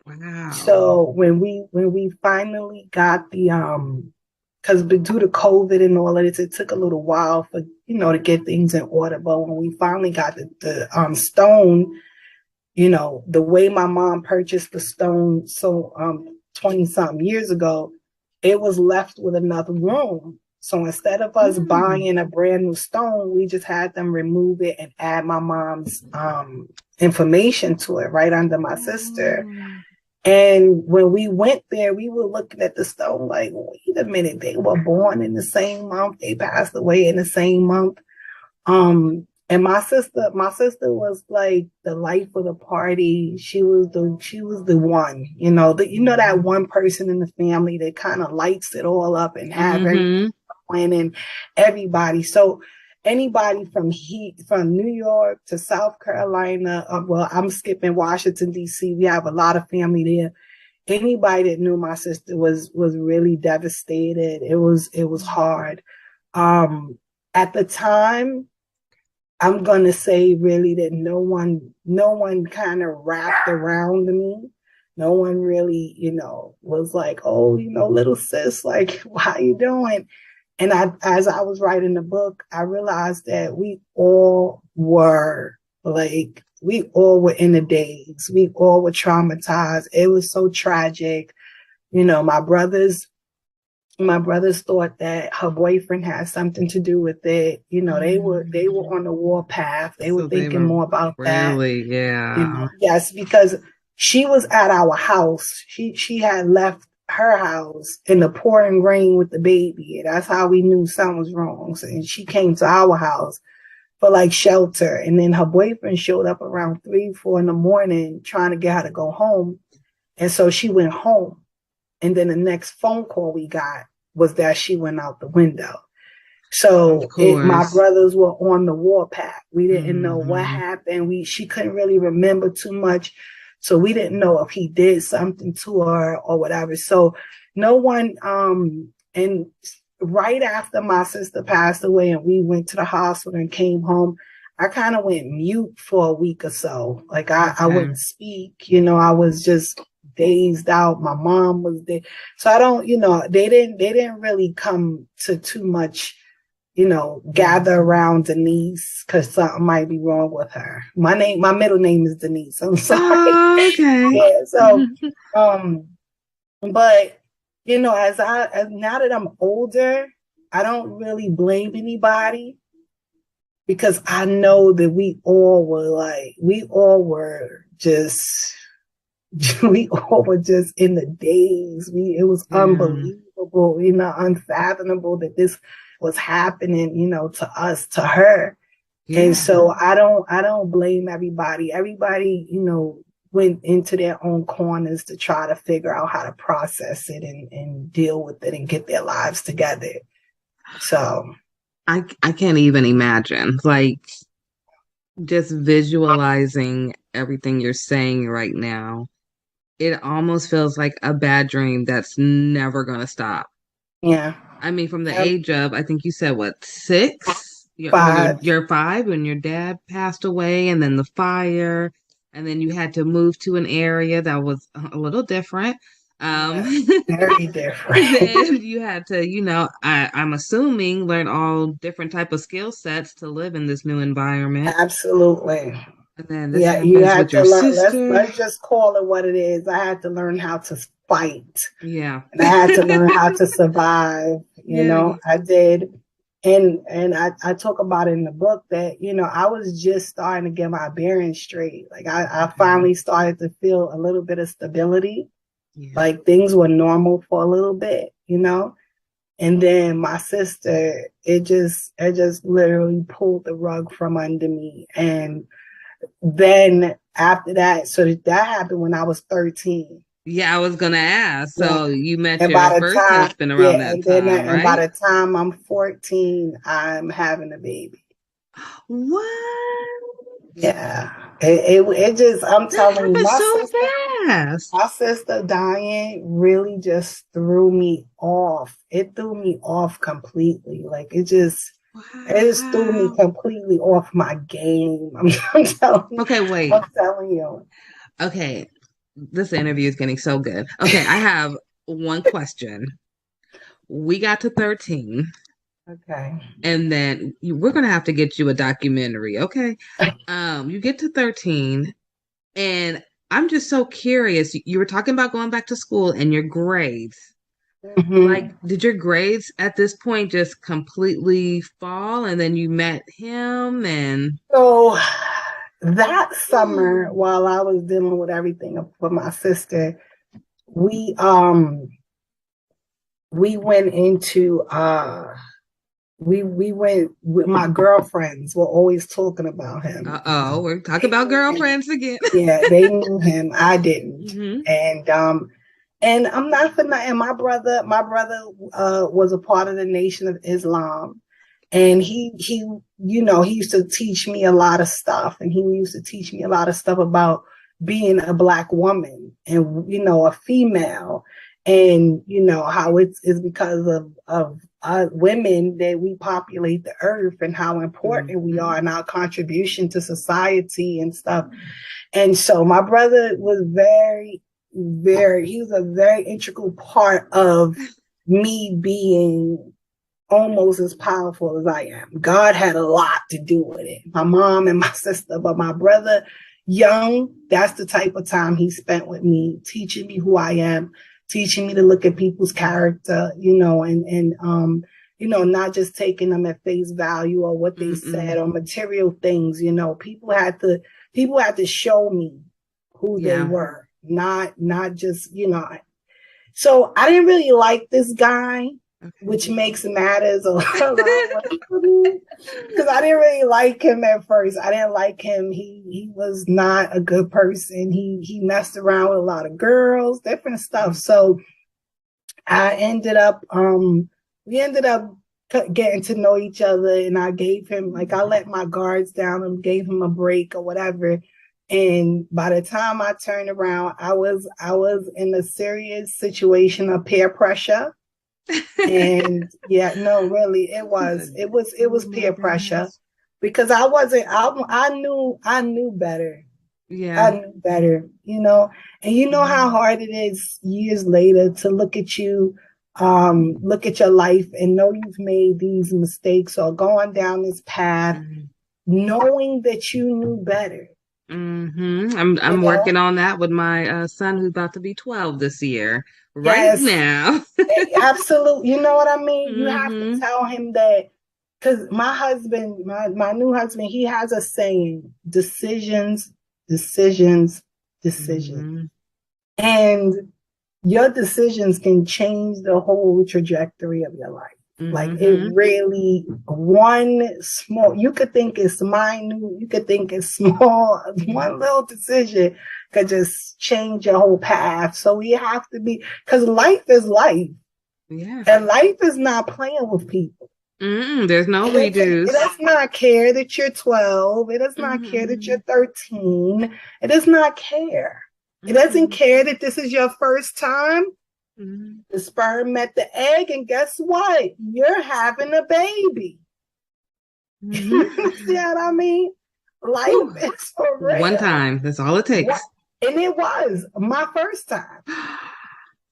Wow. So when we finally got the because due to COVID and all of this, it took a little while for to get things in order. But when we finally got the stone, the way my mom purchased the stone, so 20-something years ago, it was left with enough room. So instead of us buying a brand new stone, we just had them remove it and add my mom's information to it right under my sister. And when we went there, we were looking at the stone like, wait a minute, they were born in the same month. They passed away in the same month. And my sister was like the life of the party. She was the one, that one person in the family that kind of lights it all up and have everything and everybody. So anybody from New York to South Carolina, I'm skipping Washington, D.C. We have a lot of family there. Anybody that knew my sister was really devastated. It was hard. At the time, I'm going to say really that no one kind of wrapped around me. No one really, was like, oh, little sis, like, how you doing? And as I was writing the book, I realized that we all were in the daze. We all were traumatized. It was so tragic. My brothers thought that her boyfriend had something to do with it. They were on the warpath. They were thinking more about that. Really, yeah. Yes, because she was at our house. She had left her house in the pouring rain with the baby. That's how we knew something was wrong. So, and she came to our house for like shelter. And then her boyfriend showed up around 3-4 in the morning trying to get her to go home. And so she went home. And then the next phone call we got was that she went out the window. So my brothers were on the warpath. We didn't know what happened. She couldn't really remember too much. So we didn't know if he did something to her or whatever. So no one, and right after my sister passed away and we went to the hospital and came home, I kind of went mute for a week or so. Like I wouldn't speak, I was just dazed out. My mom was there. So I don't, they didn't really come to too much, gather around Denise because something might be wrong with her. My middle name is Denise. I'm sorry. Oh, okay. Yeah. So, but as now that I'm older, I don't really blame anybody because I know that we all were just in the daze. It was unbelievable, unfathomable that this was happening, to us, to her. Yeah. And so I don't blame everybody. Everybody, went into their own corners to try to figure out how to process it and deal with it and get their lives together. So I can't even imagine, like, just visualizing everything you're saying right now. It almost feels like a bad dream that's never going to stop. Yeah. I mean, from the age of, I think you said, what, 6? Five. You're 5 when your dad passed away, and then the fire, and then you had to move to an area that was a little different. Very different. Then you had to, I'm assuming, learn all different type of skill sets to live in this new environment. Absolutely. And then this you had with to your learn. sister. Let's just call it what it is. I had to learn how to fight. Yeah. And I had to learn how to survive. I did. And I talk about it in the book that, I was just starting to get my bearings straight. Like I finally started to feel a little bit of stability. Yeah. Like things were normal for a little bit, and then my sister, it just literally pulled the rug from under me. And then after that, so that happened when I was 13. Yeah, I was gonna ask. So you met and your first husband around that time, right? And by the time I'm 14, I'm having a baby. What? Yeah. It just, I'm telling you, fast. My sister dying really just threw me off. It threw me off completely. Like it just threw me completely off my game. I'm telling you. Okay, wait. I'm telling you. Okay. This interview is getting so good. Okay, I have one question. We got to 13. Okay. And then we're going to have to get you a documentary, okay? You get to 13, and I'm just so curious. You were talking about going back to school and your grades. Mm-hmm. Like, did your grades at this point just completely fall, and then you met him? And so that summer, while I was dealing with everything with my sister, we went into we went with my girlfriends. Were always talking about him. We're talking about girlfriends again. Yeah, they knew him. I didn't. Mm-hmm. And I'm not for nothing. My brother was a part of the Nation of Islam. And he used to teach me a lot of stuff. And he used to teach me a lot of stuff about being a Black woman and, a female. And, how it's because of women that we populate the earth and how important we are and our contribution to society and stuff. And so my brother was he was a very integral part of me being almost as powerful as I am. God had a lot to do with it. My mom and my sister, but my brother, young, that's the type of time he spent with me, teaching me who I am, teaching me to look at people's character, and not just taking them at face value or what they said or material things. People had to show me who they were, not just, So I didn't really like this guy, which makes matters a lot for me, because I didn't really like him at first. I didn't like him. He was not a good person. He messed around with a lot of girls, different stuff. So we ended up getting to know each other, and I gave him, I let my guards down and gave him a break or whatever. And by the time I turned around, I was in a serious situation of peer pressure. And yeah, no, really, it was peer pressure because I knew better. Yeah. I knew better, and you know how hard it is years later to look at your life and know you've made these mistakes or gone down this path, knowing that you knew better. I'm working on that with my son who's about to be 12 this year. Yes. Now. Absolutely. You know what I mean? You have to tell him that, because my husband, my new husband, he has a saying: decisions, decisions, decisions. And your decisions can change the whole trajectory of your life. Like it really, you could think it's minute, you could think it's small, one little decision could just change your whole path. So we have to be, because life is life. Yeah. And life is not playing with people. There's no redos. It does not care that you're 12. It does not care that you're 13. It does not care. It doesn't care that this is your first time. The sperm met the egg, and guess what? You're having a baby. See what I mean? Life is for real. One time. That's all it takes. And it was my first time.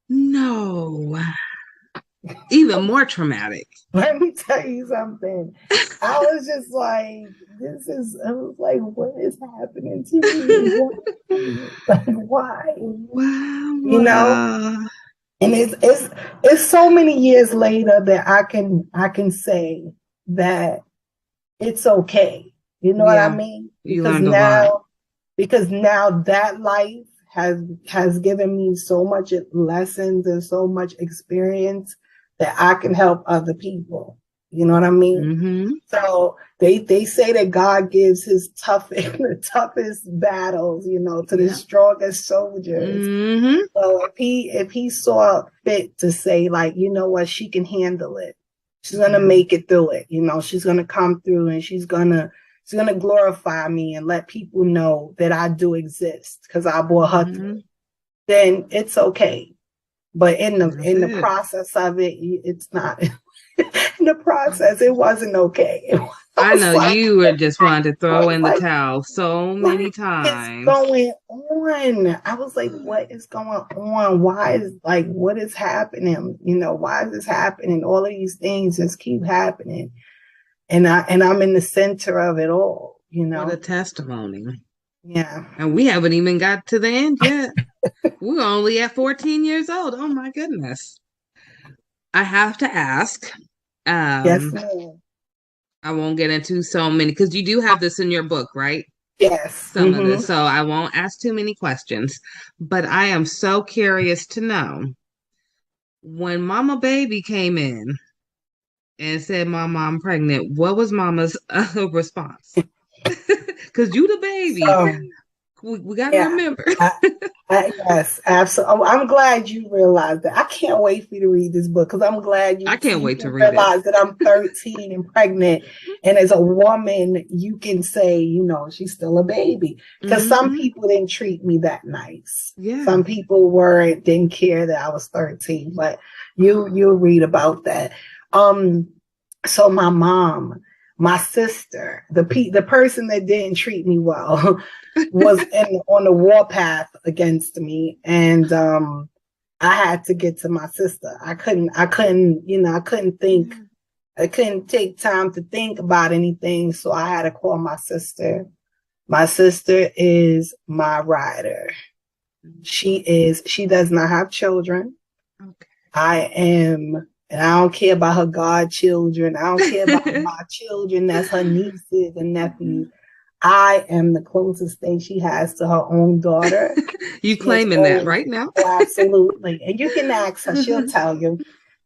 No. Even more traumatic. Let me tell you something. I was just like, what is happening to me? Like, why? Wow. You know? And it's so many years later that I can say that it's okay. You know what I mean? Because now that life has given me so much lessons and so much experience that I can help other people. You know what I mean? So they say that God gives the toughest battles, to the strongest soldiers. So if he saw fit to say, like, you know what, she can handle it. She's gonna make it through it. She's gonna come through, and she's gonna glorify me and let people know that I do exist because I brought her through. Then it's okay. But in the process of it, it's not. In the process, it wasn't okay. I know you were just wanting to throw in the towel so many times. What's going on? I was like, what is going on? What is happening? Why is this happening? All of these things just keep happening. And I'm in the center of it all, What a testimony. Yeah. And we haven't even got to the end yet. We're only at 14 years old. Oh my goodness. I have to ask. Yes, ma'am. I won't get into so many, because you do have this in your book, right? Yes. Some of this. So I won't ask too many questions. But I am so curious to know, when Mama Baby came in and said, Mama, I'm pregnant, what was Mama's response? Because you the baby. We got to remember. Yes, absolutely. I'm glad you realized that. I can't wait for you to read this book, because I'm glad I can't wait to read realize that I'm 13 and pregnant. And as a woman, you can say, she's still a baby. Because some people didn't treat me that nice. Yeah. Some people didn't care that I was 13. But you'll read about that. So my mom, my sister, the person that didn't treat me well, was on the warpath against me, and I had to get to my sister. I couldn't think. I couldn't take time to think about anything, so I had to call my sister. My sister is my rider. She does not have children. Okay. I am. And I don't care about her godchildren. I don't care about my children. That's her nieces and nephews. I am the closest thing she has to her own daughter. You claiming that right now? Absolutely. And you can ask her. She'll tell you.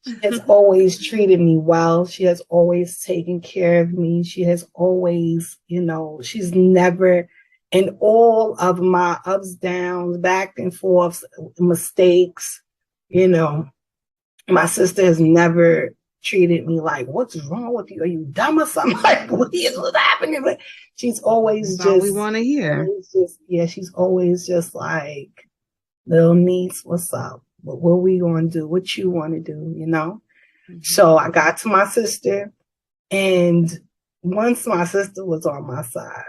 She has always treated me well. She has always taken care of me. She has always, she's never, in all of my ups, downs, back and forths, mistakes, my sister has never treated me like, what's wrong with you? Are you dumb or something? Like, what's happening? Like, she's always That's all we want to hear. She's always just like, little niece, what's up? What we going to do? What you want to do? So I got to my sister, and once my sister was on my side,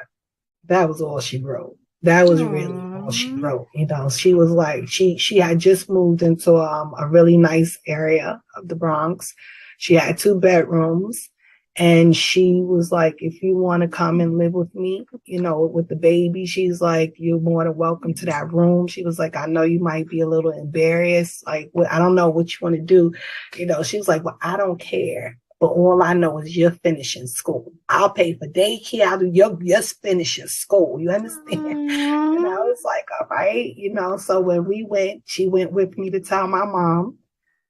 that was all she wrote. That was really all she wrote. You know, she was like, she had just moved into a really nice area of the Bronx. She had 2 bedrooms, and she was like, if you want to come and live with me, you know, with the baby, she's like, you're more than welcome to that room. She was like, I know you might be a little embarrassed. Like, I don't know what you want to do. You know, she was like, well, I don't care. But all I know is you're finishing school. I'll pay for daycare. I'll do you're finishing school. You understand? And I was like, all right, you know. So when we went, she went with me to tell my mom.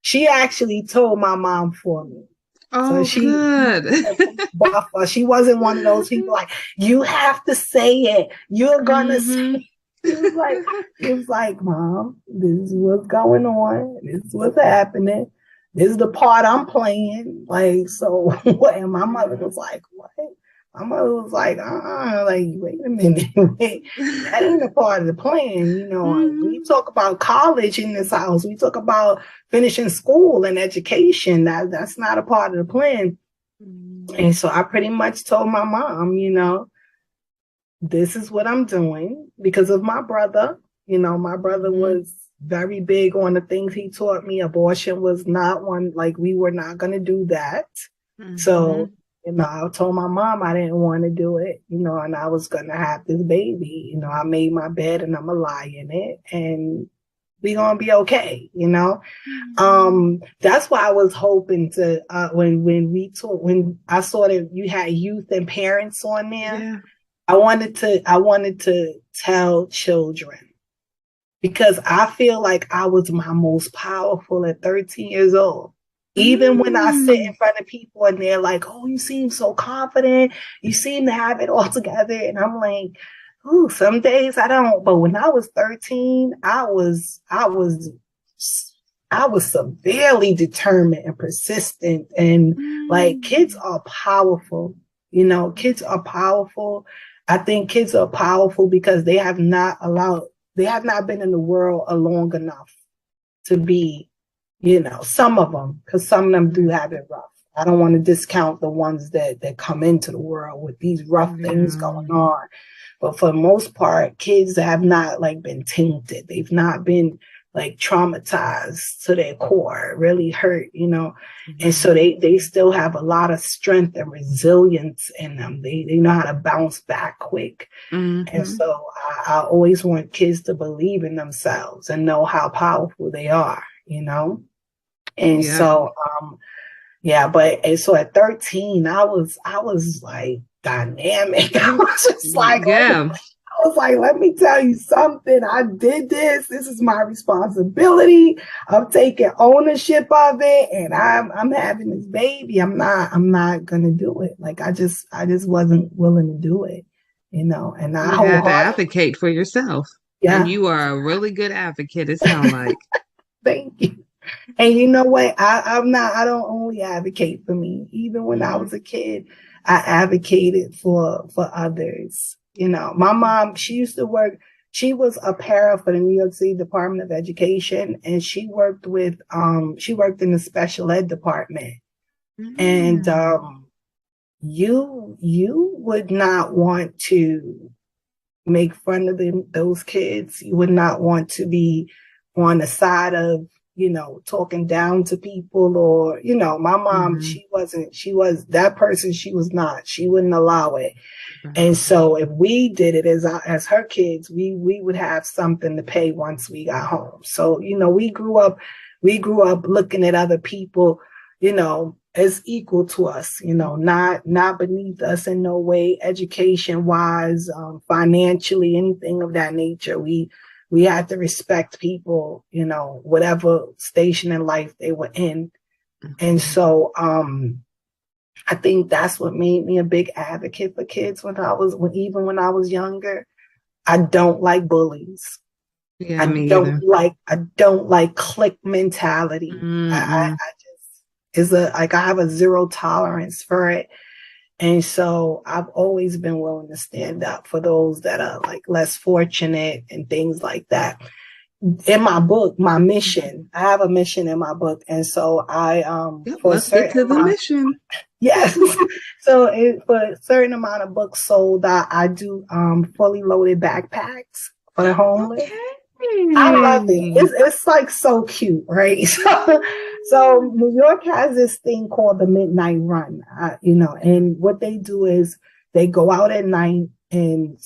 She actually told my mom for me. Oh, so good. She wasn't one of those people like, you have to say it. You're gonna say it. It was like, Mom, this is what's going on. This is what's happening. This is the part I'm playing. Like, so what? And my mother was like, what? My mother was like, like, wait a minute. Wait, that ain't a part of the plan. You know, we talk about college in this house. We talk about finishing school and education. That's not a part of the plan. And so I pretty much told my mom, you know, this is what I'm doing because of my brother. You know, my brother was very big on the things he taught me. Abortion was not one, like, we were not going to do that. So, you know, I told my mom I didn't want to do it, you know, and I was going to have this baby. You know, I made my bed and I'm going to lie in it and we going to be okay, you know. That's why I was hoping to, when I saw that you had youth and parents on there, I wanted to tell children. Because I feel like I was my most powerful at 13 years old. Even when I sit in front of people and they're like, oh, you seem so confident. You seem to have it all together. And I'm like, ooh, some days I don't. But when I was 13, I was severely determined and persistent. And like, kids are powerful. You know, kids are powerful. I think kids are powerful because they have not been in the world long enough to be, you know, some of them, because some of them do have it rough. I don't want to discount the ones that come into the world with these rough things going on. But for the most part, kids have not like been tainted. They've not been like traumatized to their core, really hurt, you know. And so they still have a lot of strength and resilience in them. They know how to bounce back quick. And so I always want kids to believe in themselves and know how powerful they are, you know. And so so at 13 I was like dynamic. I was just like, I was like, let me tell you something. I did this. This is my responsibility. I'm taking ownership of it, and I'm having this baby. I'm not gonna do it. Like I just wasn't willing to do it, you know. And I had to advocate for yourself. Yeah, and you are a really good advocate. It sounds like. Thank you. And you know what? I don't only advocate for me. Even when I was a kid, I advocated for others. You know, my mom, she used to work, she was a para for the New York City Department of Education, and she worked in the special ed department. And you would not want to make fun of those kids. You would not want to be on the side of, you know, talking down to people, or, you know, my mom, she was that person. She was not, she wouldn't allow it. And so if we did it as her kids, we would have something to pay once we got home. So, you know, we grew up looking at other people, you know, as equal to us, you know, not beneath us in no way, education wise, financially, anything of that nature. We had to respect people, you know, whatever station in life they were in. And so, I think that's what made me a big advocate for kids even when I was younger. I don't like bullies. Yeah, I don't like clique mentality. I have a zero tolerance for it. And so I've always been willing to stand up for those that are like less fortunate and things like that. in my book, my mission, I have a mission in my book. And so for let's get to the mission. Yes. So for a certain amount of books sold, I do fully loaded backpacks for the homeless. Okay. I love it. It's like so cute, right? So New York has this thing called the Midnight Run, and what they do is they go out at night, and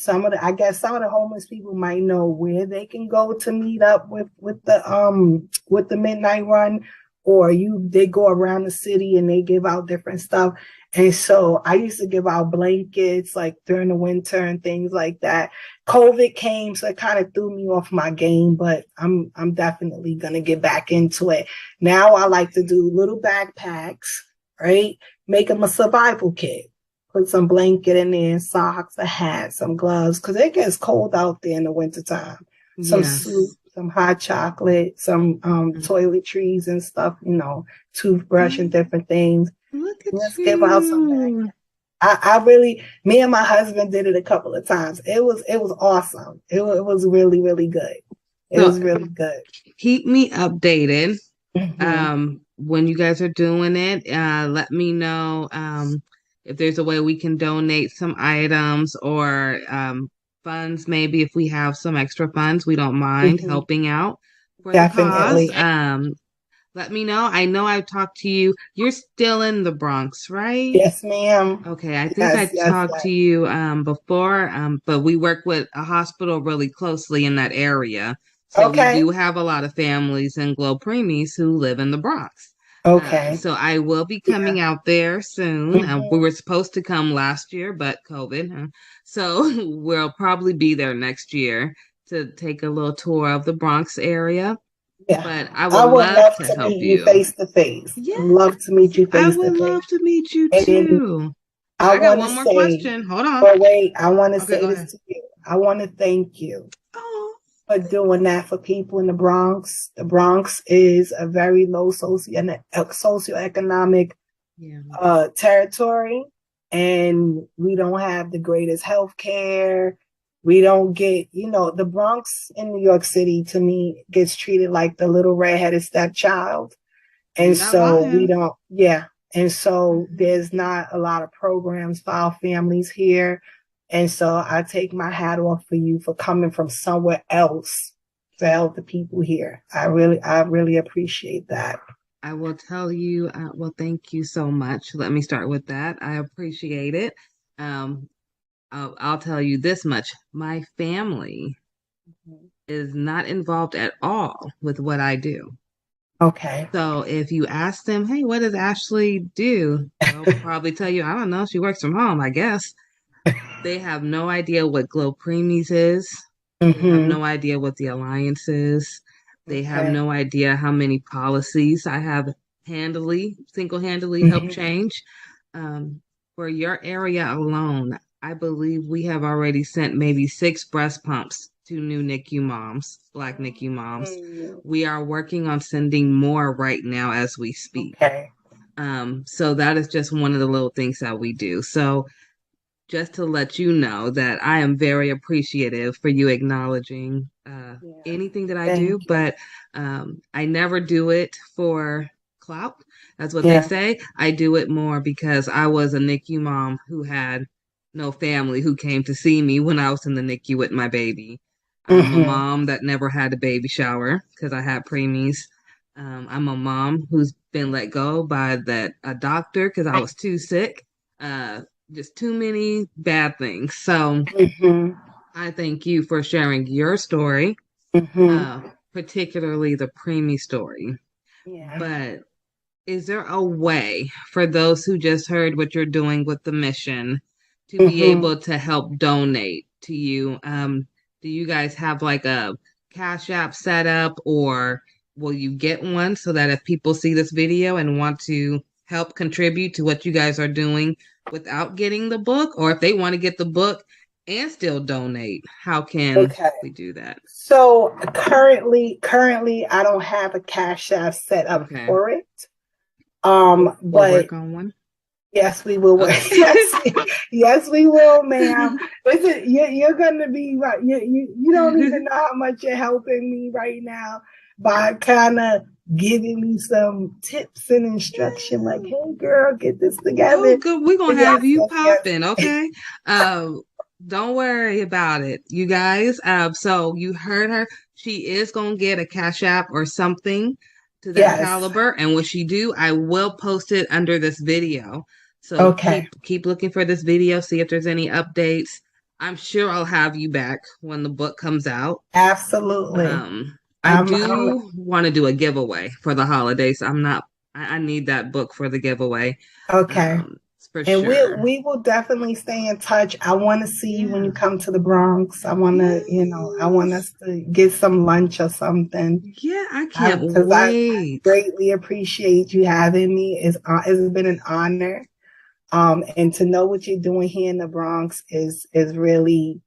I guess some of the homeless people might know where they can go to meet up with the Midnight Run, or they go around the city and they give out different stuff. And so I used to give out blankets like during the winter and things like that. COVID came, so it kind of threw me off my game, but I'm definitely gonna get back into it. Now I like to do little backpacks, right? Make them a survival kit. Put some blanket in there, socks, a hat, some gloves, because it gets cold out there in the wintertime. Some soup, some hot chocolate, some toiletries and stuff, toothbrush and different things. Look at Let's you. give out some. Me and my husband did it a couple of times. It was awesome. It was really, really good. It was really good. Keep me updated. When you guys are doing it, let me know if there's a way we can donate some items or funds. Maybe if we have some extra funds, we don't mind helping out for Definitely. the cause. Let me know. I know I've talked to you. You're still in the Bronx, right? Yes, ma'am. Okay, I think I talked to you before, but we work with a hospital really closely in that area. So we do have a lot of families in Glo Preemies who live in the Bronx. Okay. So I will be coming out there soon. We were supposed to come last year, but COVID. So we'll probably be there next year to take a little tour of the Bronx area. Yeah. But I would love to help meet you face to face. Yeah. I'd love to meet you face to face. I would love to meet you too. I got want one more to say, question. Hold on. But wait, I want to Okay, say go this ahead. to you. I want to thank you for doing that for people in the Bronx. The Bronx is a very low socioeconomic territory, and we don't have the greatest health care. We don't get, the Bronx in New York City, to me, gets treated like the little redheaded stepchild. And so we don't, And so there's not a lot of programs for our families here. And so I take my hat off for you for coming from somewhere else to help the people here. I really appreciate that. I will tell you, thank you so much. Let me start with that. I appreciate it. I'll tell you this much. My family is not involved at all with what I do. Okay. So if you ask them, hey, what does Ashley do? They'll probably tell you, I don't know. She works from home, I guess. They have no idea what Glo Preemies is. They have no idea what the Alliance is. They have no idea how many policies I have single-handedly helped change. For your area alone, I believe we have already sent maybe 6 breast pumps to new NICU moms, Black NICU moms. We are working on sending more right now as we speak. Okay. So that is just one of the little things that we do. So just to let you know that I am very appreciative for you acknowledging anything that I do, but I never do it for clout. That's what they say. I do it more because I was a NICU mom who had no family who came to see me when I was in the NICU with my baby. I'm a mom that never had a baby shower because I had preemies. I'm a mom who's been let go by a doctor because I was too sick. Just too many bad things. So I thank you for sharing your story, particularly the preemie story. Yeah. But is there a way for those who just heard what you're doing with the mission to be able to help donate to you? Do you guys have like a Cash App set up, or will you get one so that if people see this video and want to help contribute to what you guys are doing without getting the book, or if they want to get the book and still donate, how can we do that? So currently I don't have a Cash App set up for it. We'll but work on one. Yes, we will. Yes, we will, ma'am. Listen, you're gonna be right. You don't even know how much you're helping me right now by kind of giving me some tips and instruction. Like, hey, girl, get this together. Oh, good. We're gonna have you popping, okay? Don't worry about it, you guys. So you heard her. She is gonna get a Cash App or something to that caliber, and when she do, I will post it under this video. So keep looking for this video, see if there's any updates. I'm sure I'll have you back when the book comes out. Absolutely. I do want to do a giveaway for the holidays. I need that book for the giveaway. Okay. For and sure. we will definitely stay in touch. I want to see you when you come to the Bronx. I want to, I want us to get some lunch or something. Yeah, I can't wait. I greatly appreciate you having me. It's been an honor. And to know what you're doing here in the Bronx is really,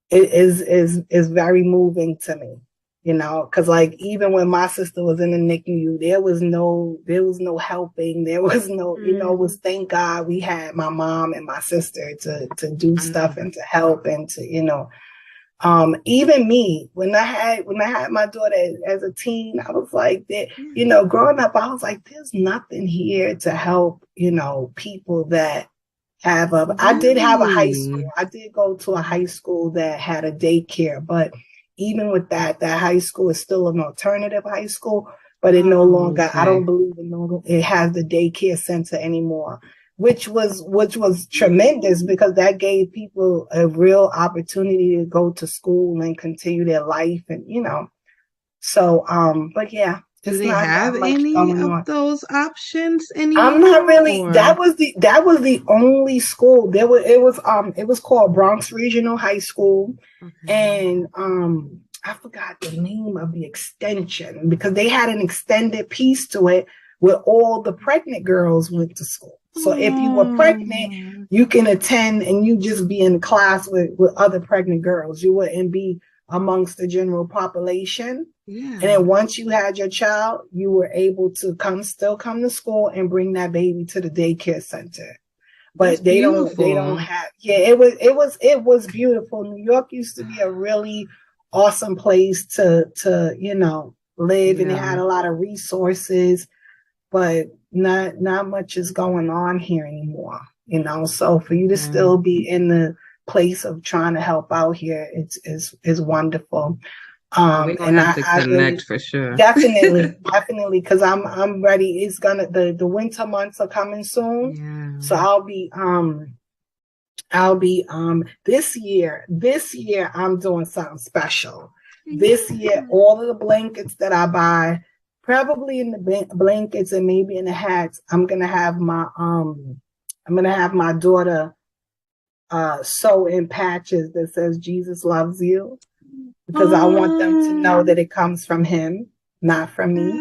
is very moving to me. Because like even when my sister was in the NICU, there was no helping. There was no, it was thank God we had my mom and my sister to do stuff and to help and to, even me when I had my daughter as a teen, I was like that, growing up, I was like, there's nothing here to help, people that have I did have a high school. I did go to a high school that had a daycare, but even with that high school is still an alternative high school, but it no longer, I don't believe it has the daycare center anymore, which was tremendous because that gave people a real opportunity to go to school and continue their life and, so, but yeah. Do they have any of those options anymore? I'm not really. That was the only school. It was called Bronx Regional High School, and I forgot the name of the extension because they had an extended piece to it where all the pregnant girls went to school. So if you were pregnant, you can attend and you just be in class with other pregnant girls. You wouldn't be amongst the general population. Yeah. And then once you had your child, you were able to still come to school and bring that baby to the daycare center. But they don't have, it was beautiful. New York used to be a really awesome place to live, and it had a lot of resources, but not much is going on here anymore, so for you to still be in the place of trying to help out here, it's wonderful. We're gonna have to connect really, for sure. Definitely, because I'm ready. It's gonna the winter months are coming soon. Yeah. So I'll be this year I'm doing something special. This year, all of the blankets that I buy, probably in the blankets and maybe in the hats, I'm gonna have my daughter sew in patches that says Jesus loves you. Because I want them to know that it comes from him, not from me.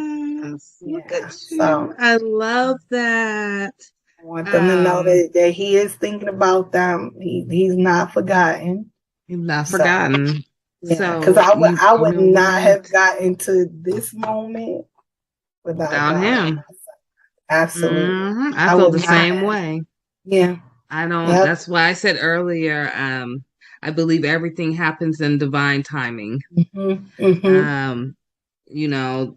Yes, look at you. So, I love that. I want them to know that he is thinking about them. He's not forgotten. He's not forgotten. Yeah, because I would not have gotten to this moment without him. Absolutely. Mm-hmm. I feel the same way. Yeah. I don't. Yep. That's why I said earlier. I believe everything happens in divine timing. Mm-hmm. Mm-hmm.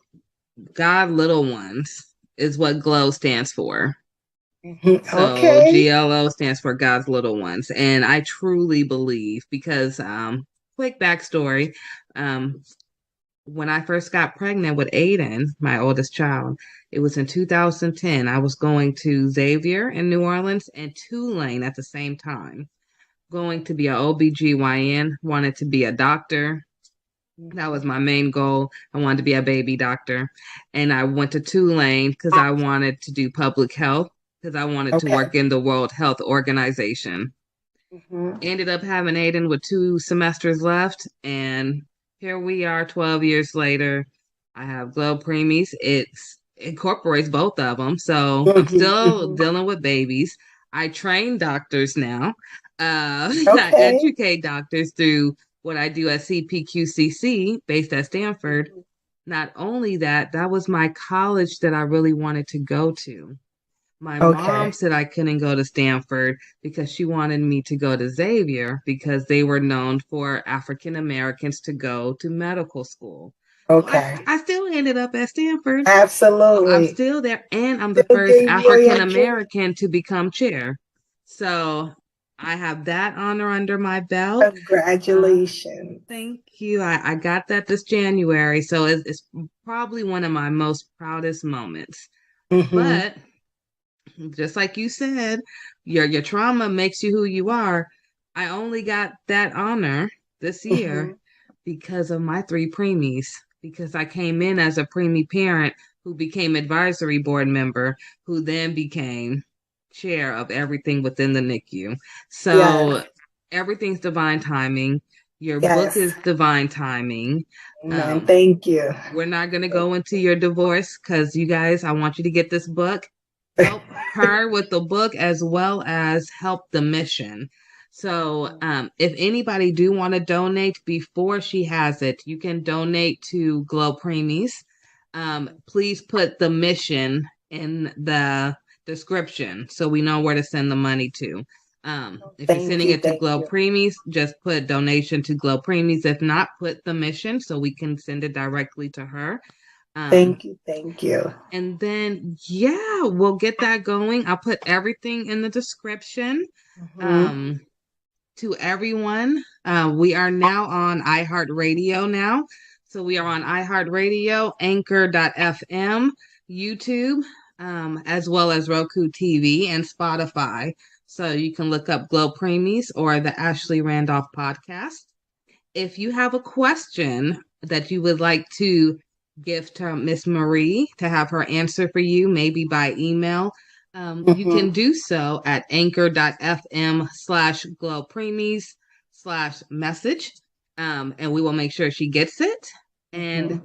God little ones is what GLO stands for. Mm-hmm. So GLO stands for God's little ones. And I truly believe because, quick backstory, when I first got pregnant with Aiden, my oldest child, it was in 2010. I was going to Xavier in New Orleans and Tulane at the same time. Going to be an OBGYN, wanted to be a doctor. That was my main goal. I wanted to be a baby doctor. And I went to Tulane because I wanted to do public health, because I wanted to work in the World Health Organization. Mm-hmm. Ended up having Aiden with 2 semesters left. And here we are 12 years later. I have GLO Preemies. It incorporates both of them. So I'm still dealing with babies. I train doctors now. I educate doctors through what I do at CPQCC based at Stanford. Not only that, that was my college that I really wanted to go to. My Okay. mom said I couldn't go to Stanford because she wanted me to go to Xavier because they were known for African Americans to go to medical school. Okay. So I still ended up at Stanford. Absolutely. I'm still there, and I'm the Still first gave you your African American to become chair. So I have that honor under my belt. Congratulations. Thank you. I got that this January, so it's probably one of my most proudest moments. But just like you said, your trauma makes you who you are. I only got that honor this year because of my 3 preemies, because I came in as a preemie parent who became advisory board member, who then became chair of everything within the NICU. So everything's divine timing. Your book is divine timing. Man, thank you. We're not going to go into your divorce because you guys, I want you to get this book. Help her with the book as well as help the mission. So if anybody do want to donate before she has it, you can donate to Glo Preemies. Please put the mission in the description so we know where to send the money to. If you're sending it to Glo Preemies, just put donation to Glo Preemies. If not, put the mission so we can send it directly to her. Thank you. Thank you. And then, yeah, we'll get that going. I'll put everything in the description. To everyone, we are now on iHeartRadio now. So we are on iHeartRadio, Anchor.fm, YouTube, as well as Roku TV and Spotify. So you can look up Glo Preemies or the Ashley Randolph podcast. If you have a question that you would like to give to Miss Marie to have her answer for you, maybe by email, you can do so at anchor.fm/Glo Preemies/message. And we will make sure she gets it. And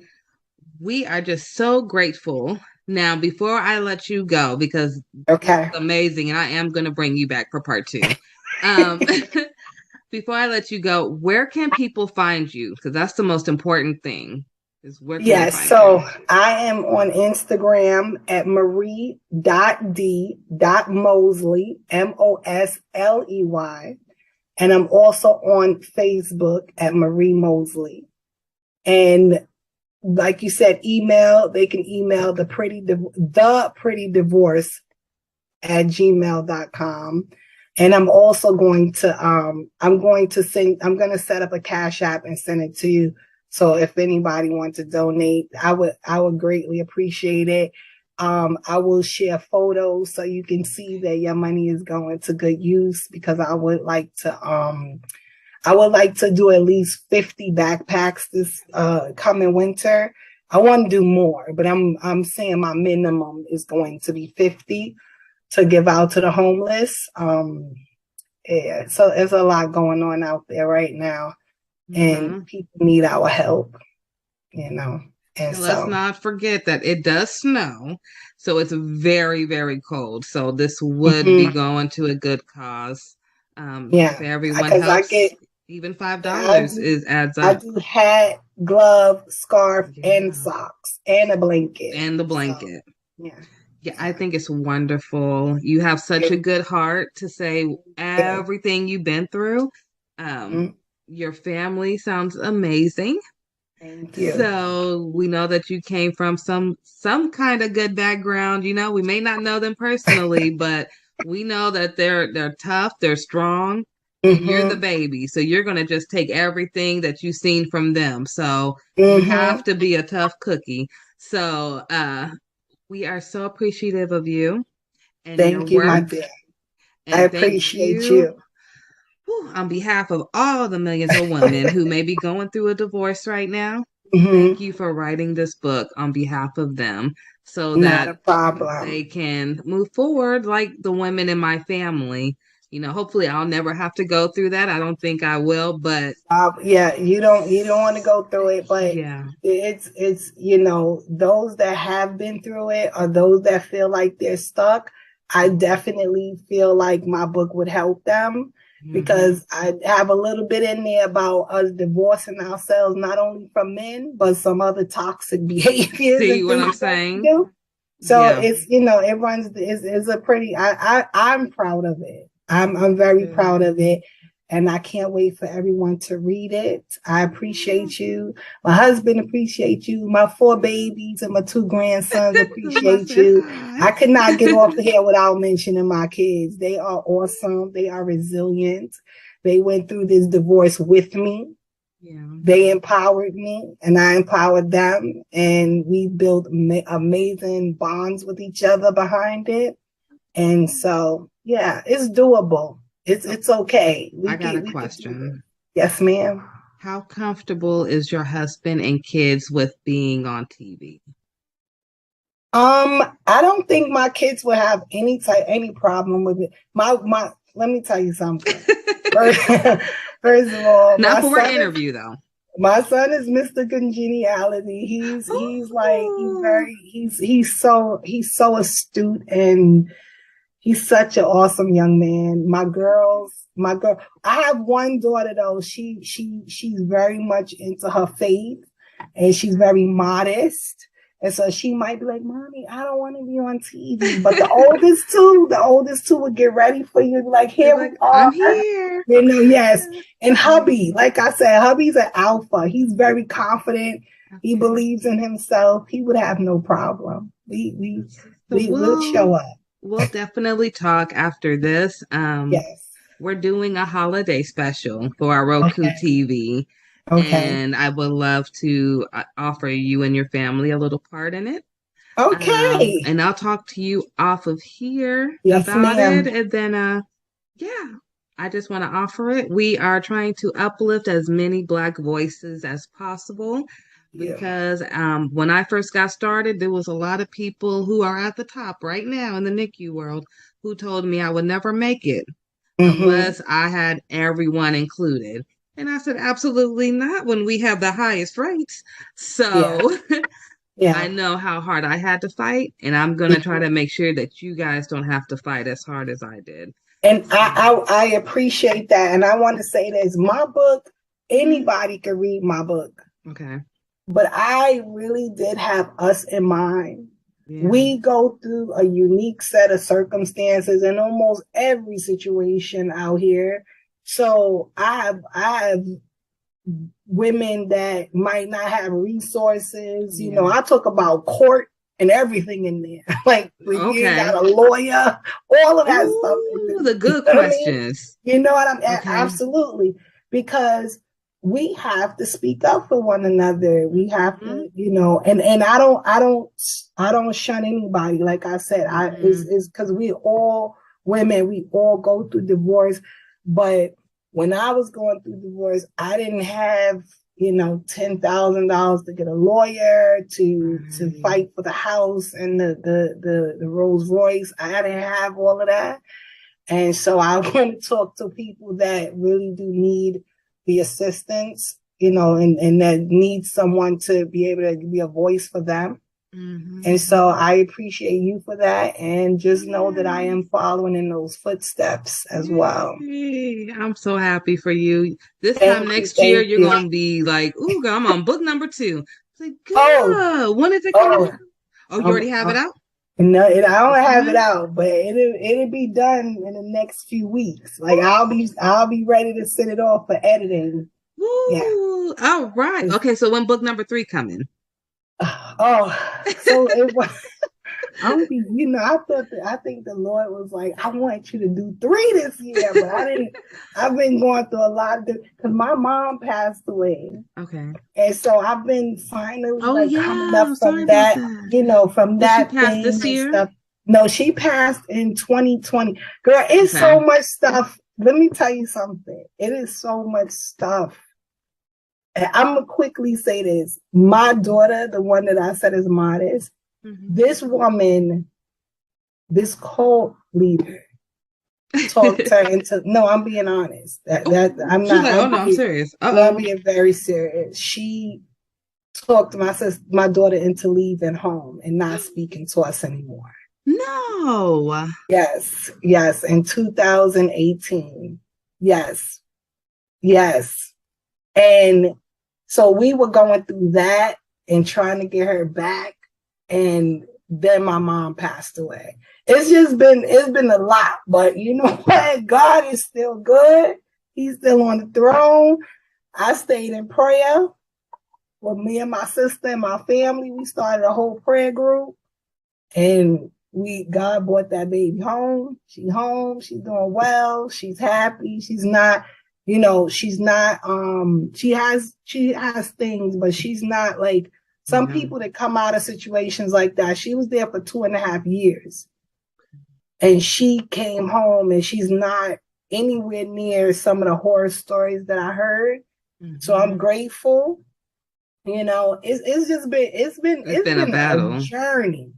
we are just so grateful. Now, before I let you go, because it's amazing, and I am going to bring you back for part 2. Before I let you go, where can people find you? Because that's the most important thing. Yes, so I am on Instagram at marie.d.mosley, Mosley. And I'm also on Facebook at Marie Mosley. And like you said, they can email the pretty divorce at gmail.com. And I'm also going to, I'm going to set up a Cash App and send it to you. So if anybody wants to donate, I would greatly appreciate it. I will share photos so you can see that your money is going to good use, because I would like to do at least 50 backpacks this coming winter. I want to do more, but I'm saying my minimum is going to be 50 to give out to the homeless. Yeah, so there's a lot going on out there right now. And people need our help, And let's not forget that it does snow, so it's very, very cold. So this would be going to a good cause. If everyone helps, even $5 adds up. I do hat, glove, scarf, and socks, and a blanket. And the blanket. So, yeah, I think it's wonderful. You have such a good heart to say everything you've been through. Your family sounds amazing. Thank you. So we know that you came from some kind of good background. We may not know them personally, but we know that they're tough, they're strong, and you're the baby. So you're gonna just take everything that you've seen from them. So you have to be a tough cookie. So we are so appreciative of you. And thank you, my dear. I appreciate you. On behalf of all the millions of women who may be going through a divorce right now, thank you for writing this book on behalf of them, so that they can move forward like the women in my family. Hopefully I'll never have to go through that. I don't think I will, but you don't want to go through it, but it's those that have been through it, or those that feel like they're stuck, I definitely feel like my book would help them. Because I have a little bit in there about us divorcing ourselves, not only from men, but some other toxic behaviors. See what I'm saying? So it's, it runs, it's a pretty, I'm proud of it. I'm very proud of it. And I can't wait for everyone to read it. I appreciate you. My husband appreciates you. My 4 babies and my 2 grandsons appreciate you. I could not get off the here without mentioning my kids. They are awesome. They are resilient. They went through this divorce with me. Yeah. They empowered me and I empowered them. And we built amazing bonds with each other behind it. And so, yeah, it's doable. It's okay. I got a question. Yes, ma'am. How comfortable is your husband and kids with being on TV? I don't think my kids would have any problem with it. Let me tell you something. First of all, not for an interview though. My son is Mr. Congeniality. He's so astute, and he's such an awesome young man. My girl, I have one daughter though. She's very much into her faith, and she's very modest. And so she might be like, "Mommy, I don't want to be on TV." But the oldest two would get ready for you. Like, here we are. I'm here. Yes. And hubby, like I said, hubby's an alpha. He's very confident. He believes in himself. He would have no problem. We'll show up. We'll definitely talk after this. Yes. We're doing a holiday special for our Roku TV. Okay. And I would love to offer you and your family a little part in it. Okay. And I'll talk to you off of here about it. And then, I just want to offer it. We are trying to uplift as many Black voices as possible. Because when I first got started, there was a lot of people who are at the top right now in the NICU world who told me I would never make it unless I had everyone included. And I said, absolutely not when we have the highest rates. So I know how hard I had to fight, and I'm going to try to make sure that you guys don't have to fight as hard as I did. And I appreciate that. And I want to say this, my book, anybody can read my book. Okay. But I really did have us in mind. Yeah. We go through a unique set of circumstances in almost every situation out here. So I have women that might not have resources. You know, I talk about court and everything in there. Like, when you got a lawyer, all of that stuff. The good questions. You know what I'm absolutely. Because we have to speak up for one another. We have to, and I don't shun anybody. Like I said, it's because we all women, we all go through divorce. But when I was going through divorce, I didn't have, $10,000 to get a lawyer to fight for the house and the Rolls Royce. I didn't have all of that. And so I want to talk to people that really do need the assistance, and that need someone to be able to be a voice for them. And so I appreciate you for that, and just know that I am following in those footsteps as well. I'm so happy for you. This time next year, you're going to be like, ooh, I'm on book number 2. It's like, good. When is it coming out? Oh, you already have it out? No, I don't have it out, but it'll be done in the next few weeks. Like, I'll be ready to send it off for editing. Ooh, all right. Okay, so when book number 3 coming? So it was. I think the Lord was like, I want you to do 3 this year, but I didn't. I've been going through a lot because my mom passed away. Okay. And so I've been finally coming up from that, from that. Did she pass this year? Stuff. No, she passed in 2020. Girl, it's so much stuff. Let me tell you something. It is so much stuff. And I'm going to quickly say this. My daughter, the one that I said is modest, this woman, this cult leader, talked her into, no, I'm being honest. I'm not. I'm serious. I'm being very serious. She talked my daughter into leaving home and not speaking to us anymore. No. Yes. In 2018. Yes. And so we were going through that and trying to get her back. And Then my mom passed away. It's been a lot, but you know what? God is still good. He's still on the throne. I stayed in prayer with me and my sister and my family. We started a whole prayer group, and God brought that baby home. She's home. She's doing well. She's happy. She's not, she has things, but she's not like some people that come out of situations like that. She was there for 2.5 years, and she came home, and she's not anywhere near some of the horror stories that I heard. So I'm grateful. It's been a battle. A journey.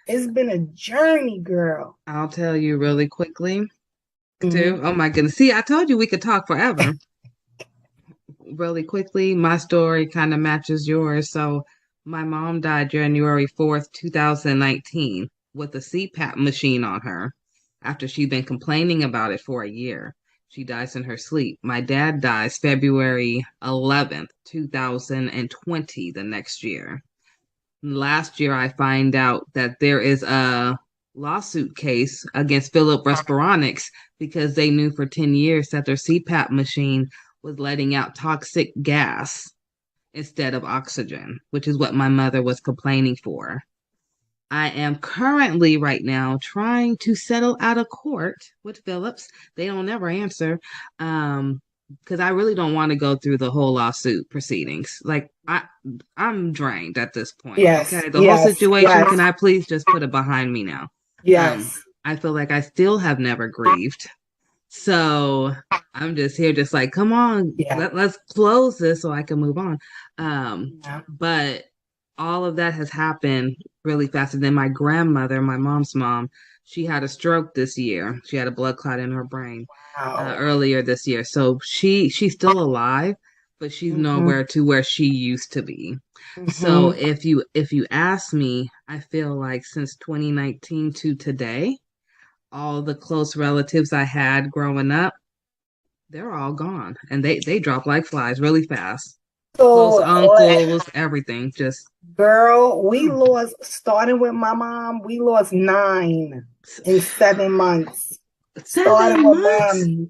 It's been a journey, girl. I'll tell you really quickly. Too. Oh my goodness. See, I told you we could talk forever. Really quickly, my story kind of matches yours. So my mom died January 4th, 2019 with a CPAP machine on her after she'd been complaining about it for a year. She dies in her sleep. My dad dies February 11th, 2020, the next year. Last year, I find out that there is a lawsuit case against Philip Respironics because they knew for 10 years that their CPAP machine was letting out toxic gas instead of oxygen, which is what my mother was complaining for. I am currently right now trying to settle out of court with Phillips. They don't ever answer because I really don't want to go through the whole lawsuit proceedings. Like I'm drained at this point. Yes. Okay. The whole situation, can I please just put it behind me now? Yes. I feel like I still have never grieved. So I'm just here, just like, come on, let's close this so I can move on. But all of that has happened really fast. And then my grandmother, my mom's mom, she had a stroke this year. She had a blood clot in her brain earlier this year. So she's still alive, but she's nowhere to where she used to be. So if you ask me, I feel like since 2019 to today, all the close relatives I had growing up, they're all gone, and they drop like flies really fast. So, close uncles, everything, just girl. We lost, starting with my mom. We lost 9 in 7 months. Starting with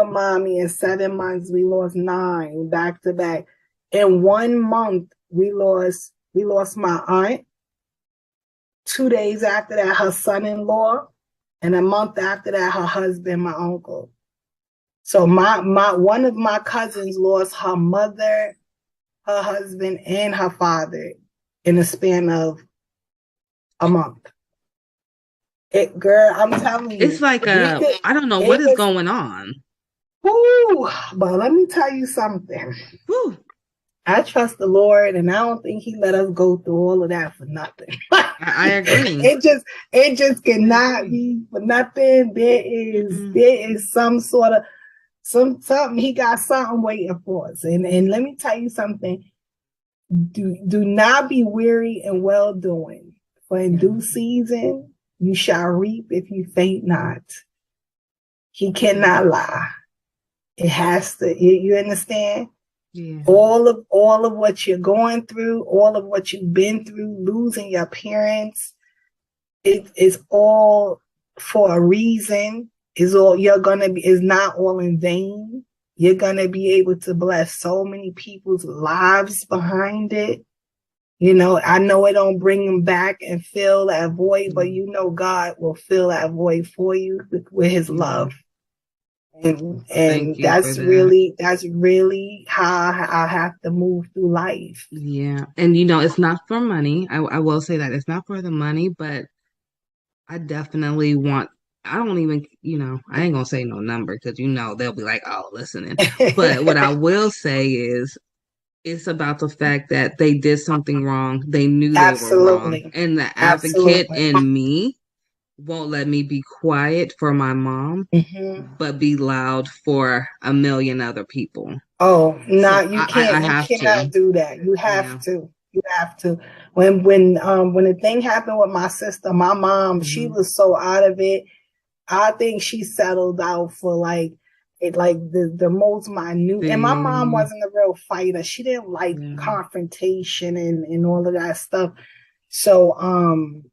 mommy in 7 months, we lost 9 back to back. In 1 month, we lost my aunt. 2 days after that, her son-in-law, and a month after that, her husband, my uncle. So one of my cousins lost her mother, her husband, and her father in the span of a month. Girl, I'm telling you, it's like I don't know what is going on. Woo, but let me tell you something. Woo. I trust the Lord, and I don't think He let us go through all of that for nothing. I agree. It just cannot be for nothing. There is some sort of something. He got something waiting for us. And let me tell you something. Do not be weary in well doing, for in due season you shall reap if you faint not. He cannot lie. It has to. You understand? Yeah. All of what you're going through, all of what you've been through, losing your parents, it is all for a reason. Is not all in vain. You're gonna be able to bless so many people's lives behind it. I know it don't bring them back and fill that void, but God will fill that void for you with His love. And that's really how I have to move through life. Yeah. And it's not for money. I will say that it's not for the money, but I definitely I don't even, I ain't gonna say no number because they'll be like, oh, listening. But what I will say is it's about the fact that they did something wrong. They knew they were wrong. And the advocate in me won't let me be quiet for my mom, but be loud for a million other people. Oh, no, you can't. You cannot do that. You have to. You have to. When the thing happened with my sister, my mom, she was so out of it. I think she settled out for the most minute. And my mom wasn't a real fighter. She didn't like confrontation and all of that stuff. So,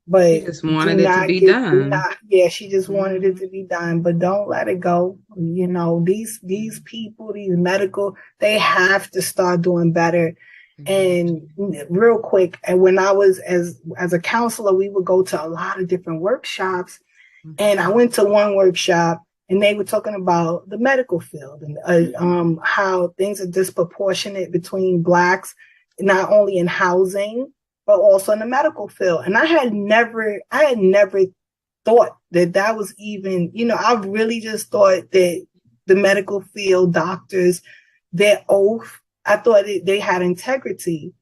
but She just wanted it to be done. She just wanted it to be done, but don't let it go. You know, these people, these medical, they have to start doing better. And real quick, and when I was as a counselor, we would go to a lot of different workshops, and I went to one workshop, and they were talking about the medical field and how things are disproportionate between Blacks, not only in housing, but also in the medical field. And I had never thought that was even, you know, I really just thought that the medical field doctors, their oath, I thought they had integrity,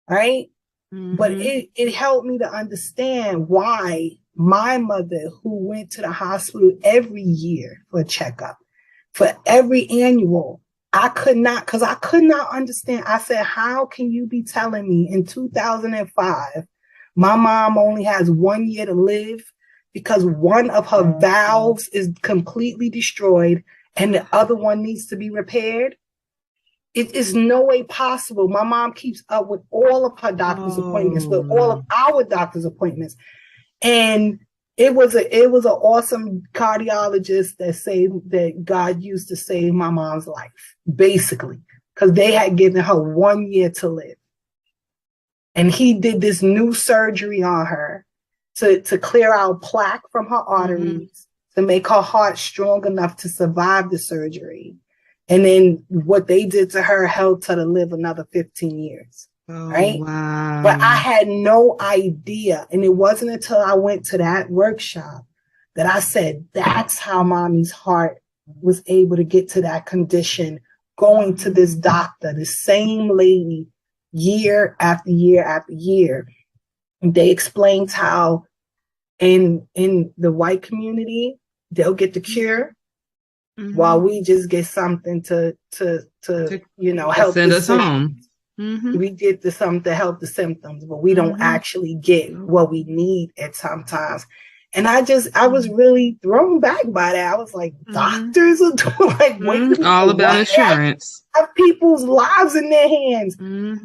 right? But it helped me to understand why my mother, who went to the hospital every year for a checkup, for every annual, I could not understand. I said, how can you be telling me in 2005, my mom only has 1 year to live because one of her valves is completely destroyed and the other one needs to be repaired? It is no way possible. My mom keeps up with all of her doctor's appointments, with all of our doctor's appointments. And it was an awesome cardiologist that God used to save my mom's life, basically, because they had given her 1 year to live. And he did this new surgery on her to clear out plaque from her arteries, to make her heart strong enough to survive the surgery. And then what they did to her helped her to live another 15 years. Right? Wow. But I had no idea. And it wasn't until I went to that workshop that I said, that's how mommy's heart was able to get to that condition, going to this doctor, the same lady, year after year after year. And they explained how in the white community, they'll get the cure, while we just get something to you know, help send us home. We get something to help the symptoms, but we don't actually get what we need at sometimes. And I was really thrown back by that. I was like, doctors are doing like, wait, all about insurance. Have people's lives in their hands.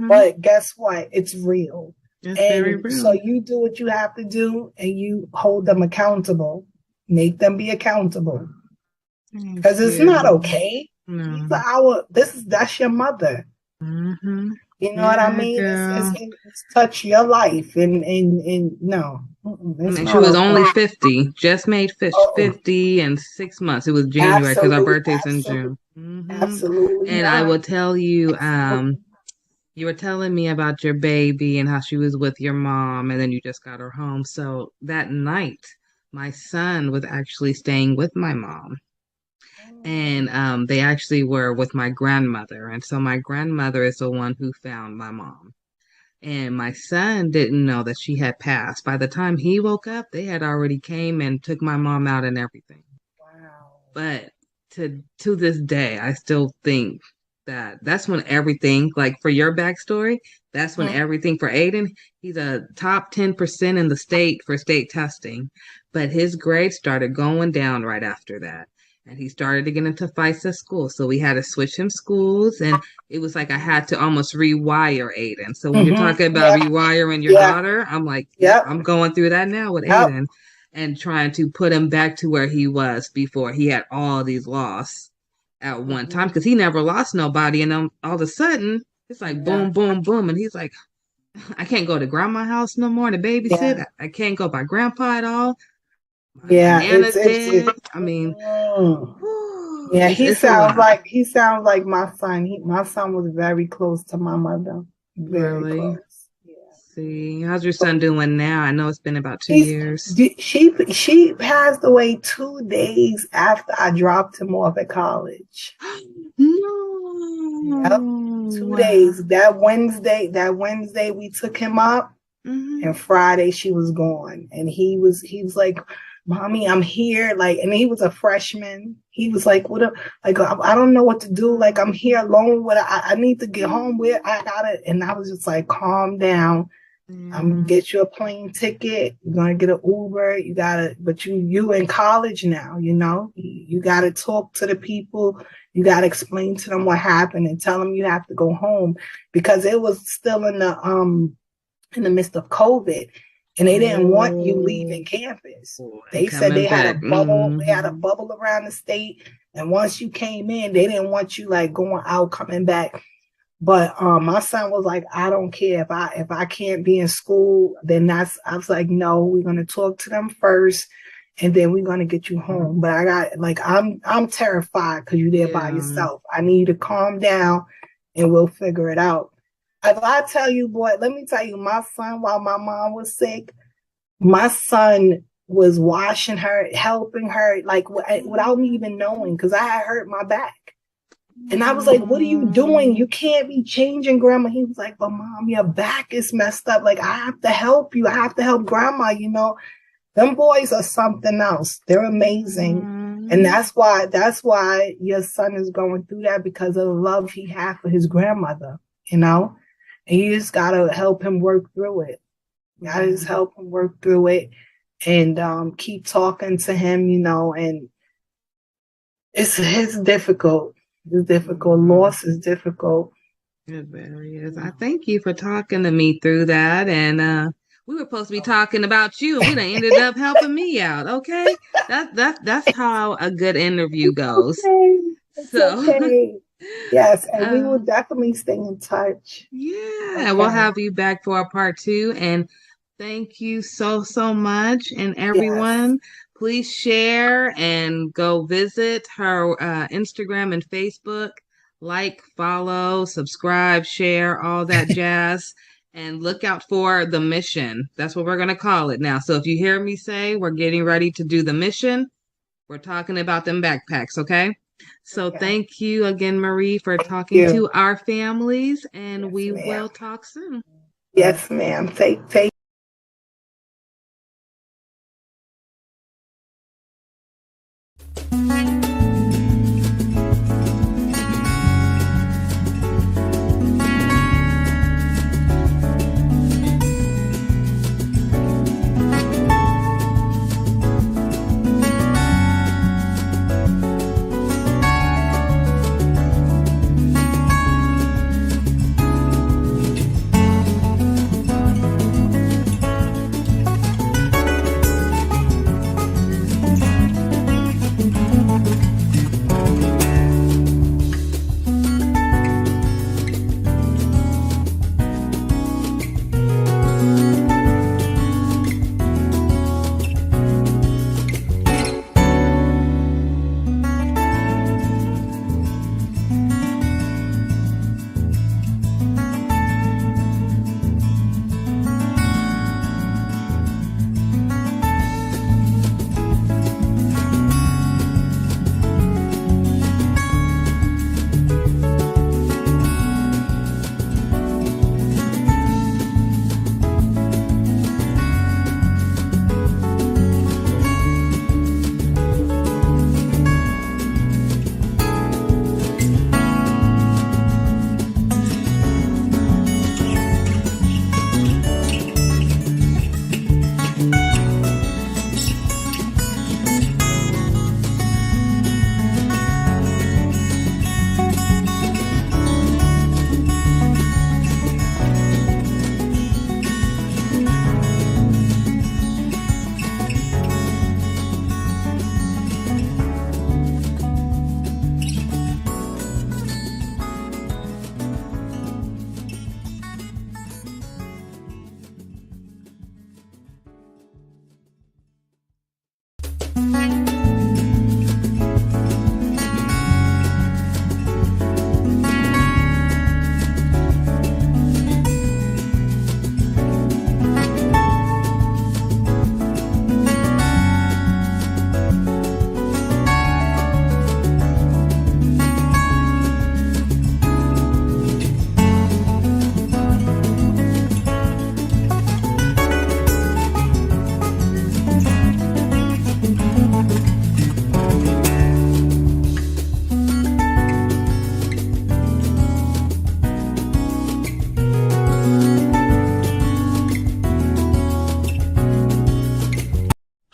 But guess what? It's real. It's very real. So you do what you have to do, and you hold them accountable. Make them be accountable. Because it's not okay. No. That's your mother. You know what I mean? It's touch your life, and no. And she was only 50, just made 50 in 6 months. It was January because our birthday's in June. Absolutely. And I will tell you, you were telling me about your baby and how she was with your mom, and then you just got her home. So that night, my son was actually staying with my mom. And they actually were with my grandmother. And so my grandmother is the one who found my mom. And my son didn't know that she had passed. By the time he woke up, they had already came and took my mom out and everything. Wow. But to this day, I still think that's when everything, like for your backstory, that's when everything for Aiden, he's a top 10% in the state for state testing. But his grades started going down right after that. And he started to get into fights at school. So we had to switch him schools. And it was like I had to almost rewire Aiden. So when you're talking about rewiring your daughter, I'm like, I'm going through that now with Aiden and trying to put him back to where he was before he had all these losses at one time. Because he never lost nobody. And then all of a sudden, it's like boom, boom, boom. And he's like, I can't go to grandma's house no more to babysit. I can't go by grandpa at all. I mean, he sounds like my son. My son was very close to my mother. Very close. See, how's your son doing now? I know it's been about 2 years. She passed away 2 days after I dropped him off at college. No. Yep. 2 days. That Wednesday we took him up, and Friday she was gone. And he was like, Mommy, I'm here. Like, and he was a freshman. He was like, I don't know what to do. Like, I'm here alone. I need to get home. And I was just like, calm down. I'm gonna get you a plane ticket. You're gonna get an Uber. But you in college now, you know, you gotta talk to the people. You gotta explain to them what happened and tell them you have to go home, because it was still in the in the midst of COVID, and they didn't want you leaving campus. They said they had a bubble. They had a bubble around the state, and once you came in, they didn't want you like going out, coming back. But my son was like, I don't care if I can't be in school, then I was like, no, we're gonna talk to them first, and then we're gonna get you home. But I got like I'm terrified because you're there by yourself. I need you to calm down, and we'll figure it out. If I tell you, boy, let me tell you, my son, while my mom was sick, my son was washing her, helping her, like without me even knowing, because I had hurt my back. And I was like, what are you doing? You can't be changing, Grandma. He was like, but Mom, your back is messed up. Like, I have to help you. I have to help Grandma, you know. Them boys are something else. They're amazing. And that's why your son is going through that, because of the love he had for his grandmother, you know. And you just got to help him work through it. You got to just help him work through it and keep talking to him, you know. And it's difficult. It's difficult. Loss is difficult. It very is. I thank you for talking to me through that. And we were supposed to be talking about you, and we done ended up helping me out. Okay, that's how a good interview goes. It's okay. Yes, and we will definitely stay in touch. Yeah, Okay. we'll have you back for a part 2. And thank you so much. And everyone, please share and go visit her Instagram and Facebook. Like, follow, subscribe, share, all that jazz. And look out for the mission. That's what we're going to call it now. So if you hear me say we're getting ready to do the mission, we're talking about them backpacks, okay? So thank you again, Marie, for talking to our families, and we will talk soon. Yes, ma'am. Take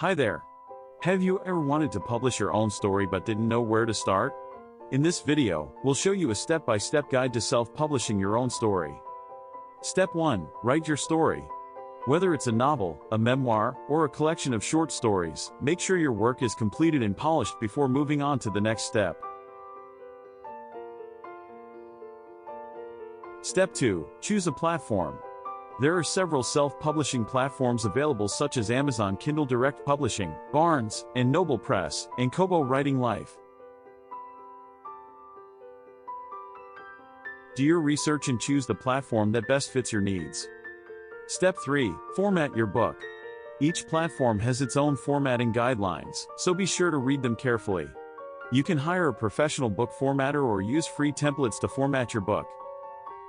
Hi there. Have you ever wanted to publish your own story but didn't know where to start? In this video, we'll show you a step-by-step guide to self-publishing your own story. Step 1. Write your story. Whether it's a novel, a memoir, or a collection of short stories, make sure your work is completed and polished before moving on to the next step. Step 2. Choose a platform. There are several self-publishing platforms available such as Amazon Kindle Direct Publishing, Barnes & Noble Press, and Kobo Writing Life. Do your research and choose the platform that best fits your needs. Step 3. Format your book. Each platform has its own formatting guidelines, so be sure to read them carefully. You can hire a professional book formatter or use free templates to format your book.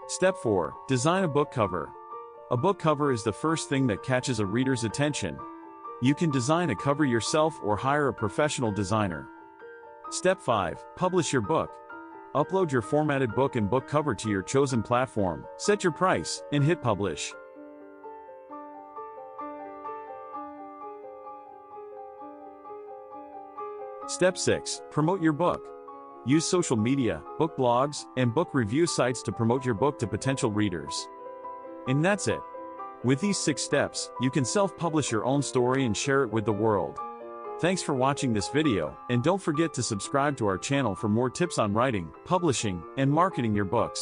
Step 4. Design a book cover. A book cover is the first thing that catches a reader's attention. You can design a cover yourself or hire a professional designer. Step 5. Publish your book. Upload your formatted book and book cover to your chosen platform, set your price, and hit publish. Step 6. Promote your book. Use social media, book blogs, and book review sites to promote your book to potential readers. And that's it. With these 6 steps, you can self-publish your own story and share it with the world. Thanks for watching this video, and don't forget to subscribe to our channel for more tips on writing, publishing, and marketing your books.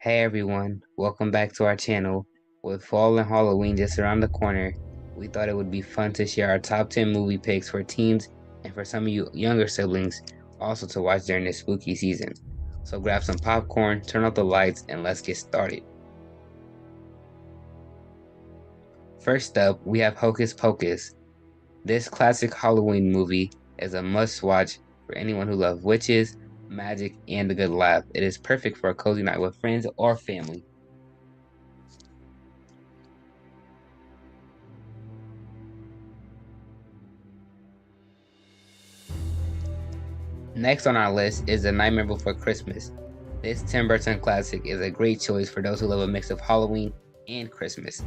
Hey everyone, welcome back to our channel. With fall and Halloween just around the corner, we thought it would be fun to share our top 10 movie picks for teens and for some of you younger siblings also to watch during this spooky season. So grab some popcorn, turn off the lights, and let's get started. First up, we have Hocus Pocus. This classic Halloween movie is a must-watch for anyone who loves witches, magic, and a good laugh. It is perfect for a cozy night with friends or family. Next on our list is The Nightmare Before Christmas. This Tim Burton classic is a great choice for those who love a mix of Halloween and Christmas.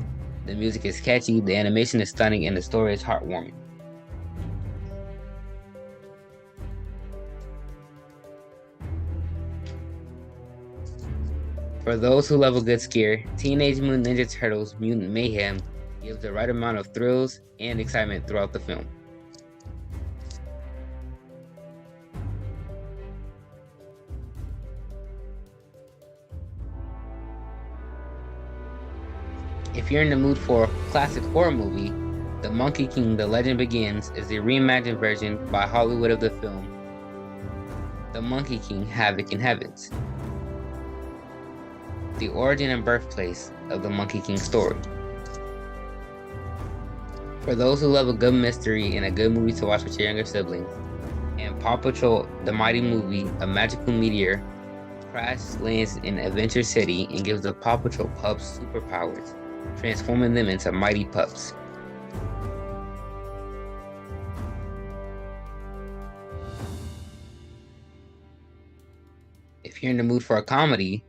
The music is catchy, the animation is stunning, and the story is heartwarming. For those who love a good scare, Teenage Mutant Ninja Turtles Mutant Mayhem gives the right amount of thrills and excitement throughout the film. If you're in the mood for a classic horror movie, The Monkey King: The Legend Begins is the reimagined version by Hollywood of the film The Monkey King: Havoc in Heavens, the origin and birthplace of the Monkey King story. For those who love a good mystery and a good movie to watch with your younger siblings, and Paw Patrol: The Mighty Movie, a magical meteor lands in Adventure City and gives the Paw Patrol pups superpowers, transforming them into mighty pups. If you're in the mood for a comedy,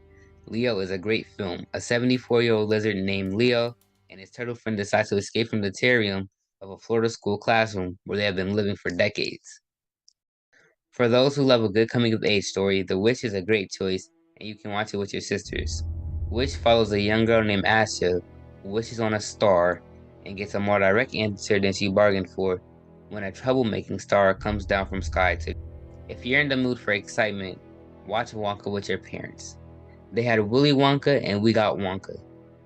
Leo is a great film. A 74-year-old lizard named Leo and his turtle friend decide to escape from the terrarium of a Florida school classroom where they have been living for decades. For those who love a good coming-of-age story, The Witch is a great choice, and you can watch it with your sisters. Witch follows a young girl named Asha who wishes on a star and gets a more direct answer than she bargained for when a troublemaking star comes down from sky to. If you're in the mood for excitement, watch Wonka with your parents. They had Willy Wonka and We Got Wonka.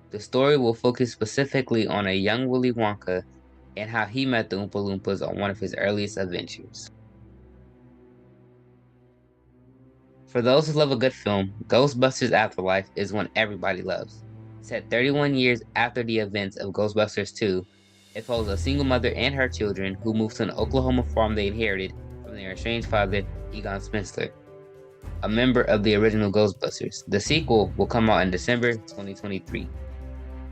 The story will focus specifically on a young Willy Wonka and how he met the Oompa Loompas on one of his earliest adventures. For those who love a good film, Ghostbusters Afterlife is one everybody loves. Set 31 years after the events of Ghostbusters 2, it follows a single mother and her children who move to an Oklahoma farm they inherited from their estranged father, Egon Spengler, a member of the original Ghostbusters. The sequel will come out in December 2023.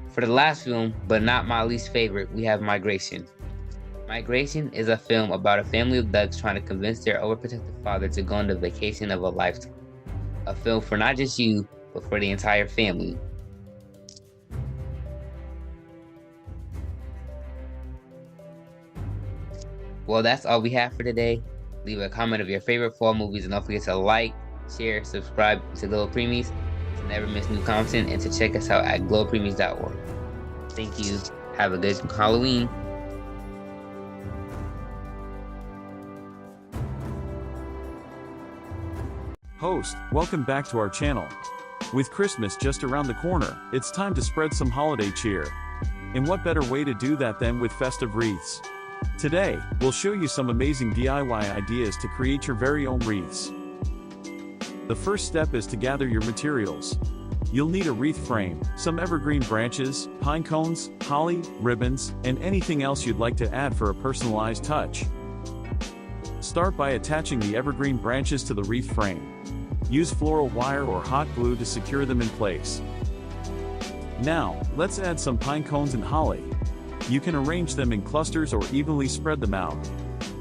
For the last film, but not my least favorite, we have Migration. Migration is a film about a family of ducks trying to convince their overprotective father to go on the vacation of a lifetime. A film for not just you, but for the entire family. Well, that's all we have for today. Leave a comment of your favorite fall movies and don't forget to like, share, subscribe to GLO Preemies, to never miss new content and to check us out at glopreemies.org. Thank you. Have a good Halloween. Host, welcome back to our channel. With Christmas just around the corner, it's time to spread some holiday cheer. And what better way to do that than with festive wreaths? Today, we'll show you some amazing DIY ideas to create your very own wreaths. The first step is to gather your materials. You'll need a wreath frame, some evergreen branches, pine cones, holly, ribbons, and anything else you'd like to add for a personalized touch. Start by attaching the evergreen branches to the wreath frame. Use floral wire or hot glue to secure them in place. Now, let's add some pine cones and holly. You can arrange them in clusters or evenly spread them out.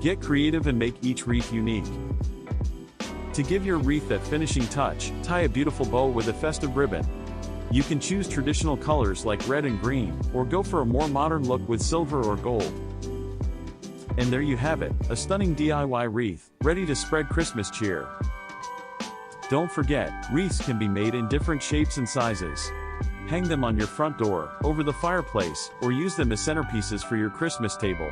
Get creative and make each wreath unique. To give your wreath that finishing touch, tie a beautiful bow with a festive ribbon. You can choose traditional colors like red and green, or go for a more modern look with silver or gold. And there you have it, a stunning DIY wreath, ready to spread Christmas cheer. Don't forget, wreaths can be made in different shapes and sizes. Hang them on your front door, over the fireplace, or use them as centerpieces for your Christmas table.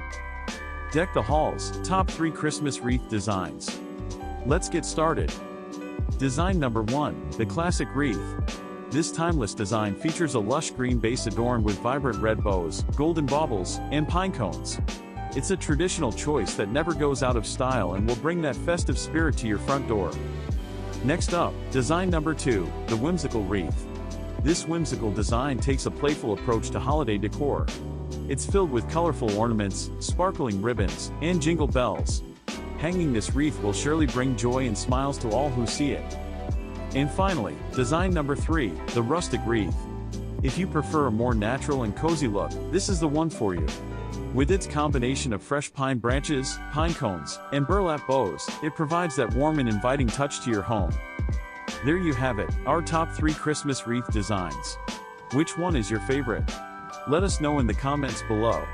Deck the halls, top 3 Christmas wreath designs. Let's get started. Design number 1, the classic wreath. This timeless design features a lush green base adorned with vibrant red bows, golden baubles, and pine cones. It's a traditional choice that never goes out of style and will bring that festive spirit to your front door. Next up, design number 2, the whimsical wreath. This whimsical design takes a playful approach to holiday decor. It's filled with colorful ornaments, sparkling ribbons, and jingle bells. Hanging this wreath will surely bring joy and smiles to all who see it. And finally, design number 3, the rustic wreath. If you prefer a more natural and cozy look, this is the one for you. With its combination of fresh pine branches, pine cones, and burlap bows, it provides that warm and inviting touch to your home. There you have it, our top 3 Christmas wreath designs. Which one is your favorite? Let us know in the comments below.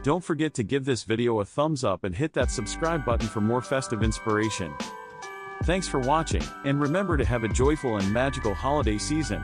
Don't forget to give this video a thumbs up and hit that subscribe button for more festive inspiration. Thanks for watching, and remember to have a joyful and magical holiday season.